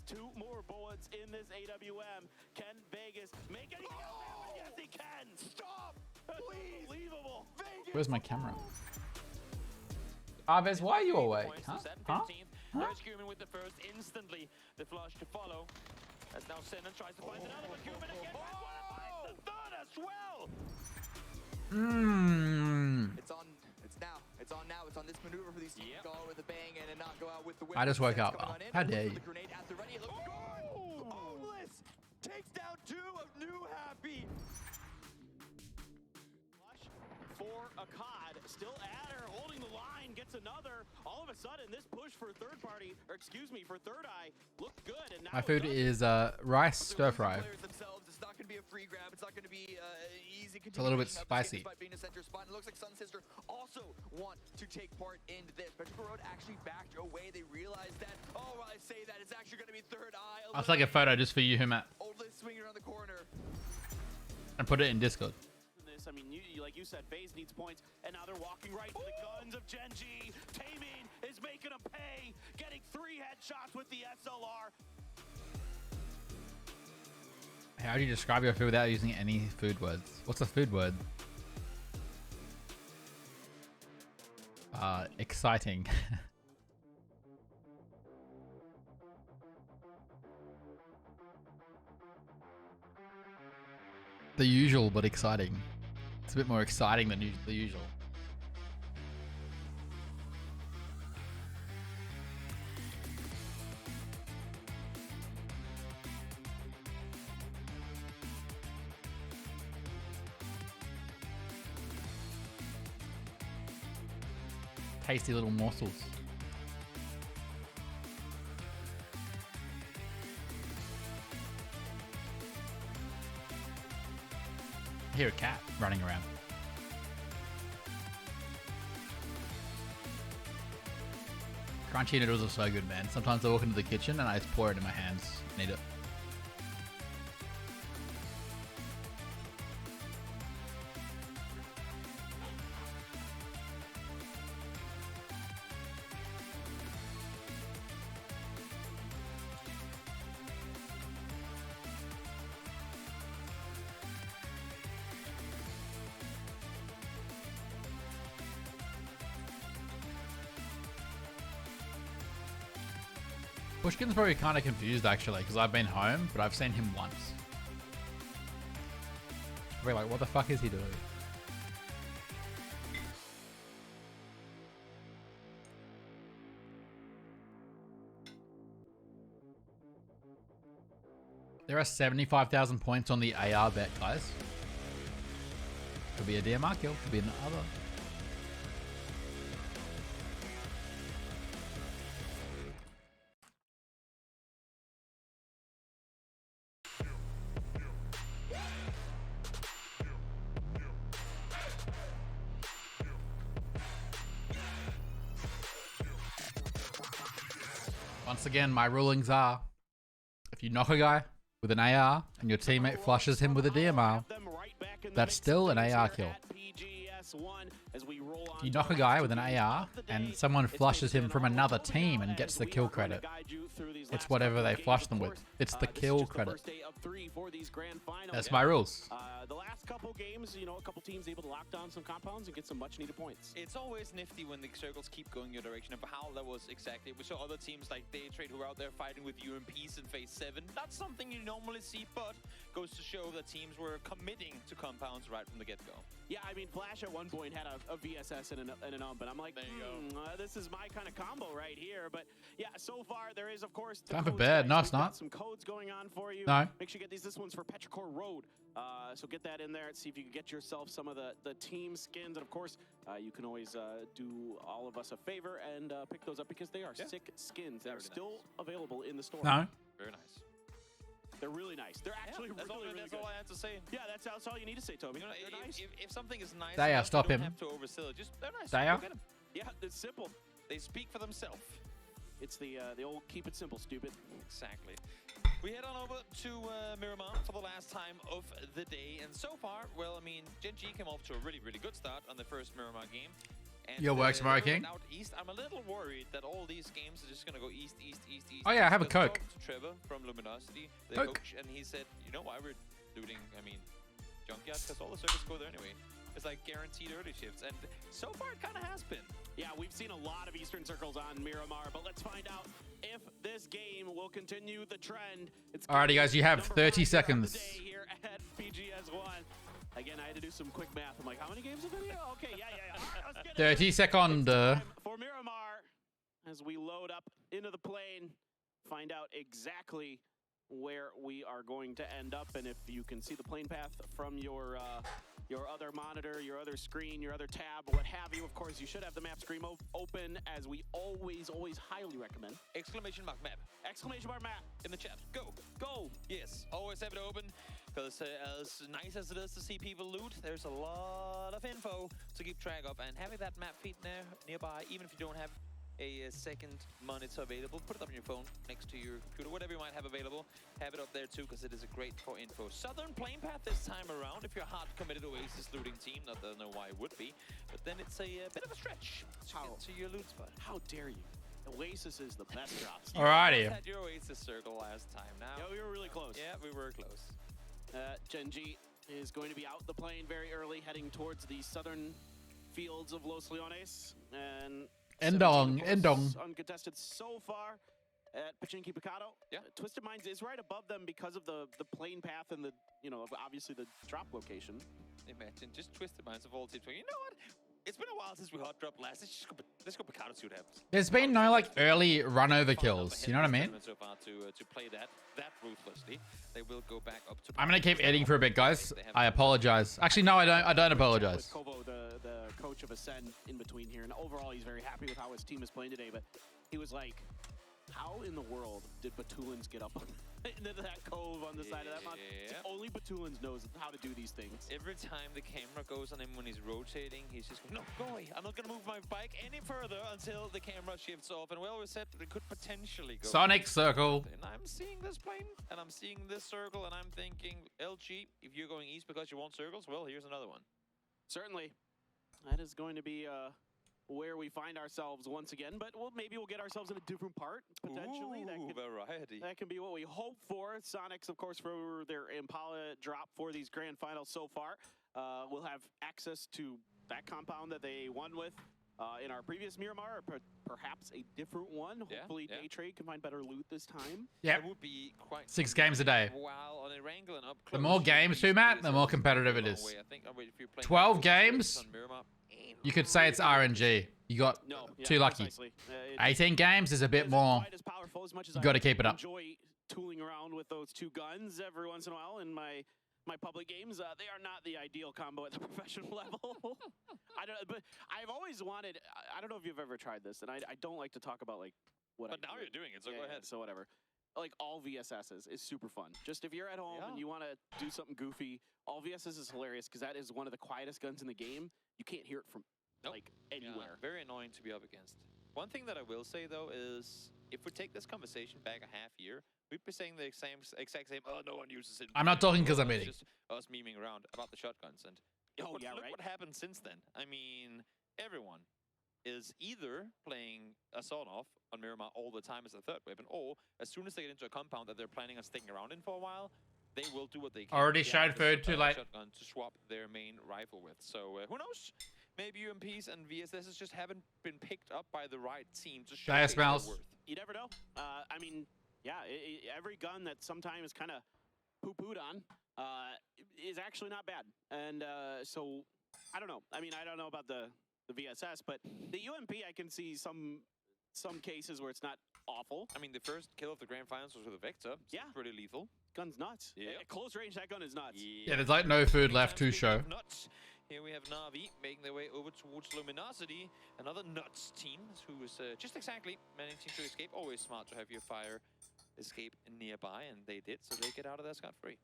Two more bullets in this AWM. Can Vegas make anything of it? Yes, he can. Stop. Please. Unbelievable. Vegas. Where's my camera? Arvez, why are you awake? Huh? Huh? There's Cuban with the first instantly. The flush to follow. As now Sinan tries to find another, but Cuban again finds the third as well. It's on. It's now. It's on now. It's on this maneuver for these teams to go out with a bang and not go out with the win. I just woke up. Oh, how dare you? Homeless takes down two of New Happy. For a COD, still at her, holding the line, gets another. All of a sudden, this push for third party, or excuse me, for Third Eye, looked good. And now My food is rice stir fry. It's not going to be a free grab. It's not going to be easy. It's a little bit spicy. Being a center spot. It looks like Sun Sister also want to take part in this. But Road actually backed away. They realized that. Oh, I say that it's actually going to be Third Eye. I'll take a photo just for you, Matt, Oldless swinging around the corner. and put it in Discord. I mean, like you said, FaZe needs points, and now they're walking right to the guns of Genji. Taming is making them pay, getting 3 headshots with the SLR. How do you describe your food without using any food words? What's a food word? Exciting. The usual, but exciting. It's a bit more exciting than the usual. tasty little morsels. I hear a cat running around. Crunchy noodles are so good, man. Sometimes I walk into the kitchen and I just pour it in my hands and eat it. Pushkin's probably kind of confused actually, because I've been home, but I've seen him once. We're like, what the fuck is he doing? There are 75,000 points on the AR bet, guys. Could be a DMR kill, could be another. Once again, my rulings are, if you knock a guy with an AR and your teammate flushes him with a DMR, that's still an AR kill. If you knock a guy with an AR and someone flushes him from another team and gets the kill credit, it's whatever they flush them with. It's the kill credit. That's my rules. The last couple games, you know, a couple teams able to lock down some compounds and get some much needed points. It's always nifty when the circles keep going your direction, and for how that was exactly. We saw other teams like Daytrade who are out there fighting with UMPs in phase 7. Not something you normally see, but goes to show that teams were committing to compounds right from the get-go. Yeah, I mean, Flash at one point had a VSS and an ump, and I'm like, this is my kind of combo right here. But yeah, so far there is, of course, time for bed. No, it's not. Some codes going on for you. No. Make sure you get these. This one's for Petrichor Road. So get that in there and see if you can get yourself some of the team skins. And of course, you can always do all of us a favor and pick those up because they are sick skins that are still available in the store. No. Very nice. They're really nice. They're actually that's really, really that's good. all I have to say. Yeah, that's all you need to say, Toby. You know, they're nice. If something is nice, Daya, stop you don't him. have to oversell it. Just they're nice. Daya? Look at 'em. Yeah, it's simple. They speak for themselves. It's the old keep it simple, stupid. Exactly. We head on over to Miramar for the last time of the day, and so far, well, I mean, Gen G came off to a really, really good start on the first Miramar game. And Your work, Samara King. Out east, I'm a little worried that all these games are just gonna go east, east, east, east. Oh yeah, I have a Just Coke. talked to Trevor from Luminosity, the Coke. coach, and he said, you know why we're looting, I mean, junkyard? Because all the circuits go there anyway. It's like guaranteed early shifts, and so far it kind of has been. Yeah, we've seen a lot of Eastern Circles on Miramar, but let's find out if this game will continue the trend. Alrighty, guys, you have 30 seconds. Here at PGS1. Again, I had to do some quick math. I'm like, how many games of video? Okay, yeah. All right, let's get 30 seconds. For Miramar, as we load up into the plane, find out exactly where we are going to end up, and if you can see the plane path from your other monitor, your other screen, your other tab, what have you. Of course, you should have the map screen open, as we always highly recommend. Exclamation mark map. Exclamation mark map. In the chat. Go. Go. Yes, always have it open, because as nice as it is to see people loot, there's a lot of info to keep track of, and having that map feed nearby, even if you don't have a second monitor available, put it up on your phone next to your computer, whatever you might have available, have it up there too, because it is a great for info. Southern plane path this time around, if you're a hard committed Oasis looting team, not that I know why it would be, but then it's a bit of a stretch to get to your loot spot. How dare you? Oasis is the best drops. Alrighty. You had your Oasis circle last time. Now, yeah, we were really close. Yeah, we were close. Gen G is going to be out the plane very early, heading towards the southern fields of Los Leones, and Endong. Uncontested so far at Pachinki Picado. Yeah. Twisted Minds is right above them because of the plane path and the, obviously the drop location. Imagine just Twisted Minds of all teams. You know what? It's been a while since we hot dropped last. Let's go Picard and see what happens. There's been no like early run over kills. You know what I mean? So far to play that ruthlessly, they will go back up to. I'm gonna keep editing for a bit, guys. I apologize. Actually, no, I don't. I don't apologize. Kovo, the coach of Ascend, in between here, and overall he's very happy with how his team is playing today. But he was like, "How in the world did Batulins get up into that cove on the side of that mountain? Only Batulins knows how to do these things." Every time the camera goes on him when he's rotating, he's just going, "No, go away! I'm not gonna move my bike any further until the camera shifts off." And we always said it could potentially go. Sonic circle. And I'm seeing this plane, and I'm seeing this circle, and I'm thinking, LG, if you're going east because you want circles, well, here's another one. Certainly, that is going to be where we find ourselves once again, but maybe we'll get ourselves in a different part, potentially. Ooh, variety. That can be what we hope for. Sonics, of course, for their Impala drop for these grand finals so far. We'll have access to that compound that they won with in our previous Miramar, or perhaps a different one. Hopefully Day Trade can find better loot this time. Yeah. It would be quite 6 games a day. While on a Wrangler and up The close, more games too, Matt, the more competitive it is. 12 games, you could say it's RNG. You got too lucky. 18 games is a bit more. You got to keep it up. Enjoy tooling around with those two guns every once in a while in my public games. They are not the ideal combo at the professional level. But I've always wanted. I don't know if you've ever tried this, and I don't like to talk about like what. But now you're doing it, so go ahead. So whatever. Like all VSSs is super fun. Just if you're at home and you want to do something goofy, all VSS is hilarious because that is one of the quietest guns in the game. You can't hear it from like anywhere. Very annoying to be up against. One thing that I will say though is, if we take this conversation back a half year, we'd be saying the exact same. Oh, no one uses it. I'm not talking because I'm It's eating. just us memeing around about the shotguns and look what happened since then. I mean, everyone is either playing Assault off on Miramar all the time as a third weapon, or as soon as they get into a compound that they're planning on sticking around in for a while, they will do what they can. Already showed food, too late. Shotgun to swap their main rifle with. So who knows? Maybe UMPs and VSSs just haven't been picked up by the right team to show their worth. You never know. I mean, every gun that sometimes kind of poo-pooed on is actually not bad. And so, I don't know. I mean, I don't know about the VSS, but the UMP, I can see some cases where it's not awful. I mean, the first kill of the grand finals was with a Vector. So pretty lethal. Gun's nuts. At close range, that gun is nuts. Yeah, there's like no food left to show. Nuts. Here we have Na'Vi making their way over towards Luminosity. Another nuts team who is just exactly managing to escape. Always smart to have your fire escape nearby, and they did, so they get out of there scot-free.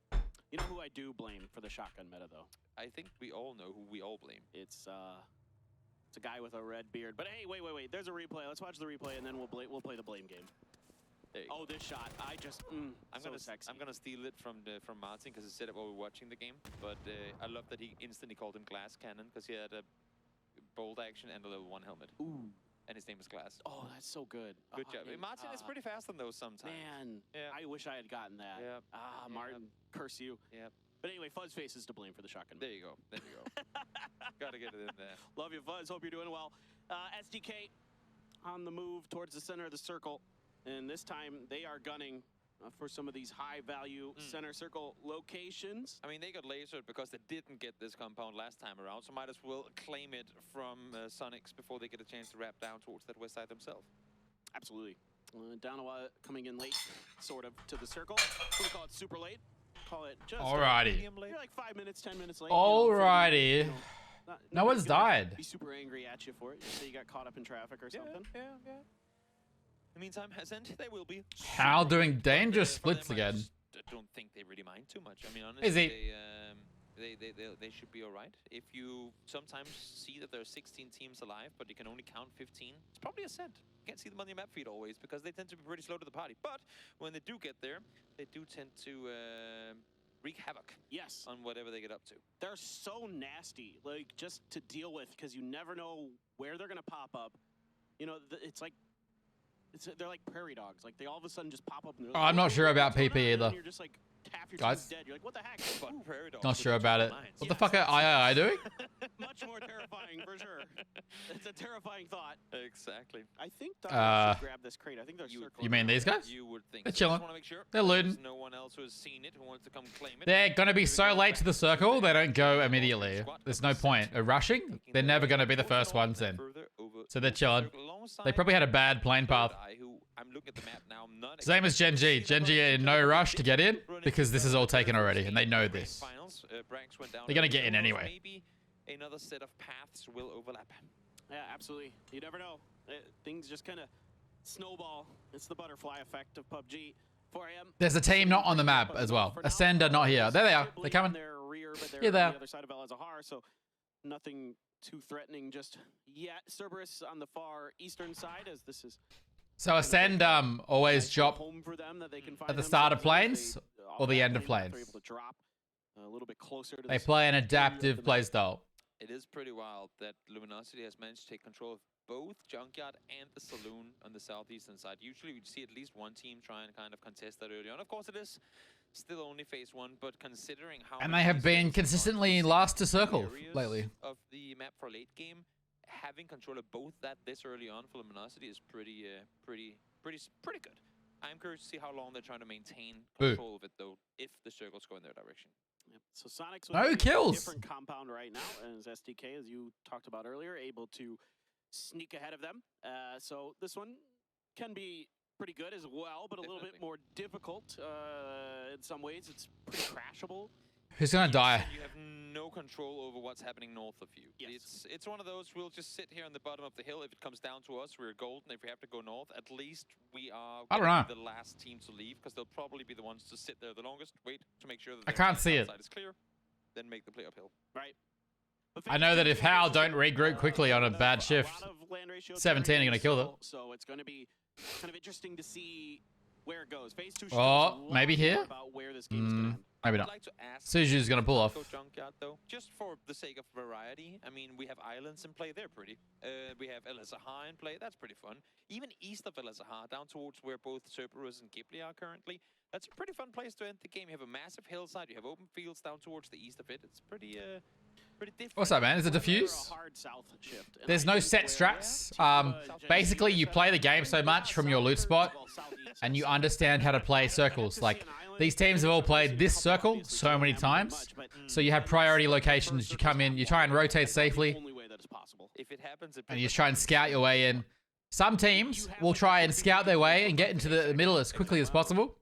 You know who I do blame for the shotgun meta, though? I think we all know who we all blame. It's a guy with a red beard. But hey, wait. There's a replay. Let's watch the replay, and then we'll play the blame game. Oh, this shot! I just I'm gonna steal it from Martin because he said it while we were watching the game. But I love that he instantly called him Glass Cannon because he had a bolt action and a level 1 helmet. Ooh. And his name is Glass. Oh, that's so good. Good job. Martin is pretty fast on those sometimes. Man, I wish I had gotten that. Martin, curse you. Yep. But anyway, Fuzzface is to blame for the shotgun. There you go. Gotta get it in there. Love you, Fuzz. Hope you're doing well. SDK on the move towards the center of the circle. And this time, they are gunning for some of these high-value center circle locations. I mean, they got lasered because they didn't get this compound last time around, so might as well claim it from Sonics before they get a chance to wrap down towards that west side themselves. Absolutely. Danawa coming in late, sort of, to the circle. We call it super late. Call it just medium late. You're like 5 minutes, 10 minutes late. Alrighty. No one's died. Be super angry at you for it. You say you got caught up in traffic or something. Yeah. In the meantime, Hasn't, they will be. Hal doing danger splits again. I don't think they really mind too much. I mean, honestly, they should be all right. If you sometimes see that there are 16 teams alive, but you can only count 15, it's probably Ascent. You can't see them on your map feed always because they tend to be pretty slow to the party. But when they do get there, they do tend to wreak havoc. Yes. On whatever they get up to. They're so nasty, like just to deal with, because you never know where they're gonna pop up. You know, it's like. They're like prairie dogs. Like, they all of a sudden just pop up. And I'm not sure about PP either. You're just like, half your Guys? team's dead. You're like, what the heck? Not sure about it. What the fuck are I doing? Much more terrifying for sure. It's a terrifying thought. Exactly. I think Doug should grab this crate. I think they're circling. You mean these guys? You would think. They're So. chilling. Just wanna make sure They're looting. there's no one else who has seen it who wants to come claim it. They're going to be so late to the circle, they don't go immediately. There's no point. Rushing, they're never going to be the first ones in. So they're chilling. They probably had a bad plane path. I'm looking at the map now. I'm not Same as Gen G. Gen G are in no rush to get in because this is all taken already and they know this. They're going to get in anyway. Maybe another set of paths will overlap. Yeah, absolutely. You never know. Things just kind of snowball. It's the butterfly effect of PUBG. 4 a.m. There's a team not on the map as well. Ascend are not here. There they are. They're coming. Here they on are. the other side of El Azahar, so nothing too threatening just yet. Cerberus on the far eastern side, as this is So Ascend always drop home for them that they can find at the start of themselves. planes or the end of planes. They're able to drop a little bit closer to They this play an adaptive playstyle. It is pretty wild that Luminosity has managed to take control of both Junkyard and the Saloon on the southeastern side. Usually we'd see at least one team try and kind of contest that early on. Of course it is still only phase 1, but considering how And they have been consistently last to circle lately. of the map for late game, having control of both that this early on for Luminosity is pretty good. I'm curious to see how long they're trying to maintain control of it though, if the circles go in their direction. Yep. So Sonic's No with a kills. different compound right now, as SDK, as you talked about earlier, able to sneak ahead of them. So this one can be pretty good as well, but a little bit more difficult in some ways. It's pretty crashable. Who's going to die? You have no control over what's happening north of you. Yes. It's one of those, we'll just sit here on the bottom of the hill. If it comes down to us, we're golden. If we have to go north, at least we are I don't know. the last team to leave, because they'll probably be the ones to sit there the longest, wait to make sure that I their can't see it. outside is clear, then make the play uphill. Right. I know that if Hal don't regroup quickly on a bad shift, 17 are going to kill them. So it's going to be kind of interesting to see where it goes. Phase 2 Oh, maybe here? about where this game is going to end. Maybe not. Suju's going to pull off. Junkyard though, just for the sake of variety. I mean, we have islands in play, they're pretty. We have El Azahar in play, that's pretty fun. Even east of El Azahar, down towards where both Cerberus and Ghibli are currently, that's a pretty fun place to end the game. You have a massive hillside, you have open fields down towards the east of it. It's pretty different. What's up, man? Is it diffuse? There's no set strats. Basically, you play the game so much from your loot spot, and you understand how to play circles. Like, these teams have all played this circle so many times, so you have priority locations. You come in, you try and rotate safely, and you try and scout your way in. Some teams will try and scout their way and get into the middle as quickly as possible.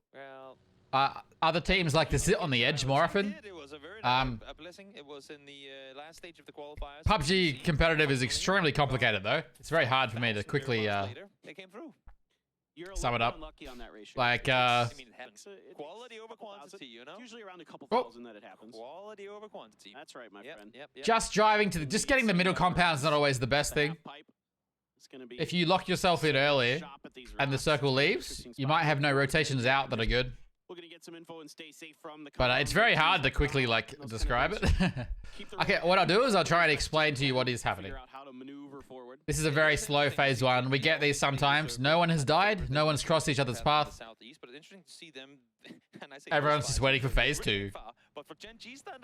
Other teams like to sit on the edge more often. A blessing. It was in the last stage of the qualifiers. PUBG competitive is extremely complicated, though. It's very hard for me to quickly They came through. sum it up. On that ratio. Like, I mean, it happens. Quality over quantity, you know? Usually around a couple thousand that it happens. Quality over quantity. That's right, my friend. just driving to just getting the middle compound is not always the best thing. If you lock yourself in early and the circle leaves, you might have no rotations out that are good. We're gonna get some info and stay safe from the But it's very hard to quickly like describe it. Okay, what I'll do is I'll try and explain to you what is happening. This is a very slow phase 1. We get these sometimes. No one has died. No one's crossed each other's path. Everyone's just waiting for phase 2.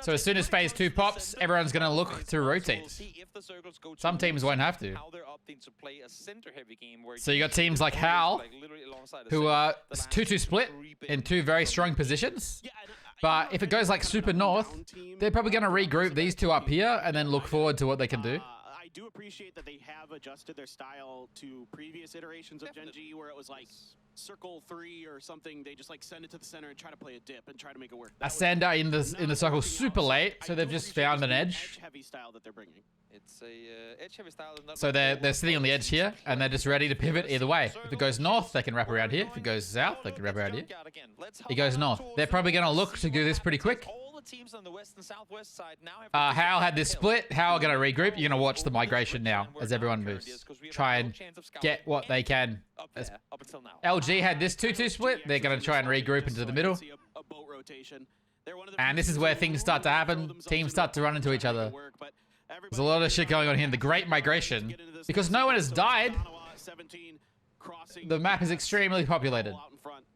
So as soon as phase 2 pops, everyone's going to look to rotate. Some teams won't have to. So you got teams like Hal, who are 2-2 split in 2 very strong positions. But if it goes like super north, they're probably going to regroup these 2 up here and then look forward to what they can do. I do appreciate that they have adjusted their style to previous iterations of Gen G, where it was like circle 3 or something. They just like send it to the center and try to play a dip and try to make it work. Ascend are in the circle super late, so they've just found an edge. Heavy style that they're bringing. It's a edge heavy style. So they're sitting on the edge here, and they're just ready to pivot either way. If it goes north, they can wrap around here. If it goes south, they can wrap around here. It goes north. They're probably going to look to do this pretty quick. Teams on the west and southwest side now have Hal had this split. Hal are going to regroup. You're going to watch the migration now as everyone moves. Try and get what they can. LG had this 2-2 split. They're going to try and regroup into the middle. And this is where things start to happen. Teams start to run into each other. There's a lot of shit going on here in the Great Migration. Because no one has died, the map is extremely populated.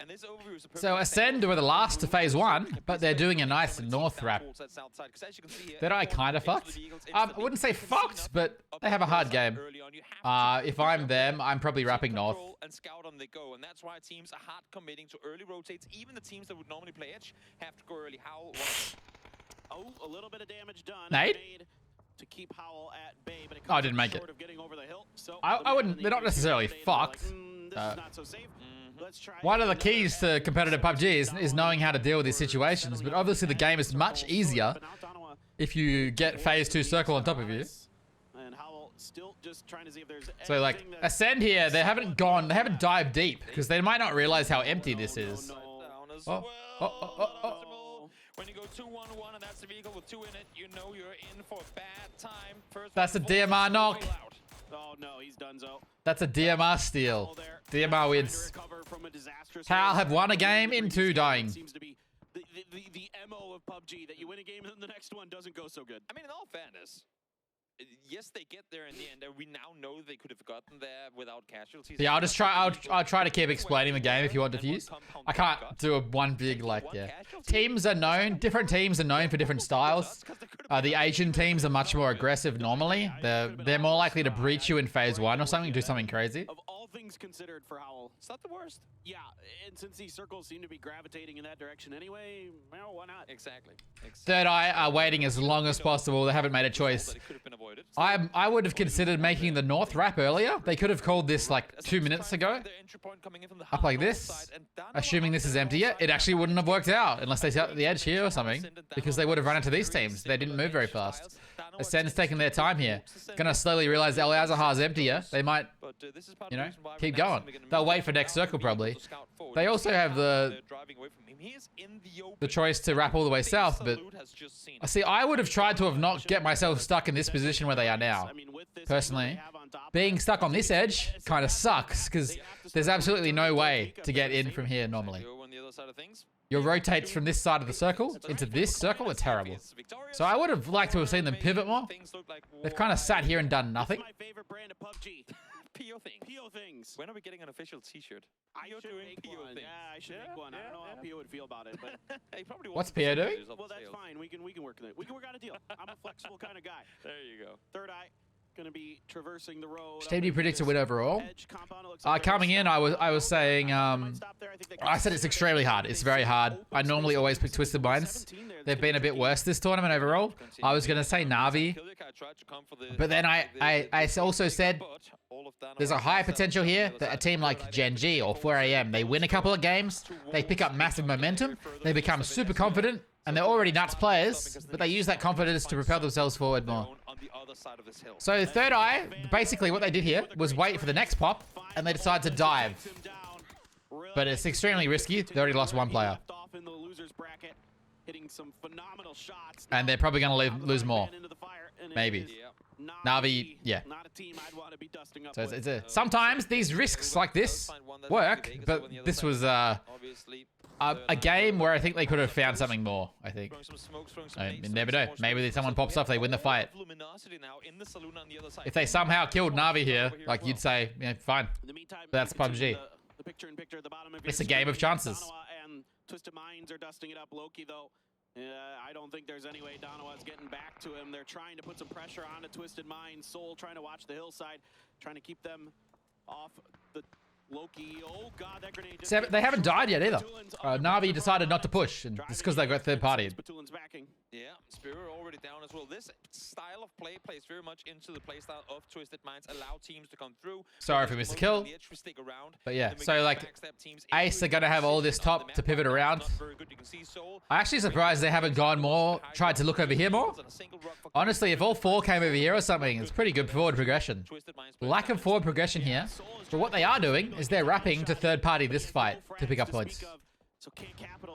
And this overview is a So Ascend were the last to phase 1, but they're doing a nice north wrap. Third Eye kind of fucked. I wouldn't say fucked, but they have a hard game. If I'm them, I'm probably wrapping north. And scout on they go, and that's why teams are hard committing to early rotates. Even the teams that would normally play edge have to go early. Howl, oh, a little bit of damage done. Nate? To keep Howl at bay, but it I didn't make it. of getting over the hill. So I wouldn't. They're not necessarily fucked. This is not so safe. Let's try One of the keys to competitive PUBG is knowing how to deal with these situations, but obviously the game is much easier if you get phase 2 circle on top of you. And Howl still just trying to see if there's So like Ascend here, they haven't dived deep because they might not realize how empty this is. When you go 2-1-1 and that's the vehicle with 2 in it, you know you're in for a bad time. That's a DMR knock. Oh no, he's donezo. That's a DMR steal. DMR wins. Hal have won a game in 2 dying. Seems to be the MO of PUBG, that you win a game and the next one doesn't go so good. I mean, in all fairness, yes, they get there in the end, and we now know they could have gotten there without casualties. Yeah, I'll try to keep explaining the game if you want diffuse. I can't do one big teams are known. Different teams are known for different styles. The Asian teams are much more aggressive normally. They're more likely to breach you in phase 1 or something, do something crazy. Of all things considered for Howl, it's not the worst. Yeah, and since these circles seem to be gravitating in that direction anyway, well, why not? Exactly. Third Eye are waiting as long as possible. They haven't made a choice. I would have considered making the north wrap earlier. They could have called this like 2 minutes ago. Up like this. Assuming this is empty yet, it actually wouldn't have worked out unless they set the edge here or something. Because they would have run into these teams. They didn't move very fast. Ascend's taking their time here. Gonna slowly realize El Azahar's emptier. They might, you know, keep going. They'll wait for next circle probably. They also have the choice to wrap all the way south, but see, I would have tried to have not get myself stuck in this position where they are now. Personally, being stuck on this edge kind of sucks because there's absolutely no way to get in from here normally. Your rotates from this side of the circle into this circle are terrible. So I would have liked to have seen them pivot more. They've kind of sat here and done nothing. My favorite brand of PUBG. PO things. PO things. When are we getting an official T-shirt? I should make one. Yeah, I should make one. I don't know how PO would feel about it, but what's PO doing? Well, that's fine. We can work with it. We can work out a deal. I'm a flexible kind of guy. There you go. Third Eye gonna be traversing the road. Steve, do you predict a win overall? Coming in, I was saying, I said it's extremely hard. It's very hard. I normally always pick Twisted Minds. They've been a bit worse this tournament overall. I was gonna say Na'Vi, but then I also said there's a high potential here that a team like Gen G or 4AM, they win a couple of games, they pick up massive momentum, they become super confident, and they're already nuts players, but they use that confidence to propel themselves forward more. So Third Eye, basically what they did here was wait for the next pop, and they decided to dive. But it's extremely risky. They already lost 1 player. And they're probably going to lose more. Maybe. Na'Vi, yeah. So sometimes these risks like this work, but this was a game where I think they could have found something more, I think. You never know. Maybe someone pops off, they win the fight. If they somehow killed Na'Vi here, like you'd say, yeah, fine. But that's PUBG. It's a game of chances. Twisted Minds are dusting it up. Loki, though, I don't think there's any way Donawa's getting back to him. They're trying to put some pressure on a Twisted Minds. Soul trying to watch the hillside, trying to keep them off the Loki. Oh god, that grenade just they haven't died yet either. Na'Vi decided not to push, and it's because they got third party. Yeah, Spirit already down as well. This style of play plays very much into the playstyle of Twisted Minds. Allow teams to come through. Sorry for missed a kill. But yeah, so like Ace are gonna have all this top to pivot around. I'm actually surprised they haven't gone more, tried to look over here more. Honestly, if all 4 came over here or something, it's pretty good forward progression. Lack of forward progression here. But what they are doing is they're wrapping to third party this fight to pick up points.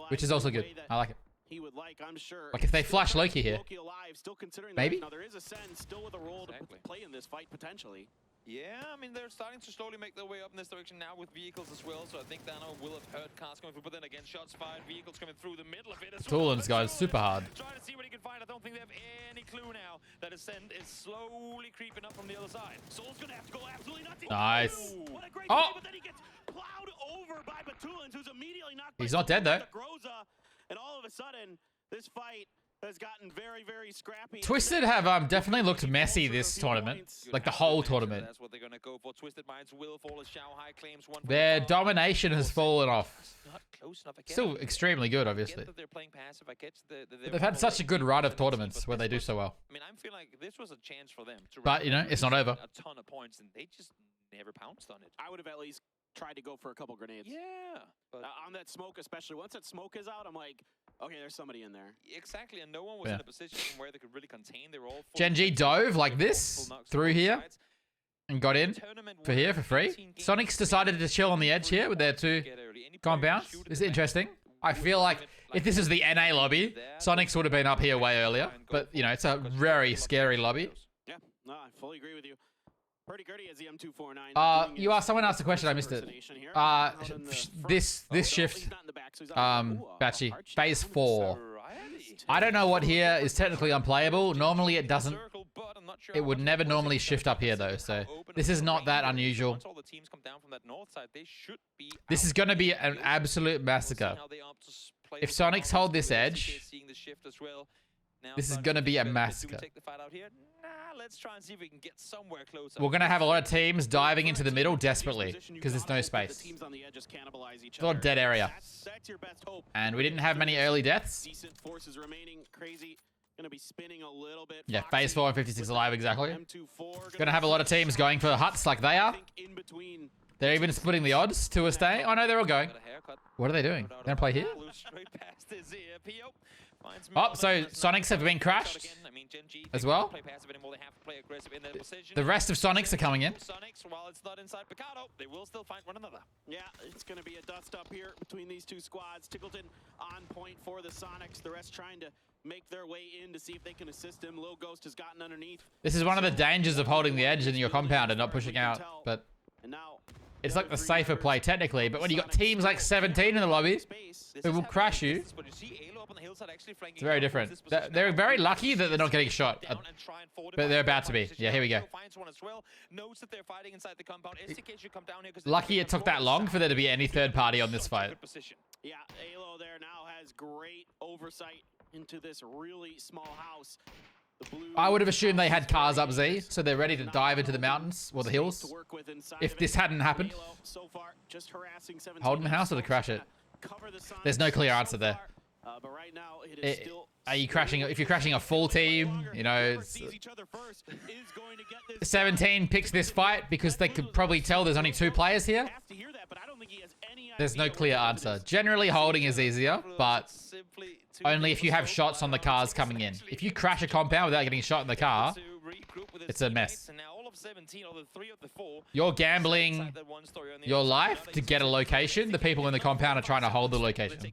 Which is also good. I like it. He would like, I'm sure. Like if they flash Loki here. Loki alive, still considering maybe. Now there is a Sen still with a role to play in this fight potentially. Yeah, I mean they're starting to slowly make their way up in this direction now with vehicles as well. So I think Dano will have heard cars coming through, but then again, shots fired, vehicles coming through the middle of it as well. Toolin's going super hard. Trying to see what he can find. I don't think they have any clue now that Ascend is slowly creeping up from the other side. Soul's gonna have to go absolutely nuts. Nice. What a great play, but then he gets plowed over over by Batulins, who's immediately knocked He's by not dead, though. Groza, and all of a sudden, this fight has gotten very, very scrappy. Twisted have definitely looked messy this tournament, like the whole tournament. That's what they're going to go for. Twisted Minds will fall as Shanghai claims one. Their domination has fallen off. Not close enough. Again, Still extremely good, obviously. they're playing passive. I get They've had such a good run of tournaments where they do so well. I mean, I'm feeling like this was a chance for them to. But, you know, it's not over. A ton of points, and they just never pounced on it. I would have at least tried to go for a couple grenades. Yeah, but on that smoke, especially once that smoke is out, I'm like, okay, there's somebody in there. Exactly, and no one was in a position where they could really contain. They were all. Gen.G dove like this through here and got in for here for free. Sonics decided to chill on the edge here with their two compounds. This is interesting. I feel like if this is the NA lobby, Sonics would have been up here way earlier. But, you know, it's a very scary lobby. Yeah, no, I fully agree with you. Pretty Gurdy as the M249. Someone asked a question, I missed it. This shift, Batchy, phase 4. I don't know what here is technically unplayable. Normally it doesn't. It would never normally shift up here though, so this is not that unusual. This is going to be an absolute massacre. If Sonics hold this edge, this is going to be a massacre. We're going to have a lot of teams diving into the middle desperately because there's no space. It's a lot of dead area. And we didn't have many early deaths. Yeah, phase 4 and 56 alive, exactly. Going to have a lot of teams going for huts like they are. They're even splitting the odds to a stay. Oh, no, they're all going. What are they doing? They're going to play here? Oh, so Sonics have been crashed as well. The rest of Sonics are coming in. While it's not inside Picado, they will still find one another. Yeah, it's going to be a dust up here between these two squads. Tickleton on point for the Sonics. The rest trying to make their way in to see if they can assist him. Lil Ghost has gotten underneath. This is one of the dangers of holding the edge in your compound and not pushing out, but it's like the safer play technically. But when you got teams like 17 in the lobby who will crash you, it's very different. They're very lucky that they're not getting shot, but they're about to be. Yeah, here we go. Lucky it took that long for there to be any third party on this fight. Yeah, Alo there now has great oversight into this really small house. I would have assumed they had cars up Z, so they're ready to dive into the mountains or the hills. If this hadn't happened, hold in the house or to crash it? There's no clear answer there. But right now, it is still are you crashing? If you're crashing a full team, you know, 17 picks this fight because they could probably tell there's only 2 players here. There's no clear answer. Generally, holding is easier, but only if you have shots on the cars coming in. If you crash a compound without getting shot in the car, it's a mess. You're gambling your life to get a location. The people in the compound are trying to hold the location.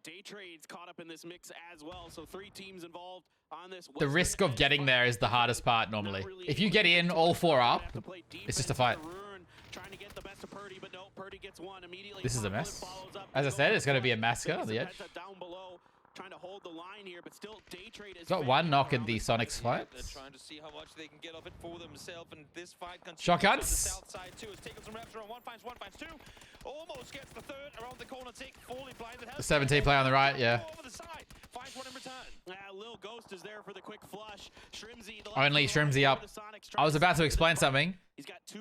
Day Trade's caught up in this mix as well, so 3 teams involved on this. The risk of getting there is the hardest part normally. If you get in all 4 up, it's just a fight. This is a mess. As I said, it's going to be a massacre on the edge. Trying to hold the line here, but still Day Trade is got 1 knock in the Sonics fight. Trying to see how much they can get of it for themselves, and this fight shotguns. South side too. It's taken some reps around. One finds 2. Almost gets the 3rd around the corner. Tick fully blinded. The 17 play on the right, yeah. Over the side. Finds one in return. Lil Ghost is there for the quick flush. Shrimzy, only Shrimzy up. I was about to explain something.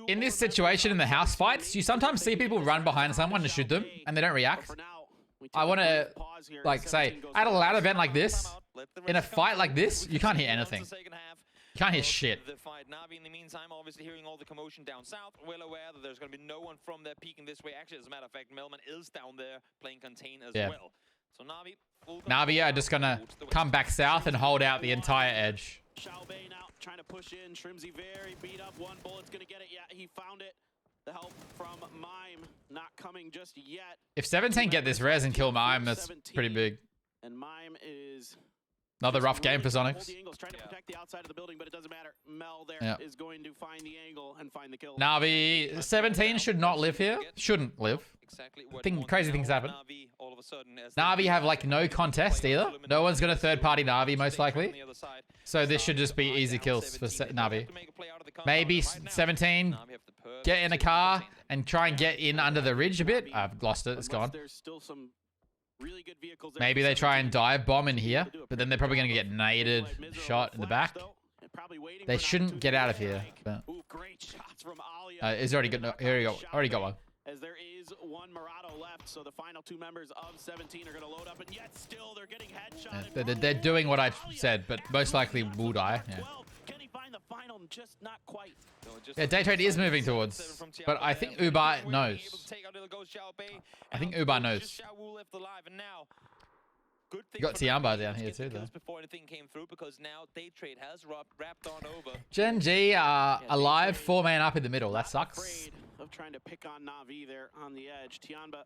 In this situation in the house fights, you sometimes see people run behind someone and shoot them, and they don't react. I want to, like, say, at a LAN event like this, in a fight like this, you can't hear anything. You can't hear shit. The fight. Navi, in the meantime, obviously hearing all the commotion down south, well aware that there's going to be no one from there peeking this way. Actually, as a matter of fact, Melman is down there playing contain as well. So Navi are just going to come back south and hold out the entire edge. Xiaobei now trying to push in. Shrimzy very beat up. 1 bullet's going to get it. Yeah, he found it. The help from Mime not coming just yet. If 17 get this res and kill Mime, that's pretty big. And Mime is another rough game for Sonics. Trying to protect the outside of the building, but it doesn't matter. Mel there is going to find the angle and find the kill. Navi 17 should not live here. Shouldn't live. Crazy things happen. Navi have like no contest either. No one's gonna 3rd-party Navi most likely. So this should just be easy kills for Navi. Maybe 17 get in a car and try and get in under the ridge a bit. I've lost it. It's gone. There's still some really good vehicles there. Maybe they try and dive bomb in here, but then they're probably going to get naded, shot in the back. They shouldn't get out of here. But Great shots from Alia. he's already got. Already got one. As there is one Murado left, so the final two members of 17 are going to load up, and yet still they're getting headshot. They're doing what I said, but most likely will die. Yeah. Can he find the final? Just not quite. Yeah, day trade is moving towards, but I think Ubar knows. I think Ubar knows. You got Tiamba down here too, though. Before anything came through, because now day trade has wrapped on over. Gen G are alive, 4-man up in the middle. That sucks. Of trying to pick on Na'Vi there on the edge. Tiamba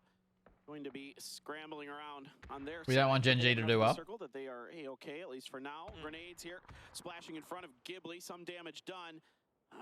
going to be scrambling around on their We don't want Gen G to do well. Circle that they are A-okay, at least for now. Grenades here, splashing in front of Ghibli. Some damage done,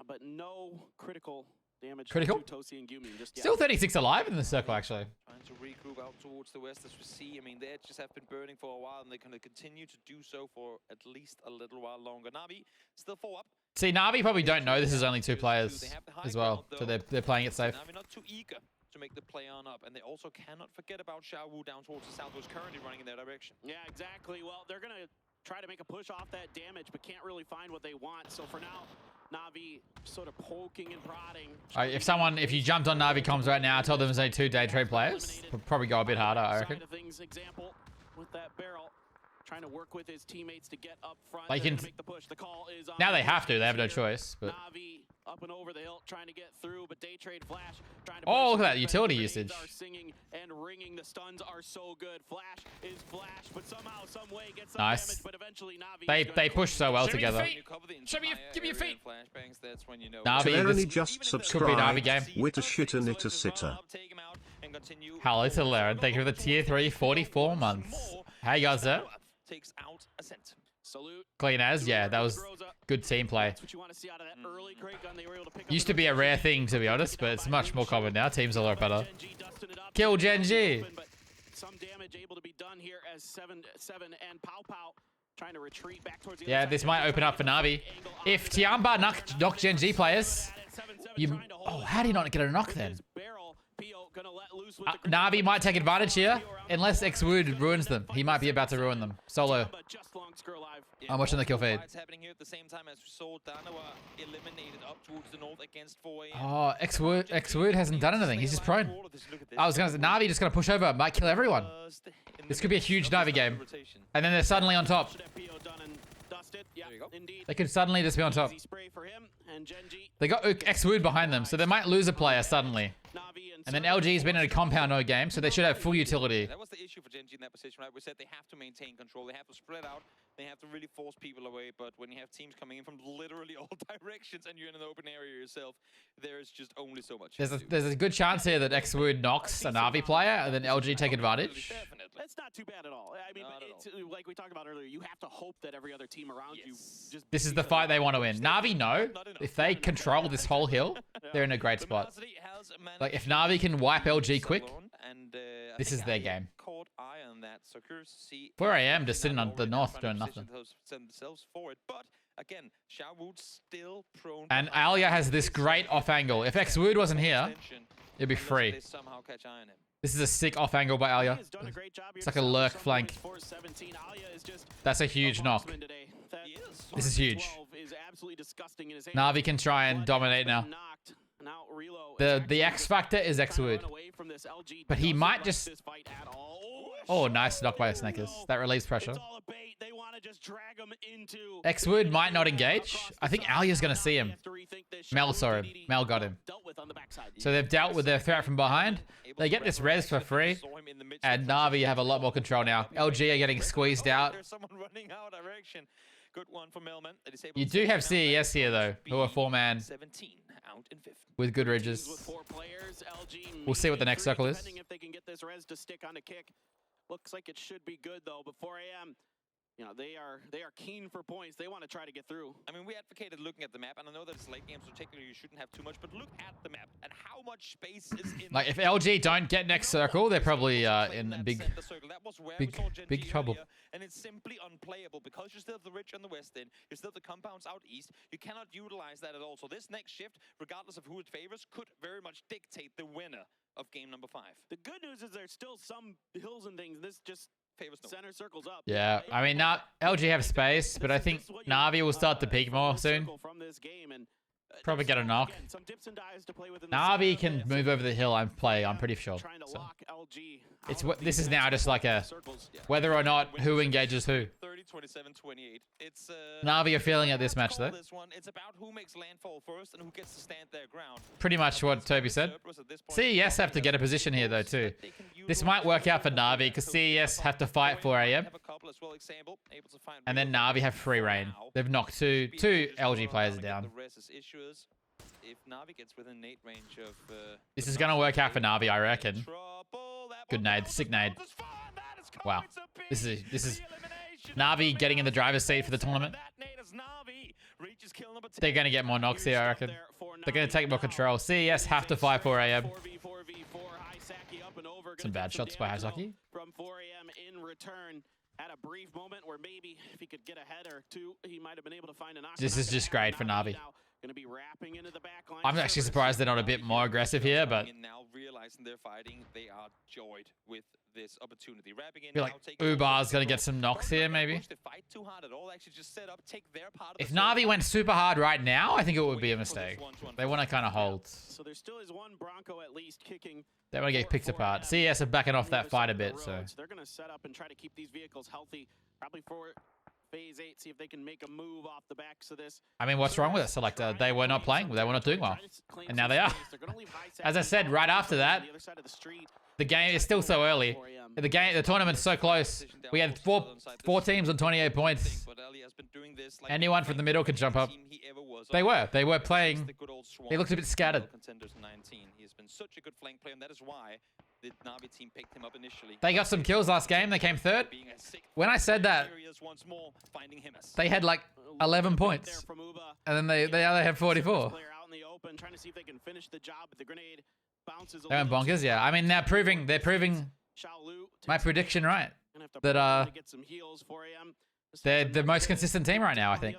but no critical damage. Critical? To Tosi and Gumin. Just Still 36 alive in the circle, actually. Trying to regroup out towards the west, as we see. I mean, the edges have been burning for a while, and they're going to continue to do so for at least a little while longer. Na'Vi still 4 up. See, Na'Vi probably don't know this is only 2 players as well, so they're playing it safe. Na'Vi not too eager to make the play on up, and they also cannot forget about Xiaowu down towards the south, who's currently running in their direction. Yeah, exactly. Well, they're going to try to make a push off that damage, but can't really find what they want. So for now, Na'Vi sort of poking and prodding. If you jumped on Na'Vi comms right now, I told them there's only 2 day trade players, would probably go a bit harder, I reckon. Example with that barrel, trying to work with his teammates to get up front. Like They're gonna make the push. The call is on. Now they have to. They have no choice. But Na'Vi up and over the hill, trying to get through, but day trade Flash trying to. Oh, look at that utility usage. Are singing and ringing. The stuns are so good. Flash is Flash, but somehow, some way gets some nice. damage. But eventually Na'Vi. They push so well together. Give me your feet. That's when you know. Na'Vi just subscribed. Na'Vi game. With a shit and it a sitter. Hello to Laren. Thank you for the tier 3 44 months. How you guys there? Takes out Ascent. Salute. Clean as, yeah, that was good team play. Used to be a rare thing, to be honest, but it's much more common now. Teams are a lot better. Kill Gen G. Some damage able to be done here as 7 and Pow Pow trying to retreat back towards the Yeah, this might open up for Na'Vi. If Tiamba knock Gen G players, how do you not get a knock then? Na'Vi might take advantage here, unless Xwood ruins them. He might be about to ruin them. Solo. I'm watching the kill feed. Oh, Xwood hasn't done anything. He's just prone. I was gonna say, Na'Vi just gonna push over. Might kill everyone. This could be a huge Na'Vi game. And then they're suddenly on top. They could suddenly just be on top. They got Xwood behind them, so they might lose a player suddenly. And then LG's been in a compound no game, so they should have full utility. That was the issue for Gen G in that position, right? We said they have to maintain control, they have to spread out, they have to really force people away, but when you have teams coming in from literally all directions and you're in an open area yourself, there's just only so much. There's a good chance here that Xwood knocks an Na'Vi player, and then LG take advantage. Definitely. That's not too bad at all. I mean, it's, like we talked about earlier, you have to hope that every other team around you just... This is the fight they want to win. Na'Vi know, if they control this whole hill, they're in a great spot. Like, if Na'Vi can wipe LG quick, this is their game. 4 AM just sitting on the north doing nothing. And Alia has this great off angle. If Xwood wasn't here, it'd be free. This is a sick off angle by Alia. It's like a lurk flank. That's a huge knock. This is huge. Na'Vi can try and dominate now. The X factor is Xwood. But he might just... Oh, nice knock by Snakers. That relieves pressure. Xwood might not engage. I think Alia's going to see him. Mel saw him. Mel got him. So they've dealt with their threat from behind. They get this res for free. And Na'Vi have a lot more control now. LG are getting squeezed out. You do have CES here, though, who are 4-man with good ridges. We'll see what the next circle is. If they can get this res to stick on a kick. Looks like it should be good, though. But 4 AM you know, they are keen for points. They want to try to get through. I mean, we advocated looking at the map, and I know that it's late games, so technically you shouldn't have too much, but look at the map and how much space is in. Like if LG don't get next circle, they're probably in big trouble. And it's simply unplayable because you still have the rich on the west end, you still have the compounds out east. You cannot utilize that at all. So this next shift, regardless of who it favors, could very much dictate the winner of game number 5. The good news is there's still some hills and things. This just favors center circles up. Yeah, I mean, now LG have space, but I think Na'Vi will start to peak more soon. From this game and Probably get a knock. some dips and dives to play with. Na'Vi can move over the hill and play, I'm pretty sure. So. It's what this is now just like a whether or not who engages who. 30, 27, 28. It's Na'Vi are feeling at this match though. This one, it's about who makes landfall first and who gets to stand their ground. Pretty much what Toby said. CES have to get a position here though too. This might work out for Na'Vi because CES have to fight 4 AM. And then Na'Vi have free reign. They've knocked two LG players down. If Na'Vi gets within nade range of this is gonna work out for Na'Vi, I reckon. Good nade, sick nade. Wow. This is Na'Vi getting in the driver's seat for the tournament. They're gonna get more knocks here, I reckon. They're gonna take more control. CES have to fight 4 AM. Some bad shots by Hasaki. From 4 AM in return. Had a brief moment where maybe if he could get a head or two, he might have been able to find a knock. This is just great for Na'Vi. Gonna be wrapping into the back line. I'm actually surprised they're not a bit more aggressive here, but now realizing they're fighting, they are joyed with this opportunity. Wrapping in I feel like Ubar's gonna get some knocks here, maybe. If Na'Vi went super hard right now, I think it would be a mistake. They want to kind of hold. So there still is one Bronco at least kicking. They want to get picked apart. CES are backing off that fight a bit, so. They're gonna set up and try to keep these vehicles healthy, probably for phase 8. See if they can make a move off the backs of this. I mean, what's wrong with it? Selector? They were not playing. They were not doing well, and now they are. As I said, right after that, the game is still so early. The tournament's so close. We had four teams on 28 points. Anyone from the middle could jump up. They were playing. They looked a bit scattered. He has been such a good flank player, and that is why the Na'Vi team picked him up initially. They got some kills last game. They came third. When I said that, they had like 11 points, and then they only had 44. They went bonkers, yeah. I mean, they're proving my prediction right. That they're the most consistent team right now, I think.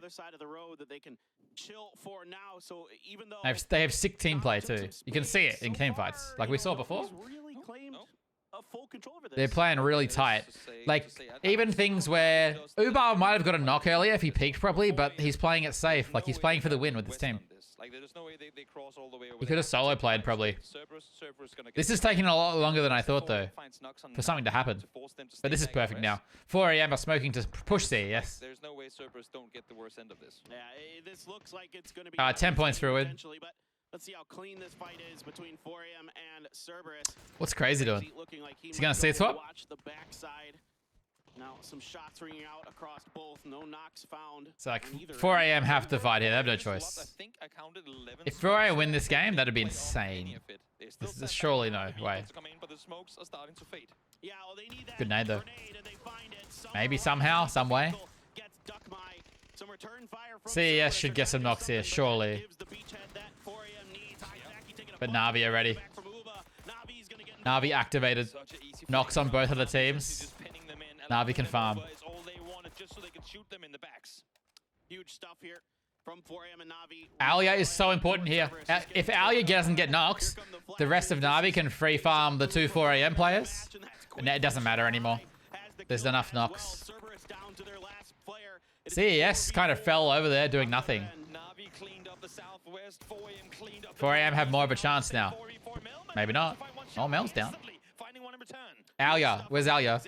They have sick team play too. You can see it in team fights, like we saw before. They're playing really tight. Like, even things where Ubar might have got a knock earlier if he peaked properly, but he's playing it safe. Like, he's playing for the win with this team. He could have solo played, probably. This is taking a lot longer than I thought, though, for something to happen. But this is perfect now. 4 AM are smoking to push CES. There's no way Cerberus don't get the worst end of this. Yeah, this looks like it's going to be 10 points for a win. Let's see how clean this fight is between 4AM and Cerberus. What's Crazy doing? Is he going to see swap? Watch the backside. Now some shots ringing out across both. No knocks found. It's like 4 AM have to fight here. They have no choice. If 4 AM win this game, that'd be insane. There's surely no way. Good nade though. Maybe somehow, some way. CES should get some knocks here, surely. But Na'Vi are ready. Na'Vi activated. Knocks on both of the teams. Na'Vi can farm. Huge stuff here from 4AM and Na'Vi. Alia is so important here. If Alia doesn't get knocks, the rest of Na'Vi can free farm the 2 4AM players. And it doesn't matter anymore. There's enough knocks. CES kind of fell over there doing nothing. 4AM have more of a chance now. Maybe not. Oh, Mel's down. Alia. Where's Alia?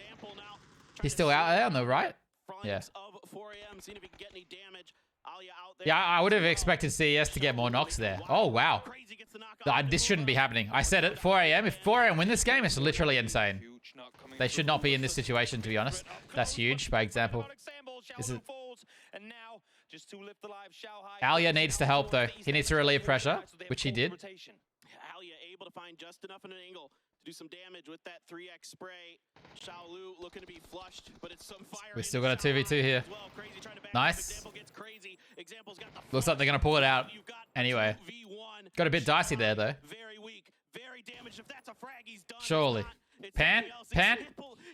He's still out there on the right? Yeah. Yeah, I would have expected CES to get more knocks there. Oh, wow. This shouldn't be happening. I said it, 4 AM. If 4 AM win this game, it's literally insane. They should not be in this situation, to be honest. That's huge, by example. Alia needs to help, though. He needs to relieve pressure, which he did. Alia able to find just enough in an angle do some damage with that 3x spray. Xiaolu looking to be flushed, but it's some fire. We still got a 2v2 here. Nice. Looks like they're going to pull it out anyway. Got a bit dicey there, though. Very weak, very damaged. If that's a frag, he's done. Surely. Pan? Pan?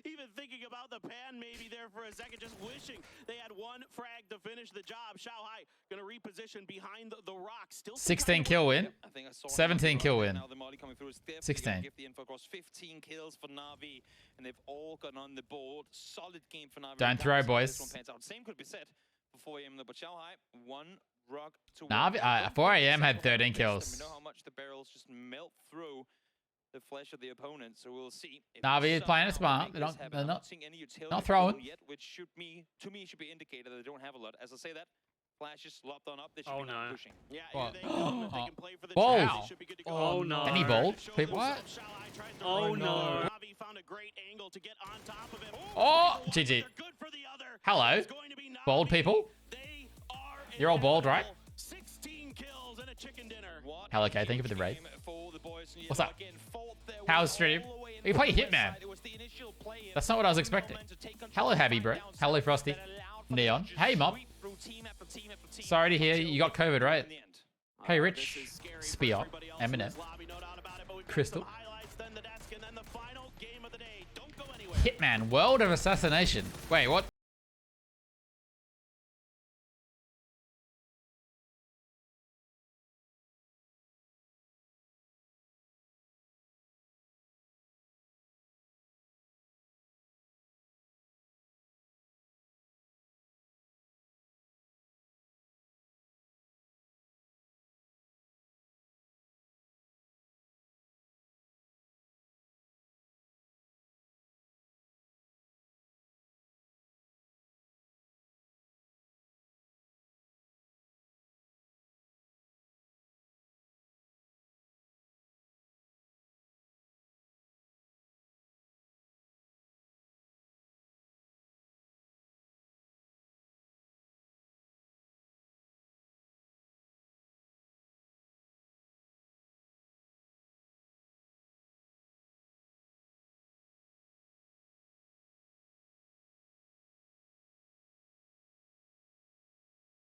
Even thinking about the pan maybe there for a second, just wishing they had one frag to finish the job. Xiaohai gonna reposition behind the rock. Still 16 kill win. 17 kill win. Now the Molly coming through is 16. Give the info across 15 kills for Na'Vi, and they've all gotten on the board. Solid game for Na'Vi. Don't throw, boys. This one pans out. Same could be said for 4 AM, but Xiaohai, one rock to Na'Vi, 4 AM had 13 kills. We know how much the barrels just melt through the flesh of the opponent, so we'll see. Na'Vi is playing it smart. They're not throwing. Yet, which should to me should be indicator that they don't have a lot. As I say that, Flash is lopped on up. They should be pushing. Yeah, What? they can play for the Bold. chance. They should be good to go. Oh no. Any bold? People? What? Oh no. Na'Vi found a great angle to get on top of him. Oh, GG. Hello. Bald people? You're all bald, right? 16 kills and a chicken dinner. Hello, okay. Thank you for the raid. What's up? How's stream? You play Hitman. That's not what I was expecting. Hello, Heavy, bro. Hello, Frosty. Neon. Hey, Mob. Sorry to hear you got COVID, right? Hey, Rich. Spear. Eminem. Crystal. Hitman. World of Assassination. Wait, what?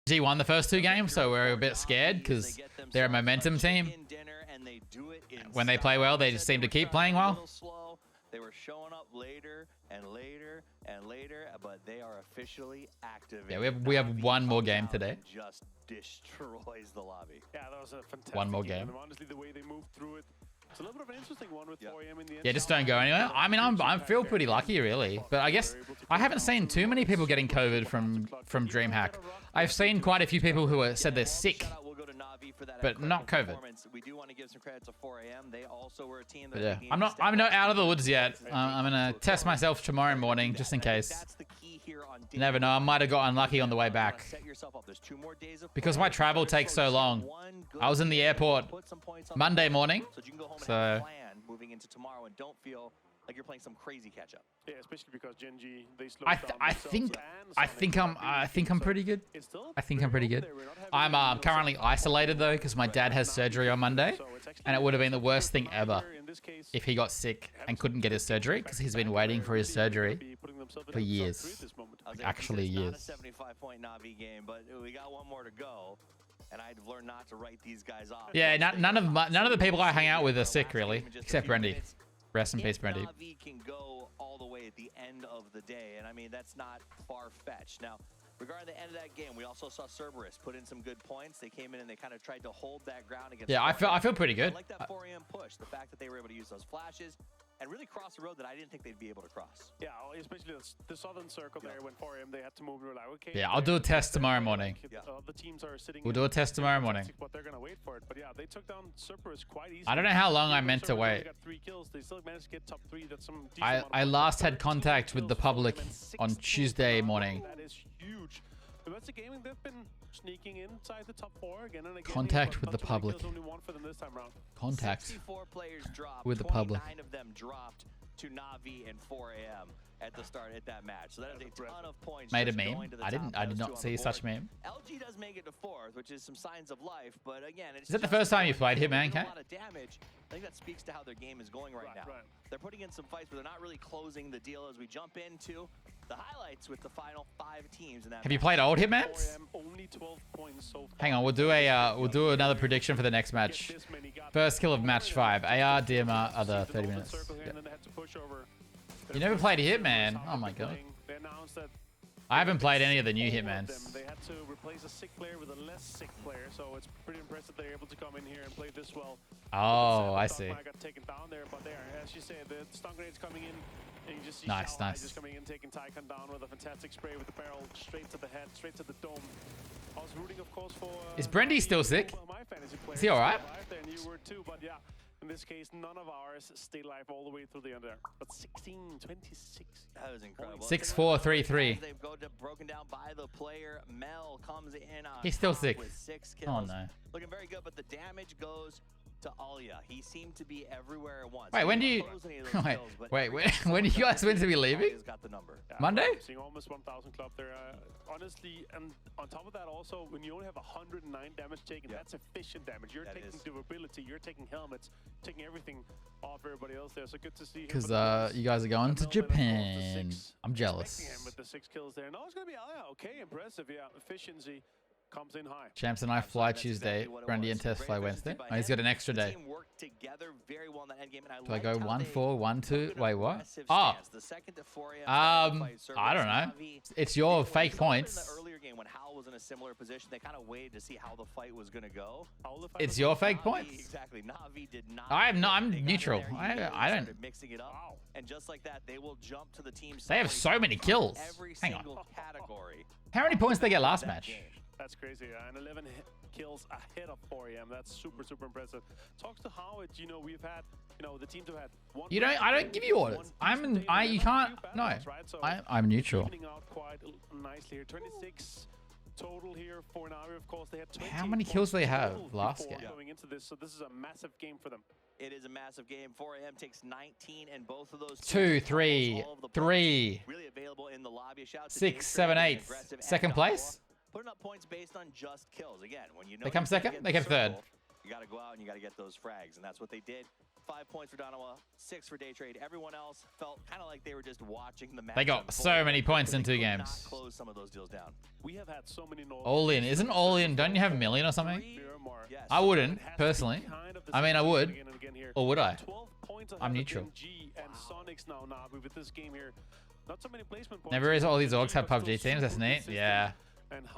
G won the first 2 games, so we're a bit scared because they're a momentum team. When they play well, they just seem to keep playing well. They were showing up later and later and later, but they are officially active. Yeah, we have one more game today. Just destroys the lobby. Yeah, that was a fantastic One more game. And honestly, the way they moved through it, it's a little bit of an interesting one with 4 AM in the end. Yeah, just don't go anywhere. I mean, I feel pretty lucky, really. But I guess I haven't seen too many people getting COVID from DreamHack. I've seen quite a few people who said they're sick, but not COVID. We do want to give some credit to 4 AM. They also were a team that But yeah, I'm not out of the woods yet. I'm gonna test myself tomorrow morning just in case. You never know. I might have got unlucky on the way back because my travel takes so long. I was in the airport Monday morning, so. Moving into tomorrow and don't feel like you're playing some crazy catch up. Yeah, especially because Gen G, they slowed I think I'm pretty good. I think I'm pretty good. I'm currently isolated though because my dad has surgery on Monday, and it would have been the worst thing ever if he got sick and couldn't get his surgery because he's been waiting for his surgery for years, like actually years. Not a 75-point Na'Vi game, but we got one more to go. And I've learned not to write these guys off. Yeah, none of the people I hang out with are sick really, except Brendy. Rest in peace, Brendy. Na'Vi can go all the way at the end of the day, and I mean that's not far-fetched. Now, regarding the end of that game, we also saw Cerberus put in some good points. They came in and they kind of tried to hold that ground against. Yeah, I feel pretty good. I like that 4 AM push. The fact that they were able to use those flashes and really cross the road that I didn't think they'd be able to cross. Yeah, especially the southern circle there when 4 AM they had to move. They were like, okay. Yeah, I'll do a test tomorrow morning. The teams are sitting. We'll do a test tomorrow morning. But they're gonna wait for it. But yeah, they took down Cerberus quite easily. I don't know how long I meant to wait. Got 3 kills. They still managed to get top 3. That's some. I last had contact with the public on Tuesday morning. That is huge. Domestic Gaming, they've been sneaking inside the top 4 again and again. Contact with the public. Only one for them this time around. Contact 64 players dropped, with the public. 29 of them dropped to Na'Vi and 4 a.m. at the start at that match. So that is a ton of points. Made a just meme. going to the I top. did not see such meme. LG does make it to 4th, which is some signs of life. But again, it's Is that the just first time you played doing Hitman, a Kate? lot of damage. I think that speaks to how their game is going right now. They're putting in some fights, but they're not really closing the deal as we jump into the highlights with the final 5 teams in that. Have you played old Hitmans? Only 12 points so far. Hang on, we'll do another prediction for the next match. First kill of match 5. AR, DMR, other 30 minutes. Yep. You never played Hitman? Oh my god. They announced that I haven't played any of the new Hitmans. they had to replace a sick player with a less sick player, so it's pretty impressive they're able to come in here and play this well. Oh, I see. I got taken down there, but there, as you said, the stun grenades coming in, and you just see Nice. just coming in, taking Tycon down with a fantastic spray with the barrel straight to the head, straight to the dome. I was rooting, of course, for. Is Brendy still sick? My fantasy player Is he all right? there, and you were too, but yeah. In this case, none of ours stayed alive all the way through the end there. But 16, 26. That was incredible. 6-4-3-3. They've broken down by the player. Mel comes in on He's still top sick. with 6 Oh kills. no. Looking very good, but the damage goes to Alia. He seemed to be everywhere at once. Wait, when do you? Wait, when are you guys meant to be leaving? Got the number. Monday? I'm seeing almost 1,000 club there. Honestly, and on top of that, also, when you only have 109 damage taken, that's efficient damage. You're taking durability, you're taking helmets, taking everything off everybody else there. So good to see him. Because you guys are going to Japan. I'm jealous. Him with the 6 kills there. No, it's gonna be okay, impressive. Yeah, efficiency comes in high. Champs and I fly Tuesday. Brandy and Tess fly Wednesday. Oh, he's got an extra day. Do I go 1-4, 1-2? Wait, what? Oh. I don't know. It's your fake points. The earlier game when Hal was in a similar position, they kind of waited to see how the fight was going to go. It's your fake points. Exactly. Na'Vi did not. I'm neutral. I don't. Mixing it up. And just like that, they will jump to the team. They have so many kills. Hang on. Category. How many points did they get last match? That's crazy. And 11 kills ahead of 4am. That's super, super impressive. Talks to how it, we've had, the teams have had one. I don't give you orders. You can't. No. I'm neutral. Evening out quite nicely here. 26 total here for Na'Vi. Of course, they had 20. How many kills do they have last game? Going into this, so this is a massive game for them. It is a massive game. 4am takes 19, and both of those 2, 3, 3, really available in the lobby. Shout 6, 7, 8. Second place. Putting up points based on just kills. Again, when you know they come second, they come third. You got to go out and you got to get those frags, and that's what they did. 5 points for Donawa, 6 for Day Trade. Everyone else felt kind of like they were just watching the match. They got so many points in 2 games. Close some of those deals down. We have had so many all in. Isn't all in? Don't you have a million or something? I wouldn't personally. I mean, I would, or would I? I'm neutral. Never is all these orgs have PUBG teams. That's neat. Yeah.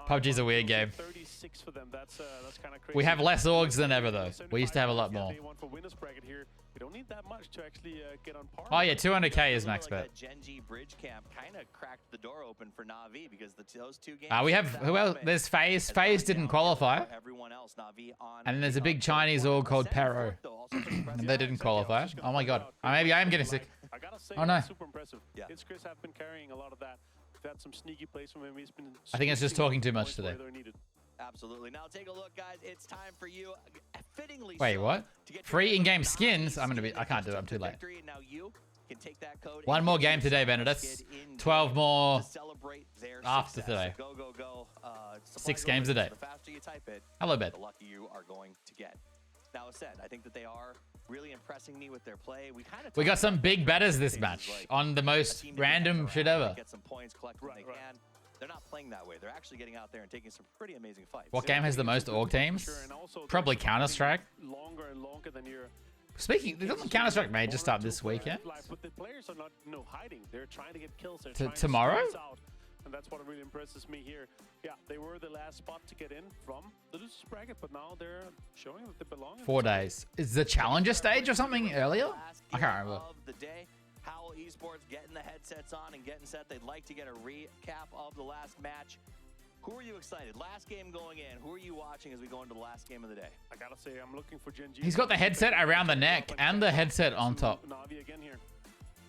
PUBG's a weird game. 36 for them. That's kind of crazy. We have less orgs than ever though. We used to have a lot more. We don't need that much to actually get on par. Oh yeah, 200k is max bet. Genji bridge camp kind of cracked the door open for Na'Vi because those 2 games. We have who else? There's FaZe. FaZe didn't qualify. Everyone else, Na'Vi on. And then there's a big Chinese org called Pero, and they didn't qualify. Oh my god. Maybe I am getting sick. I gotta say, oh no. Super impressive. Yeah. It's Chris have been carrying a lot of that. We've had some sneaky plays from him. He's been. I think it's just talking too much today. Absolutely. Now take a look, guys. It's time for you. Fittingly. Wait, what? Free in-game skins? I can't do it. I'm too late. Now you can take that code. 1 more game today, Benedicts. 12 more after today. Go, go, go. 6 games a day. The faster you type it, hello, bed. The luckier you are going to get. Now, as said, I think that they are really impressing me with their play. We got some big betters this match on the most random shit ever. Get some points, collect when they can. They're not playing that way. They're actually getting out there and taking some pretty amazing fights. What game has the most org teams? Probably Counter-Strike. Speaking, doesn't Counter-Strike Major start this weekend? But the players are not hiding. They're trying to get kills. Tomorrow? And that's what really impresses me here. Yeah, they were the last spot to get in from the losers bracket, but now they're showing that they belong. 4 days. Is the challenger stage or something earlier? I can't remember. Howl Esports getting the headsets on and getting set. They'd like to get a recap of the last match. Who are you excited? Last game going in. Who are you watching as we go into the last game of the day? I gotta say, I'm looking for Genji. He's got the headset around the neck and the headset on top. Na'Vi again here.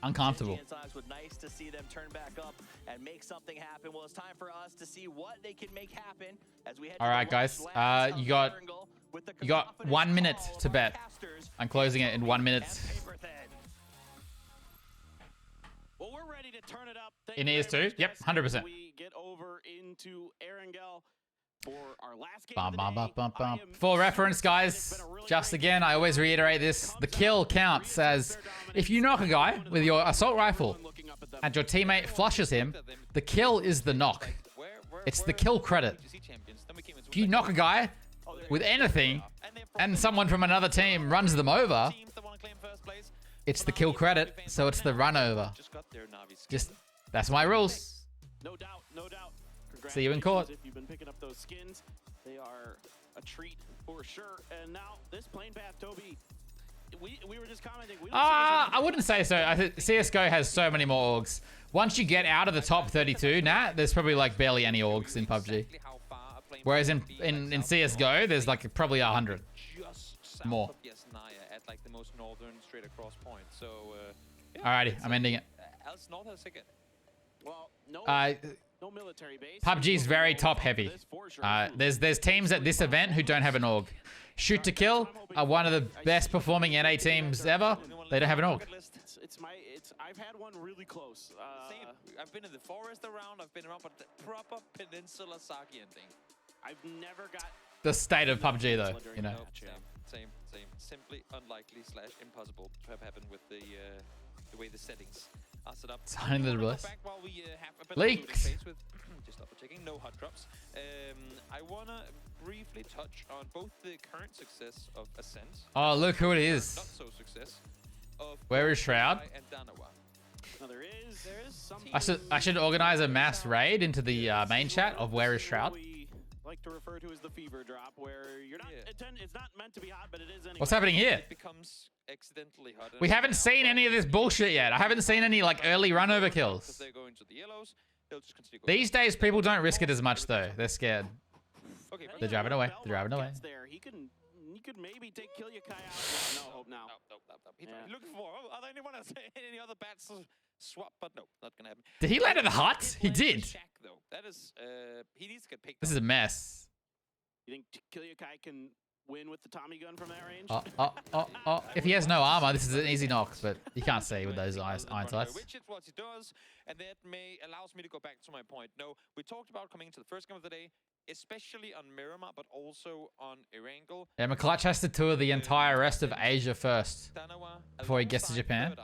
Uncomfortable. Would nice to see them turn back up and make something happen. Well, it's time for us to see what they can make happen as we head. All right, guys. You got 1 minute to bet. I'm closing it in 1 minute. ready to turn it up. In ears too? Yep, 100%. We get over into Erangel for our last game Bum, of the bum, day. bum, bum, bum. For reference, guys, just again, I always reiterate this. The kill counts as if you knock a guy with your assault rifle and your teammate flushes him, the kill is the knock. It's the kill credit. If you knock a guy with anything and someone from another team runs them over, it's the kill credit, so it's the run over. Just, that's my rules. No doubt, no doubt. See you in court. If you've been picking up those skins, they are a treat for sure. And now this plane path, Toby, we were just commenting. I wouldn't say so. I think CSGO has so many more orgs. Once you get out of the top 32, there's probably like barely any orgs in PUBG. Whereas in CSGO, there's like probably 100 more. Alrighty, I'm ending it. Well, no military base. PUBG's very top heavy. There's teams at this event who don't have an org. Shoot to Kill are one of the best performing NA teams ever. They don't have an org. I've had one really close. Same. I've been in the forest around. I've been around, but the proper Peninsula Saki ending. I've never got The state of PUBG though, you know. Same. Simply unlikely / impossible to have happened with the way the settings are set up. Signing the list. Leaked. Just double checking. No hot drops. I wanna briefly touch on both the current success of Ascent. Oh, look who it is. Not so success of Where is Shroud? and Danawa. No, there is some. I should organize a mass raid into the main chat of Where is Shroud. We like to refer to as the fever drop, where you're not. It's not meant to be hot, but it is anyway. What's happening here? It becomes accidentally hot. We haven't seen any of this bullshit yet. I haven't seen any like early run over kills. They're going to the yellows. They'll just continue going. These days, people don't risk it as much though. They're scared. Okay, They're driving away. They're driving away. There, he could maybe take Kilyakai out. No, hope now. No. He's looking for. Are there anyone else? Any other bats swap? But no, not gonna happen. Did he land at the hut? He did. Shack, though. That is. He needs to get picked. This is a mess. You think Kilyakai can win with the Tommy gun from that range? If he has no armor, this is an easy knock, but you can't see with those iron sights. Which is what he does, and that allows me to go back to my point. No, we talked about coming into the first game of the day, especially on Miramar, but also on Erangel. Yeah, McClutch has to tour the entire rest of Asia first before he gets to Japan.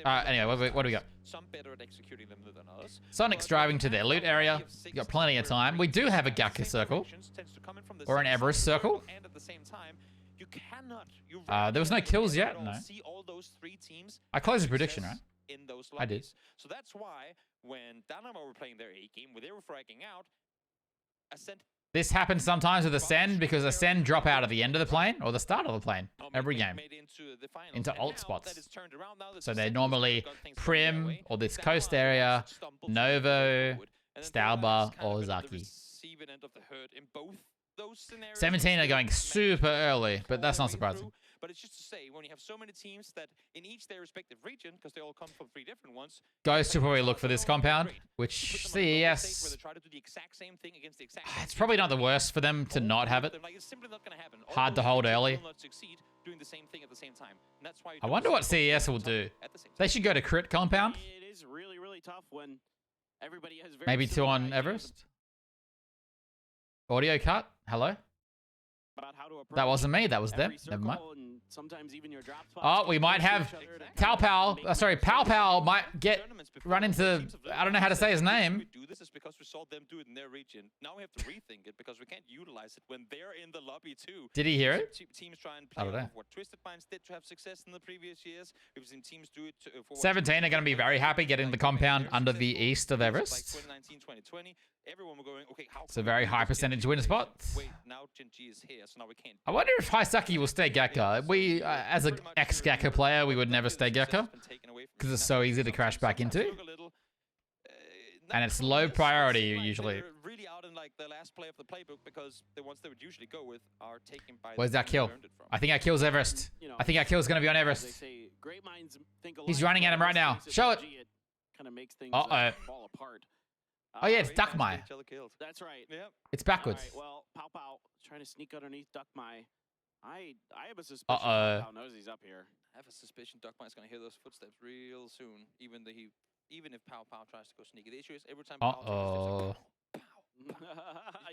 Anyway, what do we got? Some better at executing them than others. Sonic's driving to their loot area. You got plenty of time. We do have a Gakka circle. Or an Everest circle. And at the same time, you cannot. There was no kills yet? No. See all those three teams I closed the prediction, right? In those I did. So that's why when Dynamo were playing their A game, where they were fragging out, Ascent. This happens sometimes with Ascend because Ascend drop out at the end of the plane or the start of the plane every game into alt spots. So they're normally Prim or this coast area, Novo, Stauber, or Zaki. 17 are going super early, but that's not surprising. But it's just to say, when you have so many teams that in each their respective region, because they all come from 3 different ones. Ghost will probably look for this compound, which CES. It's probably not the worst for them to not have it. Hard to hold early. I wonder what CES will do. They should go to crit compound. It is really, really tough when everybody has very maybe 2 on Everest. Audio cut. Hello. That wasn't me. That was them. Never mind. Oh, we might have Pow Pow might run into. I don't know how to say his name. We do this is because we saw them do it in their region. Now we have to rethink it because we can't utilize it when they're in the lobby too. Did he hear it? Teams try and play off what Twisted Minds did to have success in the previous years. We've seen teams do it. 17 are going to be very happy getting the compound under the east of Everest. Like 2019, 2020. Everyone were going, okay, how it's a very high percentage win spot. Wait, now Gen G is here, so now we can't. I wonder if Haisaki will stay Gekka. We, as an ex-Gekka player, we would never stay Gekka because it's so easy to crash back into. And it's low priority usually. They're really out in like the last play of the playbook because the ones they would usually go with are taken by. Where's that kill? I think our kill's Everest. I think our kill's going to be on Everest. He's running at him right now. Show it. Uh-oh. Oh yeah, it's Duckmai. That's right. Yep. It's backwards. All right, well, Pow Pow trying to sneak underneath Duckmai. I have a suspicion Pow knows he's up here. I have a suspicion Duckmai's going to hear those footsteps real soon, even though he even if Pow Pow tries to go sneaky. The issue is every time Pow takes a Uh-oh.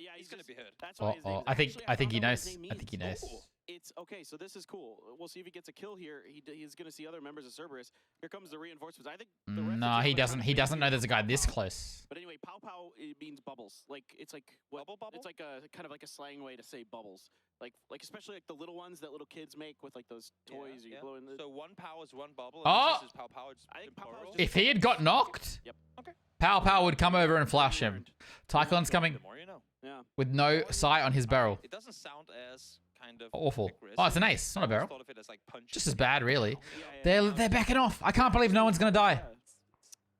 Yeah, he's gonna be hurt. That's why his Uh-oh. name- I think Actually, he found out what knows. his name I think he means. knows. It's okay, so this is cool. We'll see if he gets a kill here. He's going to see other members of Cerberus. Here comes the reinforcements. I think the rest No, of he Germany doesn't. kinda He doesn't know confused there's a guy with this Pow Pow. close. But anyway, Pow Pow it means bubbles. Like it's like what? Bubble? It's like a kind of like a slang way to say bubbles. Like especially like the little ones that little kids make with like those toys you blow in the. So one Pow is one bubble. Oh! And this is Pow Pow. It's I think Pow Pow's If he had got knocked, Yep. Okay. Pow Pow would come over and flash him. Tycon's coming The more you know. Yeah. with no sight on his barrel. It doesn't sound as kind of Awful. aggressive. Oh, it's an ace, not a I always barrel. thought of it as, like, punching. Just as bad, really. Yeah, They're backing off. I can't believe no one's gonna die.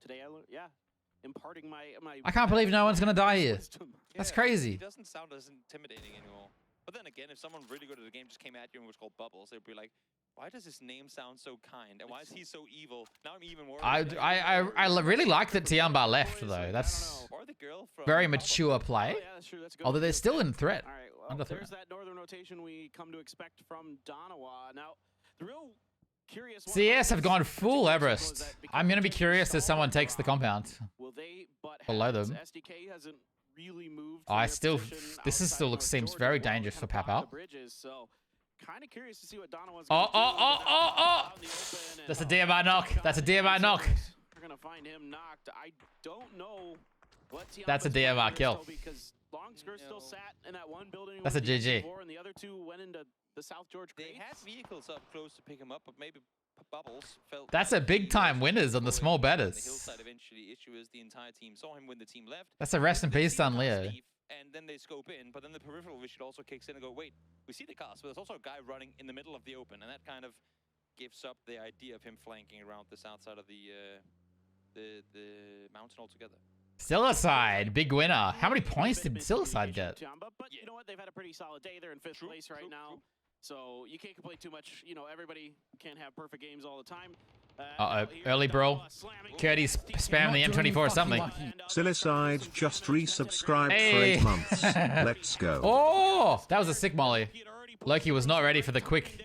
Today I learned. Yeah. Imparting my. I can't believe no one's gonna die here. That's Yeah, crazy. It doesn't sound as intimidating anymore. But then again, if someone really good at the game just came at you and was called Bubbles, they'd be like, why does his name sound so kind? And why is he so evil? Now I'm even worried. I really like that Tiamba left though. That's Or the girl from very mature play. Oh, yeah, that's true. That's good. Although they're still in threat. All right. Well, Under there's threat. that northern rotation we come to expect from Donawa. Now, the real curious one CS have about gone this full particular Everest. was that because I'm gonna be they're curious if someone stalled takes the around, compound Will they butt below heads? them. SDK hasn't really moved. I from their still, position this is outside still of looks North seems Georgia very while dangerous for kind of block Papa. the bridges, so kind of curious to see what Donawa's Oh, gonna do. oh. That's a DMI knock. That's a DMI knock. We're gonna find him knocked. I don't know what That's a Tiamba's plan DMI is, kill. though, because Longskirt still sat in that one building. That's with a the GG. X4, and the other two went into the South George. They had vehicles up close to pick him up, but maybe Bubbles felt. That's like a big time winners on the small on the betters. hillside eventually. Issue is the entire team saw him when the team left. That's a rest in They peace see the on cars Leo. leave, and then they scope in, but then the peripheral vision also kicks in and go, wait, we see the cars, but there's also a guy running in the middle of the open, and that kind of gives up the idea of him flanking around the south side of the mountain altogether. Silicide, big winner. How many points did Silicide get? But you know what? They've had a pretty solid day. They're in fifth place right now. So you can't complain too much. You know, everybody can't have perfect games all the time. Uh-oh, early brawl. Curdy's spam the M24 or something. Silicide just resubscribed for Hey. 8 months. Let's go. Oh, that was a sick molly. Loki was not ready for the quick.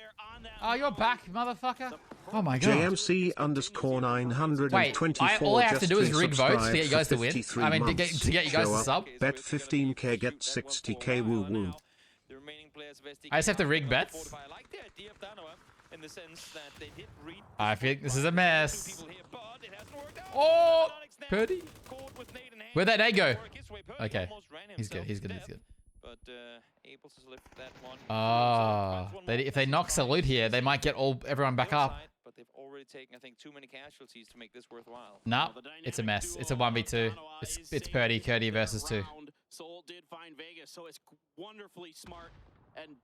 Oh, you're back, motherfucker. Oh my god. JMC underscore 924 all I have to just do is rig votes to get you resubscribed guys for to win. 53 I mean, to months. get you guys Show to up, sub. Bet 15k, get 60k, woo woo. I just have to rig bets. I like the idea of Danoa in the sense that they did read. I think this is a mess. Oh, Purdy. Where'd that nade go? Okay, he's good. He's good. He's good. But able to lift that one. Ah, if they knock salute here, they might get everyone back up. But they've already taken, I think, too many casualties to make this worthwhile. Nah, it's a mess. It's a 1v2. It's Purdy versus 2. Soul did find Vegas, so it's wonderfully smart and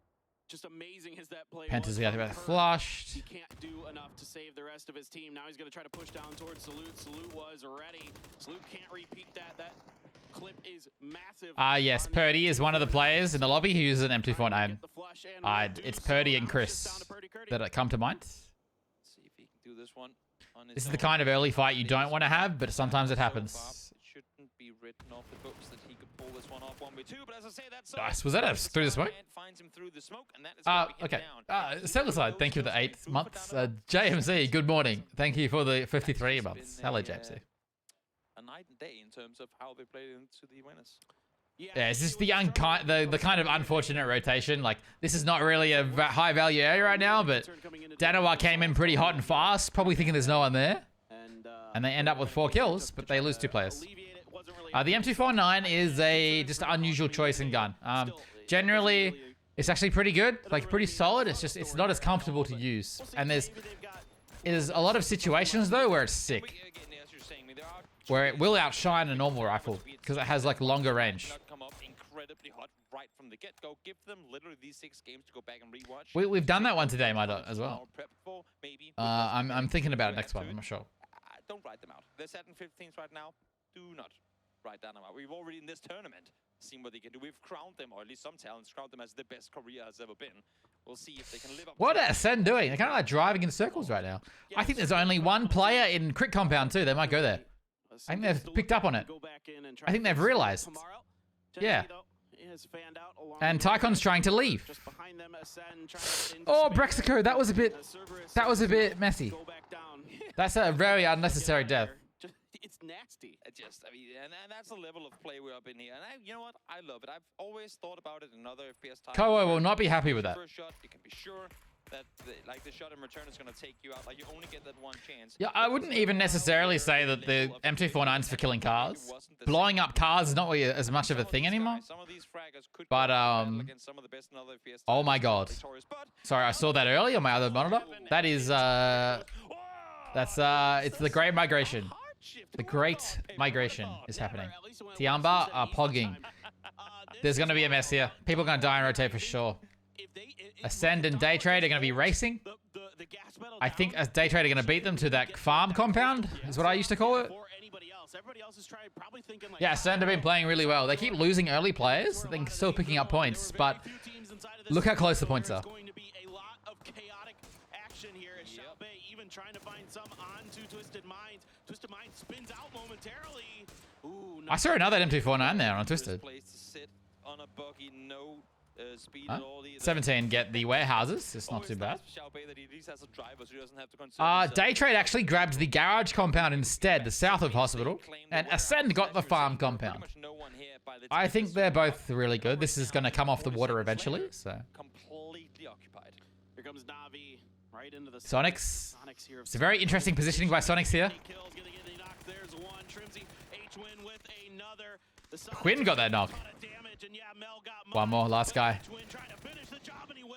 just amazing as that play Penta's was got from about Kurt. flushed. He can't do enough to save the rest of his team. Now he's going to try to push down towards Salute. Salute was ready. Salute can't repeat that. That clip is massive. Yes, Purdy is one of the players in the lobby who uses an M249. It's Purdy and Chris that come to mind. See if he can do this one on his This is own. the kind of early fight you don't want to have, but sometimes it happens. It shouldn't be written off the books that he could pull this one off 1v2, but as I say, that's Nice. Was that a through the smoke? finds him through the smoke, and that is gonna be him Okay. down. Silicide, thank you for the 8 months. JMC, good morning. Thank you for the 53 months. Hello, JMC. A night and day in terms of how they played into the winners. Yeah, it's just the the kind of unfortunate rotation. Like, this is not really a high value area right now, but Danoa came in pretty hot and fast, probably thinking there's no one there. And they end up with 4 kills, but they lose 2 players. The M249 is a just unusual choice in gun. Generally, it's actually pretty good, like pretty solid. It's just, it's not as comfortable to use. And there's a lot of situations though where it's sick. Where it will outshine a normal rifle because it has like longer range. Come up incredibly hot right from the get-go. Give them literally these 6 games to go back and rewatch. We've done that one today, my dot, as well. Maybe. I'm thinking about it next one. I'm not sure. Don't write them out. They're set in 15th right now. Do not write them out. We've already in this tournament seen what they can do. We've crowned them, or at least some talents crowned them as the best Korea has ever been. We'll see if they can live up. What are Ascend doing? They're kind of like driving in circles right now. I think there's only one player in Crit Compound too. They might go there. I think they've picked up on it. I think they've realized. Yeah. And Tycon's trying to leave. Oh, Brexico, that was a bit messy. That's a very unnecessary death. nasty. I mean, and that's the level of play we're up in here. And you know what? I love it. I've always thought about it in other FPS titles. Koa will not be happy with that. First shot, you can be sure that the shot in return is going to take you out. Like, you only get that one chance. Yeah, I wouldn't even necessarily say that the M249 is for killing cars. Blowing up cars is not really as much of a thing anymore. But, oh my god. Sorry, I saw that earlier on my other monitor. That is, it's the Great Migration. The Great Migration is happening. Tiamba are pogging. There's going to be a mess here. People are going to die and rotate for sure. Ascend and Day Trade are going to be racing. I think as Day Trade are going to beat them to that farm compound, is what I used to call it. Yeah, Ascend have been playing really well. They keep losing early players. They're still picking up points, but look how close the points are. Trying to find some onto Twisted Minds. Twisted Minds spins out momentarily. Ooh, I saw another M249 there on Twisted. Huh? 17 get the warehouses. It's not too bad. Day Trade actually grabbed the garage compound instead, the south of hospital, and Ascend got the farm compound. I think they're both really good. This is going to come off the water eventually. So. Completely occupied. Here comes Navi. Right into the Sonics. It's a very interesting positioning by Sonics here. Quinn got that knock. One more, last guy.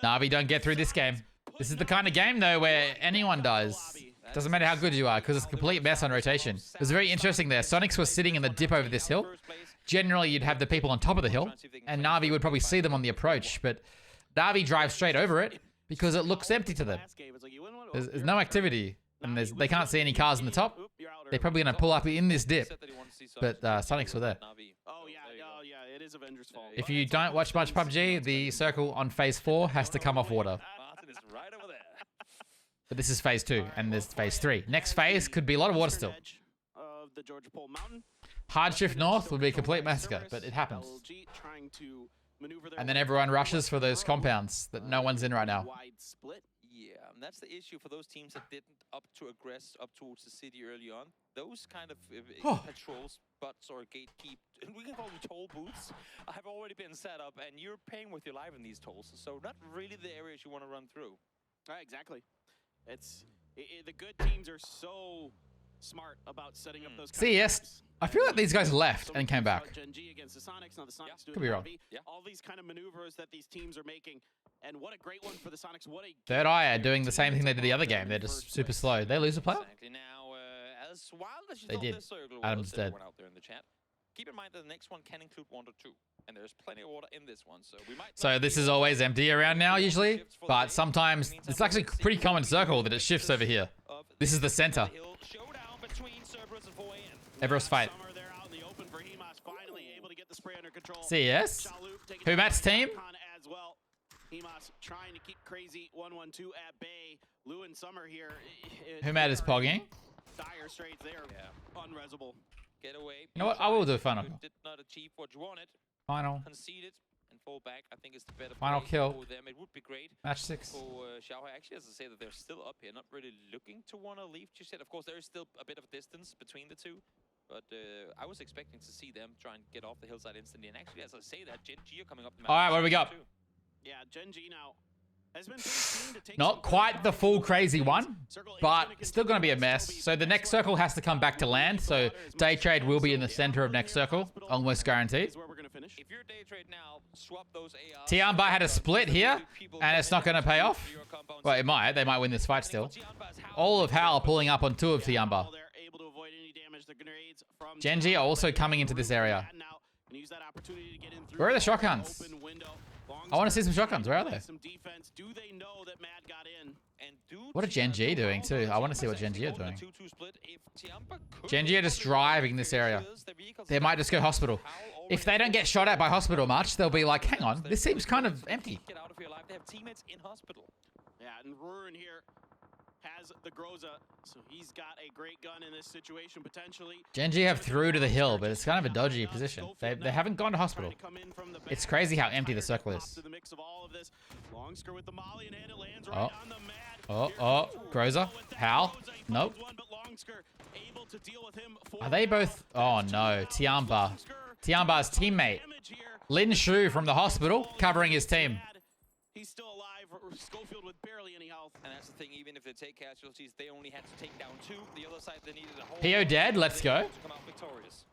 Navi don't get through this game. This is the kind of game, though, where anyone dies. Doesn't matter how good you are, because it's a complete mess on rotation. It was very interesting there. Sonics was sitting in the dip over this hill. Generally, you'd have the people on top of the hill, and Navi would probably see them on the approach, but Navi drives straight over it, because it looks empty to them. There's no activity, and they can't see any cars in the top. They're probably going to pull up in this dip, but Sonics were there. Oh yeah, it is Avengers' fault. If you don't watch much PUBG, the circle on phase 4 has to come off water. But this is phase 2, and there's phase 3. Next phase could be a lot of water still. Hard shift north would be a complete massacre, but it happens. And then everyone rushes for those compounds that no one's in right now. Yeah, and that's the issue for those teams that didn't up towards the city early on. Those kind of patrol spots or gatekeep, we can call them toll booths, have already been set up, and you're paying with your life in these tolls. So not really the areas you want to run through. Exactly. The good teams are so smart about setting up those. CES. I feel like these guys left and came back. Gen G against the Sonics. Now the Sonics Could be wrong. All these kind of maneuvers that these teams are making, and what a great one for the Sonics. What a Third Eye are doing the same thing they did the other game. They're just super slow. They lose a player? Exactly. Now, as wild as you They thought did. this circle Adam's was, dead. out there in the chat. Keep in mind that the next one can include 1 or 2, and there's plenty of water in this one. So we might. So this is always empty around now usually, but sometimes it's actually a pretty common circle that it shifts over here. This is the center. Everest fight. CES? Humat's team? Hemas trying to keep crazy 1-1-2 at bay. Lou and Summer here. Humat is pogging. Dire straits. They are unresable. Get away. You know what? I will do a final. Did not achieve what you wanted. Final. Conceded and fall back. I think it's the better Final play kill. for them. It would be great. Match 6. For Xiaohua, actually, as I say, that they're still up here, not really looking to want to leave just yet. Of course, there is still a bit of a distance between the two. But I was expecting to see them try and get off the hillside instantly. And actually, as I say that, Gen G are coming up the mountain. All right, what do we got? Yeah, Gen G now has been pretty keen to take Not quite the full crazy one, but still going to be a mess. So the next circle has to come back to land. So Day Trade will be in the center of next circle, almost guaranteed. If you're Day Trade now, swap those ARs. Tiamba had a split here, and it's not going to pay off. Well, it might. They might win this fight still. All of Hal pulling up on 2 of Tiamba. Gen G are also coming into this area. Where are the shotguns? I want to see some shotguns. Where are they? What are Gen G doing too? I want to see what Gen G are doing. Gen G are just driving this area. They might just go hospital. If they don't get shot at by hospital much, they'll be like, hang on, this seems kind of empty. Get out of your life. They have teammates in hospital. Yeah, and Rurin here has the Groza, so he's got a great gun in this situation potentially. Gen G have through to the hill, but it's kind of a dodgy position. They haven't gone to hospital. It's crazy how empty the circle is. Oh, Groza. Hal. Nope. Are they both? Oh no, Tiamba. Tiamba's teammate. Lin Shu from the hospital covering his team. He's still alive. Schofield with barely any health. And that's the thing, even if they take casualties, they only had to take down 2. The other side, they needed a whole PO dead, let's go. to come out victorious.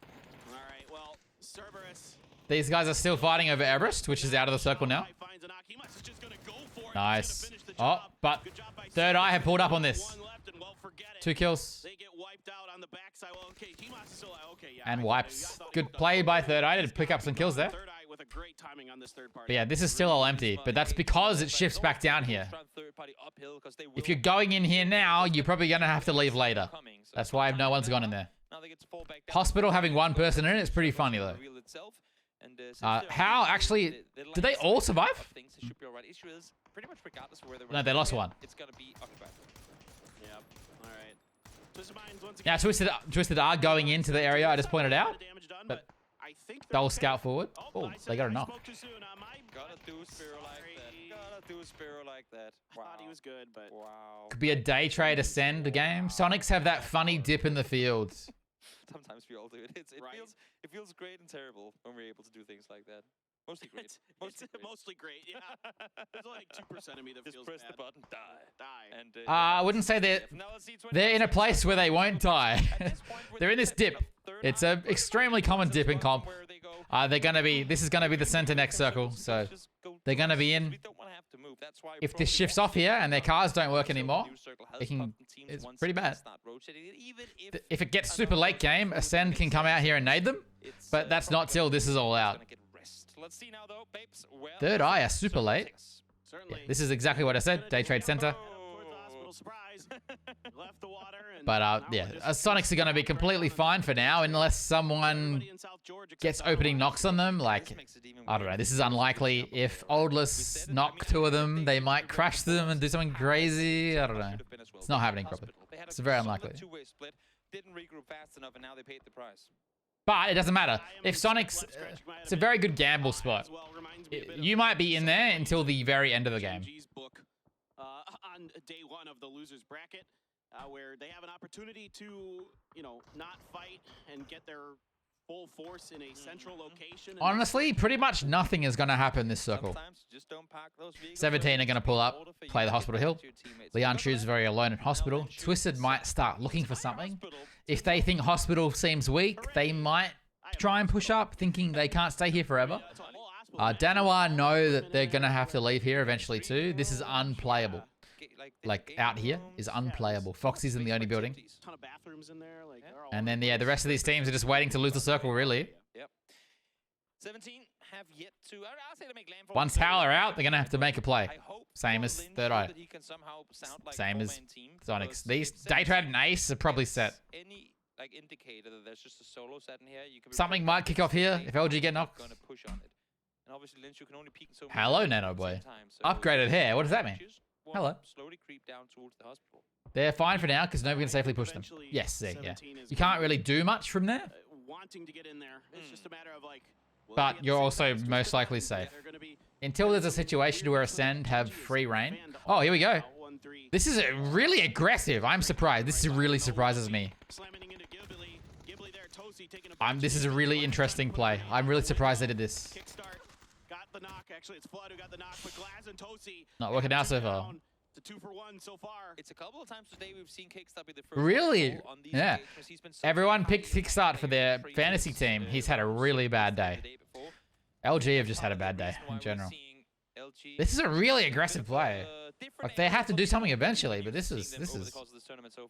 All right, well, Cerberus. These guys are still fighting over Everest, which is out of the circle now. Nice. Oh, but Third Eye have pulled up on this. 2 kills. They get wiped out on the backside. Well, okay, T-Moss is still okay, yeah. And wipes. Good play by Third Eye to pick up some kills there. Third Eye with a great timing on this third party. But yeah, this is still all empty, but that's because it shifts back down here. If you're going in here now, you're probably going to have to leave later. That's why no one's gone in there. Hospital having 1 person in it is pretty funny though. How actually, did they all survive? No, they lost 1. It's going to be occupied. Yep. All right. Now, Twisted are going into the area I just pointed out. But they'll scout forward. Oh, they got a knock. Gotta do Spiro like that. Gotta do Spiro like that. Wow. I thought he was good, but wow. Could be a day trade ascend game. Sonics have that funny dip in the field. Sometimes we all do it. It feels great and terrible when we're able to do things like that. Mostly great. Mostly great, yeah. There's like 2% of me that feels press bad. the button, die. And, I wouldn't say they're in a place where they won't die. They're in this dip. It's an extremely common dip in comp. This is gonna be the center next circle, so they're gonna be in. If this shifts off here and their cars don't work anymore, it's pretty bad. If it gets super late game, Ascend can come out here and nade them, but that's not till this is all out. Let's see now, though, Babes. Third Eye are super late. Yeah, this is exactly what I said. Day trade center. But yeah, Sonics are going to be completely fine for now unless someone gets opening knocks on them. Like, I don't know. This is unlikely. If Oldless knock 2 of them, they might crash them and do something crazy. I don't know. It's not happening probably. It's very unlikely. Didn't regroup fast enough, and now they paid the price. But it doesn't matter. If Sonic's... it's a very good gamble spot. You might be in there until the very end of the game. On day 1 of the losers bracket, where they have an opportunity to, not fight and get their full force in a central location. Honestly, pretty much nothing is going to happen this circle. 17 are going to pull up, play the hospital hill. Leon Chu's very alone in hospital. Twisted might start looking for something. If they think hospital seems weak, they might try and push up, thinking they can't stay here forever. Danawa know that they're going to have to leave here eventually too. This is unplayable. Like, out here is unplayable. Foxy's in the only building. And then, yeah, the rest of these teams are just waiting to lose the circle, really. Yep. 17 have yet to... I'll say to make landfall. Once Howler out, they're going to have to make a play. Same as Third Eye. Same as Sonics. These Daytrad and Ace are probably set. Any indicator that there's just a solo set in here, you can something might kick off here if LG get knocked. Gonna push on it. And obviously, Lynch can only peek so hello, Nano Boy. Upgraded hair. What does that mean? Hello. Slowly creep down towards the hospital. They're fine for now because nobody can safely push them. Yes, see, yeah. You can't really do much from there. Wanting to get in there. It's just a matter of but you're also most likely safe. Until there's a situation where Ascend have free reign. Oh, here we go. This is really aggressive. I'm surprised. This really surprises me. This is a really interesting play. I'm really surprised they did this. The knock. Actually, it's Flood who got the knock, but Glaz and Tosi not working out so far. It's a 2-for-1 so far. It's a couple of times today we've seen Kickstart be the first. Really? Yeah. Everyone picked Kickstart for their fantasy team. He's had a really bad day. LG have just had a bad day in general. This is a really aggressive play. Like, they have to do something eventually, but this is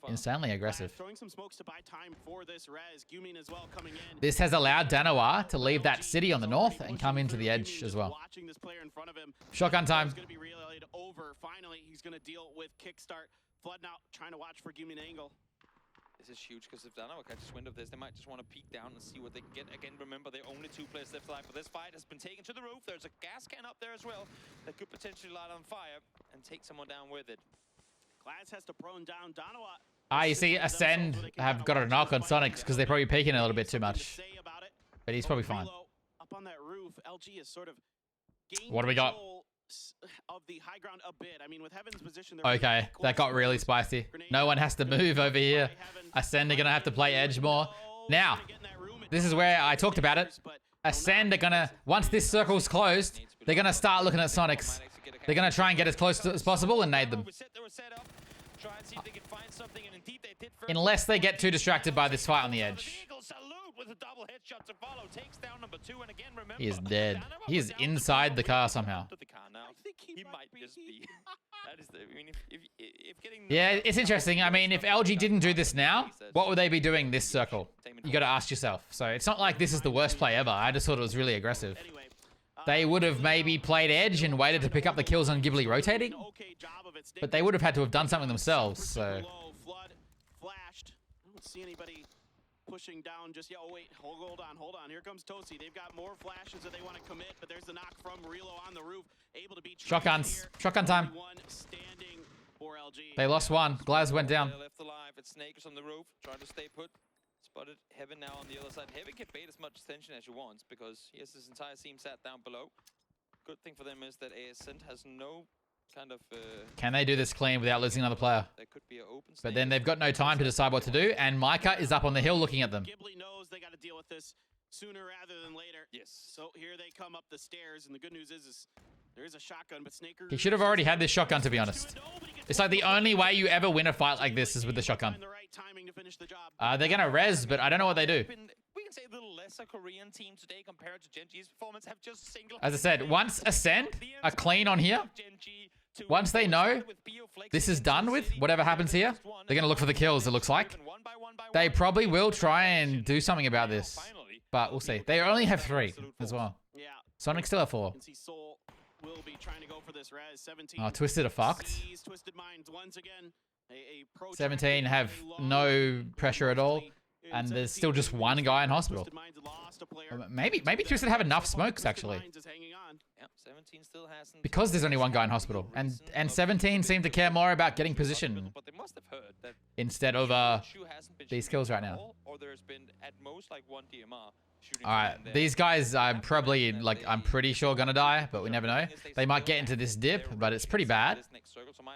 insanely aggressive. Throwing some smokes to buy time for this res. Gumin as well coming in. This has allowed Danawa to leave that city on the north and come into the edge as well. Shotgun time. Going to be relayed over. Finally, he's going to deal with Kickstart. Flood now trying to watch for Gumin angle. This is huge because if Danawa catches wind of this, they might just want to peek down and see what they can get. Again, remember, there are only 2 players left alive, but this fight has been taken to the roof. There's a gas can up there as well that could potentially light on fire and take someone down with it. Glaz has to prone down Danawa. You see, Ascend have got a knock on Sonics because they're probably peeking a little bit too much. But he's probably fine. Up on that roof, LG is sort of what do we got? of the high ground a bit. I mean, with Heaven's position, they're Okay, that got really spicy. No one has to move over here. Ascend are going to have to play edge more. Now, this is where I talked about it. Ascend are going to, once this circle's closed, they're going to start looking at Sonics. They're going to try and get as close as possible and nade them. Unless they get too distracted by this fight on the edge. He is dead. He is inside the car somehow. He might just be. That is the, I mean, if getting Yeah, it's interesting. I mean, if LG didn't do this now, what would they be doing this circle? You got to ask yourself. So it's not like this is the worst play ever. I just thought it was really aggressive. They would have maybe played edge and waited to pick up the kills on Ghibli rotating, but they would have had to have done something themselves. So. Flashed. I don't see anybody pushing down just yet. Oh wait, hold on. Here comes Tosi. They've got more flashes that they want to commit, but there's the knock from Relo on the roof, able to beat Shotguns. Shotgun time. They lost one. Glaz went down. Left alive. It's Snakers on the roof, trying to stay put. Spotted Heaven now on the other side. Heaven can bait as much attention as he wants because he has his entire team sat down below. Good thing for them is that Ascent has no kind of... Can they do this clean without losing another player? There could be an open But then they've got no time to decide what to do, and Micah is up on the hill looking at them. Ghibli knows they got to deal with this sooner rather than later. Yes. So here they come up the stairs, and the good news is there is a shotgun, but Snaker... He should have already had this shotgun, to be honest. It's like the only way you ever win a fight like this is with the shotgun. They're going to res, but I don't know what they do. We can say a little lesser Korean team today compared to Gen.G's performance have just single... As I said, once Ascend are clean on here, once they know this is done with, whatever happens here, they're going to look for the kills, it looks like. They probably will try and do something about this, but we'll see. They only have 3 as well. Sonic still have 4. Will be trying to go for this res. 17 Oh, Twisted are fucked. Twisted Minds once again. 17 have no pressure at all, and there's still just one guy in hospital. Maybe Twisted have enough smokes actually. Yep, 17 still hasn't. Because there's only one guy in hospital, and 17 seem to care more about getting position But they must have heard that instead of these kills right now. or there's been at most like 1 DMR. Alright, these guys I'm probably, like, I'm pretty sure gonna die, but we never know. They might get into this dip, but it's pretty bad.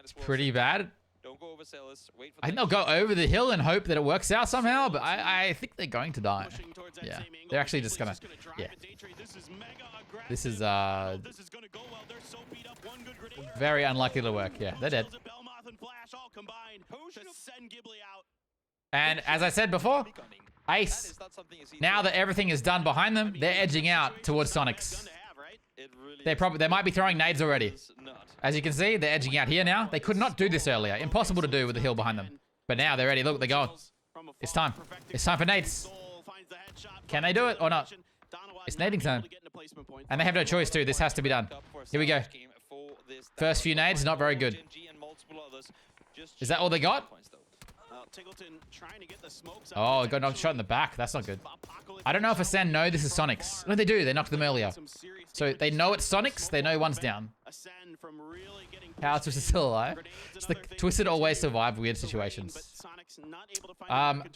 It's pretty bad. I think they'll go over the hill and hope that it works out somehow, but I think they're going to die. Yeah, they're actually just gonna, yeah. This is, very unlikely to work. Yeah, they're dead. And as I said before, Ace, now that everything is done behind them, they're edging out towards Sonics. They might be throwing nades already. As you can see, they're edging out here now. They could not do this earlier. Impossible to do with the hill behind them. But now they're ready. Look, they're going. It's time. It's time for nades. Can they do it or not? It's nading time. And they have no choice too. This has to be done. Here we go. First few nades, not very good. Is that all they got? Oh, got knocked shot in the back. That's not good. I don't know if Ascend know this is Sonics. No, they do. They knocked them earlier. So they know it's Sonics. They know one's down. Power Twisted still alive. It's the Twisted always survive weird situations.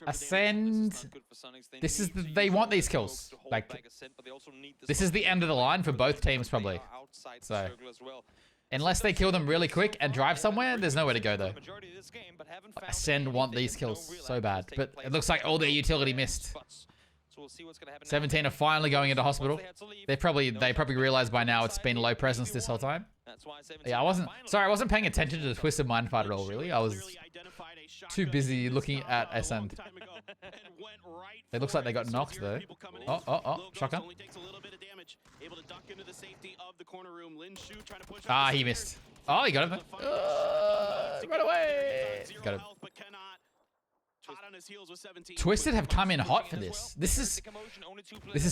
Ascend. This is they want these kills. Like, this is the end of the line for both teams probably. So, unless they kill them really quick and drive somewhere, there's nowhere to go though. Ascend want these kills so bad, but it looks like all their utility missed. 17 are finally going into hospital. They probably realized by now it's been low presence this whole time. Yeah, I wasn't paying attention to the Twisted Mind fight at all, really. I was too busy looking at Ascend. It looks like they got knocked though. Oh, shotgun. Ah, he missed. Oh, he got him. Run away. Got him. Twisted have come in hot for this. This is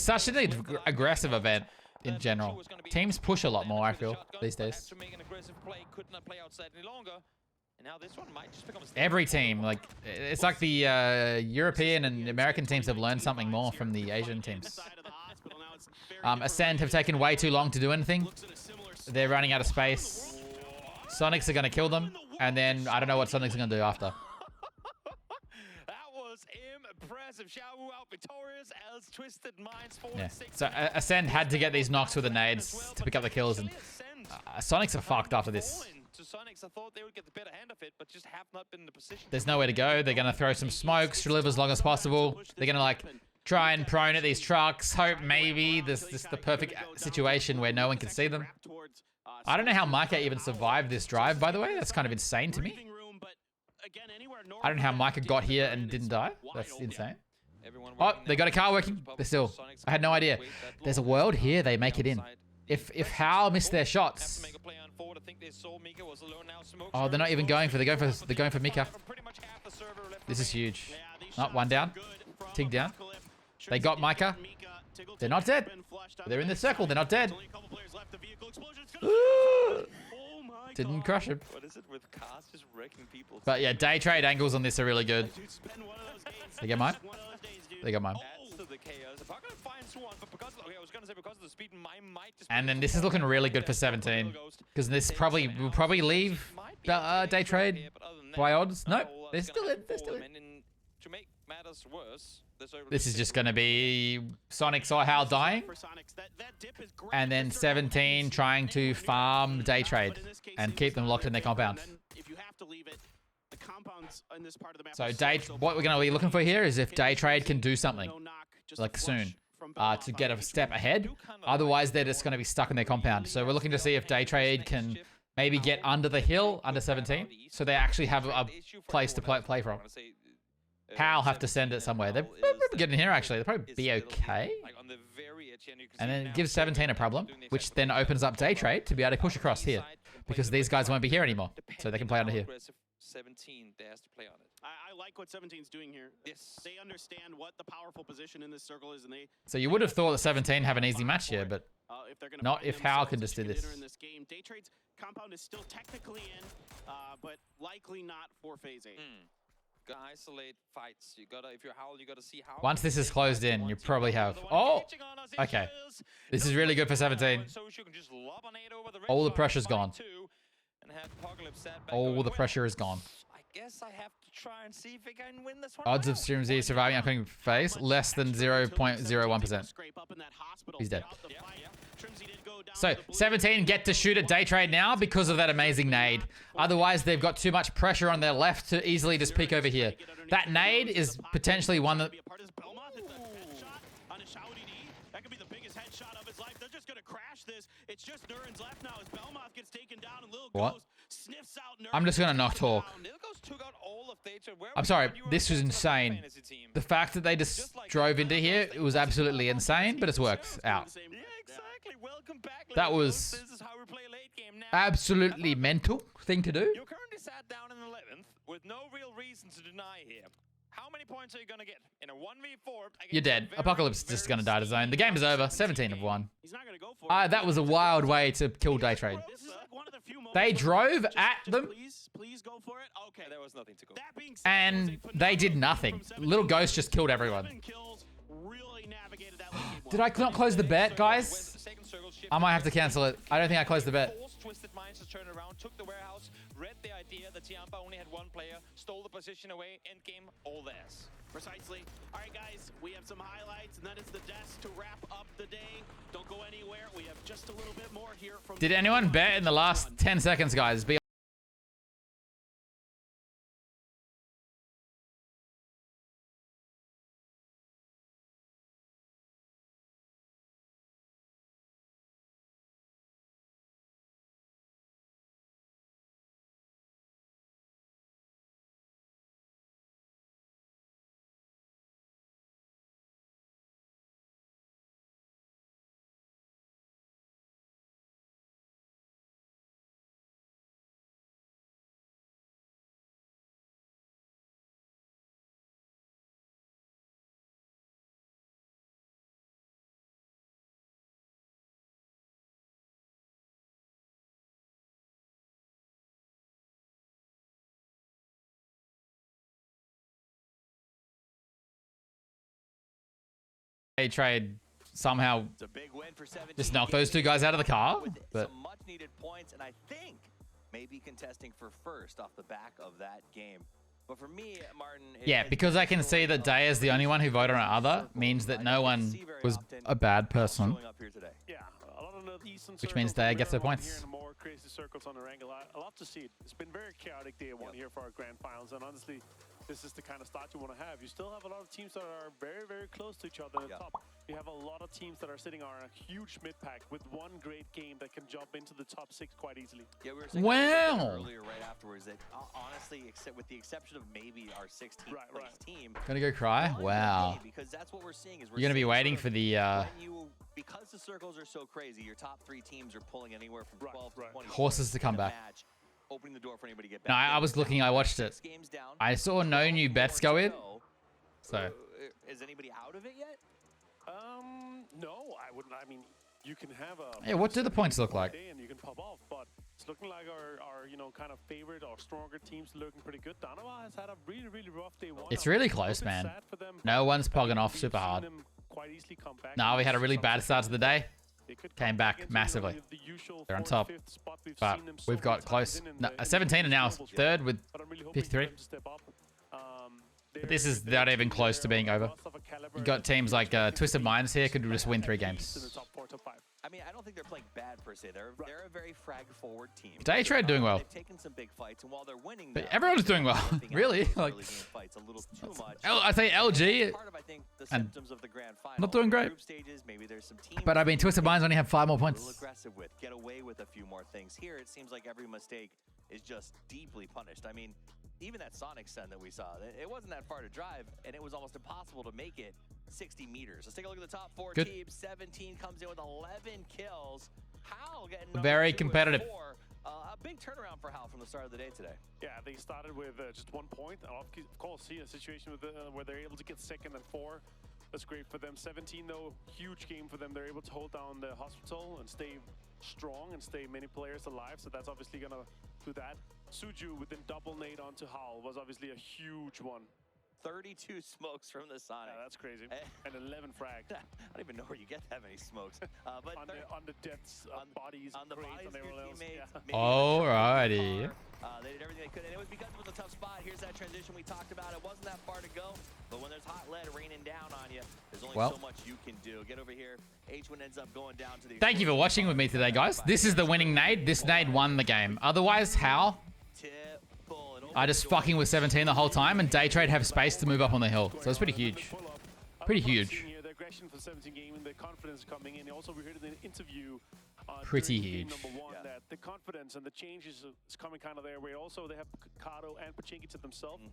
such an aggressive event in general. Teams push a lot more, I feel, these days. Every team, like, it's like the European and American teams have learned something more from the Asian teams. Ascend have taken way too long to do anything. They're running out of space. Sonics are going to kill them, and then I don't know what Sonics are going to do after. impressive. Xiaowu out victorious. Els Twisted Minds Yeah. 46. So Ascend had to get these knocks with the nades to pick up the kills, and Sonics are fucked after this. To Sonics, I thought they would get the better hand of it, but just have not been in the position. There's nowhere to go. They're gonna throw some smokes to live as long as possible. They're gonna like try and prone at these trucks. Hope maybe this is the perfect situation where no one can see them. I don't know how Micah even survived this drive, by the way. That's kind of insane to me. I don't know how Micah got here and didn't die. That's insane. Oh, they got a car working. They're still. I had no idea. There's a world here. They make it in. If Hal missed their shots. Oh, they're not even going for. They're going for Mika. This is huge. Oh, one down. Tig down. They got Micah. They're not dead. They're in the circle. They're not dead. Didn't crush him. What is it with cars just wrecking people? But yeah, day trade angles on this are really good. They get mine? They got mine. And then this is looking really good for 17. Because this will probably leave day trade by odds. Nope. They're still in. They're still in. To make matters worse, This is just going to be Sonic saw Hal dying. And then 17 trying to farm day trade and keep them locked in their compound. So what we're going to be looking for here is if day trade can do something like soon to get a step ahead. Otherwise, they're just going to be stuck in their compound. So we're looking to see if day trade can maybe get under the hill, under 17, so they actually have a place to play from. Hal have to send it somewhere. They're getting here, actually. They'll probably be okay. And then it gives 17 a problem, which then opens up day trade to be able to push across here. Because these guys won't be here anymore. So they can play under here. 17 dares to play on it. I like what 17's doing here. Yes. They understand what the powerful position in this circle is, and they... So you would have thought that 17 have an easy match here, but not if Hal can just do this. Day trade's compound is still technically in, but likely not for phase 8. Gotta isolate fights. You gotta, if you're Howl, you gotta see how. Once this is closed in, you probably have. Oh, okay. This is really good for 17. All the pressure's gone. All the pressure is gone. I guess I have to try and see if I can win this one. Odds of Streamzy surviving upcoming phase less than 0.01%. He's dead. So 17 get to shoot at day trade now because of that amazing nade. Otherwise, they've got too much pressure on their left to easily just peek over here. That nade is potentially one that... That could be the biggest headshot of his life. They're just going to crash this. It's just Nurin's left now as Belmoth gets taken down and Lil Ghost sniffs out Nurin. I'm just going to not talk. I'm sorry. This was insane. The fact that they just drove into here, it was absolutely insane, but it's worked out. That was absolutely mental thing to do. You're currently sat down in 11th with no real reason to deny here. How many points are you going to get in a 1v4? You're dead. Apocalypse is just going to die to zone. The game is over. 17 have won. That was a wild way to kill day trade. They drove at them. Please go for it. Okay, there was nothing to go. And they did nothing. Little Ghost just killed everyone. Did I not close the bet, guys? I might have to cancel it. I don't think I closed the bet. Twisted Minds has turned around, took the warehouse, read the idea that Tiampa only had one player, stole the position away, end game, all theirs. Precisely. All right, guys, we have some highlights, and that is the desk to wrap up the day. Don't go anywhere. We have just a little bit more here from... Did anyone bet in the last 10 seconds, guys? Be trade somehow just knock those two guys out of the car. But some much needed points, and I think maybe contesting for first off the back of that game. But for me, Martin... Yeah, because I can see that Day is the only one who voted on other, means that no one was a bad person. Yeah, a lot of the Eastern Which means Day gets their points. Here in more crazy circles on the angle. I love to see it. It's been very chaotic day one here for our grand finals, and honestly, this is the kind of start you want to have. You still have a lot of teams that are very, very close to each other at the top. You have a lot of teams that are sitting on a huge mid-pack with one great game that can jump into the top 6 quite easily. Yeah, we were saying earlier right afterwards that honestly, except with the exception of maybe our 16th place team. Gonna go cry? Wow. Because that's what we're seeing is you're gonna be waiting for the because the circles are so crazy, your top 3 teams are pulling anywhere from 12 to 20 horses to come back. Opening the door for anybody to get back. No, I was looking, I watched it. I saw no new bets go in. So is anybody out of it yet? No, I wouldn't. I mean, you can have a yeah, what do the points look like? And you can pop off, but it's looking like our kind of favorite or stronger teams looking pretty good. Danova has had a really, really rough day one. It's really close, man. No one's pogging off super hard. No, we had a really bad start to the day. Came back massively. They're on top. But we've got close. No, 17 and now third with 53. But this is not even close to being over. You got teams like Twisted Minds here could just win 3 games. I mean, I don't think they're playing bad per se. They're a very frag-forward team. Day Trade doing well. They've taken some big fights, and while they're winning, but everyone's doing well. Really, like I say LG and not doing great. But I mean, Twisted Minds only have 5 more points. Aggressive with, get away with a few more things. Here, it seems like every mistake is just deeply punished. I mean, even that Sonic Sun that we saw, it wasn't that far to drive, and it was almost impossible to make it 60 meters. Let's take a look at the top 4 teams. 17 comes in with 11 kills. Hal getting very competitive. A big turnaround for Hal from the start of the day today. Yeah, they started with just 1 point. Of course, see a situation with where they're able to get 2nd and 4. That's great for them. 17, though, huge game for them. They're able to hold down the hospital and stay strong and stay many players alive. So that's obviously going to do that. Suju with the double nade onto Hal was obviously a huge one. 32 smokes from the Sonic. Yeah, that's crazy. And 11 frags. I don't even know where you get that many smokes. But on the deaths, bodies, on the bodies of your teammates. Yeah. Alrighty. They did everything they could, and it was because it was a tough spot. Here's that transition we talked about. It wasn't that far to go, but when there's hot lead raining down on you, there's only so much you can do. Get over here. H1 ends up going down to the... Thank you for watching with me today, guys. This is the winning nade. This nade won the game. Otherwise, how? I just fucking with 17 the whole time, and Day Trade have space to move up on the hill. So it's pretty huge. Pretty huge. The aggression for 17 game and the confidence coming in. Also, we heard in the interview pretty huge. Number 1 that the confidence and the changes is coming kind of their way. Also, they have Kato and Pachinki to themselves.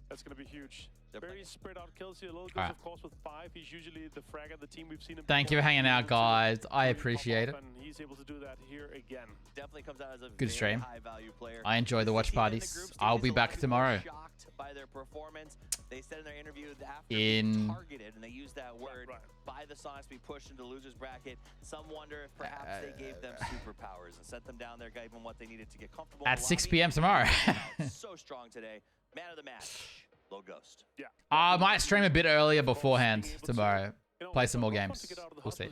That's going to be huge. Very spread out kills here. A little good, of course, with 5. He's usually the frag of the team. We've seen him. Thank you for hanging out, guys. I appreciate it. And he's able to do that here again. Definitely comes out as a good stream. High value player. I enjoy the watch parties. I'll be back tomorrow. Shocked by their performance. They said in their interview that after being targeted, and they used that word, by the Sonics to be pushed into losers bracket, some wonder if perhaps they gave them superpowers and sent them down there, gave them what they needed to get comfortable. At 6 p.m. tomorrow. So strong today. Man of the match, Low Ghost. Yeah. I might stream a bit earlier beforehand tomorrow. Play some more games. We'll see.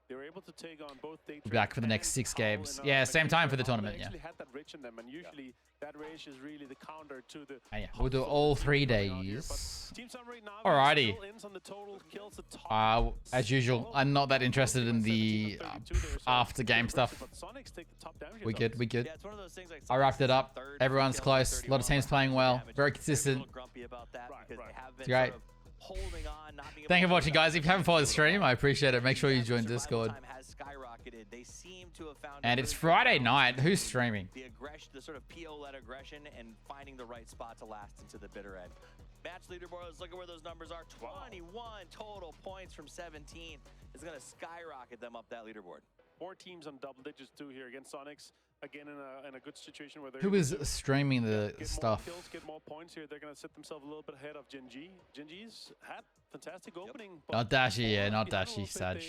They were able to take on both Day Trade back for the next 6 games. Yeah, same time for the tournament. Yeah. They actually had that rich in them, and usually that rich is really the counter to the. Yeah, we'll do all 3 days. Alrighty. As usual, I'm not that interested in the after game stuff. We good. We good. I wrapped it up. Everyone's close. A lot of teams playing well. Very consistent. It's great. Thank you for watching, guys. If you haven't followed the stream, I appreciate it. Make sure you join Discord. And it's Friday night. Who's streaming? The aggression, the sort of PO-led aggression, and finding the right spot to last into the bitter end. Match leaderboard, let's look at where those numbers are. 21 total points from 17 is going to skyrocket them up that leaderboard. 4 teams on double digits too here against Sonics. Again, in a good situation where they're who is streaming the stuff. More kills, get more points here. They're going to set themselves a little bit ahead of Genji. Genji's had fantastic opening. Not Dashi, yeah, not Dashi. Saj.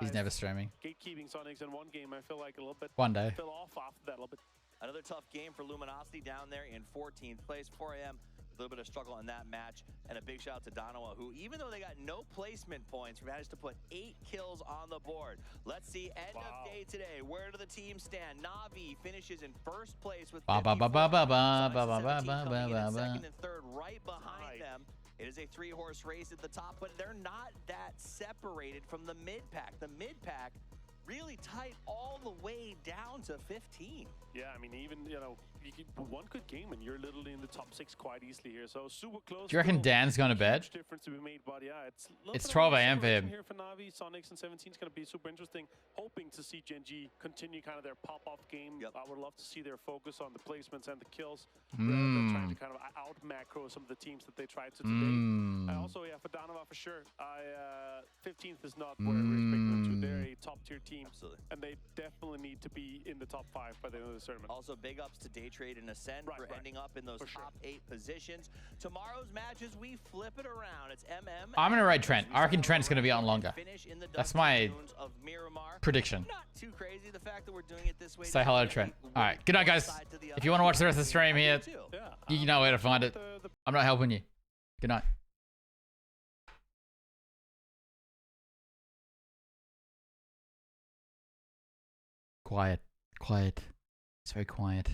He's never streaming. Gatekeeping Sonics in one game, I feel like a little bit. One day. Fell off after that a little bit. Another tough game for Luminosity down there in 14th place. 4 a.m. A little bit of struggle in that match, and a big shout out to Donowa, who, even though they got no placement points, managed to put 8 kills on the board. Let's see, end of day today. Where do the teams stand? Navi finishes in first place with 54. Coming in second and third, right behind them. It is a 3-horse race at the top, but they're not that separated from the mid-pack. The mid-pack really tight all the way down to 15. Yeah, I mean, even, you know, you could, one good game and you're literally in the top 6 quite easily here. So super close. Do you reckon Dan's going to bed? Difference to be made, but yeah, it's 12 a.m. for him. Here for Navi, Sonics and 17 is going to be super interesting. Hoping to see Gen G continue kind of their pop-off game. I would love to see their focus on the placements and the kills. They're trying to kind of out-macro some of the teams that they tried to today. Also, yeah, for Donovan, for sure. 15th is not where we're expecting them to. They're a top-tier team. Absolutely. And they definitely need to be in the top 5 by the end of the tournament. Also, big ups to Daytrade and Ascend for ending up in those top 8 positions. Tomorrow's matches, we flip it around. It's MM. I'm going to ride Trent. I reckon Trent's going to be on longer. That's my prediction. Not too crazy, the fact that we're doing it this way. Say hello to Trent. All right. Good night, guys. If you want to watch the rest of the stream here, you know where to find it. I'm not helping you. Good night. Quiet. Quiet. It's very quiet.